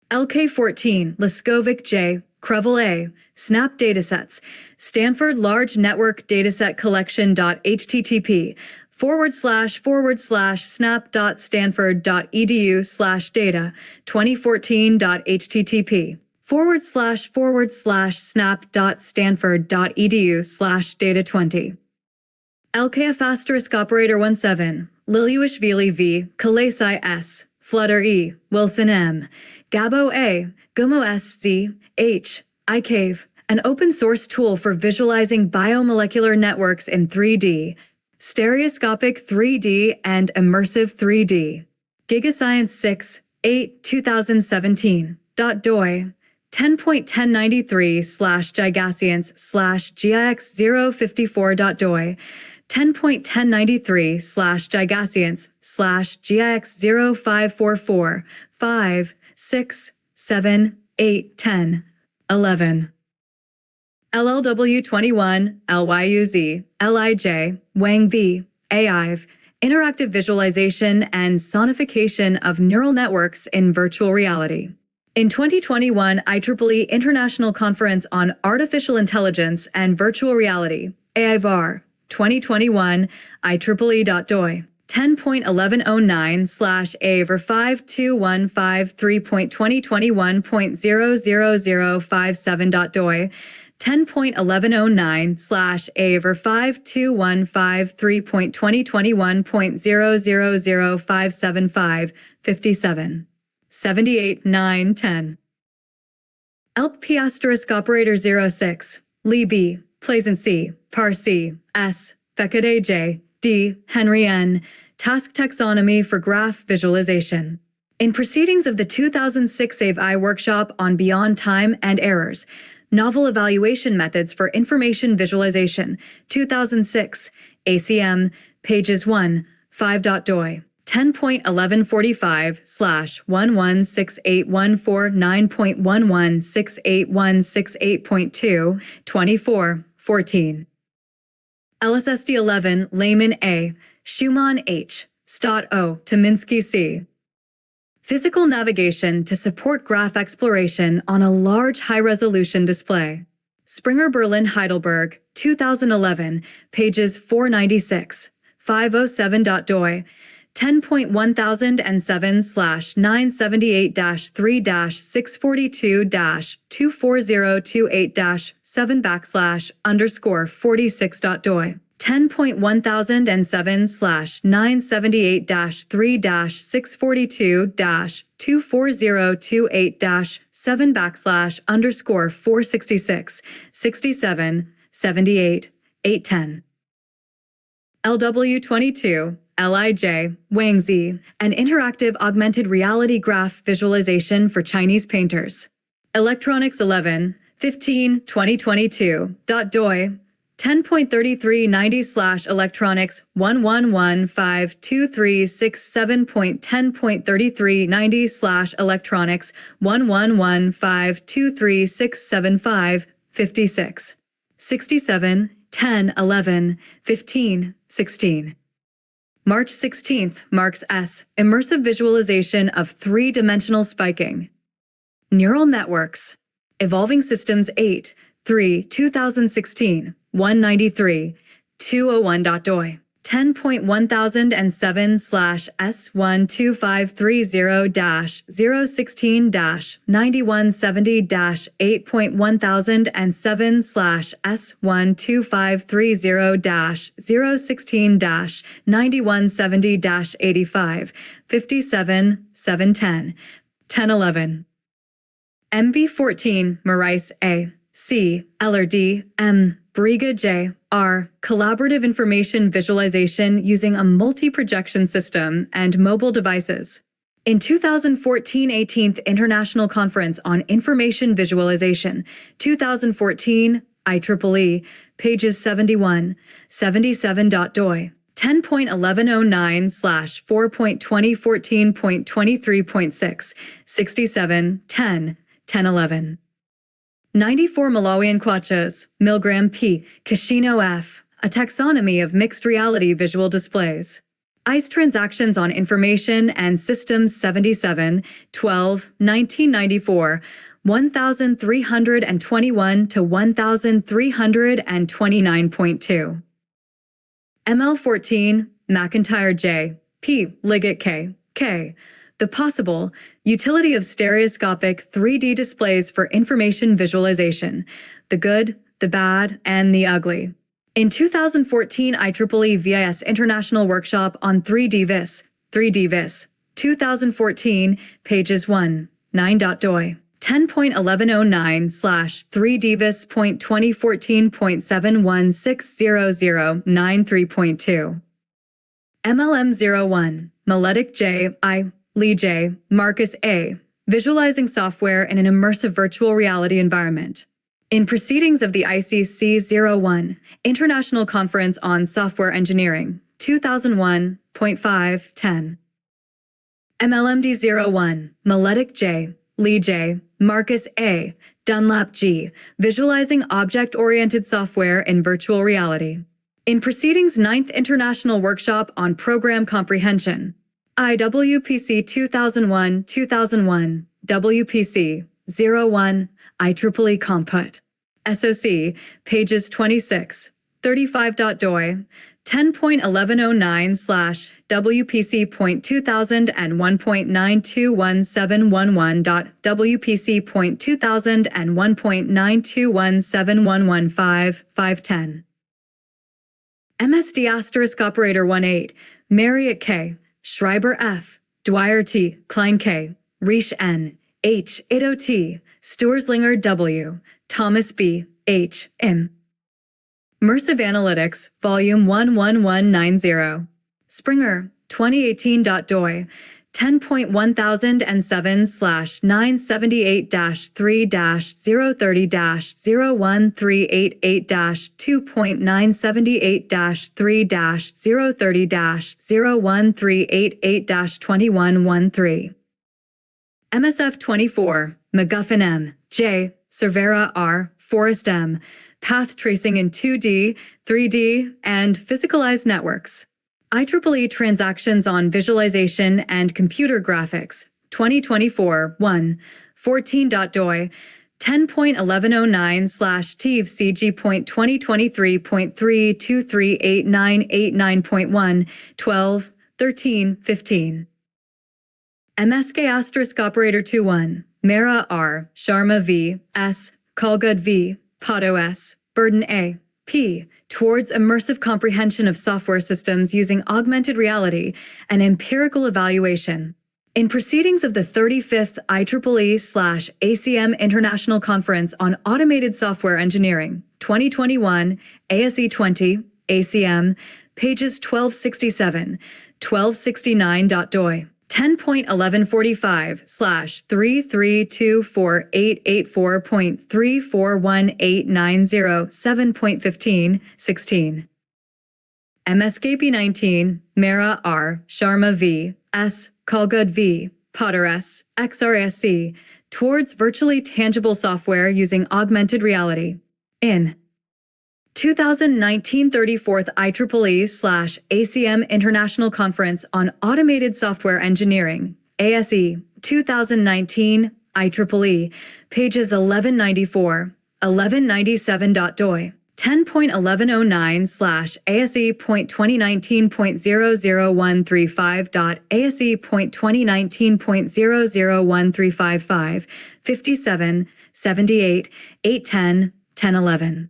LK14, Leskovic J, Crevel A, Snap Datasets, Stanford Large Network Dataset Collection.http://snap.stanford.edu/data 2014.http://snap.stanford.edu/data20. LKF*17, Liliuishvili V, Kalesai S, Flutter E, Wilson M, Gabo A, Gumo S Z, H, iCave, an open source tool for visualizing biomolecular networks in 3D, stereoscopic 3D and immersive 3D. Gigascience 6, 8, 2017. .doi 10.1093/gigascience/gix054.doi 10.1093/gigascience/gix0544 5 6 7 8 10 11. LLW21, LYUZ, LIJ, Wang V, AIV, Interactive Visualization and Sonification of Neural Networks in Virtual Reality. In 2021 IEEE International Conference on Artificial Intelligence and Virtual Reality, AIVAR, 2021, IEEE.doi. 10.1109/AIVR5215.2021.00057.doi 10.1109/AIVR5215.2021.00057.5 57 78 9 10. ELP P*operator 06, Lee B, Plaisant C, Par C, S, Fekade J, D, Henry N, Task Taxonomy for Graph Visualization. In proceedings of the 2006 AVI workshop on Beyond Time and Errors, Novel Evaluation Methods for Information Visualization, 2006, ACM, pages 1, 5.doi. 10.1145/116814.9.116816.8.2 24 14. LSSD 11 Layman A, Schumann H, Stott O, Tominsky C. Physical navigation to support graph exploration on a large high-resolution display. Springer Berlin Heidelberg, 2011, pages 496, 507.doi, 10.1007/978-3-642-24028-7/_46.doi. 10.1007/978-3-642-24028-7/_466, 67, 78, 810. LW22, LIJ, Wang Z, an interactive augmented reality graph visualization for Chinese painters. Electronics 11, 15, 2022. .doi 10.3390/electronics 11152367.10.3390/electronics 11152367.5 56 67 10 11 15 16. March 16th marks S. Immersive visualization of three-dimensional spiking. Neural networks. Evolving Systems 8, 3, 2016, 193, 201.doi. 10.1007/S12530-016-9170-8.1007/S12530-016-9170-85 57 710 1011. MV14 Marais A, C, Ellerd M, Briga J, R, Collaborative Information Visualization using a multi-projection system and mobile devices. In 2014 18th International Conference on Information Visualization, 2014, IEEE, pages 71, 77.doi. 10.1109/4.2014.23.6, 67, 10, 1011. 94 Malawian Kwachas, Milgram P, Kashino F, a taxonomy of mixed reality visual displays. ICE Transactions on Information and Systems 77, 12, 1994, 1321 to 1329.2. ML14, McIntyre J, P, Liggett K, K. The possible utility of stereoscopic 3D displays for information visualization, the good, the bad, and the ugly. In 2014 IEEE VIS International Workshop on 3D Vis, 2014, pages 1, 9.doi. 10.1109/3dvis.2014.7160093.2. MLM01, Maletic J, I, Lee J, Marcus A, Visualizing Software in an Immersive Virtual Reality Environment. In Proceedings of the ICC01, International Conference on Software Engineering, 2001.510. MLMD01, Maletic J, Lee J, Marcus A, Dunlap G, Visualizing Object-Oriented Software in Virtual Reality. In Proceedings 9th International Workshop on Program Comprehension, IWPC 2001, WPC 01, IEEE Comput. SOC, pages 26, 35.doi, 10.1109/WPC.2001.9217111.WPC.2001.9217115, 510. MSD*18, Marriott K, Schreiber F, Dwyer T, Klein K, Reisch N, H, Ito T, Sturzlinger W, Thomas B, H, M. Immersive Analytics, Volume 11190. Springer, 2018.doi, 10.1078-3-030-01388-2.978-3-038-01388-2113. MSF24, McGuffin M, J, Cervera R, Forrest M, Path Tracing in 2D, 3D, and Physicalized Networks. IEEE Transactions on Visualization and Computer Graphics, 2024, 1, 14.doi, 10.1109/TVCG.2023.3238989.1, 12, 13, 15. MSK*21, Mara R, Sharma V, S, Kalgud V, Pato S, Burden A, P, Towards Immersive Comprehension of Software Systems Using Augmented Reality and Empirical Evaluation. In Proceedings of the 35th IEEE/ACM International Conference on Automated Software Engineering, 2021, ASE 20, ACM, pages 1267, 1269.doi. 10.1145/3324884.341890 7.15, 16. MSKP19, Mara R, Sharma V, S, Kalgud V, Potter S, XRSC, Towards Virtually Tangible Software Using Augmented Reality. In 2019 34th IEEE/ACM International Conference on Automated Software Engineering, ASE, 2019, IEEE, pages 1194, 1197.doi. 10.1109/ASE.2019.00135.ASE.2019.00135, 57, 78, 810, 1011.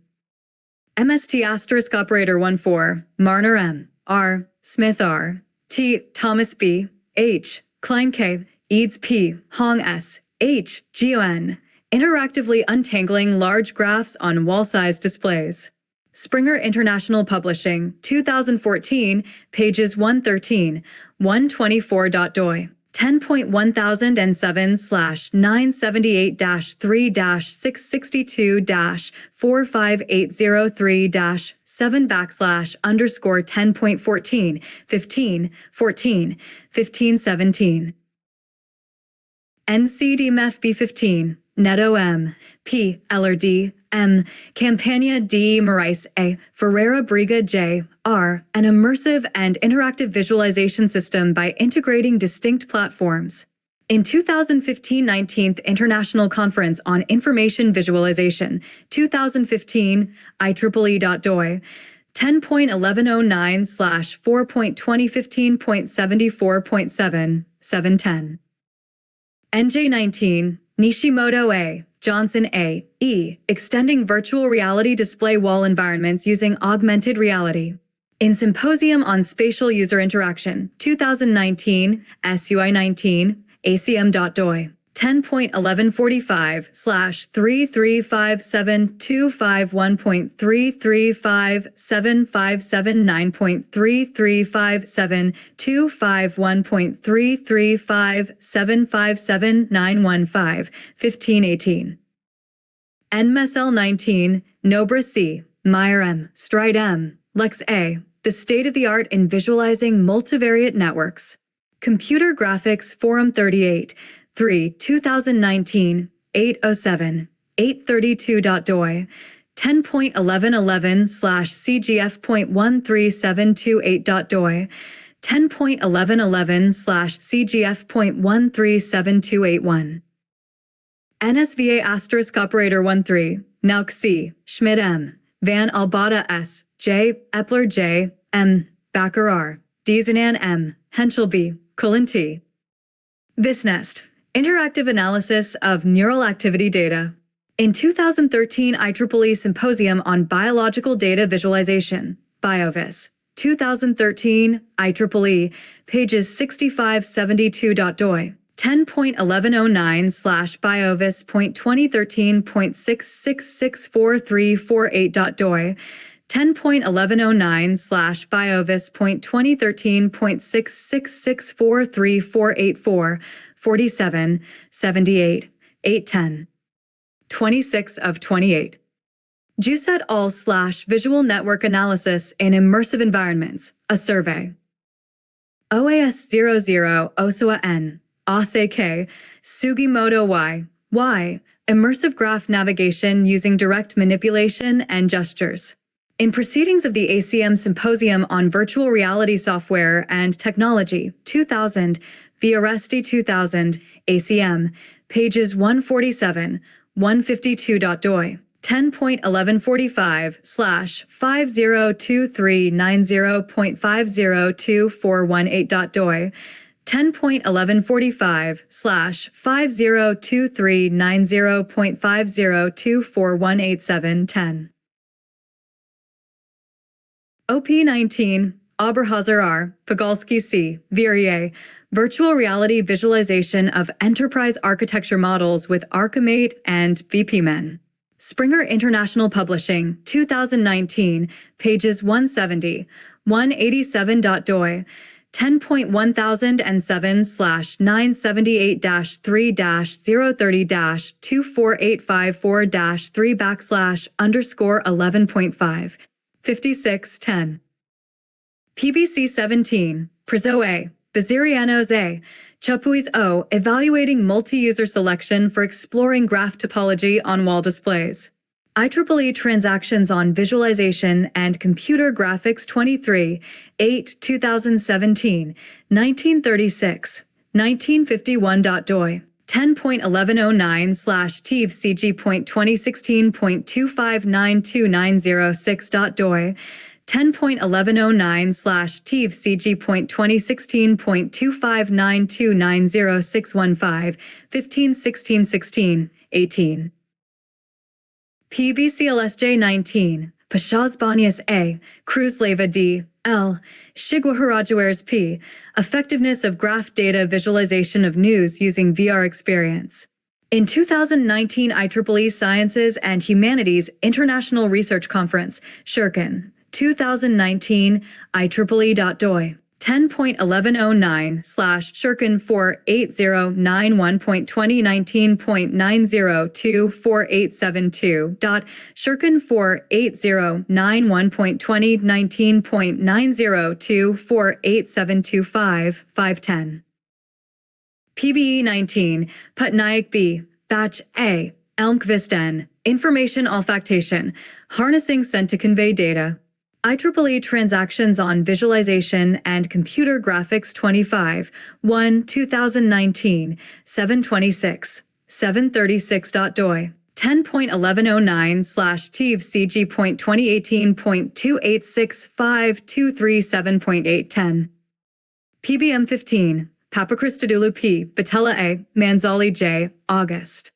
MST*14, Marner M, R, Smith R, T, Thomas B, H, Klein K, Eads P, Hong S, H, GON, Interactively Untangling Large Graphs on Wall-Size Displays. Springer International Publishing, 2014, pages 113, 124.doi. 10.1077/978-3-662-45803-7 10.14, 15, 15, 17. NCD MEF B15, Neto M, P. Ellerd M, Campania D. Morais A, Ferreira Briga J. R, an immersive and interactive visualization system by integrating distinct platforms. In 2015 19th International Conference on Information Visualization, 2015, IEEE.doi, 10.1109/4.2015.74.7, 710. NJ19, Nishimoto A, Johnson A, E, extending virtual reality display wall environments using augmented reality. In Symposium on Spatial User Interaction, 2019, SUI 19, ACM.doi, 10.1145/3357251.3357579.335757915, 1518. NMSL 19, Nobra C, Meyer M, Stride M, Lex A, the state-of-the-art in visualizing multivariate networks. Computer Graphics Forum 38, 3, 2019, 807, 832.doi, 10.1111/CGF.13728.doi, 10.1111/CGF.13728.1. NSVA asterisk operator 13, Nauk C, Schmidt M, Van Albada S, J, Epler J, M, Backer R, Diezanan M, Henschel B, Cullen T. VisNest, Interactive Analysis of Neural Activity Data. In 2013 IEEE Symposium on Biological Data Visualization, BioVis, 2013, IEEE, pages 6572.doi, 10.1109/biovis.2013.666434.8.doi, 10.1109/biovis.2013.666434.8.4, 47, 78, 810. 26 of 28. Juset al/Visual Network Analysis in Immersive Environments, a Survey. OAS00 Osawa N, Ase K, Sugimoto Y, Immersive Graph Navigation using Direct Manipulation and Gestures. In Proceedings of the ACM Symposium on Virtual Reality Software and Technology, 2000, Vioresti 2000, ACM, pages 147, 152.doi, 10.1145/502390.502418.doi, 10.1145/502390.502418.710. OP19, Oberhauser R, Pogolsky C, Vierier, Virtual Reality Visualization of Enterprise Architecture Models with Archimate and VPMen. Springer International Publishing, 2019, pages 170, 187.doi, 10.1077/978-3-030-24854-3 /11.5, 5610. PBC 17, Prizo A, Bazirianos A, Chapuis O, Evaluating Multi-User Selection for Exploring Graph Topology on Wall Displays. IEEE Transactions on Visualization and Computer Graphics 23, 8, 2017, 1936, 1951.doi, 10.1109/TEVE-CG.2016.259290.6.doi, 10.1109/TEVE-CG.2016.259290.615, 151616, 18. PBCLSJ 19, Pashazbanias A, Cruzleva D, L, Shiguaharajuers P, Effectiveness of Graph Data Visualization of News Using VR Experience. In 2019 IEEE Sciences and Humanities International Research Conference, Shirkin, 2019, IEEE.doi. 10.1109/Shirkin48091.2019.9024872. Shirkin48091.2019.9024872 510. PBE 19, Patnaik B, Batch A, Elmqvist-N, Information Olfactation, Harnessing Scent to Convey Data. IEEE Transactions on Visualization and Computer Graphics 25, 1, 2019, 726, 736.doi. 10.1109/TIV-CG.2018.2865237.810. PBM 15, Papakristodulu P, Batella A, Manzali J, August.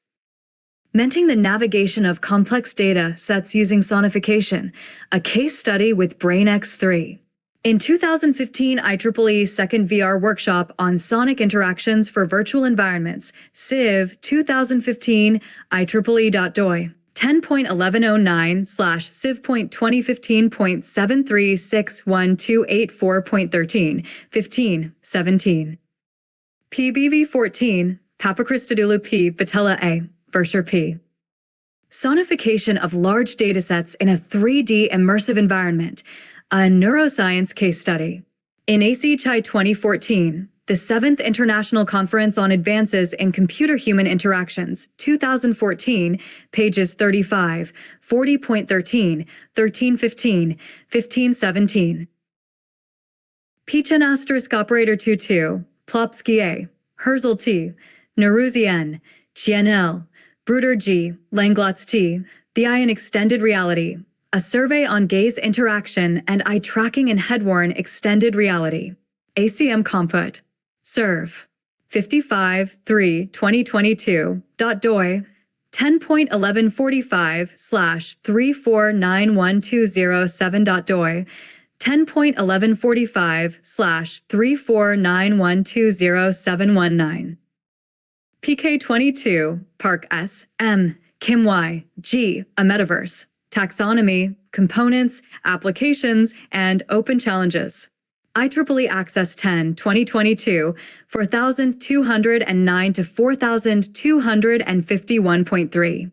Menting the navigation of complex data sets using sonification, a case study with BrainX3. In 2015, IEEE Second VR Workshop on Sonic Interactions for Virtual Environments, CIV 2015, IEEE.doi. 10.1109/civ.2015.7361284.13, 15, 17. PBV 14, Papakristodulu P, Batella A, Verscher P. Sonification of large datasets in a 3D immersive environment, a neuroscience case study. In ACHI 2014, the 7th International Conference on Advances in Computer-Human Interactions, 2014, pages 35, 40.13, 1315, 1517. Pichen asterisk operator 22, Plopsky A, Herzl T, Neruzzi N, Chien L, Bruder G, Langlotz T, The Eye in Extended Reality, a survey on gaze interaction and eye tracking in head-worn extended reality. ACM Comput. Serve. 55-3-2022.doi. 10.1145/3491207.doi. 10.1145/349120719. PK22, Park S, M, Kim Y, G, a metaverse. Taxonomy, components, applications, and open challenges. IEEE Access 10, 2022, 4209 to 4251.3.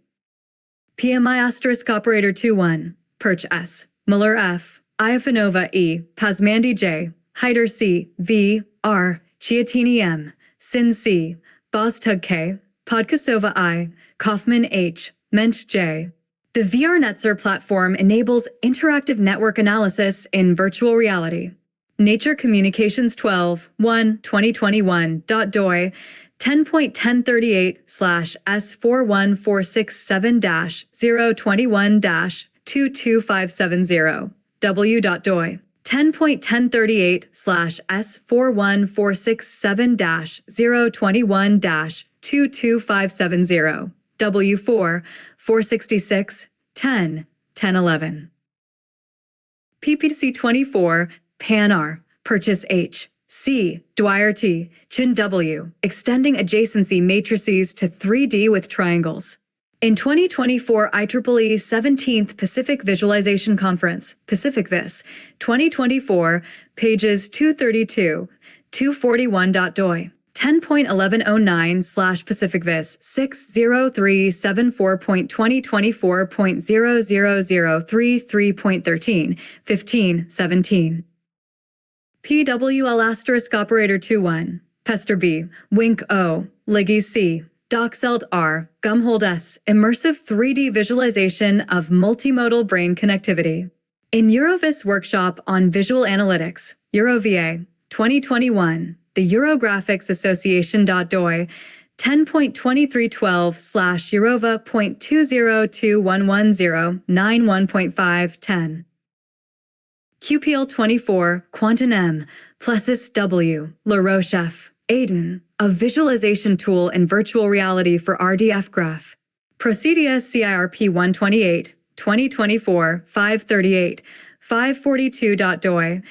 PMI asterisk operator 21, Perch S, Muller F, Iafanova E, Pasmandi J, Heider C, V, R, Chiatini M, Sin C, Bostug K, Podkasova I, Kaufman H, Mensch J. The VR-Netzer platform enables interactive network analysis in virtual reality. Nature Communications 12, 1, 2021.doi, 10.1038/S41467-021-22570, w.doi. 10.1038/S41467-021-22570, W4, 466, 10, 1011. PPC 24, PANR, Purchase H, C, Dwyer T, Chin W, extending adjacency matrices to 3D with triangles. In 2024 IEEE 17th Pacific Visualization Conference, PacificVis, 2024, pages 232, 241.doi. 10.1109/PacificVis 60374.2024.00033.13, 15, 17. PWL asterisk operator 21, Pester B, Wink O, Liggy C, Doxeld R, Gumhold S, Immersive 3D Visualization of Multimodal Brain Connectivity. In Eurovis Workshop on Visual Analytics, EuroVA, 2021, the Eurographics Association.doi, 10.2312/Eurova.2021109.1.510. QPL 24, Quantum M, Plessis W, LaRoche F, Aiden, a visualization tool in virtual reality for RDF graph. Procedia CIRP 128, 2024, 538, 542.doi,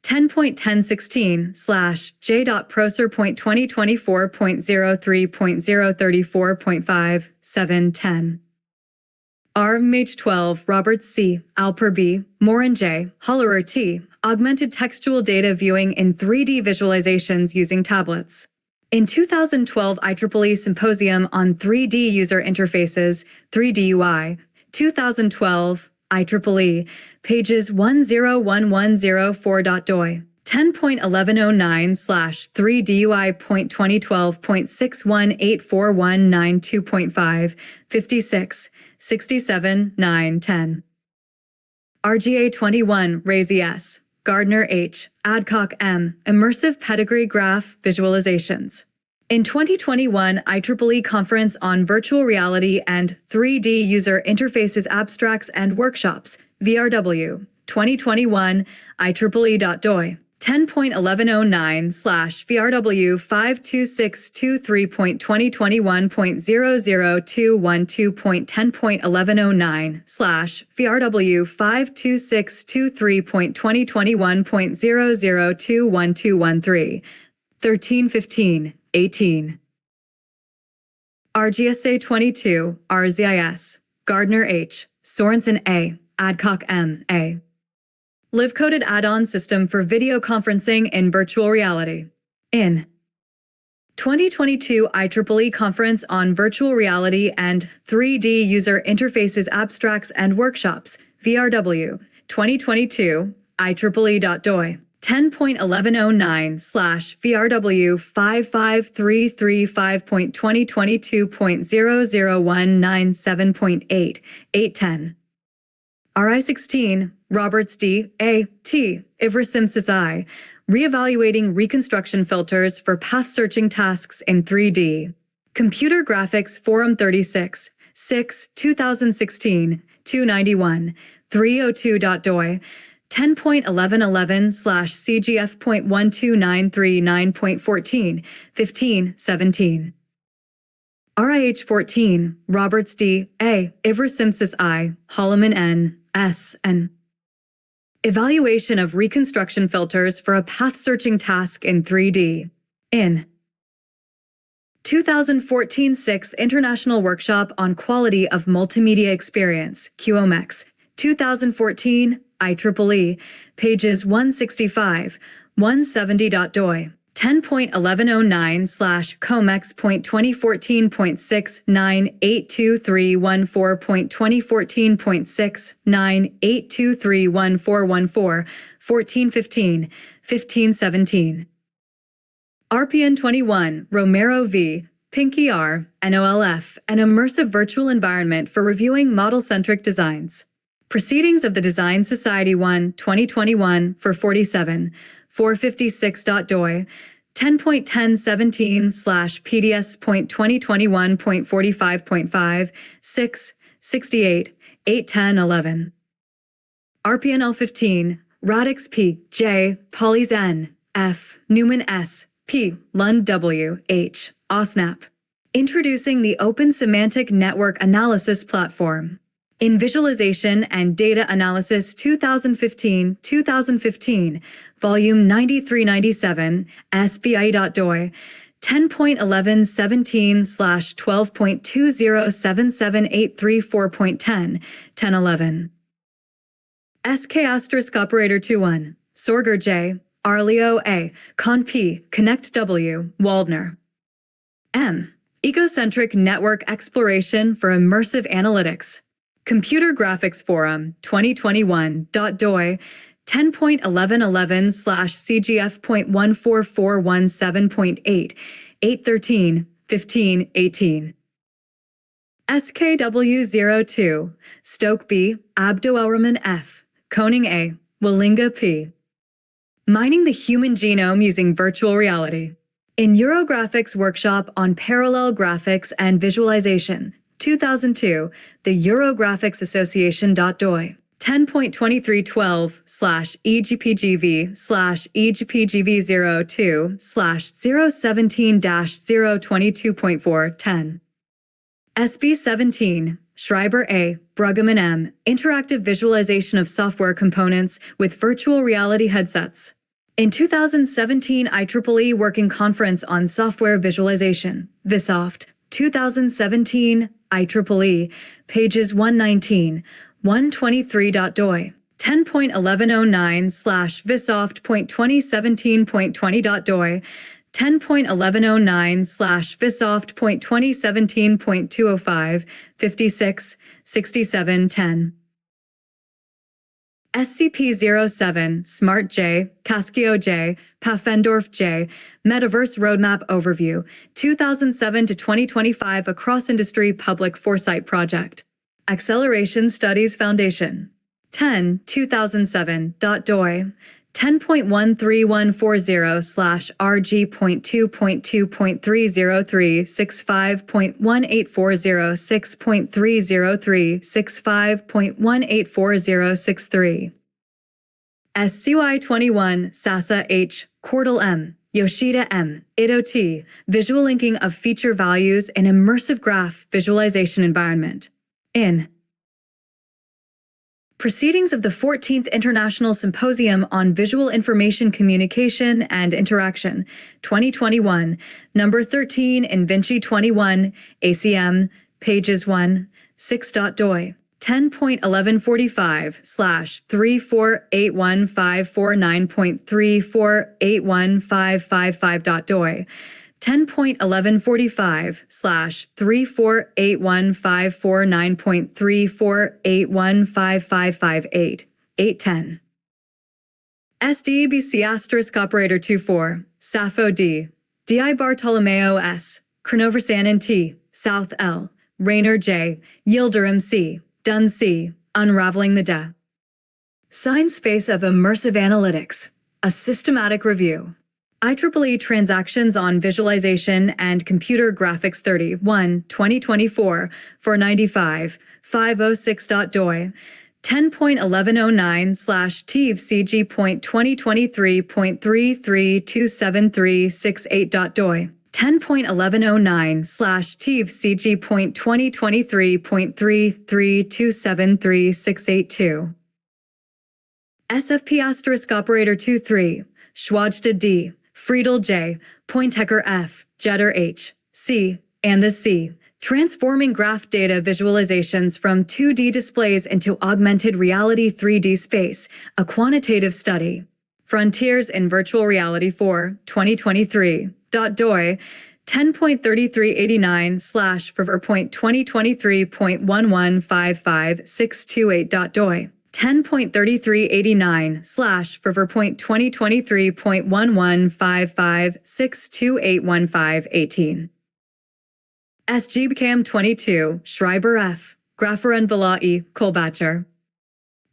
10.1016/J.Procer.2024.03.034.5, 710. RMH12, Robert C., Alper B., Morin J., Hollerer T., Augmented Textual Data Viewing in 3D Visualizations Using Tablets. In 2012 IEEE Symposium on 3D User Interfaces, 3D UI, 2012, IEEE, pages 101104.doi, 10.1109/3DUI.2012.6184192.5 56 67 9 10. RGA21 Razy S. Gardner H. Adcock M. Immersive Pedigree Graph Visualizations. In 2021 IEEE Conference on Virtual Reality and 3D User Interfaces Abstracts and Workshops, VRW, 2021, IEEE.doi. 10.1109/VRW52623.2021.002.10.1109/VRW52623.2021.0021213 1315 18. RGSA 22 RZIS Gardner H. Sorensen A. Adcock M. A. Live-coded add-on system for video conferencing in virtual reality. In 2022 IEEE Conference on Virtual Reality and 3D User Interfaces Abstracts and Workshops, VRW, 2022, IEEE.doi. 10.1109/VRW55335.2022.00197.8 810. RI16 Roberts D. A. T. Ivrasimsis I. Reevaluating reconstruction filters for path searching tasks in 3D. Computer Graphics Forum 36, 6, 2016, 291, 302.doi. 10.1111/CGF.12939.14 15 17. RIH14 Roberts D. A. Ivrasimsis I. Holloman N. S. N. Evaluation of reconstruction filters for a path-searching task in 3D. In 2014 6th International Workshop on Quality of Multimedia Experience, QOMEX, 2014, IEEE, pages 165, 170.doi. 10.1109/COMEX.2014.6982314.2014.698231414 1415 1517. RPN 21 Romero V. Pinky R. NOLF, an immersive virtual environment for reviewing model-centric designs. Proceedings of the Design Society 1, 2021 for 47, 456.doi, 10.1017/PDS.2021.45.5, 6, 68, 81011. RPNL 15, Radix P. J. Polys N. F. Newman S. P. Lund W. H. OSNAP. Introducing the Open Semantic Network Analysis Platform. In Visualization and Data Analysis 2015, Volume 9397, SBI.doi, 10.1117/12.2077834.10, 1011. SK asterisk operator 21, Sorger J, Arleo A, Con P, Connect W, Waldner. M. Ecocentric Network Exploration for Immersive Analytics. Computer Graphics Forum, 2021.doi, 10.1111/CGF.14417.8, 813, 15, 18. SKW02, Stoke B, Abdo Elraman F, Koning A, Wallinga P. Mining the Human Genome Using Virtual Reality. In Eurographics Workshop on Parallel Graphics and Visualization, 2002, the Eurographics Association.doi. 10.2312/EGPGV/017-022.4 10. SB17, Schreiber A, Bruggeman M, Interactive Visualization of Software Components with Virtual Reality Headsets. In 2017 IEEE Working Conference on Software Visualization, VSoft, 2017, IEEE, pages 119, 123.doi. 10.1109/Visoft.2017.20.doi, 10.1109/Visoft.2017.205, 56, 67, 10. SCP-07, Smart J, Cascio J, Pfaffendorf J, Metaverse Roadmap Overview, 2007 to 2025 Across Industry Public Foresight Project. Acceleration Studies Foundation. 10, 2007. .doi. 10.1314/rg.2.2.30365.184065.184063. SCY-21, Sasa H, Cordal M, Yoshida M, Ito T, Visual Linking of Feature Values in Immersive Graph Visualization Environment. In Proceedings of the 14th International Symposium on Visual Information Communication and Interaction, 2021, number 13 in Vinci 21, ACM, pages 1, 6.doi. 10.1145/3481549.3481555.doi. 10.1145/3481549.348155558. 810. SDBC** 24, Sappho D, DI Bartolomeo S, Cronoversanen T, South L, Rayner J, Yildirim C, Dunn C, Unraveling the DA. Science Space of Immersive Analytics, a systematic review. IEEE Transactions on Visualization and Computer Graphics 31, 2024, 495, 506.doi, 10.1109/TEEV-CG.2023.3327368.doi, 10.1109/TEEV-CG.2023.3327368.2. SFP** 23, Schwajda D, Friedel J, Pointecker F, Jetter H, C, and the C. Transforming Graph Data Visualizations from 2D Displays into Augmented Reality 3D Space, a Quantitative Study. Frontiers in Virtual Reality 4, 2023. .doi, 10.3389/Forever.2023.1155628.doi. 10.3389/Forever.2023.11556281518. SGBCAM 22, Schreiber F, Graferen Vala'i, Kolbacher.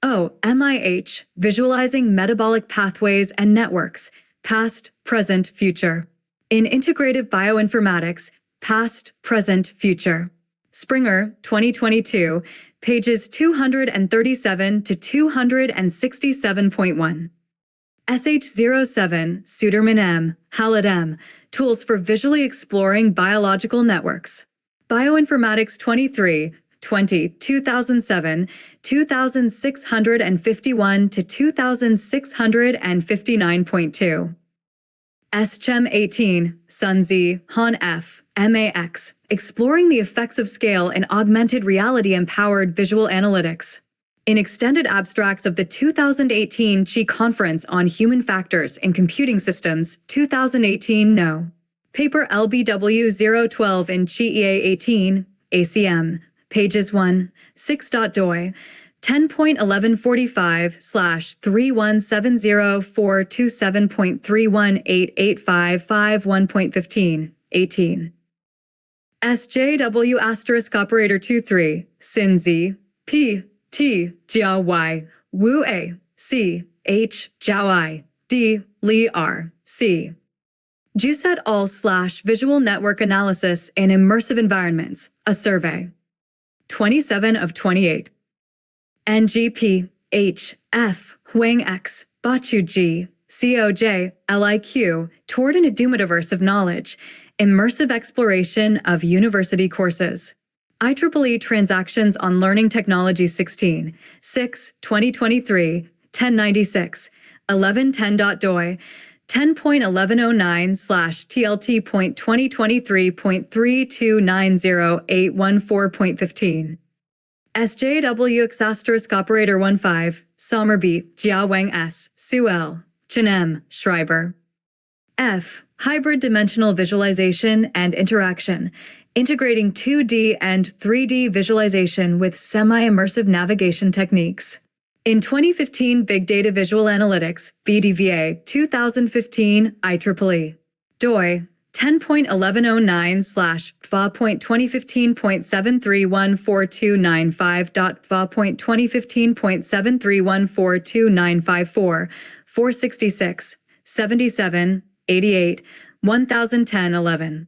O. MIH, Visualizing Metabolic Pathways and Networks, Past, Present, Future. In Integrative Bioinformatics, Past, Present, Future. Springer, 2022, pages 237 to 267.1. SH07, Suderman M, Hallett M, Tools for Visually Exploring Biological Networks. Bioinformatics 23, 2007, 2651 to 2659.2. SCHEM 18, Sun Z, Han F, MAX, Exploring the Effects of Scale in Augmented Reality-Empowered Visual Analytics. In extended abstracts of the 2018 Chi Conference on Human Factors in Computing Systems, 2018 No. Paper LBW 012 in Chi EA 18, ACM, pages 1, 6.doi, 10.1145/3170427.3188551.15, 18. SJW** 23, Sin Z, P, T, Jiao Y, Wu A, C, H, Jiao I, D, Li R, C. JUSET all / Visual Network Analysis in Immersive Environments, a Survey. 27 of 28. NGP, H, F, Huang X, Bachu G, COJ, LIQ, Toward an Edumativerse of Knowledge, Immersive Exploration of University Courses. IEEE Transactions on Learning Technology 16, 6, 2023, 1096, 1110.doi, 10.1109/TLT.2023.3290814.15. SJW** 15, Sommerby, Jiawang S, Su L, Chen M, Schreiber. F. Hybrid Dimensional Visualization and Interaction, Integrating 2D and 3D Visualization with Semi-Immersive Navigation Techniques. In 2015 Big Data Visual Analytics, BDVA 2015 IEEE. DOI 10.1109/va.2015.73142955.va.2015.73142954 466 77 88 101011.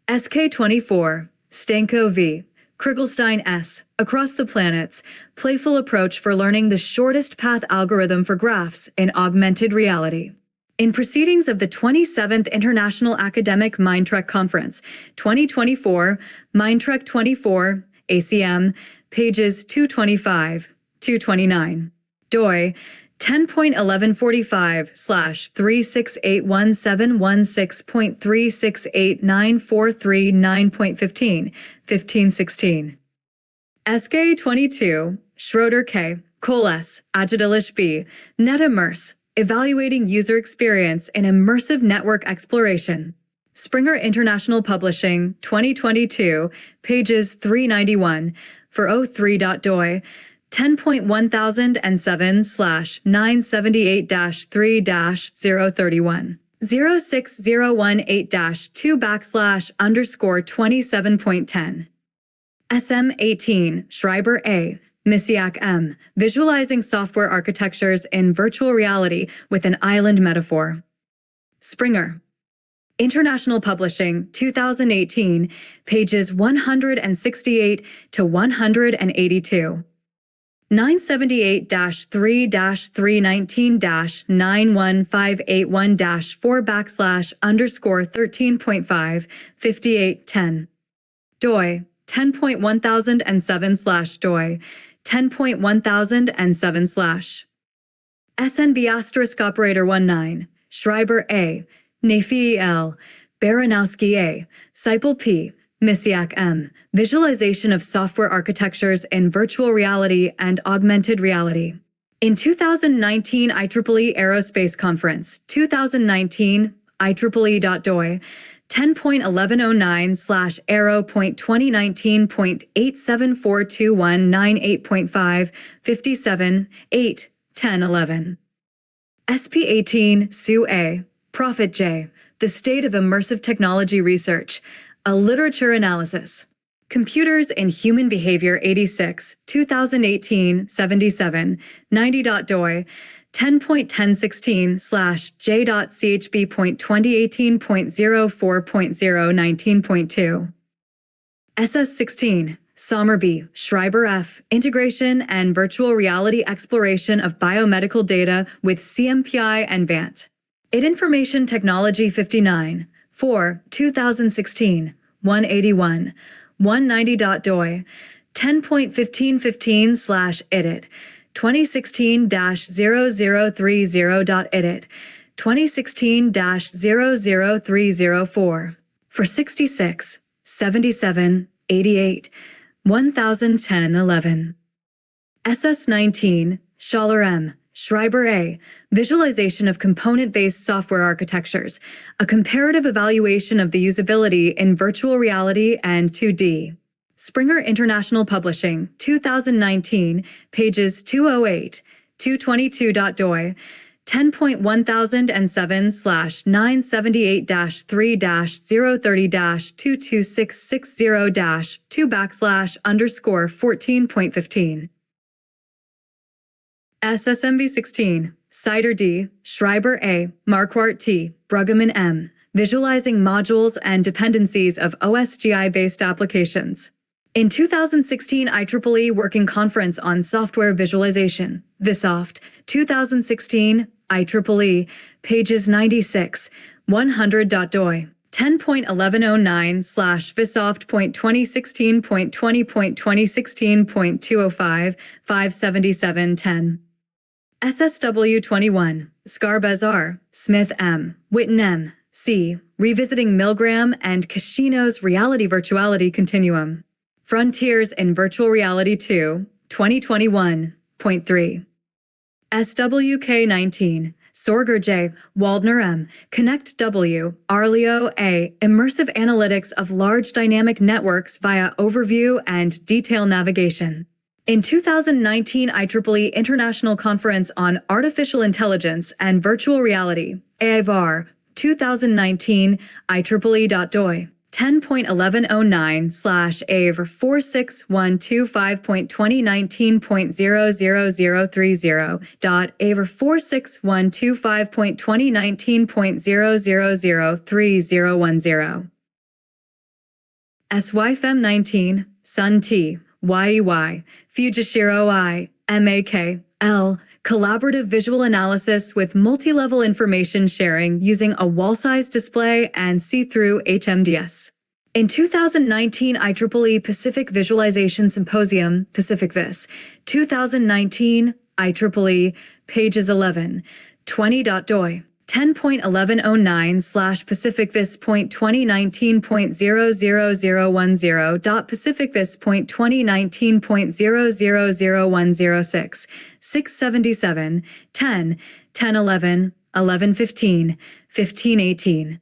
SK24 Stanko V. Krigolstein S. Across the Planets, Playful Approach for Learning the Shortest Path Algorithm for Graphs in Augmented Reality. In proceedings of the 27th International Academic Mindtrek Conference, 2024, Mindtrek 24, ACM, pages 225, 229. DOI 10.1145/3681716.368943.9.15, 1516. SK22, Schroeder K, Cole S, Agidilish B, NetImmerse, Evaluating User Experience in Immersive Network Exploration. Springer International Publishing, 2022, pages 391, for 03.doi, 10.1007/978-3-031. 06018-2/_27.10. SM18, Schreiber A, Misiak M, Visualizing Software Architectures in Virtual Reality with an Island Metaphor. Springer International Publishing, 2018, pages 168 to 182. 978-3-319-91581-4/_13.5 5810. DOI 10.1007/doi 10.1007/. SNB**19, Schreiber A, Nafi L, Baranowski A, Seipel P, Misiak M, Visualization of Software Architectures in Virtual Reality and Augmented Reality. In 2019 IEEE Aerospace Conference, 2019, IEEE.doi, 10.1109/arrow.2019.8742198.5 57 8 10 11. SP18 Sue A, Prophet J, The State of Immersive Technology Research, a Literature Analysis. Computers in Human Behavior 86, 2018, 77, 90.doi, 10.1016/j.chb.2018.04.019.2. SS16, Sommer B, Schreiber F, Integration and Virtual Reality Exploration of Biomedical Data with CMPI and VANT. IT Information Technology 59, 4, 2016, 181, 190.doi, 10.1515/edit, 2016-0030.edit, 2016-00304, for 66, 77, 88, 101011. SS19, Schaller M, Schreiber A, Visualization of Component-Based Software Architectures, a Comparative Evaluation of the Usability in Virtual Reality and 2D. Springer International Publishing, 2019, pages 208, 222.doi, 10.1007/978-3-030-22660-2 \_14.15. SSMB16, Sider D, Schreiber A, Marquardt T, Bruggeman M, Visualizing Modules and Dependencies of OSGI-Based Applications. In 2016 IEEE Working Conference on Software Visualization, ViSoft, 2016, IEEE, pages 96, 100.doi. 10.1109/Visoft.2016.20.2016.205 57710. SSW21, Skarbez R, Smith M, Witten M, C, Revisiting Milgram and Kashino's Reality Virtuality Continuum. Frontiers in Virtual Reality 2, 2021.3. SWK19, Sorger J, Waldner M, Connect W, Arleo A, Immersive Analytics of Large Dynamic Networks via Overview and Detail Navigation. In 2019 IEEE International Conference on Artificial Intelligence and Virtual Reality, AIVAR, 2019, IEEE.doi. 10.1109/AIVAR 46125.2019.00030003010. SYFM19, Sun T, YEY, Fujishiro I, MAK, L, collaborative visual analysis with multi-level information sharing using a wall-size display and see-through HMDS. In 2019 IEEE Pacific Visualization Symposium, PacificVis, 2019 IEEE, pages 11, 20.doi. 10.1109/PacificVis.2019.00010.0001006, 677, 10, 1011, 1115, 1518.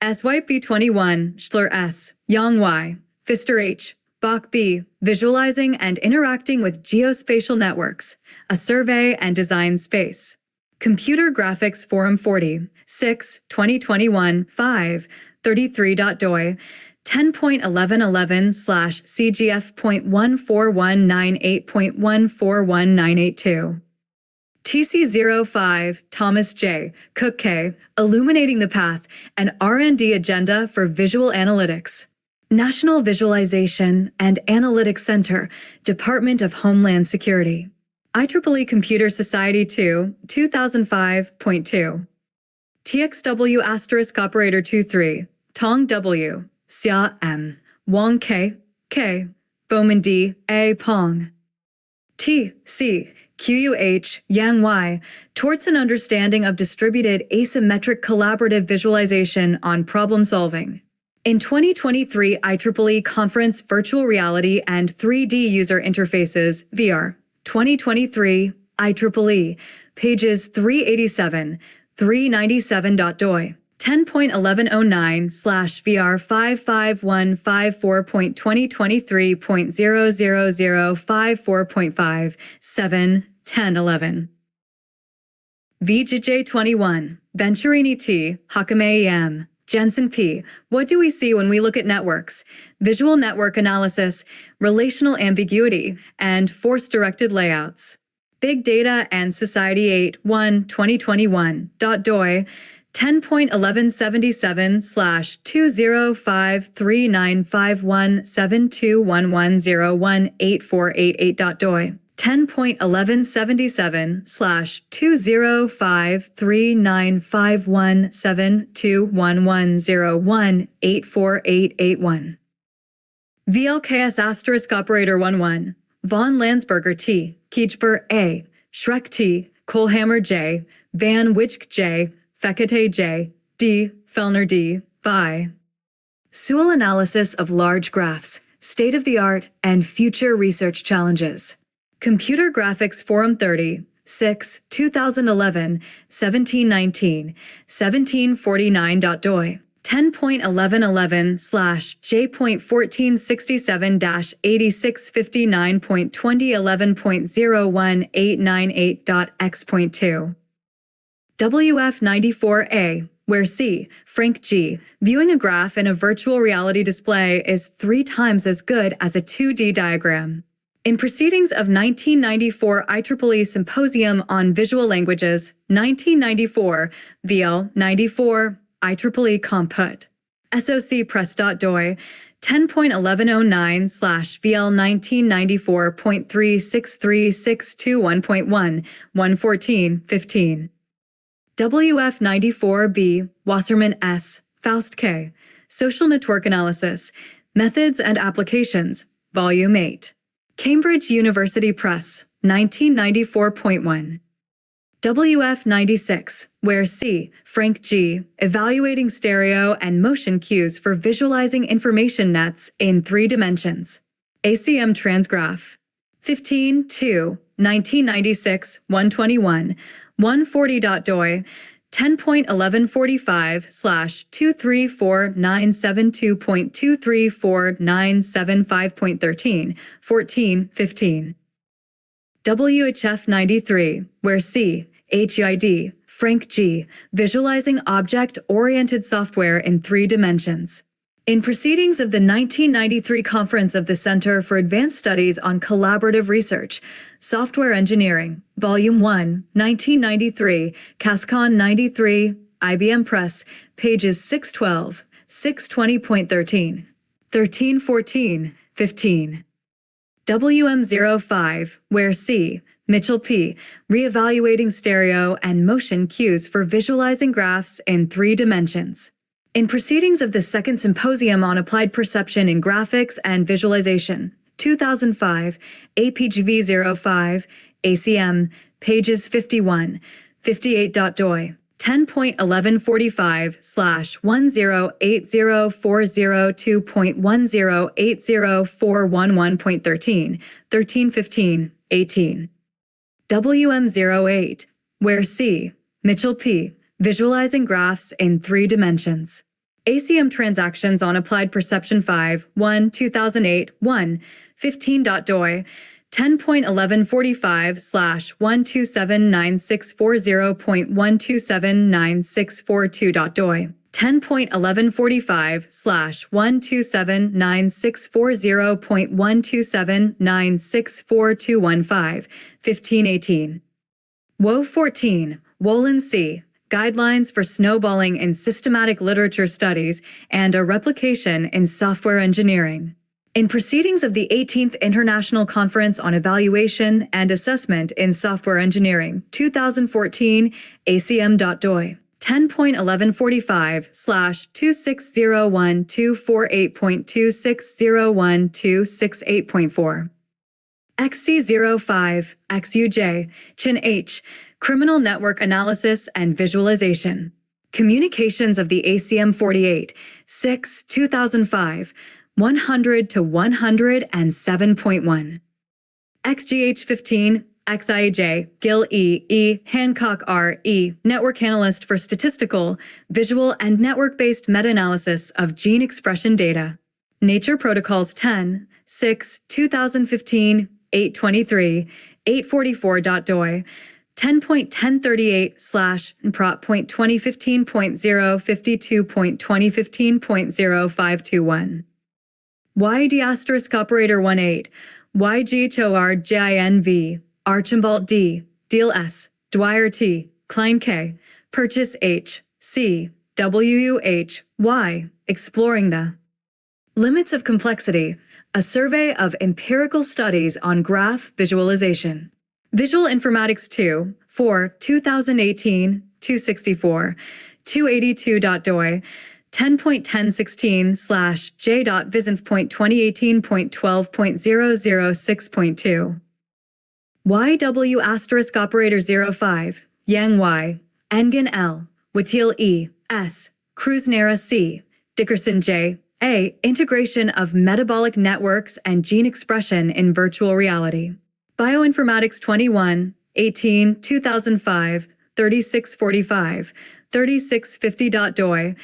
SYP21, Schler S, Yang Y, Pfister H, Bach B, Visualizing and Interacting with Geospatial Networks, a Survey and Design Space. Computer Graphics Forum 40, 6, 2021, 5, 33.doi, 10.1111/CGF.14198.141982. TC05, Thomas J., Cook K., Illuminating the Path, an R&D Agenda for Visual Analytics. National Visualization and Analytics Center, Department of Homeland Security. IEEE Computer Society 2, 2005.2. TXW *operator 23, Tong W, Xia M, Wang K, K, Bowman D, A Pong. T, C, QUH, Yang Y, towards an understanding of distributed asymmetric collaborative visualization on problem solving. In 2023 IEEE Conference Virtual Reality and 3D User Interfaces, VR, 2023, IEEE, pages 387, 397.doi. 10.1109/VR55154.2023.00054.5, 7, 1011. VJJ21, Venturini T, Hakame M, Jensen P. What do we see when we look at networks? Visual network analysis, relational ambiguity, and force-directed layouts. Big Data and Society 8, 1, 2021.doi, 10.1177/20539517211018488.doi. 10.1177/2053951721101848881. VLKS *operator 11, Von Landsberger T, Kiechber A, Schreck T, Kohlhammer J, Van Wyck J, Fekete J, D, Fellner D, Vi. Sewell Analysis of Large Graphs, State-of-the-Art and Future Research Challenges. Computer Graphics Forum 30, 6, 2011, 1719, 1749.doi. 10.1111/J.1467-8659.2011.01898.x.2. WF94A, where C, Frank G, viewing a graph in a virtual reality display is 3 times as good as a 2D diagram. In Proceedings of 1994 IEEE Symposium on Visual Languages, 1994, VL 94, IEEE Comput. SOC Press.doi, 10.1109/VL1994.36361.1, 114.15. WF94B, Wasserman S, Faust K, Social Network Analysis, Methods and Applications, Volume 8. Cambridge University Press, 1994.1. WF96, where C, Frank G, Evaluating Stereo and Motion Cues for Visualizing Information Nets in 3 Dimensions. ACM Transgraph. 15, 2, 1996, 121, 140.doi, 10.1145/234972.23495.13, 1415. WHF 93, where C, HID, Frank G, visualizing object-oriented software in 3 dimensions. In proceedings of the 1993 Conference of the Center for Advanced Studies on Collaborative Research, Software Engineering, Volume 1, 1993, Cascon 93, IBM Press, pages 612, 620.13, 1314, 15. WM05, where C, Mitchell P, reevaluating stereo and motion cues for visualizing graphs in 3 dimensions. In proceedings of the Second Symposium on Applied Perception in Graphics and Visualization, 2005, APGV05, ACM, pages 51, 58.doi, 10.1145/108040.10804111.13, 1315, 18. WM08, where C, Mitchell P, visualizing graphs in 3 dimensions. ACM Transactions on Applied Perception 5, 1, 2008, 1, 15.doi, 10.1145/1279640.1279642.doi, 10.1145/1279640.127964215, 1518. WO 14, Wolin C, Guidelines for Snowballing in Systematic Literature Studies and a Replication in Software Engineering. In proceedings of the 18th International Conference on Evaluation and Assessment in Software Engineering, 2014, ACM.doi, 10.1145/260124.8.2601.268.4. XC05, XUJ, Chin H, Criminal Network Analysis and Visualization. Communications of the ACM 48, 6, 2005, 100 to 107.1. XGH15, XIJ, Gil E, Hancock R. E., Network Analyst for Statistical, Visual and Network-Based Meta-Analysis of Gene Expression Data. Nature Protocols 10, 6, 2015, 823, 844.doi, 10.1038/prop.2015.052.2015.0521. YD*18, YGHORJINV, Archibald D, Deal S, Dwyer T, Klein K, Purchase H, C, WUH, Y, Exploring the Limits of Complexity, a survey of empirical studies on graph visualization. Visual Informatics 2, 4, 2018, 264, 282.doi, 10.1016/j.visinf.2018.12.006.2. YW*05, Yang Y, Engen L, Watil E, S, Krusnera C, Dickerson J, A. Integration of metabolic networks and gene expression in virtual reality. Bioinformatics 21, 18, 2005, 3645, 3650.doi,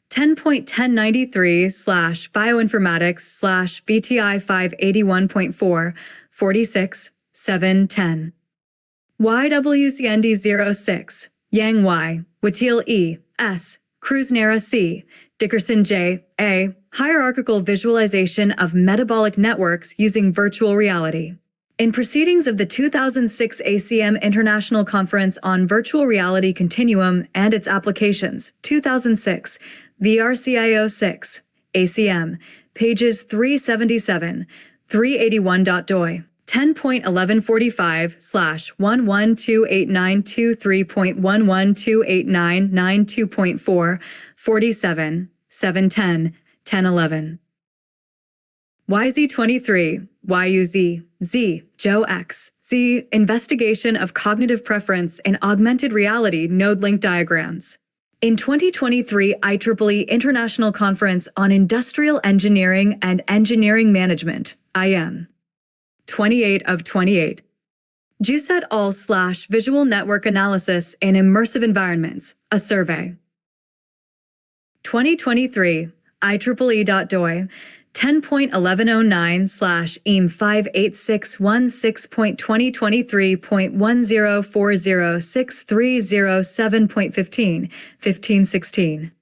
10.1093/bioinformatics/BTI 581.4, 46, 710. YWCND06, Yang Y, Watil E, S, Krusnera C, Dickerson J, A. Hierarchical Visualization of Metabolic Networks Using Virtual Reality. In proceedings of the 2006 ACM International Conference on Virtual Reality Continuum and its Applications, 2006, VRCIO 6, ACM, pages 377, 381.doi, 10.1145/1128923.1128992.4, 47, 710, 1011. YZ23, YUZ, Z, Joe X, Z, Investigation of Cognitive Preference in Augmented Reality Node Link Diagrams. In 2023 IEEE International Conference on Industrial Engineering and Engineering Management, IM. 28 of 28. Juice et al. Visual Network Analysis in Immersive Environments, a Survey. 2023, IEEE.doi, 10.1109/EAM58616.2023.10406307.15, 1516.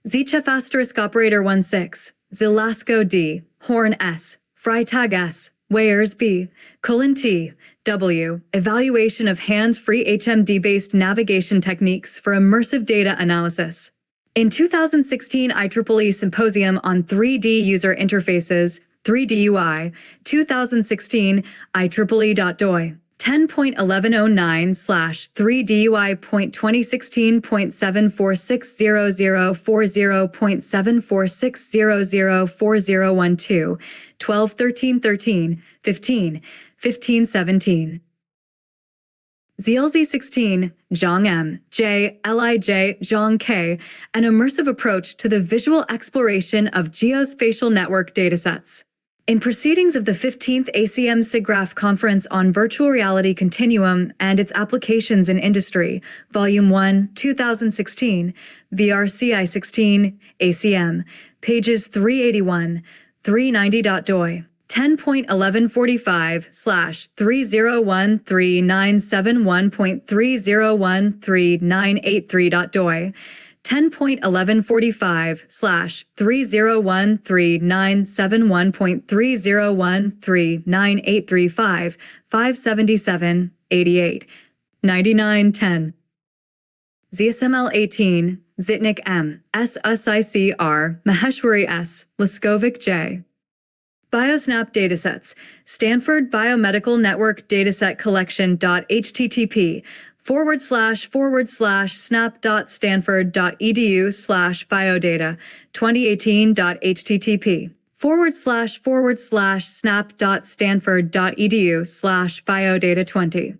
Zchef operator 16, Zilasco D, Horn S, Freitag S, Weyers B, Cullen T, W, Evaluation of Hands-Free HMD-based navigation techniques for immersive data analysis. In 2016 IEEE Symposium on 3D User Interfaces, 3D UI, 2016, IEEE.doi, 10.1109/3DUI.26.7460040.746004012, 12.13.13, 15, 15.17. ZLZ16, Zhang M, J, Lij, Zhang K, an immersive approach to the visual exploration of geospatial network datasets. In proceedings of the 15th ACM SIGGRAPH Conference on Virtual Reality Continuum and its Applications in Industry, Volume 1, 2016, VRCI16, ACM, pages 381, 390.doi. 10.1145/301397.30133983.doi, 10.1145/301371.30139835, 577, 88, 9910. ZSML 18, Zitnik M, SSICR, Maheshwari S, Leskovic J. Biosnap Datasets, Stanford Biomedical Network Dataset Collection.http://snap.stanford.edu/biodata 2018.http://snap.stanford.edu/biodata 20.